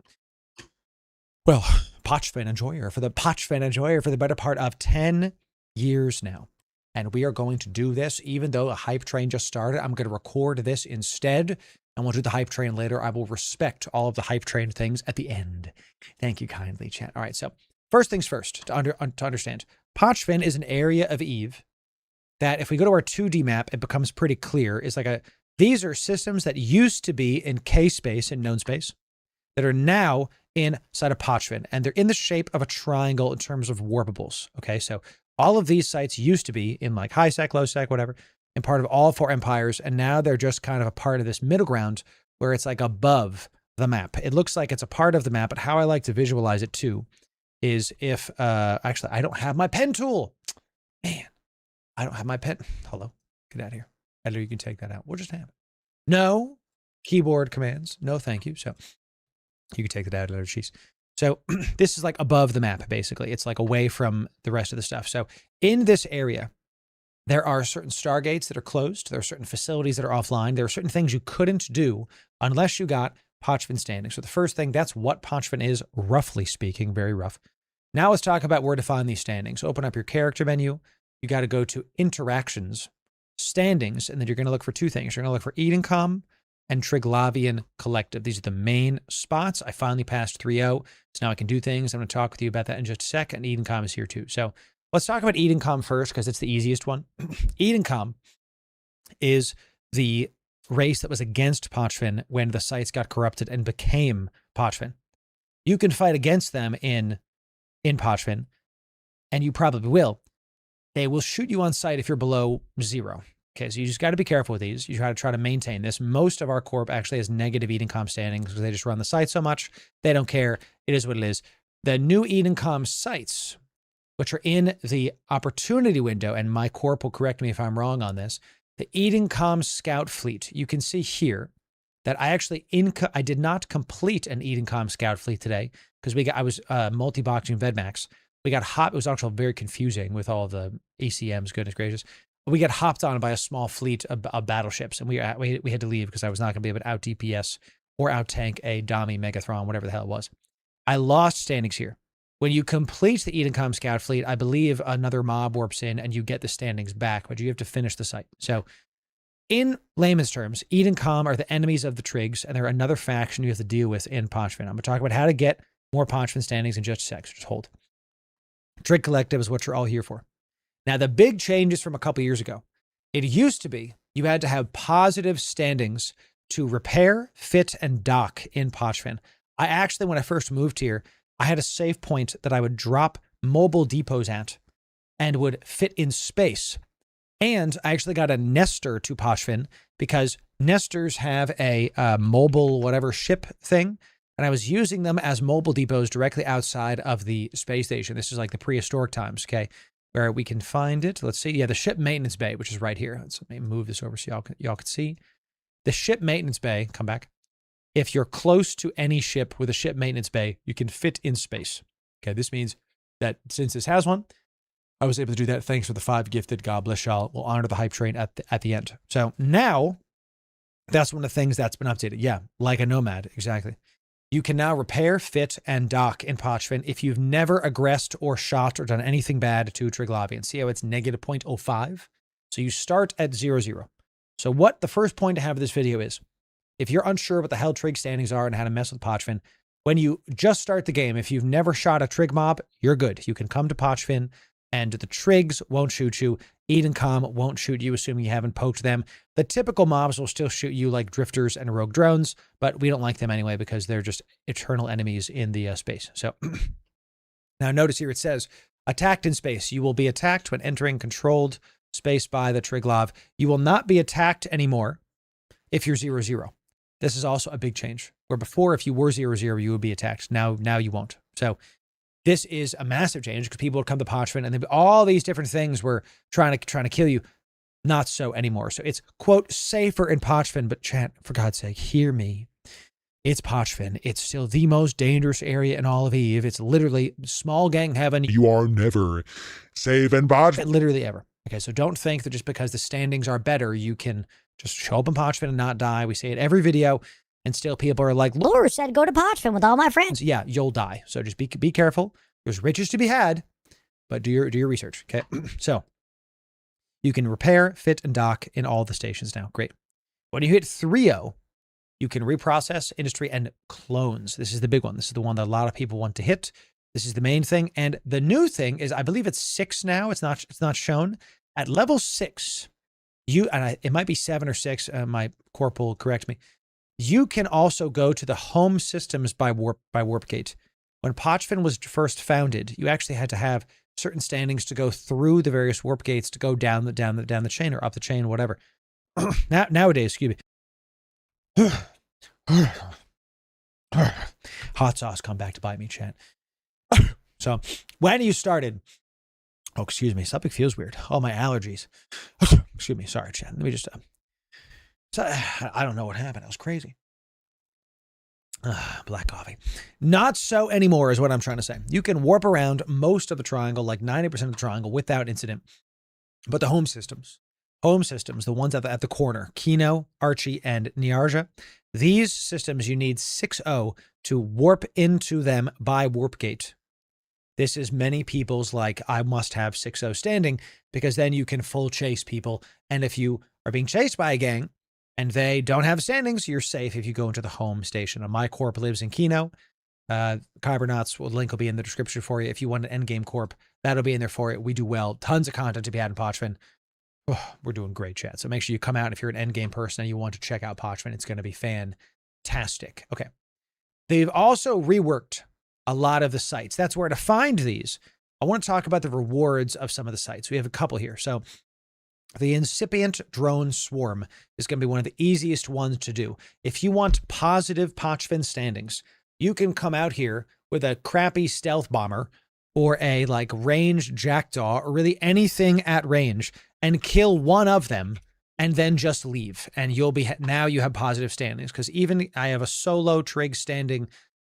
well, Pochfin enjoyer for the better part of 10 years now. And we are going to do this, even though a hype train just started. I'm going to record this instead, and we'll do the hype train later. I will respect all of the hype train things at the end. Thank you kindly, chat. All right, so first things first, to understand. Pochfin is an area of Eve that, if we go to our 2D map, it becomes pretty clear. It's like these are systems that used to be in K-space, in known space, that are now inside of Pochfin, and they're in the shape of a triangle in terms of warpables. Okay, so all of these sites used to be in like high sec, low sec, whatever, and part of all 4 empires, and now they're just kind of a part of this middle ground where it's like above the map. It looks like it's a part of the map, but how I like to visualize it too is if, actually, I don't have my pen tool. Man, I don't have my pen. Hello, get out of here. Editor, you can take that out. We'll just have it. No keyboard commands. No, thank you. So you can take that out, editor. Jeez. So this is like above the map, basically. It's like away from the rest of the stuff. So in this area, there are certain stargates that are closed. There are certain facilities that are offline. There are certain things you couldn't do unless you got Pochfin standing. So the first thing, that's what Pochfin is, roughly speaking, very rough. Now let's talk about where to find these standings. Open up your character menu. You got to go to interactions, standings, and then you're going to look for 2 things. You're going to look for Edencom and Triglavian Collective. These are the main spots. I finally passed 3.0, so now I can do things. I'm going to talk with you about that in just a sec, and Edencom is here too. So let's talk about Edencom first, because it's the easiest one. Edencom is the race that was against Pochvin when the sites got corrupted and became Pochvin. You can fight against them in Pochvin, and you probably will. They will shoot you on sight if you're below 0. Okay, so you just got to be careful with these. You try to maintain this. Most of our corp actually has negative Eden Com standings because they just run the site so much. They don't care. It is what it is. The new Eden Com sites, which are in the opportunity window, and my corp will correct me if I'm wrong on this, the Eden Com Scout Fleet. You can see here that I actually I did not complete an Eden Com Scout Fleet today because I was multi-boxing Vedmax. We got hot. It was actually very confusing with all the ACMs. Goodness gracious. We got hopped on by a small fleet of battleships, and we had to leave because I was not going to be able to out DPS or out tank a Dami Megathron, whatever the hell it was. I lost standings here. When you complete the Edencom Scout Fleet, I believe another mob warps in and you get the standings back, but you have to finish the site. So in layman's terms, Edencom are the enemies of the Trigs, and they're another faction you have to deal with in Pochvin. I'm going to talk about how to get more Pochvin standings in just a sec, so just hold. Trig Collective is what you're all here for. Now, the big changes from a couple years ago. It used to be you had to have positive standings to repair, fit, and dock in Pochvin. I actually, when I first moved here, I had a save point that I would drop mobile depots at and would fit in space. And I actually got a Nestor to Pochvin because Nestors have a mobile whatever ship thing. And I was using them as mobile depots directly outside of the space station. This is like the prehistoric times, okay? Where we can find it. Let's see. Yeah, the ship maintenance bay, which is right here. Let's move this over so y'all can see. The ship maintenance bay, come back. If you're close to any ship with a ship maintenance bay, you can fit in space. Okay, this means that since this has one, I was able to do that thanks for the 5 gifted. God bless y'all. We'll honor the hype train at the end. So now, that's one of the things that's been updated. Yeah, like a nomad, exactly. You can now repair, fit, and dock in Pochvin if you've never aggressed or shot or done anything bad to Triglavian. See how it's negative 0.05? So you start at 0. So what the first point to have of this video is, if you're unsure what the hell Trig standings are and how to mess with Pochvin, when you just start the game, if you've never shot a Trig mob, you're good. You can come to Pochvin and the Trigs won't shoot you. Edencom won't shoot you, assuming you haven't poked them. The typical mobs will still shoot you like drifters and rogue drones, but we don't like them anyway because they're just eternal enemies in the space. So now notice here it says, attacked in space. You will be attacked when entering controlled space by the Triglav. You will not be attacked anymore if you're 0. This is also a big change. Where before, if you were 0, you would be attacked. Now you won't. So this is a massive change because people would come to Pochvin and all these different things were trying to kill you. Not so anymore. So it's, quote, safer in Pochvin, but chat, for God's sake, hear me. It's Pochvin. It's still the most dangerous area in all of Eve. It's literally small gang heaven. You are never safe in Pochvin. Literally ever. Okay, so don't think that just because the standings are better, you can just show up in Pochvin and not die. We say it every video, and still people are like, Loru said go to Pochvin with all my friends. Yeah, you'll die. So just be careful. There's riches to be had, but do your research, okay? So you can repair, fit, and dock in all the stations now. Great. When you hit 3.0, you can reprocess, industry, and clones. This is the big one. This is the one that a lot of people want to hit. This is the main thing. And the new thing is, I believe it's 6 now. It's not shown. At level 6, it might be 7 or 6. My corp will correct me. You can also go to the home systems by Warpgate. When Pochvin was first founded, you actually had to have certain standings to go through the various warp gates to go down the chain or up the chain, whatever. Nowadays, excuse me. Hot sauce come back to bite me, chat. So when you started, oh, excuse me, something feels weird. Oh, my allergies. Excuse me, sorry, chat. Let me just, I don't know what happened. That was crazy. Black coffee. Not so anymore is what I'm trying to say. You can warp around most of the triangle, like 90% of the triangle, without incident. But the home systems, the ones at the corner, Kino, Archie, and Niarja, these systems you need 6.0 to warp into them by Warpgate. This is many people's like, I must have 6.0 standing because then you can full chase people. And if you are being chased by a gang, and they don't have standings, you're safe if you go into the home station. My corp lives in Kino. KYBERNAUT's link will be in the description for you. If you want an endgame corp, that'll be in there for you. We do well. Tons of content to be had in Pochvin. Oh, we're doing great, chat. So make sure you come out if you're an endgame person and you want to check out Parchment. It's going to be fantastic. Okay. They've also reworked a lot of the sites. That's where to find these. I want to talk about the rewards of some of the sites. We have a couple here. So the incipient drone swarm is going to be one of the easiest ones to do. If you want positive Pochfin standings, you can come out here with a crappy stealth bomber or a like ranged jackdaw or really anything at range and kill one of them and then just leave. And you'll be, now you have positive standings, because even I have a solo trig standing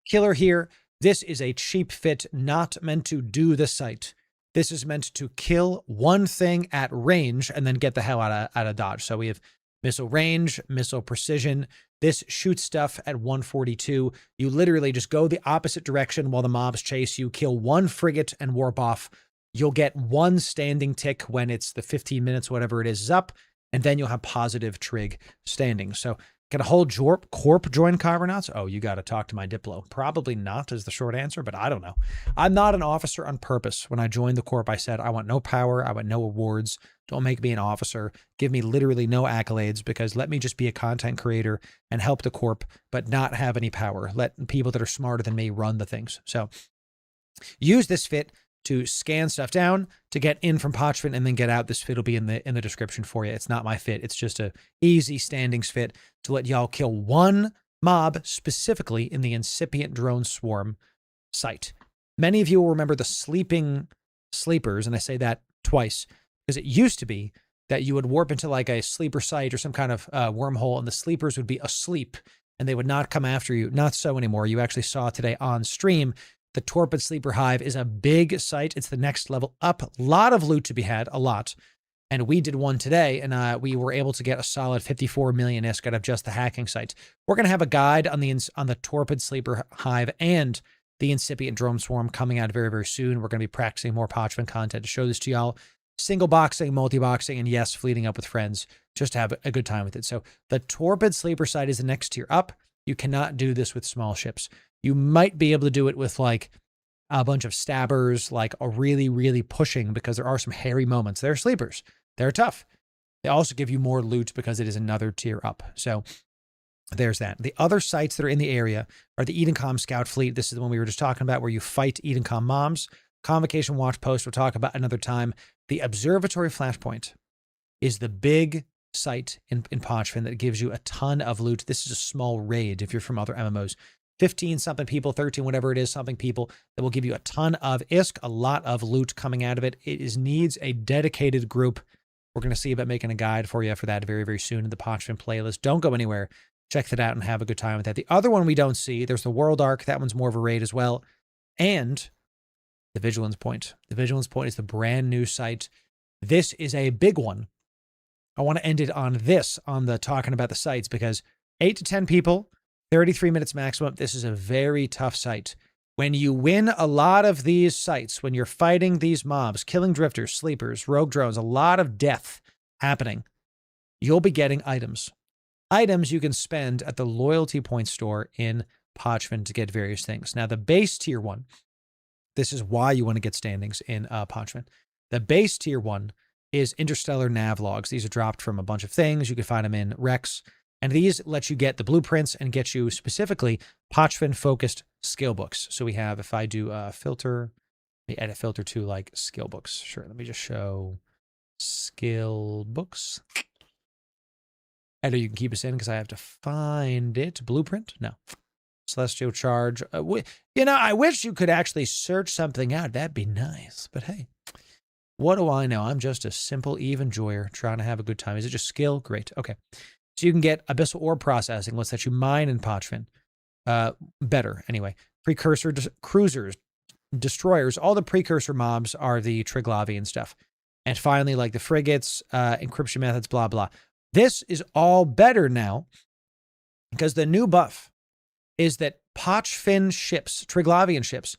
killer here. This is a cheap fit, not meant to do the site. This is meant to kill one thing at range and then get the hell out of dodge. So we have missile range, missile precision. This shoots stuff at 142. You literally just go the opposite direction while the mobs chase you, kill one frigate and warp off. You'll get one standing tick when it's the 15 minutes, whatever it is up, and then you'll have positive trig standings. So can a whole Corp join KYBERNAUTs? Oh, you got to talk to my Diplo. Probably not is the short answer, but I don't know. I'm not an officer on purpose. When I joined the Corp, I said, I want no power. I want no awards. Don't make me an officer. Give me literally no accolades, because let me just be a content creator and help the Corp, but not have any power. Let people that are smarter than me run the things. So use this fit to scan stuff down, to get in from Pochfin and then get out. This fit will be in the description for you. It's not my fit. It's just a easy standings fit to let y'all kill one mob specifically in the incipient drone swarm site. Many of you will remember the sleeping sleepers, and I say that twice because it used to be that you would warp into like a sleeper site or some kind of wormhole, and the sleepers would be asleep and they would not come after you. Not so anymore. You actually saw today on stream the Torpid Sleeper Hive is a big site. It's the next level up. A lot of loot to be had, a lot. And we did one today, and we were able to get a solid 54 million ISK out of just the hacking site. We're going to have a guide on the Torpid Sleeper Hive and the Incipient Drone Swarm coming out very, very soon. We're going to be practicing more Pochfin content to show this to y'all. Single boxing, multi-boxing, and yes, fleeting up with friends. Just to have a good time with it. So the Torpid Sleeper site is the next tier up. You cannot do this with small ships. You might be able to do it with like a bunch of stabbers, like a really, really pushing, because there are some hairy moments. They're sleepers. They're tough. They also give you more loot because it is another tier up. So there's that. The other sites that are in the area are the Edencom Scout Fleet. This is the one we were just talking about, where you fight Edencom mobs. Convocation Watch Post, we'll talk about another time. The Observatory Flashpoint is the big site in Pochfin that gives you a ton of loot. This is a small raid if you're from other MMOs. 15 something people, 13, whatever it is, something people that will give you a ton of ISK, a lot of loot coming out of it. It needs a dedicated group. We're going to see about making a guide for you for that very, very soon in the Pochfin playlist. Don't go anywhere. Check that out and have a good time with that. The other one we don't see, there's the World Arc. That one's more of a raid as well. And the Vigilance Point. The Vigilance Point is the brand new site. This is a big one. I want to end it on this, on the talking about the sites, because 8 to 10 people, 33 minutes maximum. This is a very tough site. When you win a lot of these sites, when you're fighting these mobs, killing drifters, sleepers, rogue drones, a lot of death happening, you'll be getting items. Items you can spend at the loyalty point store in Pochfin to get various things. Now, the base tier one, this is why you want to get standings in Pochfin. The base tier one is interstellar nav logs. These are dropped from a bunch of things. You can find them in Rex. And these let you get the blueprints and get you specifically Pochfin-focused skill books. So we have, if I do a filter, let me add a filter to like skill books. Sure, let me just show skill books. I know you can keep us in because I have to find it. Blueprint? No. Celestial Charge. You know, I wish you could actually search something out. That'd be nice. But hey, what do I know? I'm just a simple Eve enjoyer trying to have a good time. Is it just skill? Great. Okay. So you can get Abyssal Orb Processing. Let's let you mine in Pochfin. Better, anyway. Precursor Cruisers, Destroyers. All the precursor mobs are the Triglavian stuff. And finally, like the frigates, encryption methods, blah, blah. This is all better now because the new buff is that Pochfin ships, Triglavian ships,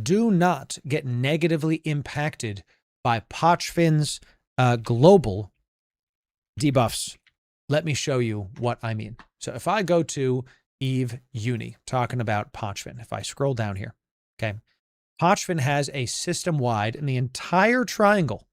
do not get negatively impacted by Pochfin's global debuffs. Let me show you what I mean. So if I go to Eve Uni, talking about Pochfin, if I scroll down here, okay, Pochfin has a system-wide in the entire triangle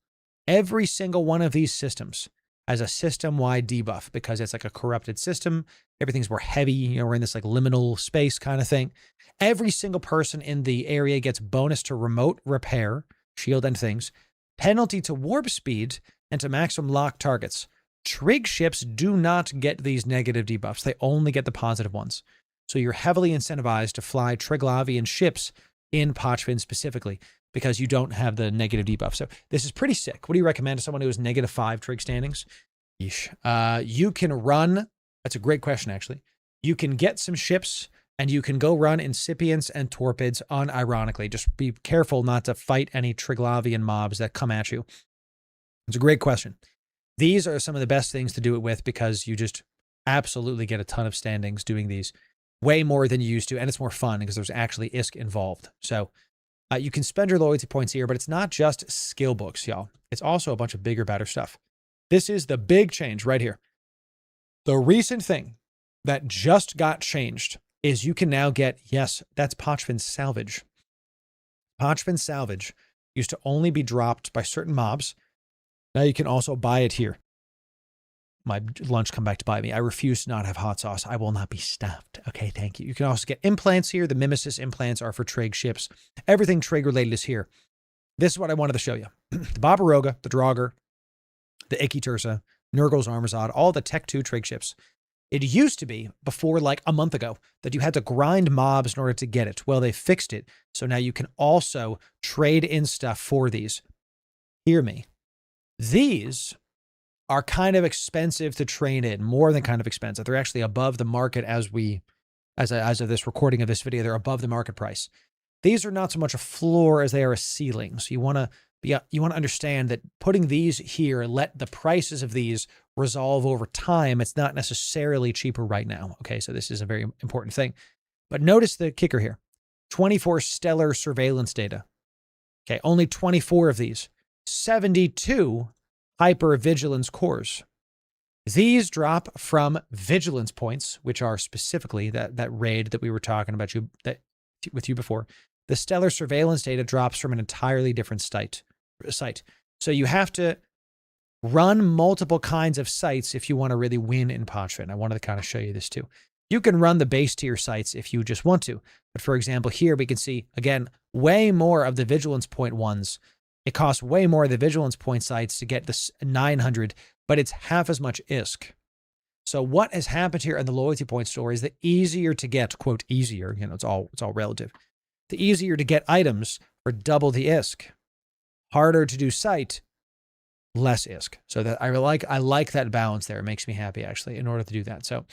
Every single one of these systems has a system-wide debuff because it's like a corrupted system. Everything's more heavy. We're in this like liminal space kind of thing. Every single person in the area gets bonus to remote repair, shield and things, penalty to warp speed, and to maximum lock targets. Trig ships do not get these negative debuffs. They only get the positive ones. So you're heavily incentivized to fly Triglavian ships in Pochvin specifically because you don't have the negative debuff. So this is pretty sick. What do you recommend to someone who has -5 trig standings? Yeesh. You can run. That's a great question, actually. You can get some ships and you can go run incipients and torpids unironically. Just be careful not to fight any Triglavian mobs that come at you. It's a great question. These are some of the best things to do it with because you just absolutely get a ton of standings doing these, way more than you used to, and it's more fun because there's actually ISK involved. So you can spend your loyalty points here, but it's not just skill books, y'all. It's also a bunch of bigger, better stuff. This is the big change right here. The recent thing that just got changed is you can now get, yes, that's Pochvin Salvage. Pochvin Salvage used to only be dropped by certain mobs. Now you can also buy it here. My lunch come back to buy me. I refuse to not have hot sauce. I will not be stuffed. Okay, thank you. You can also get implants here. The Mimesis implants are for Trig ships. Everything Trig related is here. This is what I wanted to show you. The Barbaroga, the Draugr, the Icky Tursa, Nurgle's Armazod, all the Tech 2 Trig ships. It used to be, before like a month ago, that you had to grind mobs in order to get it. Well, they fixed it. So now you can also trade in stuff for these. Hear me. These are kind of expensive to train in, more than kind of expensive. They're actually above the market as of this recording of this video, they're above the market price. These are not so much a floor as they are a ceiling. So you want to understand that putting these here, let the prices of these resolve over time. It's not necessarily cheaper right now. Okay, so this is a very important thing. But notice the kicker here. 24 stellar surveillance data. Okay, only 24 of these. 72 hyper-vigilance cores. These drop from vigilance points, which are specifically that raid that we were talking about with you before. The stellar surveillance data drops from an entirely different site. So you have to run multiple kinds of sites if you want to really win in Pochvin. I wanted to kind of show you this too. You can run the base tier sites if you just want to. But for example, here we can see, again, way more of the vigilance point ones. It costs way more of the vigilance point sites to get this 900, but it's half as much ISK. So what has happened here in the loyalty point store is the easier to get, quote, easier, it's all relative. The easier to get items for double the ISK. Harder to do site, less ISK. So that I like that balance there. It makes me happy, actually, in order to do that. So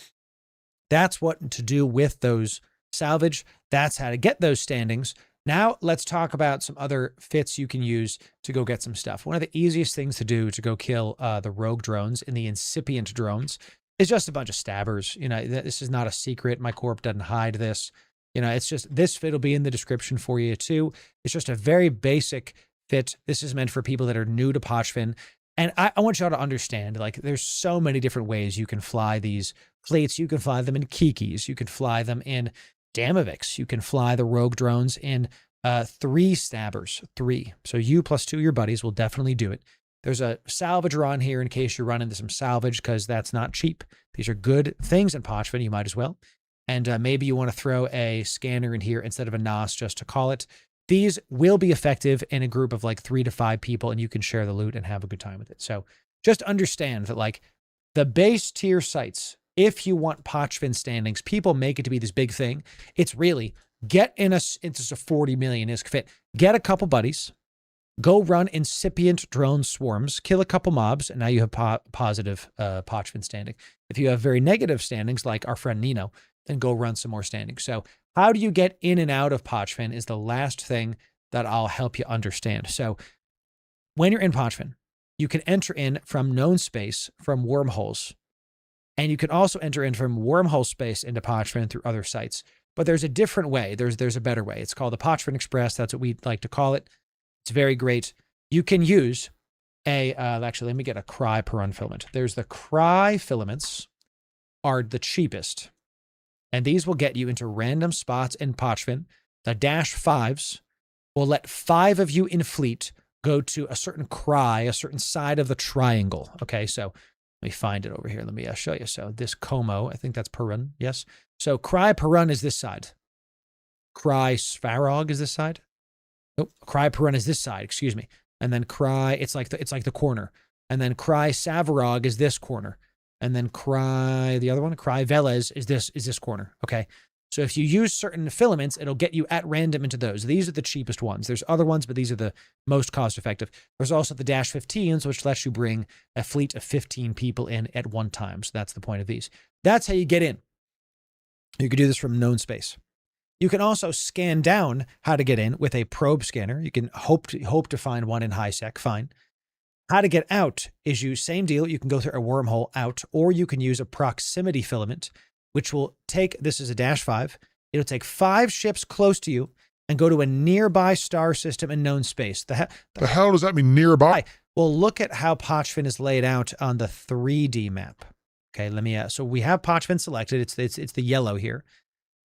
that's what to do with those salvage. That's how to get those standings. Now let's talk about some other fits you can use to go get some stuff. One of the easiest things to do to go kill the rogue drones in the incipient drones is just a bunch of stabbers. This is not a secret. My corp doesn't hide this. It's just, this fit will be in the description for you too. It's just a very basic fit. This is meant for people that are new to Pochvin. And I want y'all to understand, like, there's so many different ways you can fly these fleets. You can fly them in Kikis. You can fly them in Damoviks. You can fly the rogue drones in 3 stabbers, 3. So you plus 2 of your buddies will definitely do it. There's a salvager on here in case you run into some salvage, because that's not cheap. These are good things in Pochvin. You might as well. And maybe you want to throw a scanner in here instead of a NOS just to call it. These will be effective in a group of like 3 to 5 people, and you can share the loot and have a good time with it. So just understand that, like, the base tier sites, if you want Pochvin standings, people make it to be this big thing. It's really get into a 40 million ISK fit, get a couple buddies, go run incipient drone swarms, kill a couple mobs, and now you have positive Pochvin standing. If you have very negative standings, like our friend Nino, then go run some more standings. So how do you get in and out of Pochvin is the last thing that I'll help you understand. So when you're in Pochvin, you can enter in from known space from wormholes. And you can also enter in from wormhole space into Pochvin through other sites. But there's a different way. There's a better way. It's called the Pochvin Express. That's what we like to call it. It's very great. You can use actually, let me get a Cry per run filament. There's the Cry filaments are the cheapest. And these will get you into random spots in Pochvin. The -5s will let 5 of you in fleet go to a certain cry, a certain side of the triangle. Okay, so let me find it over here. Let me show you. So this Como, I think that's Perun. Yes. So cry Perun is this side. Cry Svarog is this side. Nope. Cry Perun is this side. Excuse me. And then cry. It's like the corner. And then cry Savarog is this corner. And then cry the other one. Cry Velez is this corner. Okay. So if you use certain filaments, it'll get you at random into those. These are the cheapest ones. There's other ones, but these are the most cost effective. There's also the Dash 15s, which lets you bring a fleet of 15 people in at one time. So that's the point of these. That's how you get in. You can do this from known space. You can also scan down how to get in with a probe scanner. You can hope to find one in high sec. Fine. How to get out is same deal. You can go through a wormhole out, or you can use a proximity filament, which will take, this is a Dash 5, it'll take 5 ships close to you and go to a nearby star system in known space. The hell does that mean, nearby? Well, look at how Pochfin is laid out on the 3D map. Okay, let me, so we have Pochfin selected. It's the yellow here.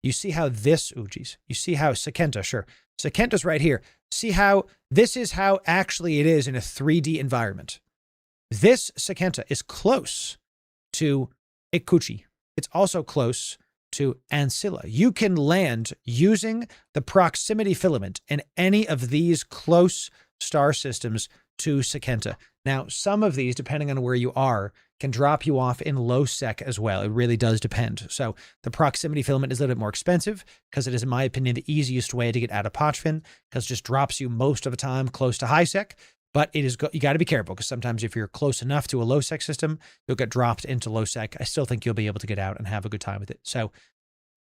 You see how this, you see how Sakenta, sure. Sakenta's right here. See how, this is how actually it is in a 3D environment. This Sakenta is close to Ikuchi. It's also close to Ancilla. You can land using the proximity filament in any of these close star systems to Sakenta. Now, some of these, depending on where you are, can drop you off in low sec as well. It really does depend. So the proximity filament is a little bit more expensive because it is, in my opinion, the easiest way to get out of Pochfin, because it just drops you most of the time close to high sec. But it is you got to be careful, because sometimes if you're close enough to a low sec system, you'll get dropped into low sec. I still think you'll be able to get out and have a good time with it. So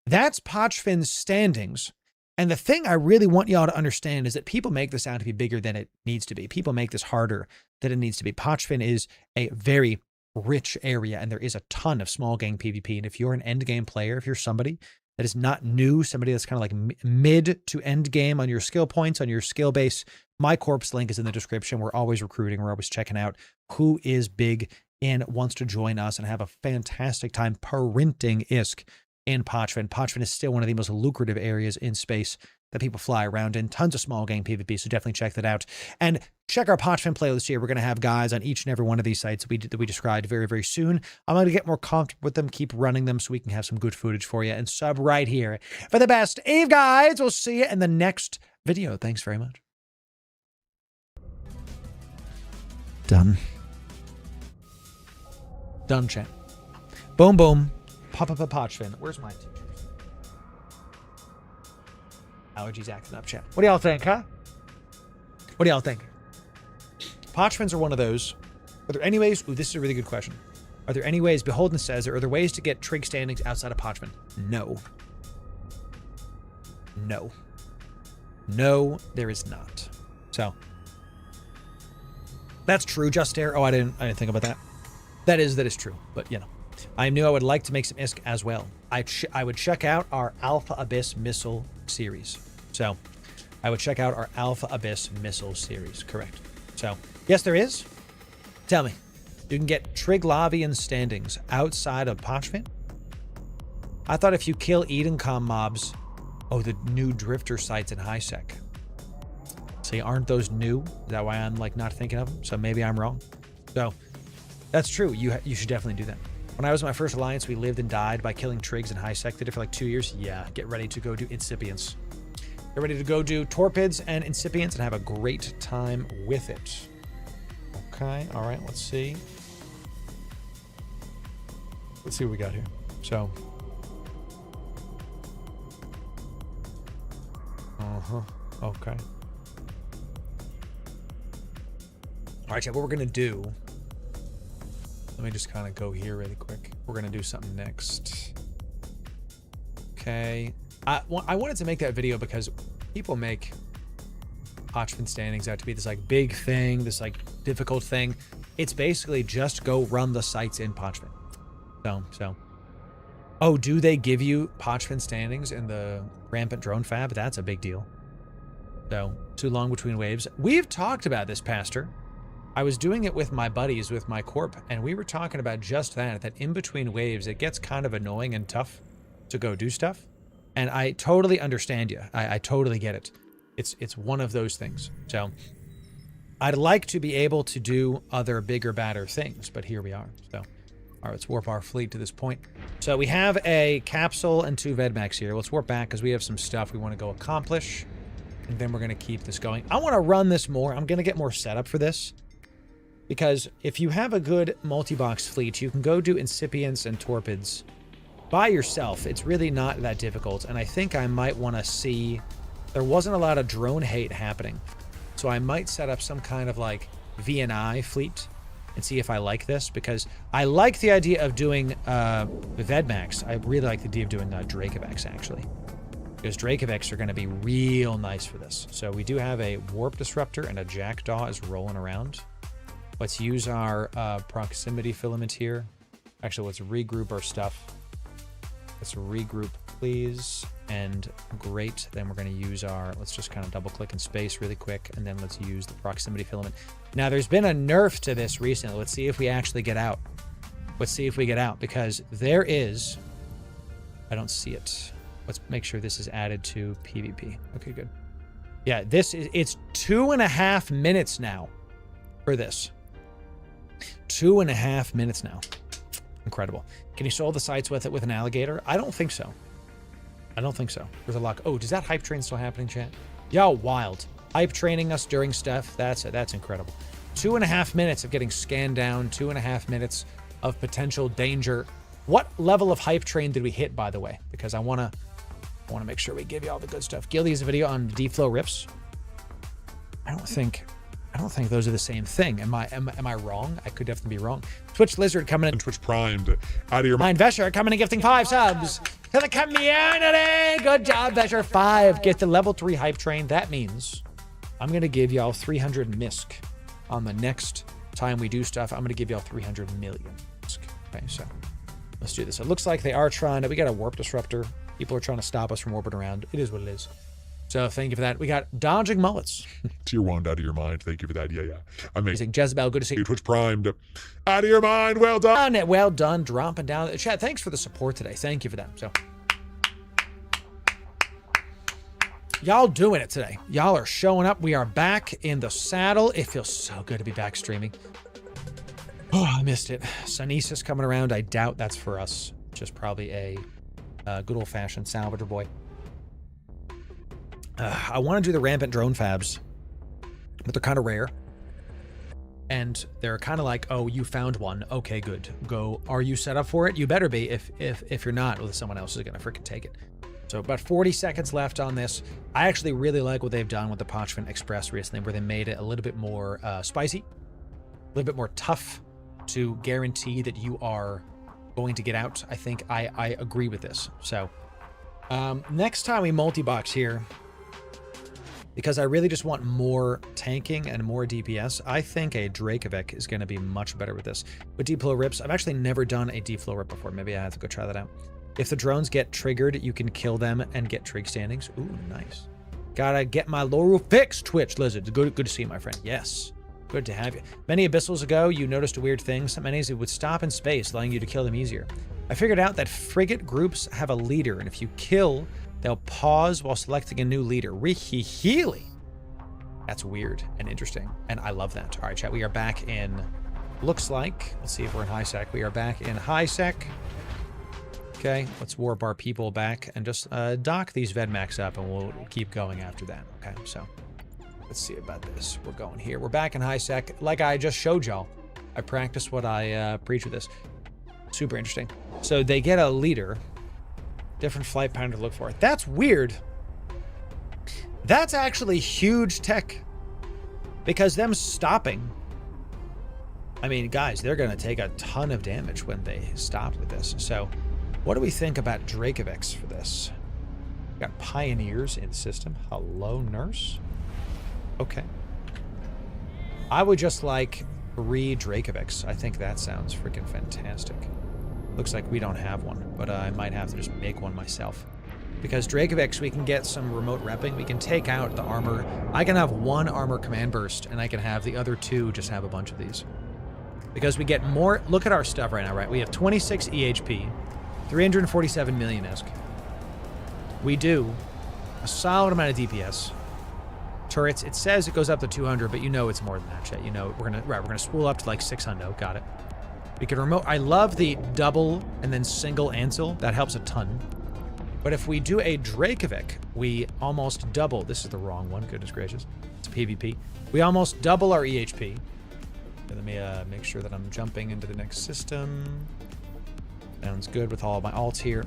that's Pochfin's standings. And the thing I really want y'all to understand is that people make this out to be bigger than it needs to be. People make this harder than it needs to be. Pochfin is a very rich area, and there is a ton of small gang PvP. And if you're an end game player, if you're somebody that is not new, somebody that's kind of like mid to end game on your skill points, on your skill base, my Corp's link is in the description. We're always recruiting. We're always checking out who is big and wants to join us and have a fantastic time parenting ISK in Pochfin. Pochfin is still one of the most lucrative areas in space that people fly around in. Tons of small game PvP, so definitely check that out. And check our Pochfin playlist here. We're going to have guys on each and every one of these sites that we described very, very soon. I'm going to get more comfortable with them, keep running them so we can have some good footage for you. And sub right here for the best Eve guides. We'll see you in the next video. Thanks very much. Done. Done, chat. Boom, boom. Pop up a Pochfin. Where's my teacher? Allergies acting up, chat. What do y'all think, huh? What do y'all think? Pochfins are one of those. Are there any ways? Ooh, this is a really good question. Are there any ways, Beholden says, are there ways to get trig standings outside of Pochfin? No. No. No, there is not. So, that's true, Justair. Oh, I didn't think about that. That is true, but you know. I knew I would like to make some ISK as well. I would check out our Alpha Abyss Missile series. So, I would check out our Alpha Abyss Missile series. Correct. So, yes, there is. Tell me, you can get Triglavian standings outside of Pochfin? I thought if you kill Edencom mobs, oh, the new Drifter sites in HighSec. See, aren't those new? Is that why I'm like not thinking of them? So maybe I'm wrong. So, that's true. You should definitely do that. When I was in my first alliance, we lived and died by killing Trigs in HighSec. Did it for like 2 years. Yeah, get ready to go do Incipients. Get ready to go do Torpids and Incipients and have a great time with it. Okay, all right, let's see. Let's see what we got here. So. Okay. All right, chat, what we're going to do. Let me just kind of go here really quick. We're going to do something next. Okay. I wanted to make that video because people make Pochfin standings out to be this like big thing, this like difficult thing. It's basically just go run the sites in Pochfin. So. Oh, do they give you Pochfin standings in the Rampant Drone Fab? That's a big deal. So, too long between waves. We've talked about this, Pastor. I was doing it with my buddies, with my Corp, and we were talking about just that in between waves, it gets kind of annoying and tough to go do stuff. And I totally understand you. I totally get it. It's one of those things. So I'd like to be able to do other bigger, badder things, but here we are. So, all right, let's warp our fleet to this point. So we have a capsule and 2 Vedmax here. Let's warp back because we have some stuff we want to go accomplish. And then we're going to keep this going. I want to run this more. I'm going to get more setup for this. Because if you have a good multi-box fleet, you can go do incipients and torpeds by yourself. It's really not that difficult. And I think I might want to see... There wasn't a lot of drone hate happening. So I might set up some kind of like VNI fleet and see if I like this, because I like the idea of doing Vedmax. I really like the idea of doing Dracovex, actually, because Dracovex are going to be real nice for this. So we do have a warp disruptor and a jackdaw is rolling around. Let's use our proximity filament here. Actually, let's regroup our stuff. Let's regroup, please. And great. Then we're going to use our, let's just kind of double click in space really quick. And then let's use the proximity filament. Now there's been a nerf to this recently. Let's see if we actually get out. Let's see if we get out, because there is, I don't see it. Let's make sure this is added to PvP. Okay, good. Yeah, this is, it's 2.5 minutes now for this. 2.5 minutes now. Incredible. Can you solve the sites with it with an alligator? I don't think so. I don't think so. There's a lock. Oh, does that hype train still happening, chat? Yo, wild. Hype training us during stuff. That's incredible. 2.5 minutes of getting scanned down. 2.5 minutes of potential danger. What level of hype train did we hit, by the way? Because I want to make sure we give you all the good stuff. Gilly has a video on D-Flow rips. I don't think those are the same thing. Am I wrong? I could definitely be wrong. Twitch Lizard coming in. And Twitch Primed. Out of your mind. Vesher coming and gifting 5 subs to the community. Good job, Vesher. 5. Get the level 3 hype train. That means I'm going to give y'all 300 MISC on the next time we do stuff. I'm going to give y'all 300 million MISC. Okay, so let's do this. It looks like they are trying to, we got a warp disruptor. People are trying to stop us from warping around. It is what it is. So thank you for that. We got dodging mullets. Tier 1 out of your mind. Thank you for that. Yeah. Amazing. Jezebel, good to see you. Twitch Primed. Out of your mind. Well done. Well done. Dropping down. Chat, thanks for the support today. Thank you for that. So y'all doing it today. Y'all are showing up. We are back in the saddle. It feels so good to be back streaming. Oh, I missed it. Sunesis coming around. I doubt that's for us. Just probably a good old-fashioned salvager boy. I want to do the rampant drone fabs, but they're kind of rare. And they're kind of like, oh, you found one. Okay, good. Go. Are you set up for it? You better be. If you're not, well, someone else is going to freaking take it. So about 40 seconds left on this. I actually really like what they've done with the Parchment Express recently, where they made it a little bit more spicy, a little bit more tough to guarantee that you are going to get out. I think I agree with this. So next time we multi-box here, because I really just want more tanking and more DPS, I think a Dracovex is going to be much better with this. With D-Flow rips, I've actually never done a D-Flow rip before. Maybe I have to go try that out. If the drones get triggered, you can kill them and get trig standings. Ooh, nice. Gotta get my Loru fixed, Twitch Lizard. Good to see you, my friend. Yes. Good to have you. Many abyssals ago, you noticed a weird thing. Some enemies would stop in space, allowing you to kill them easier. I figured out that frigate groups have a leader, and if you kill, they'll pause while selecting a new leader. Healy. That's weird and interesting, and I love that. All right, chat, we are back in, looks like, let's see if we're in high sec. We are back in high sec. Okay, let's warp our people back and just dock these Vedmax up, and we'll keep going after that. Okay, so let's see about this. We're going here. We're back in high sec. Like I just showed y'all, I practiced what I preach with this. Super interesting. So they get a leader, different flight pattern to look for. That's weird. That's actually huge tech, because them stopping, I mean, guys, they're going to take a ton of damage when they stop with this. So what do we think about Dracovex for this? We got Pioneers in the system. Hello, nurse. Okay. I would just like 3 Dracovex. I think that sounds freaking fantastic. Looks like we don't have one, but I might have to just make one myself. Because Dracovex, we can get some remote repping. We can take out the armor. I can have 1 armor command burst, and I can have the other 2 just have a bunch of these. Because we get more... Look at our stuff right now, right? We have 26 EHP, 347 million ESC. We do a solid amount of DPS, turrets. It says it goes up to 200, but you know it's more than that, chat. You know, we're gonna spool up to like 600. Got it. We can remote. I love the double and then single Ansel. That helps a ton. But if we do a Dracovic, we almost double. This is the wrong one. Goodness gracious. It's PvP. We almost double our EHP. Let me make sure that I'm jumping into the next system. Sounds good with all my alts here.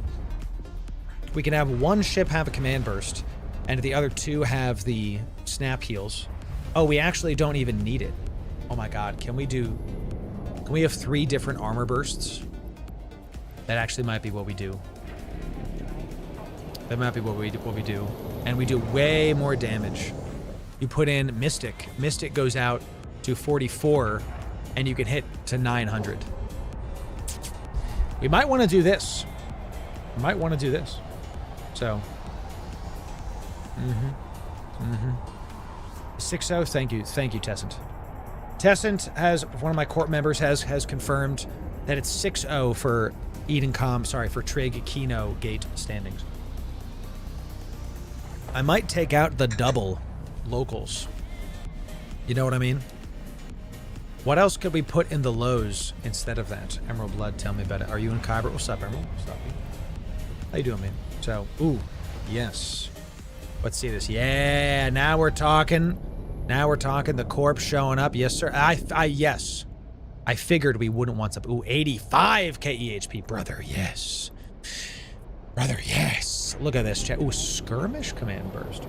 We can have one ship have a command burst, and the other two have the snap heals. Oh, we actually don't even need it. Oh my god, can we have 3 different armor bursts? That actually might be what we do. That might be what we do. And we do way more damage. You put in Mystic. Mystic goes out to 44, and you can hit to 900. We might want to do this. We might want to do this. So. 6-0, thank you, Tessent. Tessent has, one of my Corp members has confirmed that it's 6-0 for for Trig Kino Gate standings. I might take out the double locals. You know what I mean? What else could we put in the lows instead of that? Emerald Blood, tell me about it. Are you in Kyber? What's up, Emerald? What's up? How you doing, man? So, ooh, yes. Let's see this. Yeah, now we're talking. Now we're talking. The Corp showing up. Yes, sir. Yes. I figured we wouldn't want some. Ooh, 85 KEHP. Brother, yes. Brother, yes. Look at this, chat. Ooh, skirmish command burst.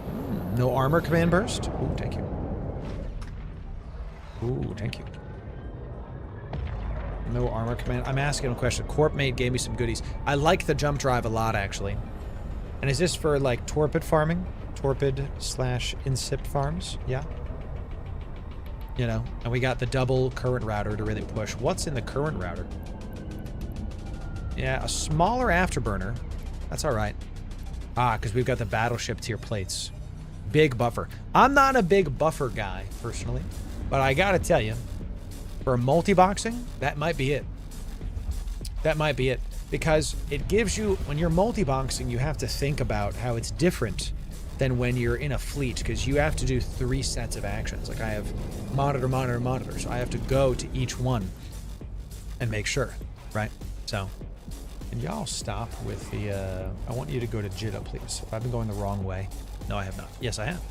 No armor command burst. Ooh, thank you. Ooh, thank you. No armor command. I'm asking a question. Corpmate gave me some goodies. I like the jump drive a lot, actually. And is this for, like, torpid farming? Torpid/insip farms? Yeah. You know, and we got the double current router to really push. What's in the current router? Yeah, a smaller afterburner. That's all right. Ah, because we've got the battleship tier plates. Big buffer. I'm not a big buffer guy, personally. But I gotta tell you, for multi-boxing, that might be it. That might be it. Because it gives you, when you're multi-boxing, you have to think about how it's different than when you're in a fleet, because you have to do 3 sets of actions. Like I have monitor, monitor, monitor, so I have to go to each one and make sure, right? So, can y'all stop with the, I want you to go to Jita, please. If I've been going the wrong way. No, I have not. Yes, I have.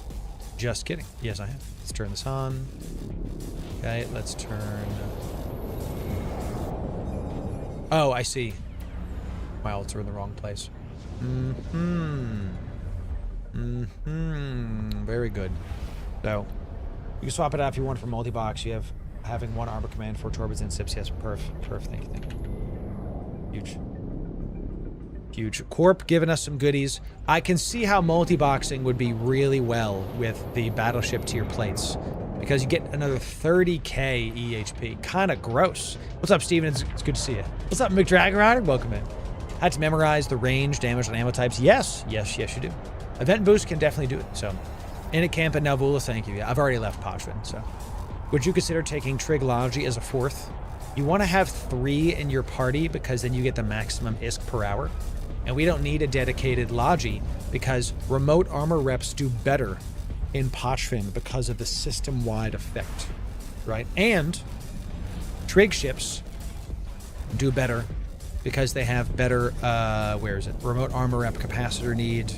Just kidding. Yes, I have. Let's turn this on. Okay, let's turn... Oh, I see. My alts are in the wrong place. Very good. So, you can swap it out if you want for multi-box. You have having 1 armor command, 4 torpedoes and sips. Yes, perf, thank you. Huge. Huge. Corp giving us some goodies. I can see how multi-boxing would be really well with the battleship tier plates, because you get another 30k EHP. Kind of gross. What's up, Steven? It's good to see you. What's up, McDragon Rider? Welcome in. Had to memorize the range, damage, and ammo types. Yes, you do. Event boost can definitely do it. So, in a camp at Nalvula, thank you. Yeah, I've already left Pochvin, so. Would you consider taking Trigology as a 4th? You want to have 3 in your party because then you get the maximum ISK per hour. And we don't need a dedicated Logi because remote armor reps do better in Pochvin because of the system-wide effect, right? And Trig ships do better because they have better, where is it? Remote armor rep capacitor need.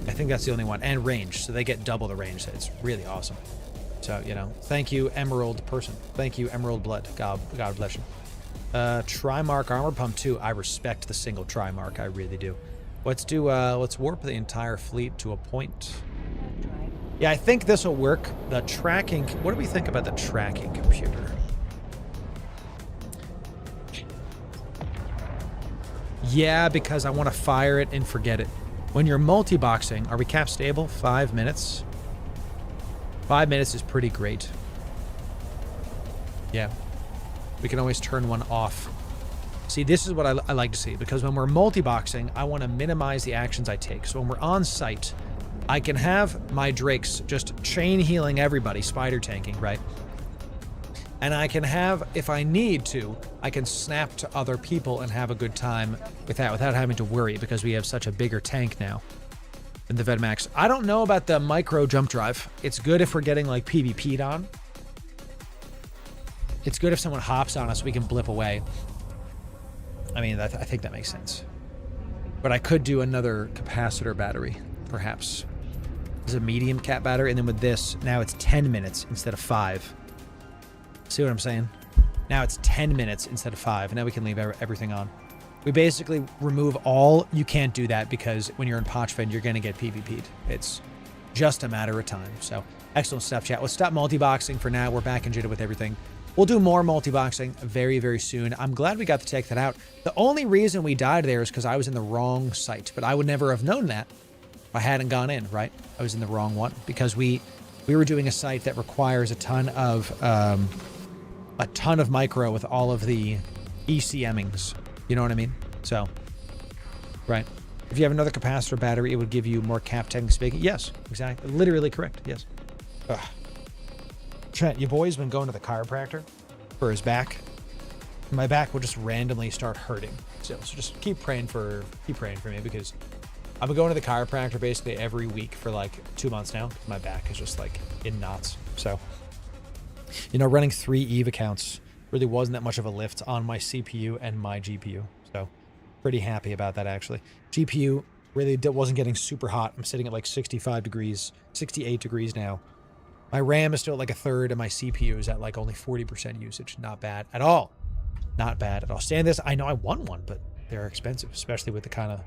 I think that's the only one. And range, so they get double the range. It's really awesome. So, you know, thank you, Emerald person. Thank you, Emerald Blood. God bless you. Trimark armor pump 2. I respect the single Trimark. I really do. Let's warp the entire fleet to a point. Yeah, I think this will work. The tracking, what do we think about the tracking computer? Yeah, because I want to fire it and forget it. When you're multi-boxing, are we cap stable? 5 minutes? 5 minutes is pretty great. Yeah. We can always turn one off. See, this is what I like to see, because when we're multi-boxing, I want to minimize the actions I take. So when we're on site, I can have my Drakes just chain healing everybody, spider tanking, right? And I can have, if I need to, I can snap to other people and have a good time without having to worry, because we have such a bigger tank now. than the Vedmax. I don't know about the micro jump drive. It's good if we're getting like PvP'd on. It's good if someone hops on us, we can blip away. I mean, I think that makes sense. But I could do another capacitor battery, perhaps. There's a medium cap battery, and then with this, now it's 10 minutes instead of 5. See what I'm saying? Now it's 10 minutes instead of 5, and now we can leave everything on. We basically remove all... You can't do that because when you're in Pochfed, you're going to get PvP'd. It's just a matter of time. So, excellent stuff, chat. Let's stop multi-boxing for now. We're back in jitter with everything. We'll do more multi-boxing very, very soon. I'm glad we got to take that out. The only reason we died there is because I was in the wrong site, but I would never have known that if I hadn't gone in, right? I was in the wrong one because we were doing a site that requires a ton of micro with all of the ECMings. You know what I mean? So, right. If you have another capacitor battery, it would give you more cap tank space. Yes, exactly. Literally correct. Yes. Ugh. Trent, your boy's been going to the chiropractor for his back. My back will just randomly start hurting. So just keep praying for me because I've been going to the chiropractor basically every week for like 2 months now. My back is just like in knots. So, you know, running 3 EVE accounts really wasn't that much of a lift on my CPU and my GPU. So pretty happy about that actually. GPU really wasn't getting super hot. I'm sitting at like 65 degrees, 68 degrees now. My RAM is still at like a third, and my CPU is at like only 40% usage. Not bad at all. Not bad at all. Saying this, I know I want one, but they're expensive, especially with the kind of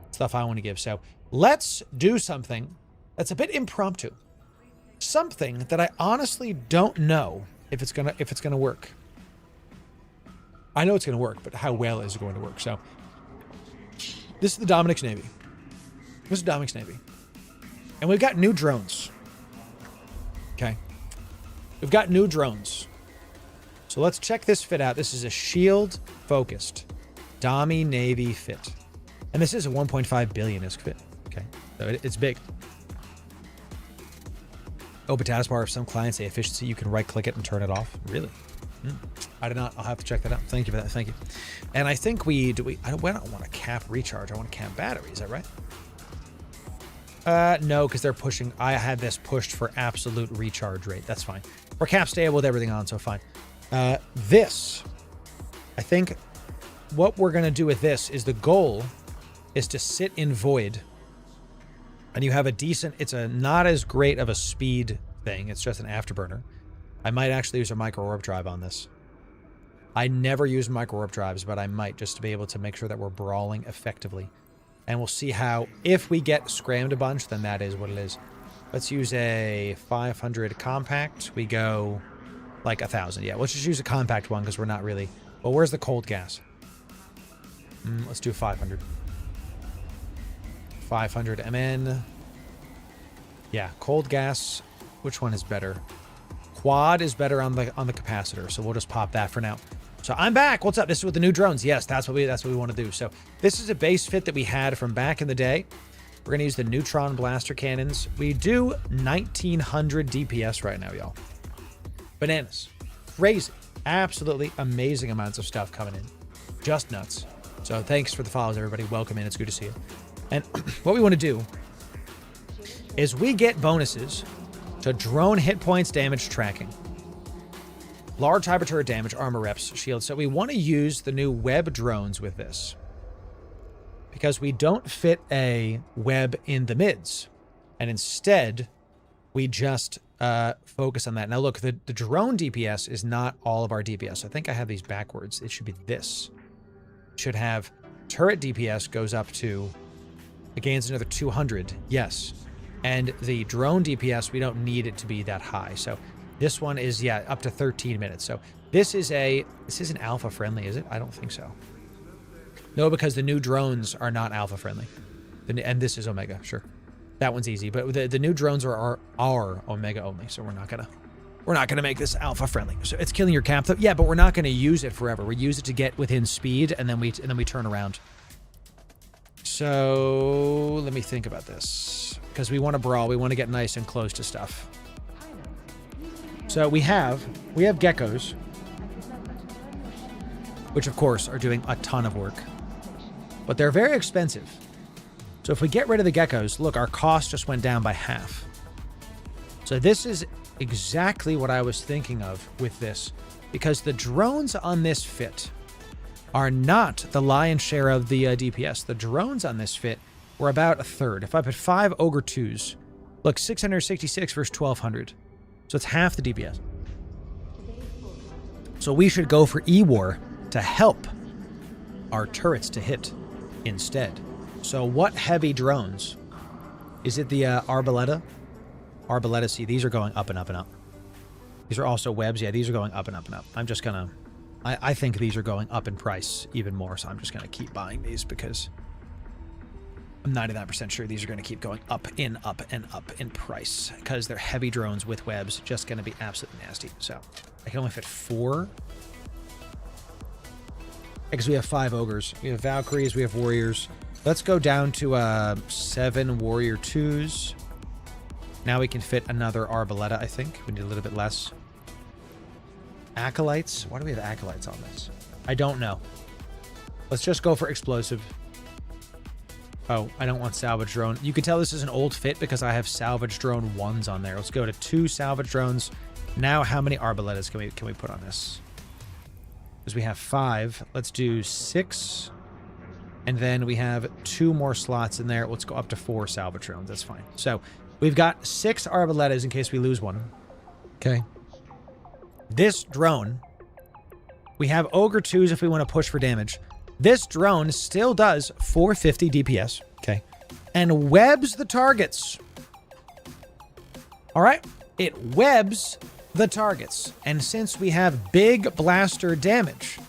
stuff I want to give. So let's do something that's a bit impromptu. Something that I honestly don't know if it's gonna work. I know it's gonna work, but how well is it going to work? So this is the Dominic's Navy. This is Dominic's Navy, and we've got new drones. Okay. We've got new drones. So let's check this fit out. This is a shield-focused Domi Navy fit. And this is a 1.5 billion-isk fit. Okay. So it's big. Oh, but status bar of some clients say efficiency, you can right-click it and turn it off. Really? I did not. I'll have to check that out. Thank you for that. Thank you. And I think I don't want to cap recharge. I want to cap battery. Is that right? No, because they're pushing. I had this pushed for absolute recharge rate. That's fine. We're cap stable with everything on, so fine. I think what we're going to do with this is the goal is to sit in void. And you have a decent, it's a not as great of a speed thing. It's just an afterburner. I might actually use a micro warp drive on this. I never use micro warp drives, but I might just to be able to make sure that we're brawling effectively. And we'll see how, if we get scrammed a bunch, then that is what it is. Let's use a 500 compact. We go like 1,000. Yeah, let's just use a compact one because we're not really... Well, where's the cold gas? Let's do 500. 500 MN. Yeah, cold gas. Which one is better? Quad is better on the capacitor, so we'll just pop that for now. So I'm back. What's up? This is with the new drones. Yes, that's what we want to do. So this is a base fit that we had from back in the day. We're going to use the neutron blaster cannons. We do 1900 DPS right now, y'all. Bananas. Crazy. Absolutely amazing amounts of stuff coming in. Just nuts. So thanks for the follows, everybody. Welcome in. It's good to see you. And what we want to do is we get bonuses to drone hit points, damage tracking, large hyper turret damage, armor reps, shield. So we want to use the new web drones with this because we don't fit a web in the mids, and instead we just focus on that. Now look, the drone DPS is not all of our DPS. I think I have these backwards. It should be this. It should have turret DPS goes up to, it gains another 200. Yes. And the drone DPS, we don't need it to be that high. So this one is, yeah, up to 13 minutes. So this isn't alpha friendly, is it? I don't think so. No, because the new drones are not alpha friendly. And this is Omega, sure. That one's easy. But the new drones are Omega only. So we're not gonna make this alpha friendly. So it's killing your cap though. Yeah, but we're not gonna use it forever. We use it to get within speed, and then we turn around. So let me think about this. Because we want to brawl, we want to get nice and close to stuff. So we have geckos, which of course are doing a ton of work, but they're very expensive. So if we get rid of the geckos, look, our cost just went down by half. So this is exactly what I was thinking of with this, because the drones on this fit are not the lion's share of the DPS. The drones on this fit were about a third. If I put 5 Ogre 2s, look, 666 versus 1200. So it's half the DPS. So we should go for E-War to help our turrets to hit instead. So what heavy drones? Is it the Arbaleta? Arbaleta, see, these are going up and up and up. These are also webs. Yeah, these are going up and up and up. I'm just gonna... I think these are going up in price even more, so I'm just gonna keep buying these because I'm 99% sure these are gonna keep going up and up in price because they're heavy drones with webs, just gonna be absolutely nasty. So I can only fit 4. Because we have 5 ogres. We have Valkyries, we have warriors. Let's go down to 7 warrior 2s. Now we can fit another Arbaleta, I think. We need a little bit less. Acolytes? Why do we have acolytes on this? I don't know. Let's just go for explosive. Oh, I don't want salvage drone. You can tell this is an old fit because I have salvage drone 1s on there. Let's go to 2 salvage drones. Now how many Arbaletas can we put on this? Because we have 5. Let's do 6. And then we have 2 more slots in there. Let's go up to 4 salvage drones. That's fine. So we've got 6 Arbaletas in case we lose one. Okay. This drone, we have Ogre 2s if we want to push for damage. This drone still does 450 DPS. Okay. And webs the targets. All right. It webs the targets. And since we have big blaster damage,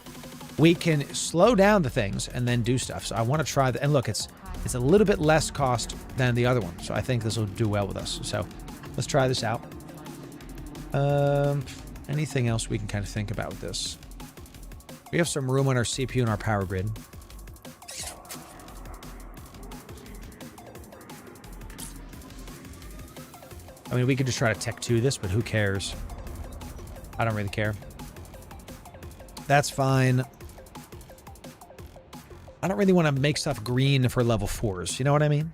we can slow down the things and then do stuff. So I want to try that. And look, it's a little bit less cost than the other one. So I think this will do well with us. So let's try this out. Anything else we can kind of think about with this? We have some room on our CPU and our power grid. I mean, we could just try to Tech 2 this, but who cares? I don't really care. That's fine. I don't really want to make stuff green for level 4s. You know what I mean?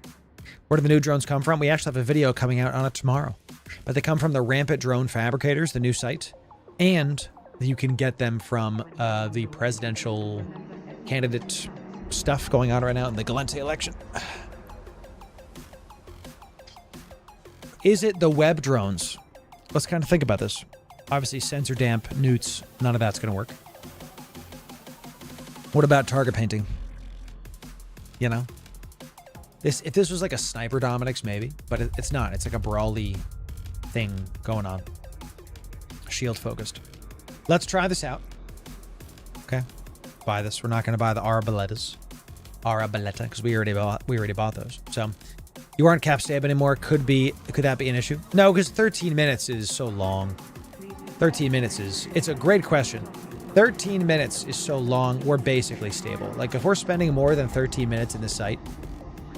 Where do the new drones come from? We actually have a video coming out on it tomorrow. But they come from the Rampant Drone Fabricators, the new site. And you can get them from the presidential candidate stuff going on right now in the Gallente election. Is it the web drones? Let's kind of think about this. Obviously, sensor damp, newts, none of that's going to work. What about target painting? You know? If this was like a sniper Dominix, maybe. But it's not. It's like a brawly thing going on. Shield focused. Let's try this out. Okay. Buy this. We're not going to buy the Arbaletas. Arbaleta, because we already bought those. So you aren't cap stab anymore. Could that be an issue? No, because 13 minutes is so long. 13 minutes it's a great question. 13 minutes is so long, we're basically stable. Like if we're spending more than 13 minutes in the site,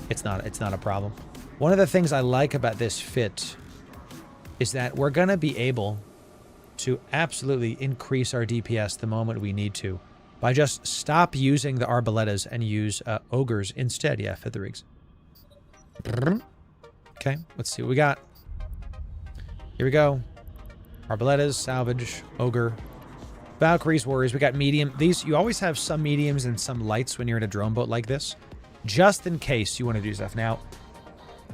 it's not a problem. One of the things I like about this fit is that we're going to be able to absolutely increase our DPS the moment we need to by just stop using the Arbaletas and use Ogres instead. Yeah, fit the rigs. Okay, let's see what we got. Here we go. Arbaletas, salvage, Ogre, Valkyries, warriors. We got medium. These, you always have some mediums and some lights when you're in a drone boat like this, just in case you want to do stuff. Now,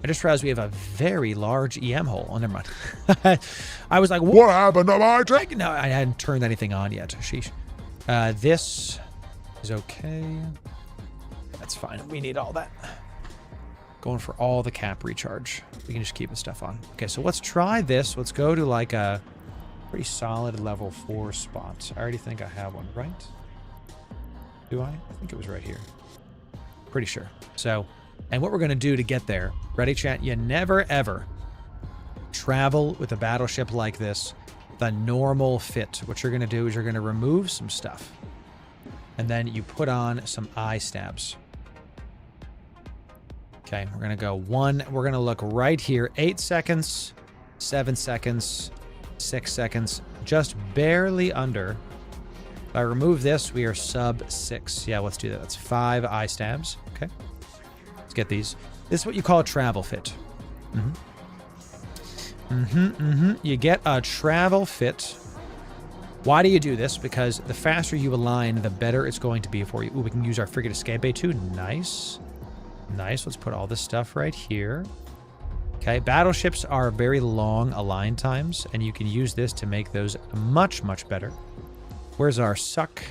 I just realized we have a very large EM hole. Oh, never mind. I was like, what happened to my track? No, I hadn't turned anything on yet. Sheesh. This is okay. That's fine. We need all that. Going for all the cap recharge. We can just keep the stuff on. Okay, so let's try this. Let's go to like a pretty solid level 4 spot. I already think I have one, right? Do I? I think it was right here. Pretty sure. So, and what we're going to do to get there, ready, chat? You never, ever travel with a battleship like this, the normal fit. What you're going to do is you're going to remove some stuff. And then you put on some eye stabs. Okay, we're going to go 1. We're going to look right here. 8 seconds, 7 seconds, 6 seconds, just barely under. If I remove this, we are sub 6. Yeah, let's do that. That's 5 eye stabs. Okay. Let's get these. This is what you call a travel fit. You get a travel fit. Why do you do this? Because the faster you align, the better it's going to be for you. Ooh, we can use our frigate escape bay too. Nice. Nice. Let's put all this stuff right here. Okay, battleships are very long align times, and you can use this to make those much, much better. Where's our suck?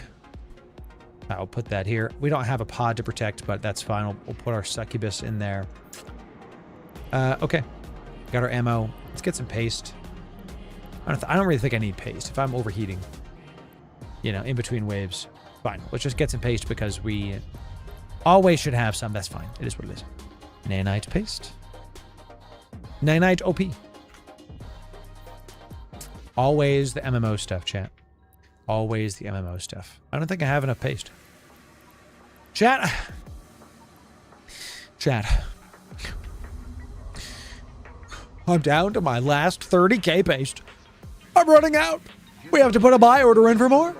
I'll put that here. We don't have a pod to protect, but that's fine. We'll put our succubus in there. Okay. Got our ammo. Let's get some paste. I don't really think I need paste. If I'm overheating, you know, in between waves, fine. Let's just get some paste because we always should have some. That's fine. It is what it is. Nanite paste. Nanite OP. Always the MMO stuff, chat. Always the MMO stuff. I don't think I have enough paste. Chat. Chat. I'm down to my last 30k paste. I'm running out. We have to put a buy order in for more.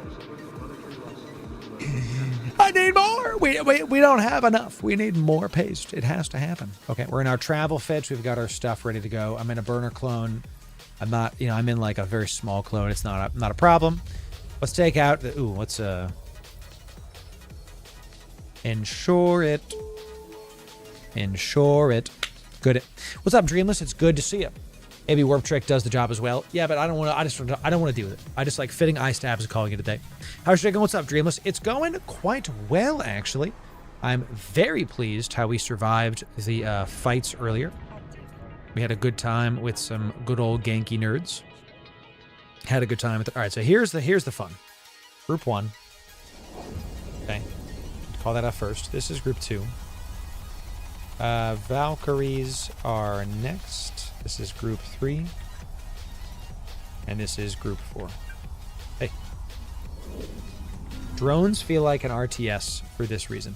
I need more. We don't have enough. We need more paste. It has to happen. Okay, we're in our travel fits. We've got our stuff ready to go. I'm in a burner clone. I'm not, you know, I'm in like a very small clone. It's not a problem. Let's take out the, ooh, let's ensure it. Ensure it. Good. What's up, Dreamless? It's good to see you. Maybe Warp Trick does the job as well. Yeah, but I don't want to. I don't want to deal with it. I just like fitting eye stabs and calling it a day. How's it going? What's up, Dreamless? It's going quite well, actually. I'm very pleased how we survived the fights earlier. We had a good time with some good old Genki nerds. Had a good time with it. All right, so here's the fun. Group 1. Okay, call that up first. This is Group 2. Valkyries are next. This is Group 3. And this is Group 4. Hey. Drones feel like an RTS for this reason.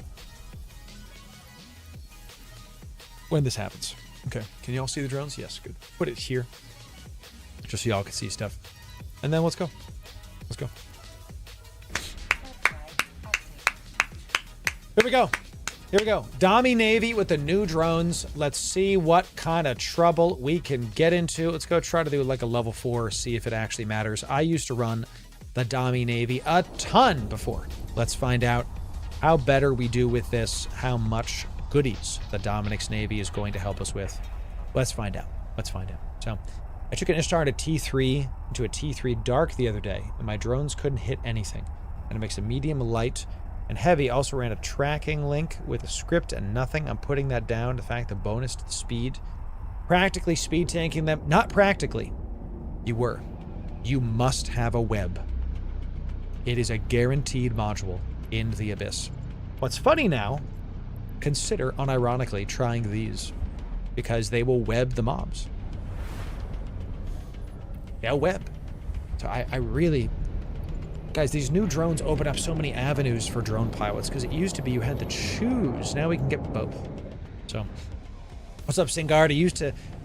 When this happens. Okay. Can you all see the drones? Yes, good. Put it here. Just so y'all can see stuff. And then let's go. Let's go. Here we go. Here we go. Dami Navy with the new drones. Let's see what kind of trouble we can get into. Let's go try to do like a level 4, see if it actually matters. I used to run the Dami Navy a ton before. Let's find out how better we do with this, how much goodies the Dominic's Navy is going to help us with. Let's find out. Let's find out. So, I took an Ishtar at a T3 into a T3 dark the other day, and my drones couldn't hit anything. And it makes a medium light and heavy. Also ran a tracking link with a script and nothing. I'm putting that down. The fact the bonus to the speed. Practically speed tanking them. Not practically. You were. You must have a web. It is a guaranteed module in the Abyss. What's funny now, consider unironically trying these because they will web the mobs. Yeah, web. So I really... Guys, these new drones open up so many avenues for drone pilots because it used to be you had to choose. Now we can get both. So, what's up, Singard?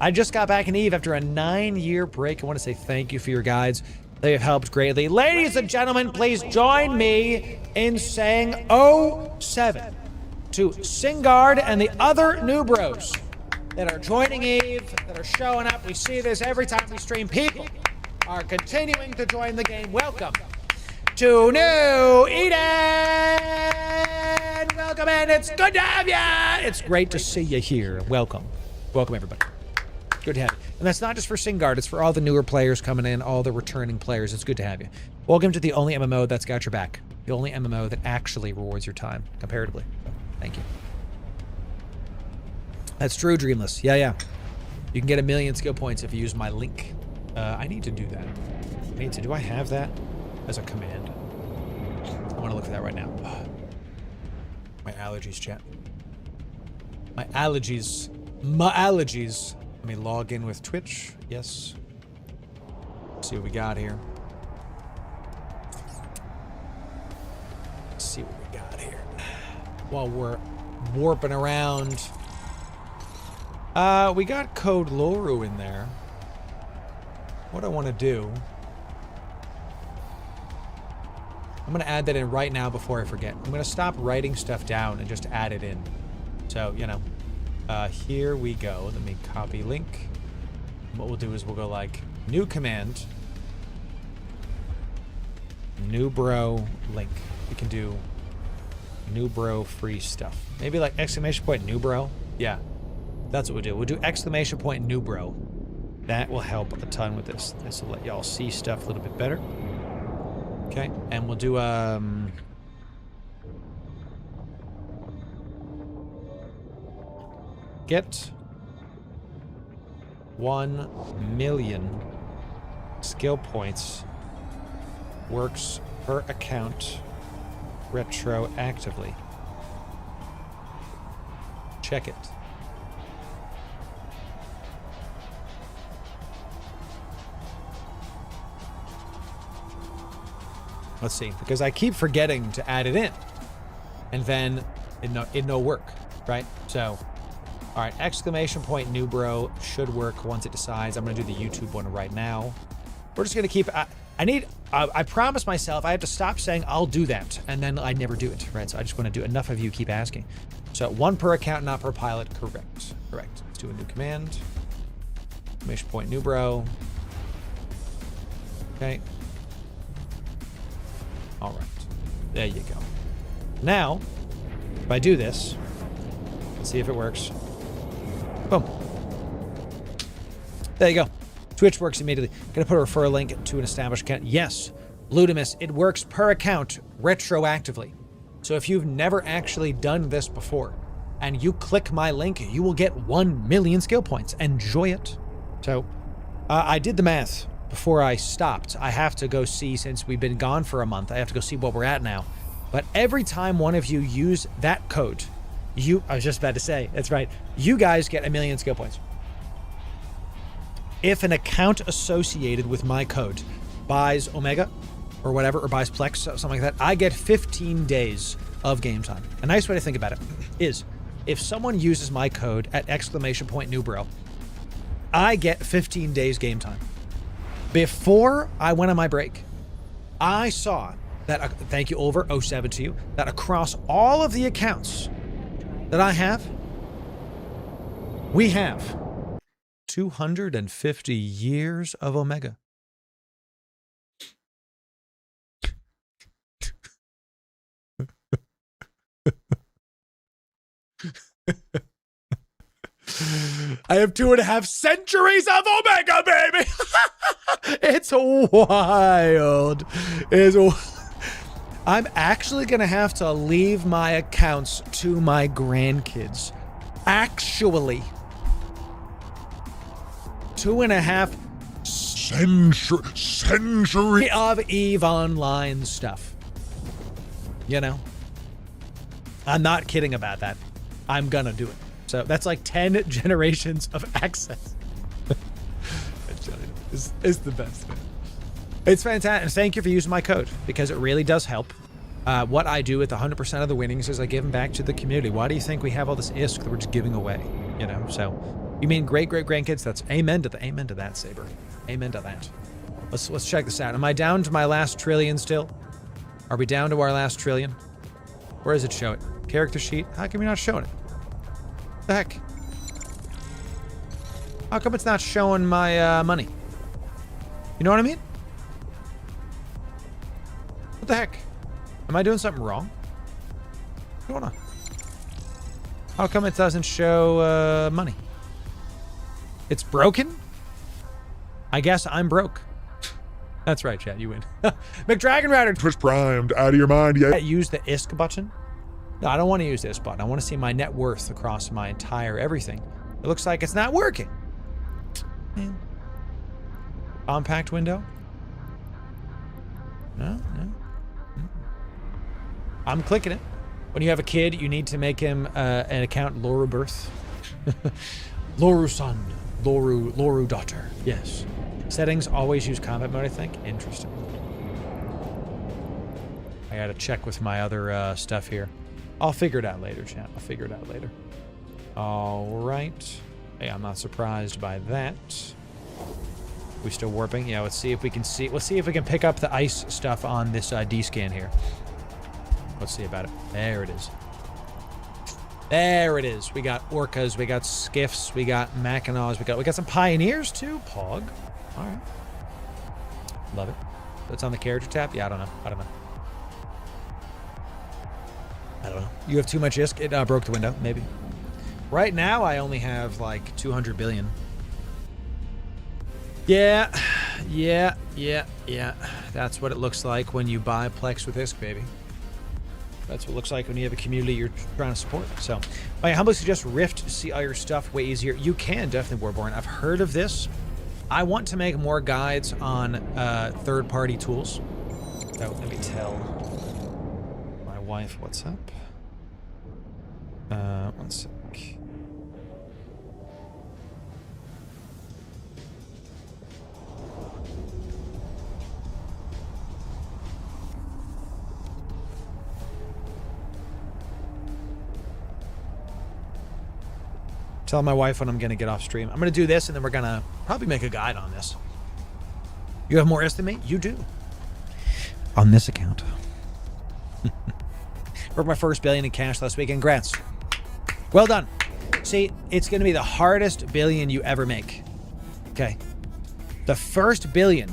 I just got back in Eve after a 9-year break. I want to say thank you for your guides. They have helped greatly. Ladies and gentlemen, please join me in saying 07 to Singard and the other new bros that are joining Eve, that are showing up. We see this every time we stream. People are continuing to join the game. Welcome to New Eden! Welcome in, it's good to have you! It's great to see you here. Welcome. Welcome, everybody. Good to have you. And that's not just for Singard, it's for all the newer players coming in, all the returning players. It's good to have you. Welcome to the only MMO that's got your back. The only MMO that actually rewards your time, comparatively. So, thank you. That's true, Dreamless. Yeah. You can get 1 million skill points if you use my link. I need to do that. Do I have that as a command? I want to look for that right now. My allergies, chat. My allergies. Let me log in with Twitch. Yes. Let's see what we got here. Let's see what we got here. While we're warping around. We got code Loru in there. What I want to do... I'm going to add that in right now before I forget. I'm going to stop writing stuff down and just add it in. So, you know, Here we go. Let me copy link. What we'll do is we'll go like new command, new bro link. We can do new bro free stuff. Maybe like exclamation point new bro. Yeah, that's what we'll do. We'll do exclamation point new bro. That will help a ton with this. This will let y'all see stuff a little bit better. Okay, and we'll do get 1 million skill points works per account retroactively. Check it. Let's see, because I keep forgetting to add it in, and then it no work, right? So, all right, exclamation point new bro should work once it decides. I'm gonna do the YouTube one right now. We're just gonna keep. I promised myself I have to stop saying I'll do that, and then I never do it, right? So I just want to do enough of you keep asking. So 1 per account, not per pilot. Correct. Correct. Let's do a new command. Exclamation point new bro. Okay. All right, there you go. Now, if I do this, let's see if it works. Boom. There you go. Twitch works immediately. Gonna put a referral link to an established account. Yes, Ludimus, it works per account retroactively. So if you've never actually done this before and you click my link, you will get 1 million skill points. Enjoy it. So I did the math. Before I stopped, I have to go see, since we've been gone for a month, I have to go see what we're at now. But every time one of you use that code, I was just about to say, that's right, you guys get 1 million skill points. If an account associated with my code buys Omega or whatever, or buys Plex, something like that, I get 15 days of game time. A nice way to think about it is, if someone uses my code at exclamation point new bro, I get 15 days game time. Before I went on my break, I saw that, thank you over 07 to you, that across all of the accounts that I have, we have 250 years of Omega. I have 2.5 centuries of Omega, baby. It's wild. I'm actually gonna have to leave my accounts to my grandkids. Actually, 2.5 century of EVE Online stuff. You know, I'm not kidding about that. I'm gonna do it. So that's like 10 generations of access. It's the best, man. It's fantastic. Thank you for using my code, because it really does help. What I do with 100% of the winnings is I give them back to the community. Why do you think we have all this ISK that we're just giving away? You know, so you mean great grandkids? That's amen to that, Saber. Amen to that. Let's check this out. Am I down to my last trillion still? Are we down to our last trillion? Where does it show it? Character sheet? How come you're not showing it? What the heck? How come it's not showing my money? You know what I mean? What the heck? Am I doing something wrong? What's going on? How come it doesn't show money? It's broken? I guess I'm broke. That's right, chat. You win. McDragon Rider. Twitch primed. Out of your mind, yeah. Use the ISK button. No, I don't want to use this button. I want to see my net worth across my entire everything. It looks like it's not working. Man. Compact window? No. I'm clicking it. When you have a kid, you need to make him an account Loru birth. Loru son. Loru daughter. Yes. Settings always use combat mode, I think. Interesting. I gotta check with my other stuff here. I'll figure it out later, chat. I'll figure it out later. All right. Hey, I'm not surprised by that. We still warping? Yeah, let's see if we can see. Let's see if we can pick up the ice stuff on this D-scan here. Let's see about it. There it is. There it is. We got orcas, we got skiffs, we got Mackinaws, we got some pioneers too. Pog. All right. Love it. That's on the character tab. Yeah, I don't know. I don't know. You have too much ISK. It broke the window. Maybe. Right now, I only have like 200 billion. Yeah. That's what it looks like when you buy Plex with ISK, baby. That's what it looks like when you have a community you're trying to support. So, I humbly suggest Rift to see all your stuff way easier. You can definitely, Warborn. I've heard of this. I want to make more guides on third-party tools. So, let me tell my wife what's up. One sec. Tell my wife when I'm going to get off stream. I'm going to do this, and then we're going to probably make a guide on this. You have more ISK than me? You do. On this account. Broke my first billion in cash last week. Congrats. Well done. See, it's going to be the hardest billion you ever make. Okay. The first billion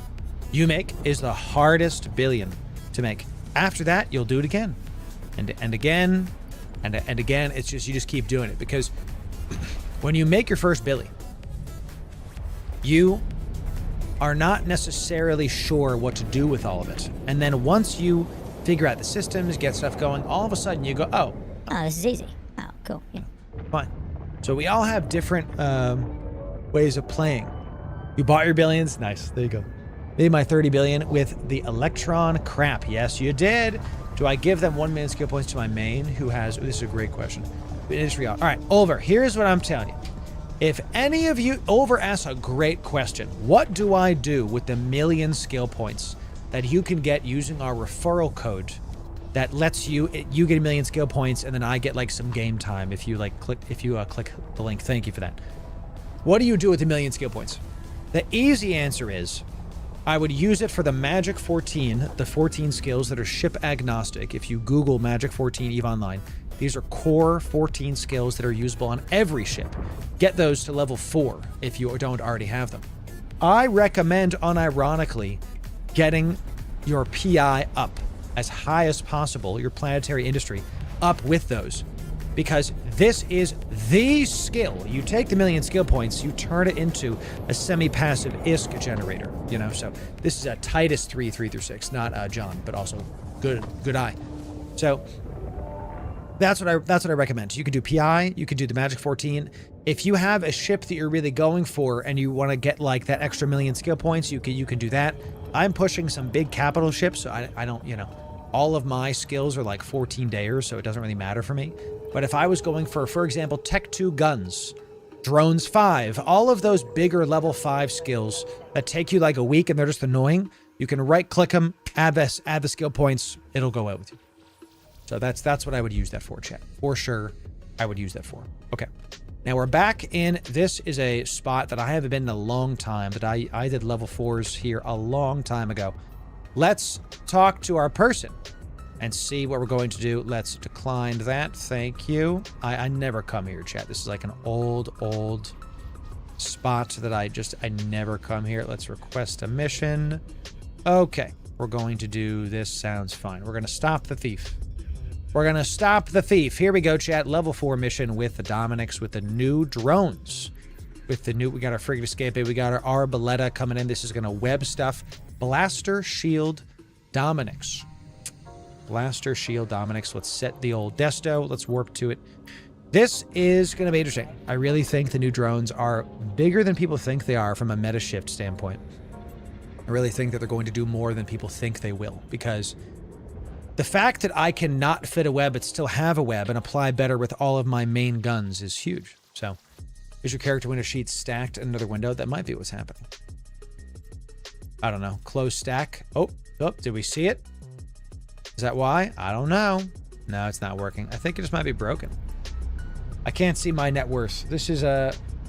you make is the hardest billion to make. After that, you'll do it again. And again. And again. It's just, you just keep doing it. Because when you make your first billy, you are not necessarily sure what to do with all of it. And then once you figure out the systems, get stuff going, all of a sudden you go, oh, this is easy. Oh, cool. Yeah. Fine. So we all have different ways of playing. You bought your billions. Nice. There you go. Made my 30 billion with the Electron crap. Yes, you did. Do I give them 1 million skill points to my main who has... This is a great question. Industry. All right, Over, here's what I'm telling you. If any of you... Over asks a great question. What do I do with the 1 million skill points that you can get using our referral code that lets you get 1 million skill points and then I get like some game time if you click the link. Thank you for that. What do you do with the 1 million skill points? The easy answer is I would use it for the Magic 14, the 14 skills that are ship agnostic. If you Google Magic 14 EVE Online, these are core 14 skills that are usable on every ship. Get those to level 4 if you don't already have them. I recommend, unironically, getting your PI up as high as possible, your planetary industry, up with those. Because this is the skill. You take the 1 million skill points, you turn it into a semi-passive ISK generator. You know, so this is a Titus 3, 3-6, not John, but also good eye. So that's what I recommend. You can do PI, you can do the Magic 14. If you have a ship that you're really going for and you want to get like that extra 1 million skill points, you can do that. I'm pushing some big capital ships, so I don't, all of my skills are like 14 dayers, so it doesn't really matter for me. But if I was going for example, Tech 2 guns, Drones 5, all of those bigger level 5 skills that take you like a week and they're just annoying, you can right-click them, add the skill points, it'll go out with you. So that's what I would use that for, chat. For sure, I would use that for. Okay. Now we're back in, this is a spot that I haven't been in a long time, that I did level 4s here a long time ago. Let's talk to our person and see what we're going to do. Let's decline that. Thank you. I never come here, chat. This is like an old spot that I never come here. Let's request a mission. Okay. We're going to do this. Sounds fine. We're going to stop the thief. We're going to stop the thief. Here we go, chat. Level 4 mission with the Dominics, with the new drones. We got our frigate escape. We got our Arboleta coming in. This is going to web stuff. Blaster Shield Dominics. Blaster Shield Dominics. Let's set the old desto. Let's warp to it. This is going to be interesting. I really think the new drones are bigger than people think they are from a meta shift standpoint. I really think that they're going to do more than people think they will, because the fact that I cannot fit a web but still have a web and apply better with all of my main guns is huge. So, is your character window sheet stacked in another window? That might be what's happening. I don't know. Close stack. Oh, did we see it? Is that why? I don't know. No, it's not working. I think it just might be broken. I can't see my net worth. This is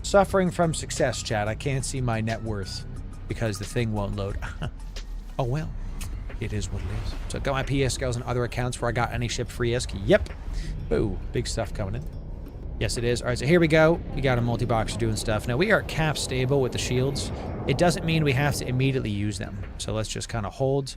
suffering from success, chat. I can't see my net worth because the thing won't load. Oh, well. It is what it is. So got my PS skills and other accounts where I got any ship free ISK. Yep. Boo. Big stuff coming in. Yes, it is. All right, so here we go. We got a multi-boxer doing stuff. Now, we are cap stable with the shields. It doesn't mean we have to immediately use them. So let's just kind of hold.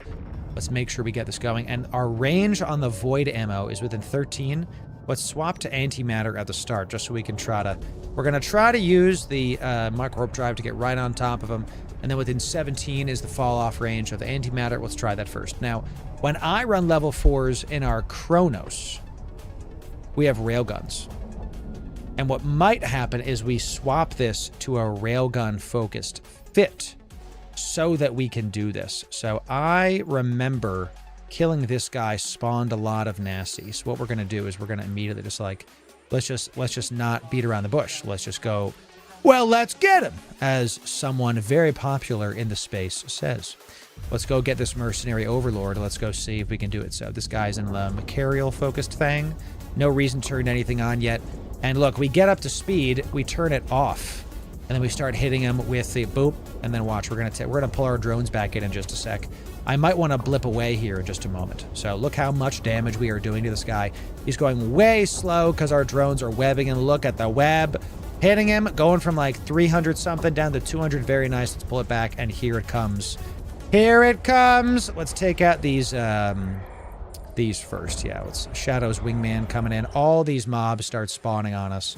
Let's make sure we get this going. And our range on the void ammo is within 13. Let's swap to antimatter at the start just so we can try to... We're going to try to use the micro-warp drive to get right on top of them. And then within 17 is the fall-off range of the antimatter. Let's try that first. Now, when I run level 4s in our Chronos, we have railguns. And what might happen is we swap this to a railgun-focused fit so that we can do this. So I remember killing this guy spawned a lot of nasty. So what we're going to do is we're going to immediately just like, let's just not beat around the bush. Let's just go, well, let's get him, as someone very popular in the space says. Let's go get this mercenary overlord. Let's go see if we can do it. So this guy's in the Macarial-focused thing. No reason to turn anything on yet. And look, we get up to speed, we turn it off, and then we start hitting him with the boop, and then watch, we're gonna pull our drones back in just a sec. I might want to blip away here in just a moment. So look how much damage we are doing to this guy. He's going way slow because our drones are webbing, and look at the web. Hitting him, going from like 300 something down to 200, very nice. Let's pull it back, and here it comes. Here it comes! Let's take out these first. Yeah, it's Shadow's wingman coming in. All these mobs start spawning on us.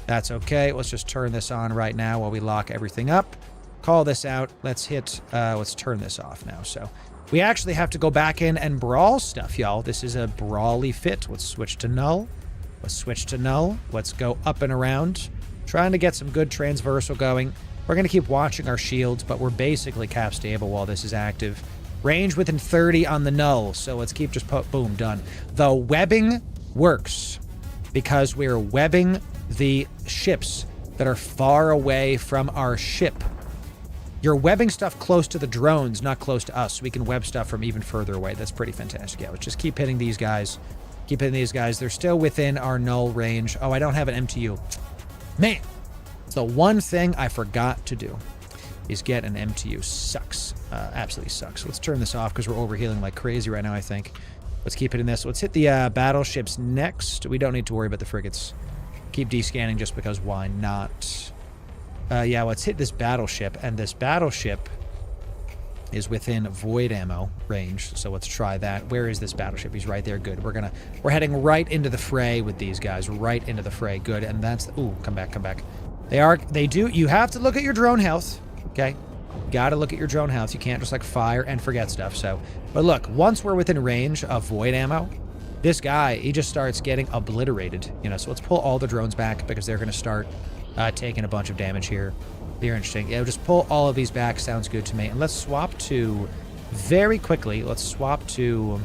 That's okay. Let's just turn this on right now while we lock everything up. Call this out. Let's turn this off now. So we actually have to go back in and brawl stuff, y'all. This is a brawly fit. Let's switch to null. Let's switch to null. Let's go up and around. Trying to get some good transversal going. We're going to keep watching our shields, but we're basically cap stable while this is active. Range within 30 on the null, so let's keep just boom, done. The webbing works because we're webbing the ships that are far away from our ship. You're webbing stuff close to the drones, not close to us, so we can web stuff from even further away. That's pretty fantastic. Yeah, let's just keep hitting these guys. Keep hitting these guys. They're still within our null range. Oh, I don't have an MTU. Man, it's the one thing I forgot to do. Is get an MTU. Sucks. Absolutely sucks. Let's turn this off because we're overhealing like crazy right now, I think. Let's keep hitting this. Let's hit the battleships next. We don't need to worry about the frigates. Keep descanning just because why not? Yeah, let's hit this battleship. And this battleship is within void ammo range. So let's try that. Where is this battleship? He's right there. Good. We're heading right into the fray with these guys. Right into the fray. Good. And that's... Ooh, come back, come back. You have to look at your drone health. Okay, gotta look at your drone health. You can't just like fire and forget stuff. So, but look, once we're within range of void ammo, this guy, he just starts getting obliterated. You know, so let's pull all the drones back because they're gonna start taking a bunch of damage here. Very interesting. Yeah, just pull all of these back. Sounds good to me. And let's swap to very quickly. Let's swap to.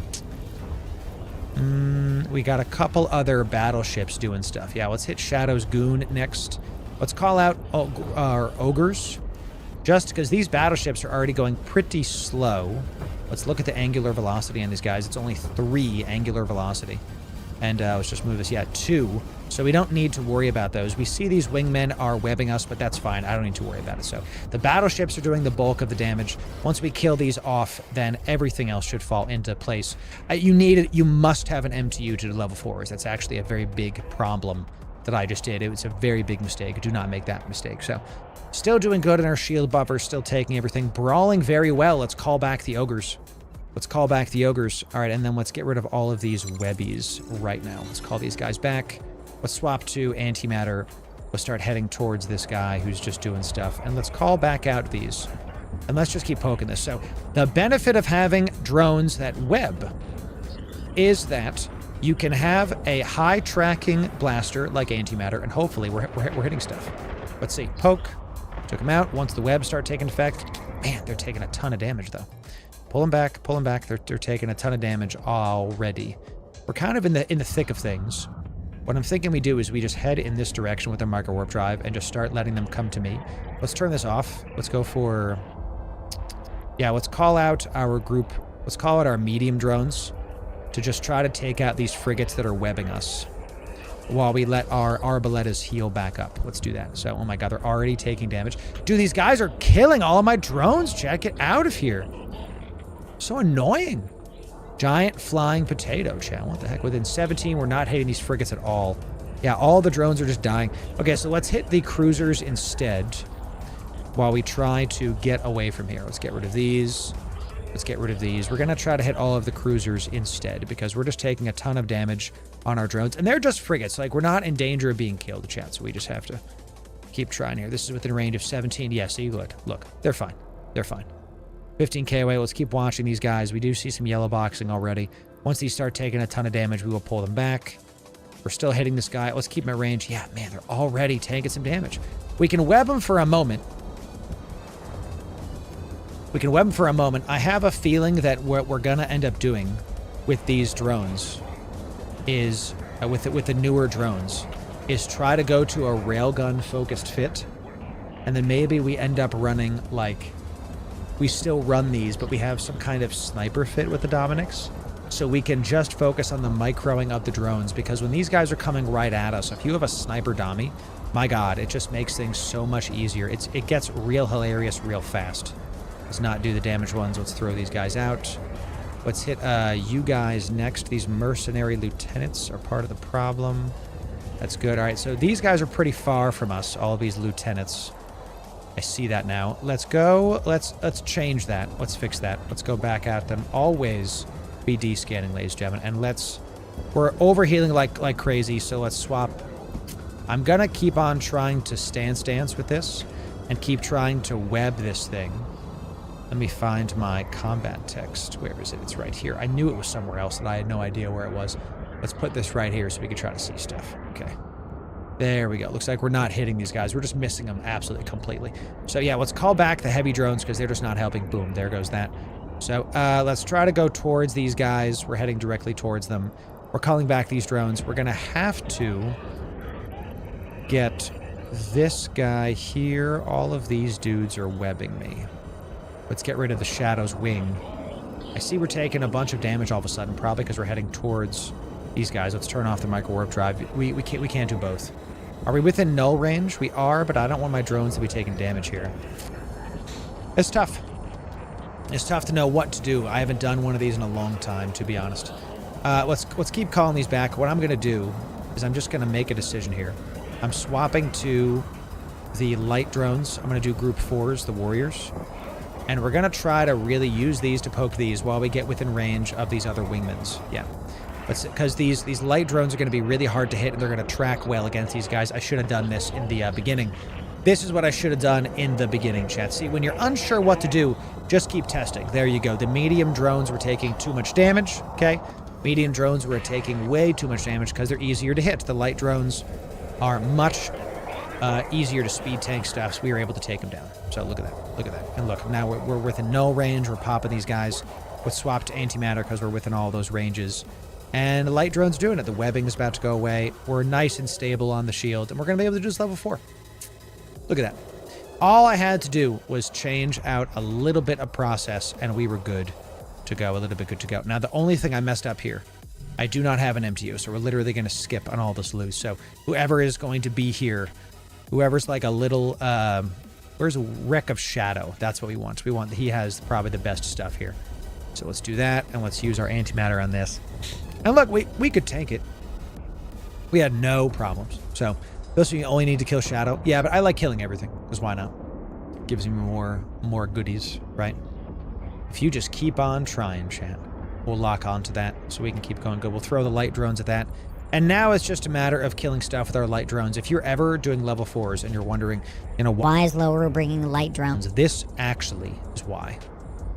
We got a couple other battleships doing stuff. Yeah, let's hit Shadow's goon next. Let's call out our ogres. Just because these battleships are already going pretty slow. Let's look at the angular velocity on these guys. It's only 3 angular velocity. And let's just move this. Yeah, 2. So we don't need to worry about those. We see these wingmen are webbing us, but that's fine. I don't need to worry about it. So the battleships are doing the bulk of the damage. Once we kill these off, then everything else should fall into place. You must have an MTU to do level 4s. That's actually a very big problem that I just did. It was a very big mistake. Do not make that mistake. So still doing good in our shield buffer, still taking everything. Brawling very well. Let's call back the ogres. Let's call back the ogres. All right, and then let's get rid of all of these webbies right now. Let's call these guys back. Let's swap to antimatter. We'll start heading towards this guy who's just doing stuff. And let's call back out these. And let's just keep poking this. So the benefit of having drones that web is that you can have a high tracking blaster like antimatter, and hopefully we're hitting stuff. Let's see. Poke. Took them out. Once the webs start taking effect, man, they're taking a ton of damage though. Pull them back. Pull them back. They're taking a ton of damage already. We're kind of in the thick of things. What I'm thinking we do is we just head in this direction with our micro warp drive and just start letting them come to me. Let's turn this off. Let's go for... Yeah, let's call out our group. Let's call out our medium drones to just try to take out these frigates that are webbing us while we let our arbalettas heal back up. Let's do that. So, oh my god, they're already taking damage. Dude, these guys are killing all of my drones, Chad. Get out of here. So annoying. Giant flying potato, Chad. What the heck? Within 17, we're not hitting these frigates at all. Yeah, all the drones are just dying. Okay, so let's hit the cruisers instead while we try to get away from here. Let's get rid of these. Let's get rid of these. We're going to try to hit all of the cruisers instead because we're just taking a ton of damage on our drones. And they're just frigates. Like, we're not in danger of being killed, chat, so we just have to keep trying here. This is within range of 17. Yeah, see, look, they're fine. They're fine. 15k away. Let's keep watching these guys. We do see some yellow boxing already. Once these start taking a ton of damage, we will pull them back. We're still hitting this guy. Let's keep them at range. Yeah, man, they're already taking some damage. We can web them for a moment. I have a feeling that what we're going to end up doing with these drones is, with the newer drones, is try to go to a railgun focused fit. And then maybe we end up running, like, we still run these, but we have some kind of sniper fit with the Dominics. So we can just focus on the microing of the drones, because when these guys are coming right at us, if you have a sniper dummy, my God, it just makes things so much easier. It gets real hilarious real fast. Let's not do the damage ones. Let's throw these guys out. Let's hit you guys next. These mercenary lieutenants are part of the problem. That's good. All right, so these guys are pretty far from us, all of these lieutenants. I see that now. Let's go. Let's change that. Let's fix that. Let's go back at them. Always be descanning, ladies and gentlemen. And we're overhealing like crazy, so let's swap. I'm going to keep on trying to stance with this and keep trying to web this thing. Let me find my combat text. Where is it? It's right here. I knew it was somewhere else, and I had no idea where it was. Let's put this right here so we can try to see stuff. Okay. There we go. Looks like we're not hitting these guys. We're just missing them absolutely completely. So yeah, let's call back the heavy drones because they're just not helping. Boom, there goes that. So let's try to go towards these guys. We're heading directly towards them. We're calling back these drones. We're going to have to get this guy here. All of these dudes are webbing me. Let's get rid of the Shadow's wing. I see we're taking a bunch of damage all of a sudden, probably because we're heading towards these guys. Let's turn off the micro warp drive. We can't do both. Are we within null range? We are, but I don't want my drones to be taking damage here. It's tough. It's tough to know what to do. I haven't done one of these in a long time, to be honest. Let's keep calling these back. What I'm going to do is I'm just going to make a decision here. I'm swapping to the light drones. I'm going to do group 4s, the warriors. And we're going to try to really use these to poke these while we get within range of these other wingmans. Yeah. Because these light drones are going to be really hard to hit, and they're going to track well against these guys. I should have done this in the beginning. This is what I should have done in the beginning, chat. See, when you're unsure what to do, just keep testing. There you go. The medium drones were taking too much damage, okay? Medium drones were taking way too much damage because they're easier to hit. The light drones are much easier to speed tank stuff, so we were able to take them down. So look at that. Look at that. And look, now we're within null range. We're popping these guys. Let's swap to antimatter because we're within all those ranges. And the light drone's doing it. The webbing is about to go away. We're nice and stable on the shield, and we're going to be able to do this level 4. Look at that. All I had to do was change out a little bit of process, and we were good to go. A little bit good to go. Now, the only thing I messed up here, I do not have an MTU, so we're literally going to skip on all this loot. So whoever is going to be here, whoever's like a little, where's a wreck of Shadow? That's what we want. He has probably the best stuff here. So let's do that, and let's use our antimatter on this. And look, we could tank it. We had no problems. So those of you only need to kill Shadow. Yeah, but I like killing everything, because why not? Gives me more goodies, right? If you just keep on trying, chat, we'll lock onto that so we can keep going good. We'll throw the light drones at that. And now it's just a matter of killing stuff with our light drones. If you're ever doing level 4s and you're wondering, why is Loru bringing light drones? This actually is why.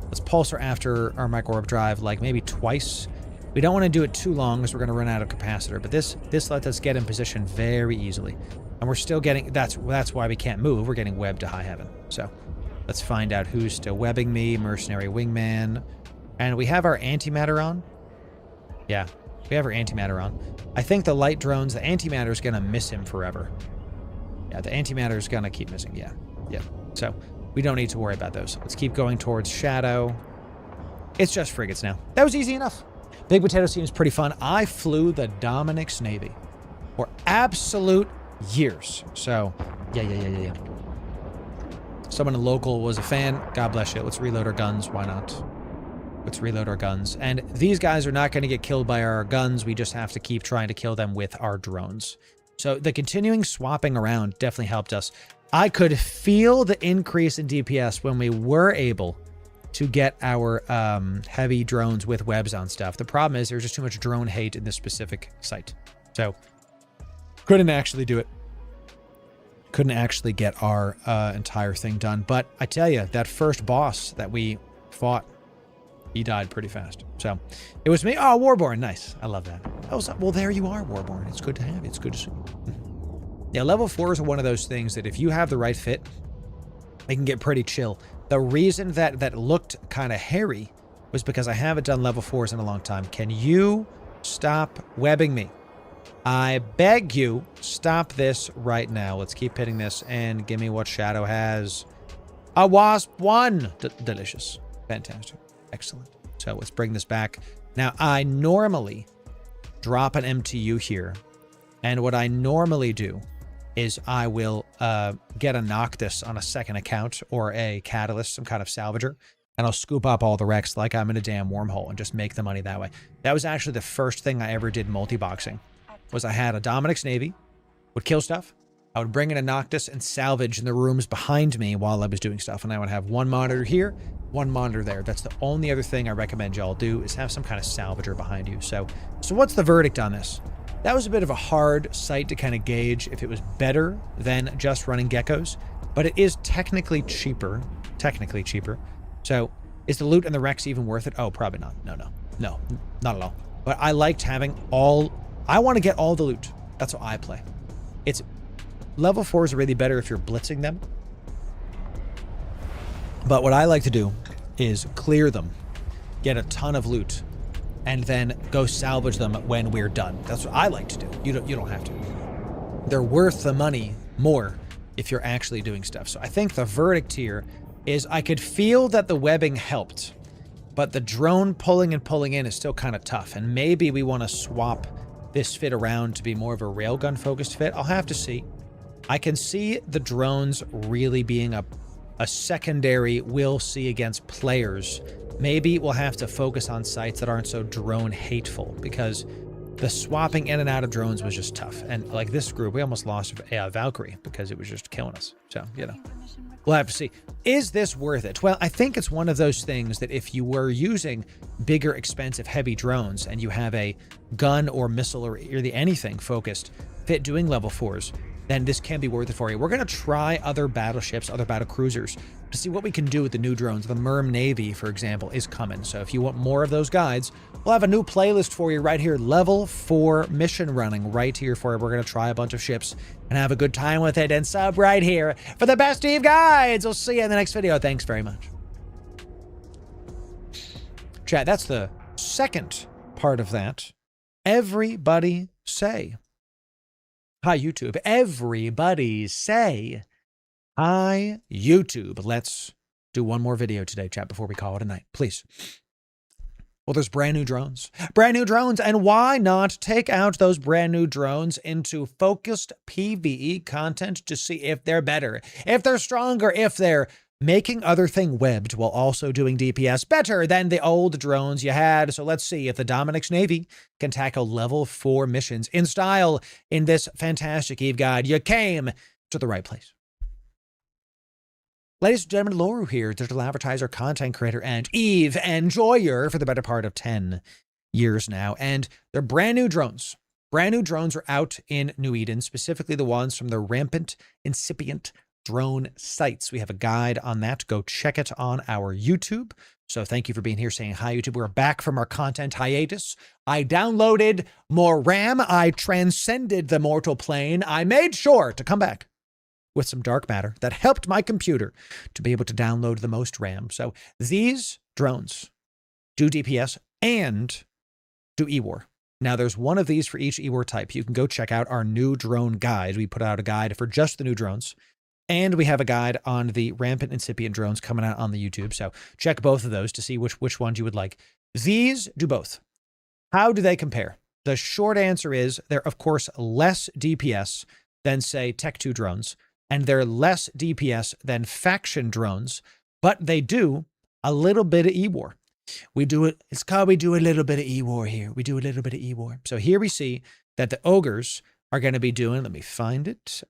Let's pulse her after our micro warp drive like maybe twice. We don't want to do it too long because we're going to run out of capacitor, but this lets us get in position very easily. And we're still getting, that's why we can't move. We're getting webbed to high heaven. So let's find out who's still webbing me. Mercenary wingman. And we have our antimatter on. Yeah, we have our antimatter on. I think the light drones, the antimatter is going to miss him forever. Yeah, the antimatter is going to keep missing. Yeah. So we don't need to worry about those. Let's keep going towards Shadow. It's just frigates now. That was easy enough. Big Potato seems pretty fun. I flew the Dominic's Navy for absolute years. So, yeah. Someone local was a fan. God bless you. Let's reload our guns. Why not? Let's reload our guns. And these guys are not going to get killed by our guns. We just have to keep trying to kill them with our drones. So the continuing swapping around definitely helped us. I could feel the increase in DPS when we were able to get our heavy drones with webs on stuff. The problem is there's just too much drone hate in this specific site. So couldn't actually do it. Couldn't actually get our entire thing done. But I tell you, that first boss that we fought, he died pretty fast. So it was me. Oh, Warborn. Nice. I love that. Well, there you are, Warborn. It's good to have you. It's good to see you. Yeah, level 4s are one of those things that if you have the right fit, they can get pretty chill. The reason that looked kind of hairy was because I haven't done level 4s in a long time. Can you stop webbing me? I beg you, stop this right now. Let's keep hitting this and give me what Shadow has. A wasp 1. Delicious. Fantastic. Excellent. So let's bring this back. Now, I normally drop an MTU here. And what I normally do is I will get a Noctis on a second account or a Catalyst, some kind of salvager, and I'll scoop up all the wrecks like I'm in a damn wormhole and just make the money that way. That was actually the first thing I ever did multi-boxing, was I had a Dominic's Navy, would kill stuff, I would bring in a Noctis and salvage in the rooms behind me while I was doing stuff, and I would have one monitor here, one monitor there. That's the only other thing I recommend y'all do, is have some kind of salvager behind you. So what's the verdict on this? That was a bit of a hard site to kind of gauge if it was better than just running geckos, but it is technically cheaper. So is the loot and the wrecks even worth it? Oh, probably not. No, not at all. But I liked having I want to get all the loot. That's how I play. It's level 4s are really better if you're blitzing them. But what I like to do is clear them, get a ton of loot, and then go salvage them when we're done. That's what I like to do. You don't have to. They're worth the money more if you're actually doing stuff. So I think the verdict here is I could feel that the webbing helped, but the drone pulling in is still kind of tough. And maybe we want to swap this fit around to be more of a railgun focused fit. I'll have to see. I can see the drones really being a secondary we'll see against players. Maybe we'll have to focus on sites that aren't so drone hateful, because the swapping in and out of drones was just tough. And like this group, we almost lost a Valkyrie because it was just killing us. So, we'll have to see. Is this worth it? Well, I think it's one of those things that if you were using bigger, expensive, heavy drones and you have a gun or missile or really anything focused fit doing level 4s, then this can be worth it for you. We're going to try other battleships, other battle cruisers, to see what we can do with the new drones. The Merm Navy, for example, is coming. So if you want more of those guides, we'll have a new playlist for you right here. Level 4 mission running right here for you. We're going to try a bunch of ships and have a good time with it. And sub right here for the best Eve guides. We'll see you in the next video. Thanks very much. Chat, that's the second part of that. Everybody say hi, YouTube. Everybody say hi, YouTube. Let's do one more video today, chat, before we call it a night, please. Well, there's brand new drones. And why not take out those brand new drones into focused PvE content to see if they're better, if they're stronger, if they're making other thing webbed while also doing DPS better than the old drones you had. So let's see if the Dominic's Navy can tackle level 4 missions in style in this fantastic Eve guide. You came to the right place. Ladies and gentlemen, Loru here, digital advertiser, content creator, and Eve enjoyer for the better part of 10 years now. And they're brand new drones. Brand new drones are out in New Eden, specifically the ones from the rampant, incipient drone sites. We have a guide on that. Go check it on our YouTube. So thank you for being here, saying hi, YouTube. We're back from our content hiatus. I downloaded more RAM. I transcended the mortal plane. I made sure to come back with some dark matter that helped my computer to be able to download the most RAM. So these drones do DPS and do E-War. Now, there's one of these for each E-War type. You can go check out our new drone guide. We put out a guide for just the new drones. And we have a guide on the rampant incipient drones coming out on the YouTube. So check both of those to see which ones you would like. These do both. How do they compare? The short answer is they're, of course, less DPS than, say, Tech 2 drones. And they're less DPS than faction drones. But they do a little bit of E-War. We do it. It's called we do a little bit of E-War here. We do a little bit of E-War. So here we see that the ogres are going to be doing. Let me find it.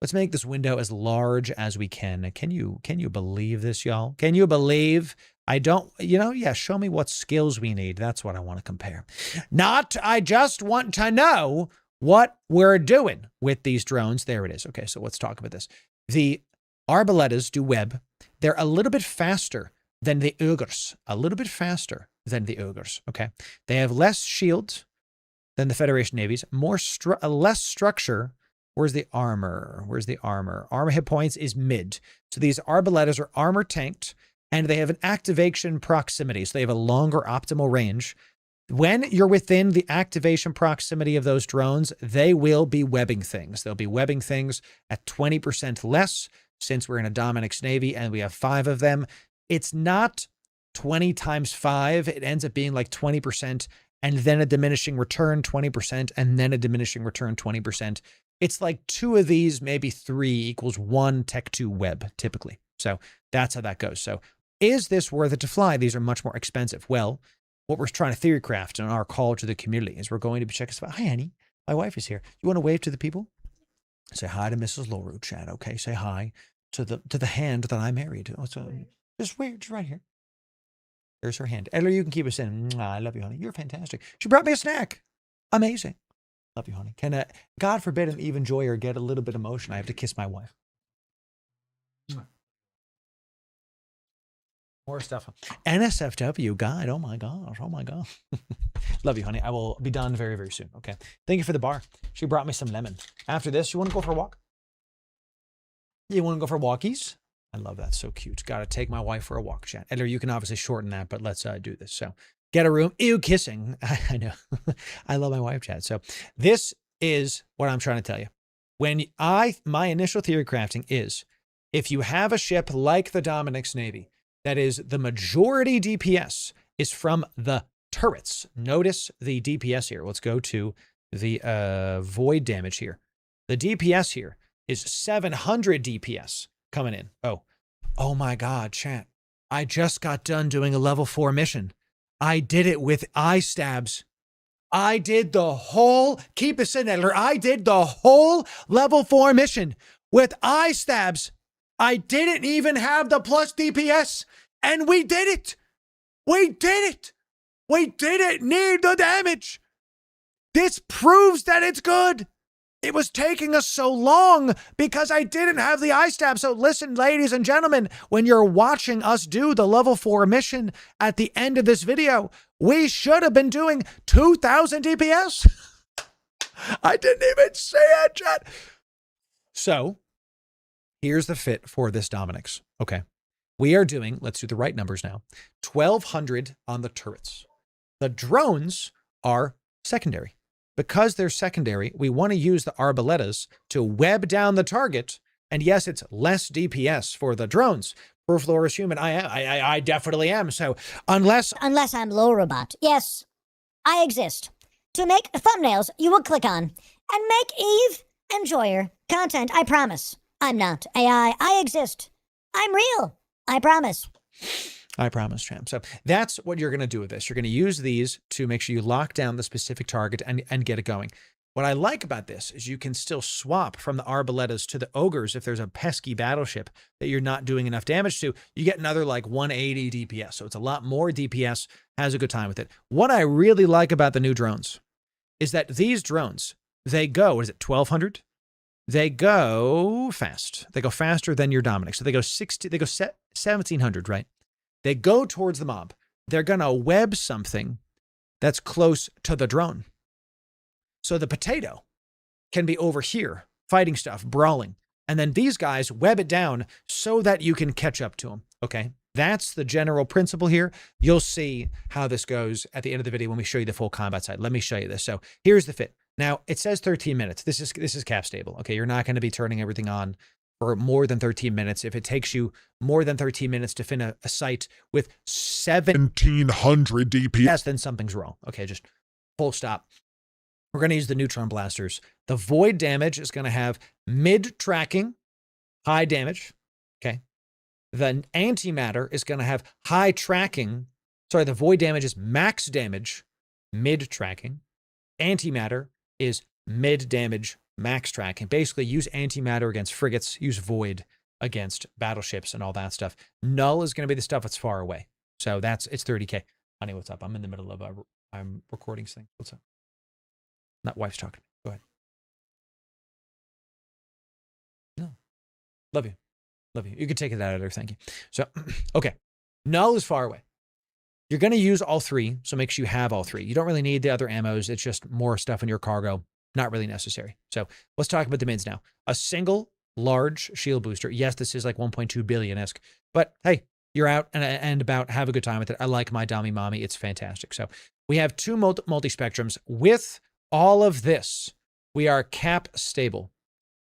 Let's make this window as large as we can. Can you believe this, y'all? Can you believe? I don't, yeah, show me what skills we need. That's what I want to compare. I just want to know what we're doing with these drones. There it is. Okay, so let's talk about this. The Arbalettas do web. They're a little bit faster than the ogres. Okay? They have less shields than the Federation navies, less structure. Where's the armor? Armor hit points is mid. So these Arbalettas are armor tanked, and they have an activation proximity. So they have a longer optimal range. When you're within the activation proximity of those drones, they will be webbing things. They'll be webbing things at 20% less, since we're in a Dominic's Navy and we have 5 of them. It's not 20 times 5. It ends up being like 20% and then a diminishing return 20% and then a diminishing return 20%. It's like 2 of these, maybe 3 equals 1 Tech 2 web typically. So that's how that goes. So is this worth it to fly? These are much more expensive. Well, what we're trying to theory craft in our call to the community is we're going to be checking stuff out. Hi, Annie. My wife is here. You want to wave to the people? Say hi to Mrs. Loru, Chad. Okay, say hi to the hand that I married. Oh, so just wait, just right here. There's her hand. Eller, you can keep us in. I love you, honey. You're fantastic. She brought me a snack. Amazing. Love you, honey. Can God forbid an even joy or get a little bit emotion, I have to kiss my wife. More stuff. NSFW guide. Oh my gosh. Oh my God. Love you, honey. I will be done very, very soon. Okay. Thank you for the bar. She brought me some lemon. After this, you want to go for a walk? You want to go for walkies? I love that. So cute. Got to take my wife for a walk, chat. Eller, you can obviously shorten that, but let's do this. So get a room. Ew, kissing. I know. I love my wife, chat. So this is what I'm trying to tell you. My initial theory crafting is if you have a ship like the Dominic's Navy, that is the majority DPS is from the turrets. Notice the DPS here. Let's go to the void damage here. The DPS here is 700 DPS coming in. Oh my God, chat. I just got done doing a level 4 mission. I did it with eye stabs. I did the whole, keep us in, Edler. I did the whole level 4 mission with eye stabs. I didn't even have the plus DPS, and we did it. We didn't need the damage. This proves that it's good. It was taking us so long because I didn't have the eye stab. So listen, ladies and gentlemen, when you're watching us do the level 4 mission at the end of this video, we should have been doing 2,000 DPS. I didn't even say it, chat. So here's the fit for this Dominic's. Okay. We are doing, let's do the right numbers now, 1,200 on the turrets. The drones are secondary. Because they're secondary, we want to use the Arbalettas to web down the target. And yes, it's less DPS for the drones. Proof Laura's human. I definitely am. So unless I'm Lorubot. Yes, I exist. To make thumbnails you will click on and make Eve enjoy your content. I promise. I'm not AI. I exist. I'm real. I promise. I promise, champ. So that's what you're going to do with this. You're going to use these to make sure you lock down the specific target and get it going. What I like about this is you can still swap from the Arbalettas to the Ogres if there's a pesky battleship that you're not doing enough damage to. You get another like 180 DPS. So it's a lot more DPS. Has a good time with it. What I really like about the new drones is that these drones, they go, what is it, 1,200? They go fast. They go faster than your Dominic. So they go 1,700, right? They go towards the mob. They're going to web something that's close to the drone. So the potato can be over here, fighting stuff, brawling. And then these guys web it down so that you can catch up to them. Okay? That's the general principle here. You'll see how this goes at the end of the video when we show you the full combat side. Let me show you this. So here's the fit. Now, it says 13 minutes. This is cap stable. Okay? You're not going to be turning everything on for more than 13 minutes. If it takes you more than 13 minutes to fin a site with 1,700 DPS, then something's wrong. Okay, just full stop. We're going to use the neutron blasters. The void damage is going to have mid tracking, high damage. Okay. The antimatter is going to have high tracking. Sorry, the void damage is max damage, mid tracking. Antimatter is mid-damage max tracking. Basically, use antimatter against frigates, use void against battleships and all that stuff. Null is going to be the stuff that's far away. So it's 30k. Honey, what's up? I'm in the middle of I'm recording this thing. What's up? Not wife's talking. Go ahead. No. Love you. Love you. You can take it out of there. Thank you. So, okay. Null is far away. You're going to use all three, so make sure you have all three. You don't really need the other ammos. It's just more stuff in your cargo. Not really necessary. So let's talk about the mids now. A single large shield booster. Yes, this is like 1.2 billion-esque, but hey, you're out and about. Have a good time with it. I like my Dami Mommy. It's fantastic. So we have two multi-spectrums. With all of this, we are cap stable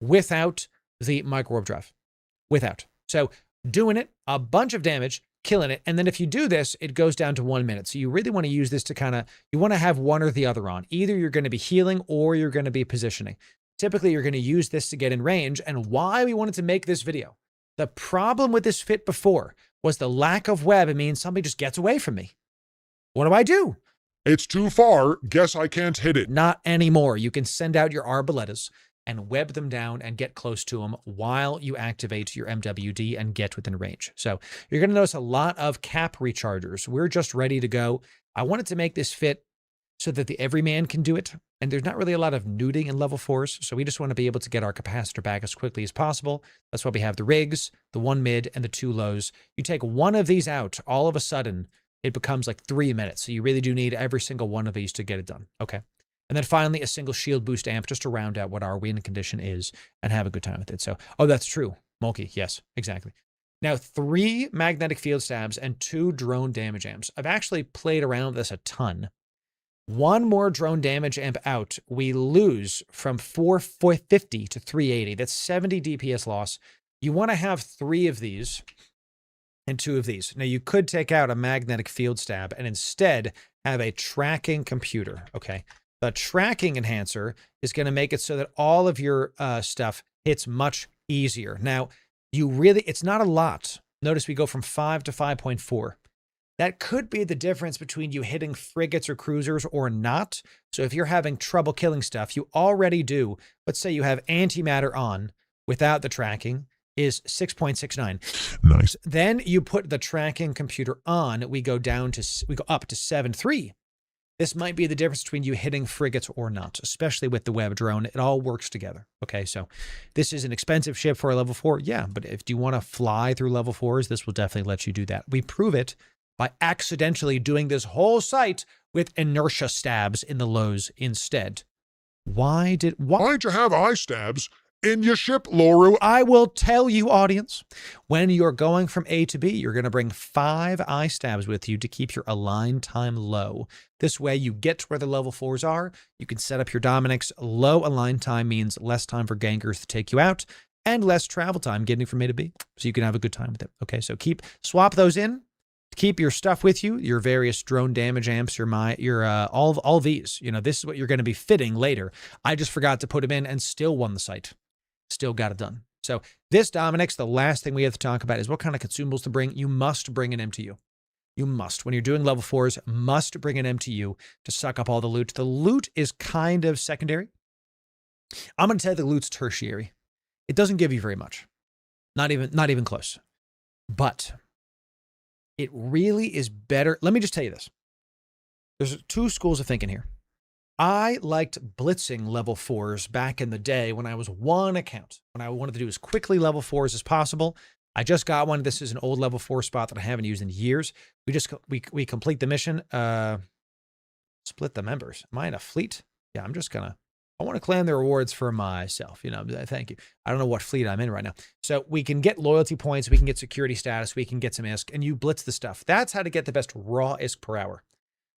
without the micro-warp drive. Without. So doing it, a bunch of damage, killing it. And then if you do this, it goes down to 1 minute. So you really want to use this to you want to have one or the other on. Either you're going to be healing or you're going to be positioning. Typically, you're going to use this to get in range. And why we wanted to make this video. The problem with this fit before was the lack of web. It means somebody just gets away from me. What do I do? It's too far. Guess I can't hit it. Not anymore. You can send out your arbalettas and web them down and get close to them while you activate your MWD and get within range. So you're going to notice a lot of cap rechargers. We're just ready to go. I wanted to make this fit so that the everyman can do it. And there's not really a lot of nuding in level 4s. So we just want to be able to get our capacitor back as quickly as possible. That's why we have the rigs, the 1 mid, and the 2 lows. You take one of these out, all of a sudden, it becomes like 3 minutes. So you really do need every single one of these to get it done. Okay. And then finally, a single shield boost amp just to round out what our win condition is and have a good time with it. So, oh, that's true. Mulkey, yes, exactly. Now, 3 magnetic field stabs and 2 drone damage amps. I've actually played around with this a ton. 1 more drone damage amp out, we lose from 450 to 380. That's 70 DPS loss. You want to have 3 of these and 2 of these. Now, you could take out a magnetic field stab and instead have a tracking computer, okay? The tracking enhancer is going to make it so that all of your stuff hits much easier. Now, it's not a lot. Notice we go from 5 to 5.4. That could be the difference between you hitting frigates or cruisers or not. So if you're having trouble killing stuff, you already do. Let's say you have antimatter on without the tracking is 6.69. Nice. Then you put the tracking computer on. We go up to 7.3. This might be the difference between you hitting frigates or not, especially with the web drone. It all works together. Okay, so this is an expensive ship for a level 4. Yeah, but if you want to fly through level 4s, this will definitely let you do that. We prove it by accidentally doing this whole site with inertia stabs in the lows instead. Why'd you have eye stabs in your ship, Loru? I will tell you, audience, when you're going from A to B, you're going to bring 5 eye stabs with you to keep your align time low. This way you get to where the level 4s are. You can set up your Dominics. Low align time means less time for gankers to take you out and less travel time getting from A to B. So you can have a good time with it. Okay, so swap those in. Keep your stuff with you, your various drone damage amps, all these. You know, this is what you're going to be fitting later. I just forgot to put them in and still won the site. Still got it done. So this Dominic's, the last thing we have to talk about is what kind of consumables to bring. You must bring an MTU. You must. When you're doing level 4s, must bring an MTU to suck up all the loot. The loot is kind of secondary. I'm going to tell you the loot's tertiary. It doesn't give you very much. Not even close. But it really is better. Let me just tell you this. There's 2 schools of thinking here. I liked blitzing level 4s back in the day when I was 1 account. When I wanted to do as quickly level 4s as possible. I just got one. This is an old level 4 spot that I haven't used in years. We complete the mission. Split the members. Am I in a fleet? Yeah, I want to claim the rewards for myself. You know, thank you. I don't know what fleet I'm in right now. So we can get loyalty points. We can get security status. We can get some ISK, and you blitz the stuff. That's how to get the best raw ISK per hour.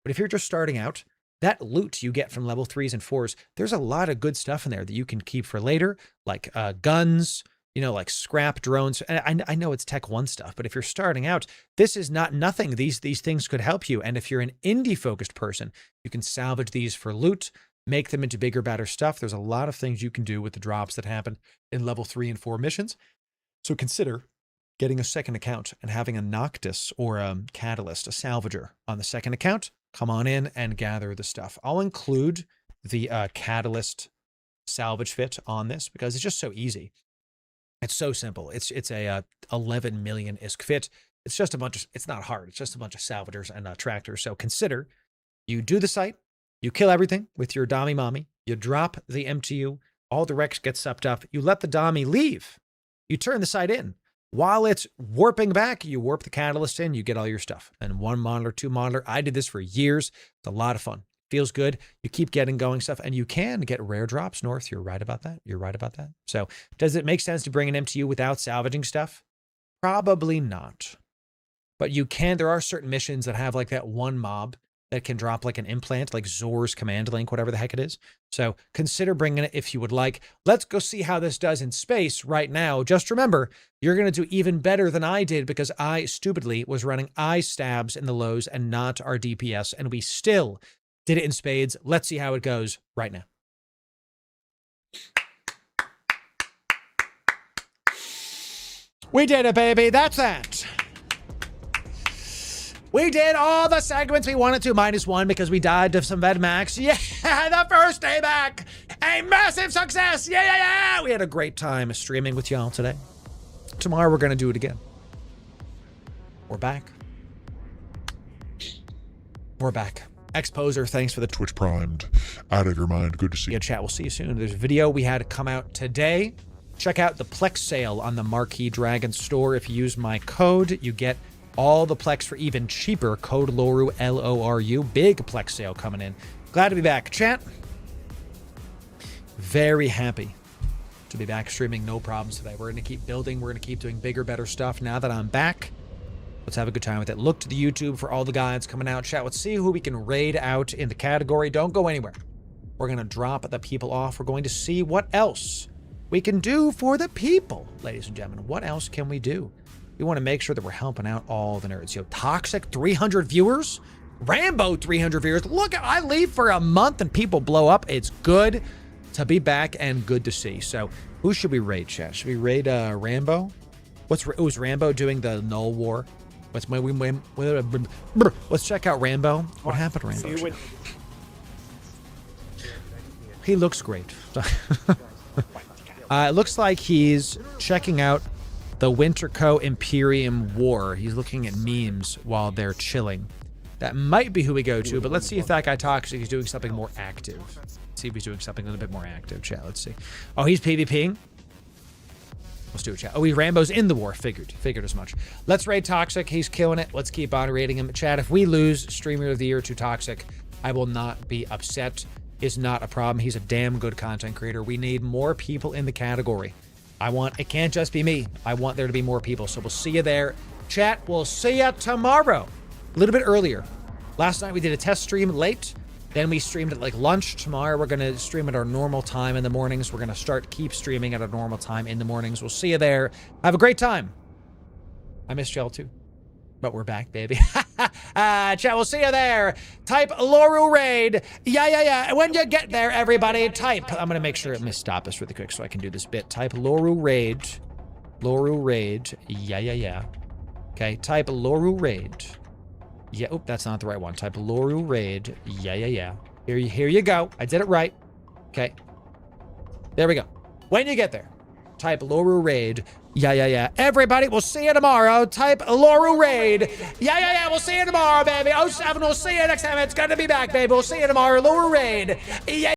But if you're just starting out, that loot you get from level 3s and 4s, there's a lot of good stuff in there that you can keep for later, like guns, you know, like scrap drones. And I know it's Tech 1 stuff, but if you're starting out, this is not nothing. These things could help you. And if you're an indie-focused person, you can salvage these for loot, make them into bigger, better stuff. There's a lot of things you can do with the drops that happen in level 3 and 4 missions. So consider getting a second account and having a Noctis or a Catalyst, a salvager on the second account. Come on in and gather the stuff. I'll include the catalyst salvage fit on this because it's just so easy. It's so simple. It's a 11 million ISK fit. It's just a bunch of, it's not hard. It's just a bunch of salvagers and tractors. So consider you do the site, you kill everything with your Dami Mommy, you drop the MTU, all the Rex get sucked up, you let the Dami leave, you turn the site in. While it's warping back, you warp the catalyst in, you get all your stuff. And 1 modeler, 2 modeler. I did this for years. It's a lot of fun. Feels good. You keep getting going stuff, and you can get rare drops north. You're right about that. You're right about that. So does it make sense to bring an MTU without salvaging stuff? Probably not. But you can. There are certain missions that have like that one mob that can drop like an implant, like Zor's command link, whatever the heck it is. So consider bringing it if you would like. Let's go see how this does in space right now. Just remember, you're going to do even better than I did because I stupidly was running eye stabs in the lows and not our DPS, and we still did it in spades. Let's see how it goes right now. We did it, baby. That's that. We did all the segments we wanted to, -1 because we died to some Vedmax. Yeah, the first day back. A massive success. Yeah. We had a great time streaming with y'all today. Tomorrow we're going to do it again. We're back. We're back. Exposer, thanks for the Twitch primed. Out of your mind. Good to see you. Yeah, chat. We'll see you soon. There's a video we had come out today. Check out the Plex sale on the Marquee Dragon store. If you use my code, you get all the Plex for even cheaper. Code Loru, L-O-R-U. Big Plex sale coming in. Glad to be back. Chat. Very happy to be back streaming. No problems today. We're going to keep building. We're going to keep doing bigger, better stuff. Now that I'm back, let's have a good time with it. Look to the YouTube for all the guides coming out. Chat. Let's see who we can raid out in the category. Don't go anywhere. We're going to drop the people off. We're going to see what else we can do for the people, ladies and gentlemen. What else can we do? We want to make sure that we're helping out all the nerds. Yo, Toxic, 300 viewers. Rambo, 300 viewers. Look, I leave for a month and people blow up. It's good to be back and good to see. So who should we raid, chat? Should we raid Rambo? Was Rambo doing the Null War? Let's check out Rambo. What happened to Rambo? He looks great. It looks like he's checking out the Winterco Imperium War. He's looking at memes while they're chilling. That might be who we go to, but let's see if that guy Toxic is doing something more active. Let's see if he's doing something a little bit more active, chat. Let's see. Oh, he's PvPing. Let's do it, chat. Oh, Rambo's in the war. Figured as much. Let's raid Toxic. He's killing it. Let's keep on raiding him. Chat, if we lose Streamer of the Year to Toxic, I will not be upset. It's not a problem. He's a damn good content creator. We need more people in the category. It can't just be me. I want there to be more people. So we'll see you there. Chat, we'll see you tomorrow. A little bit earlier. Last night we did a test stream late. Then we streamed at like lunch. Tomorrow we're going to stream at our normal time in the mornings. We're going to keep streaming at our normal time in the mornings. We'll see you there. Have a great time. I missed y'all too. But we're back, baby. Chat, we'll see you there. Type Loru Raid. Yeah. When you get there, everybody, type. I'm going to make sure let me stop this really quick so I can do this bit. Type Loru Raid. Loru Raid. Yeah. Okay, type Loru Raid. Yeah, oop, that's not the right one. Type Loru Raid. Yeah. Here you go. I did it right. Okay. There we go. When you get there, type Loru Raid. Yeah. Everybody, we'll see you tomorrow. Type Loru Raid. Yeah. We'll see you tomorrow, baby. 07, we'll see you next time. It's good to be back, baby. We'll see you tomorrow. Loru Raid. Yeah.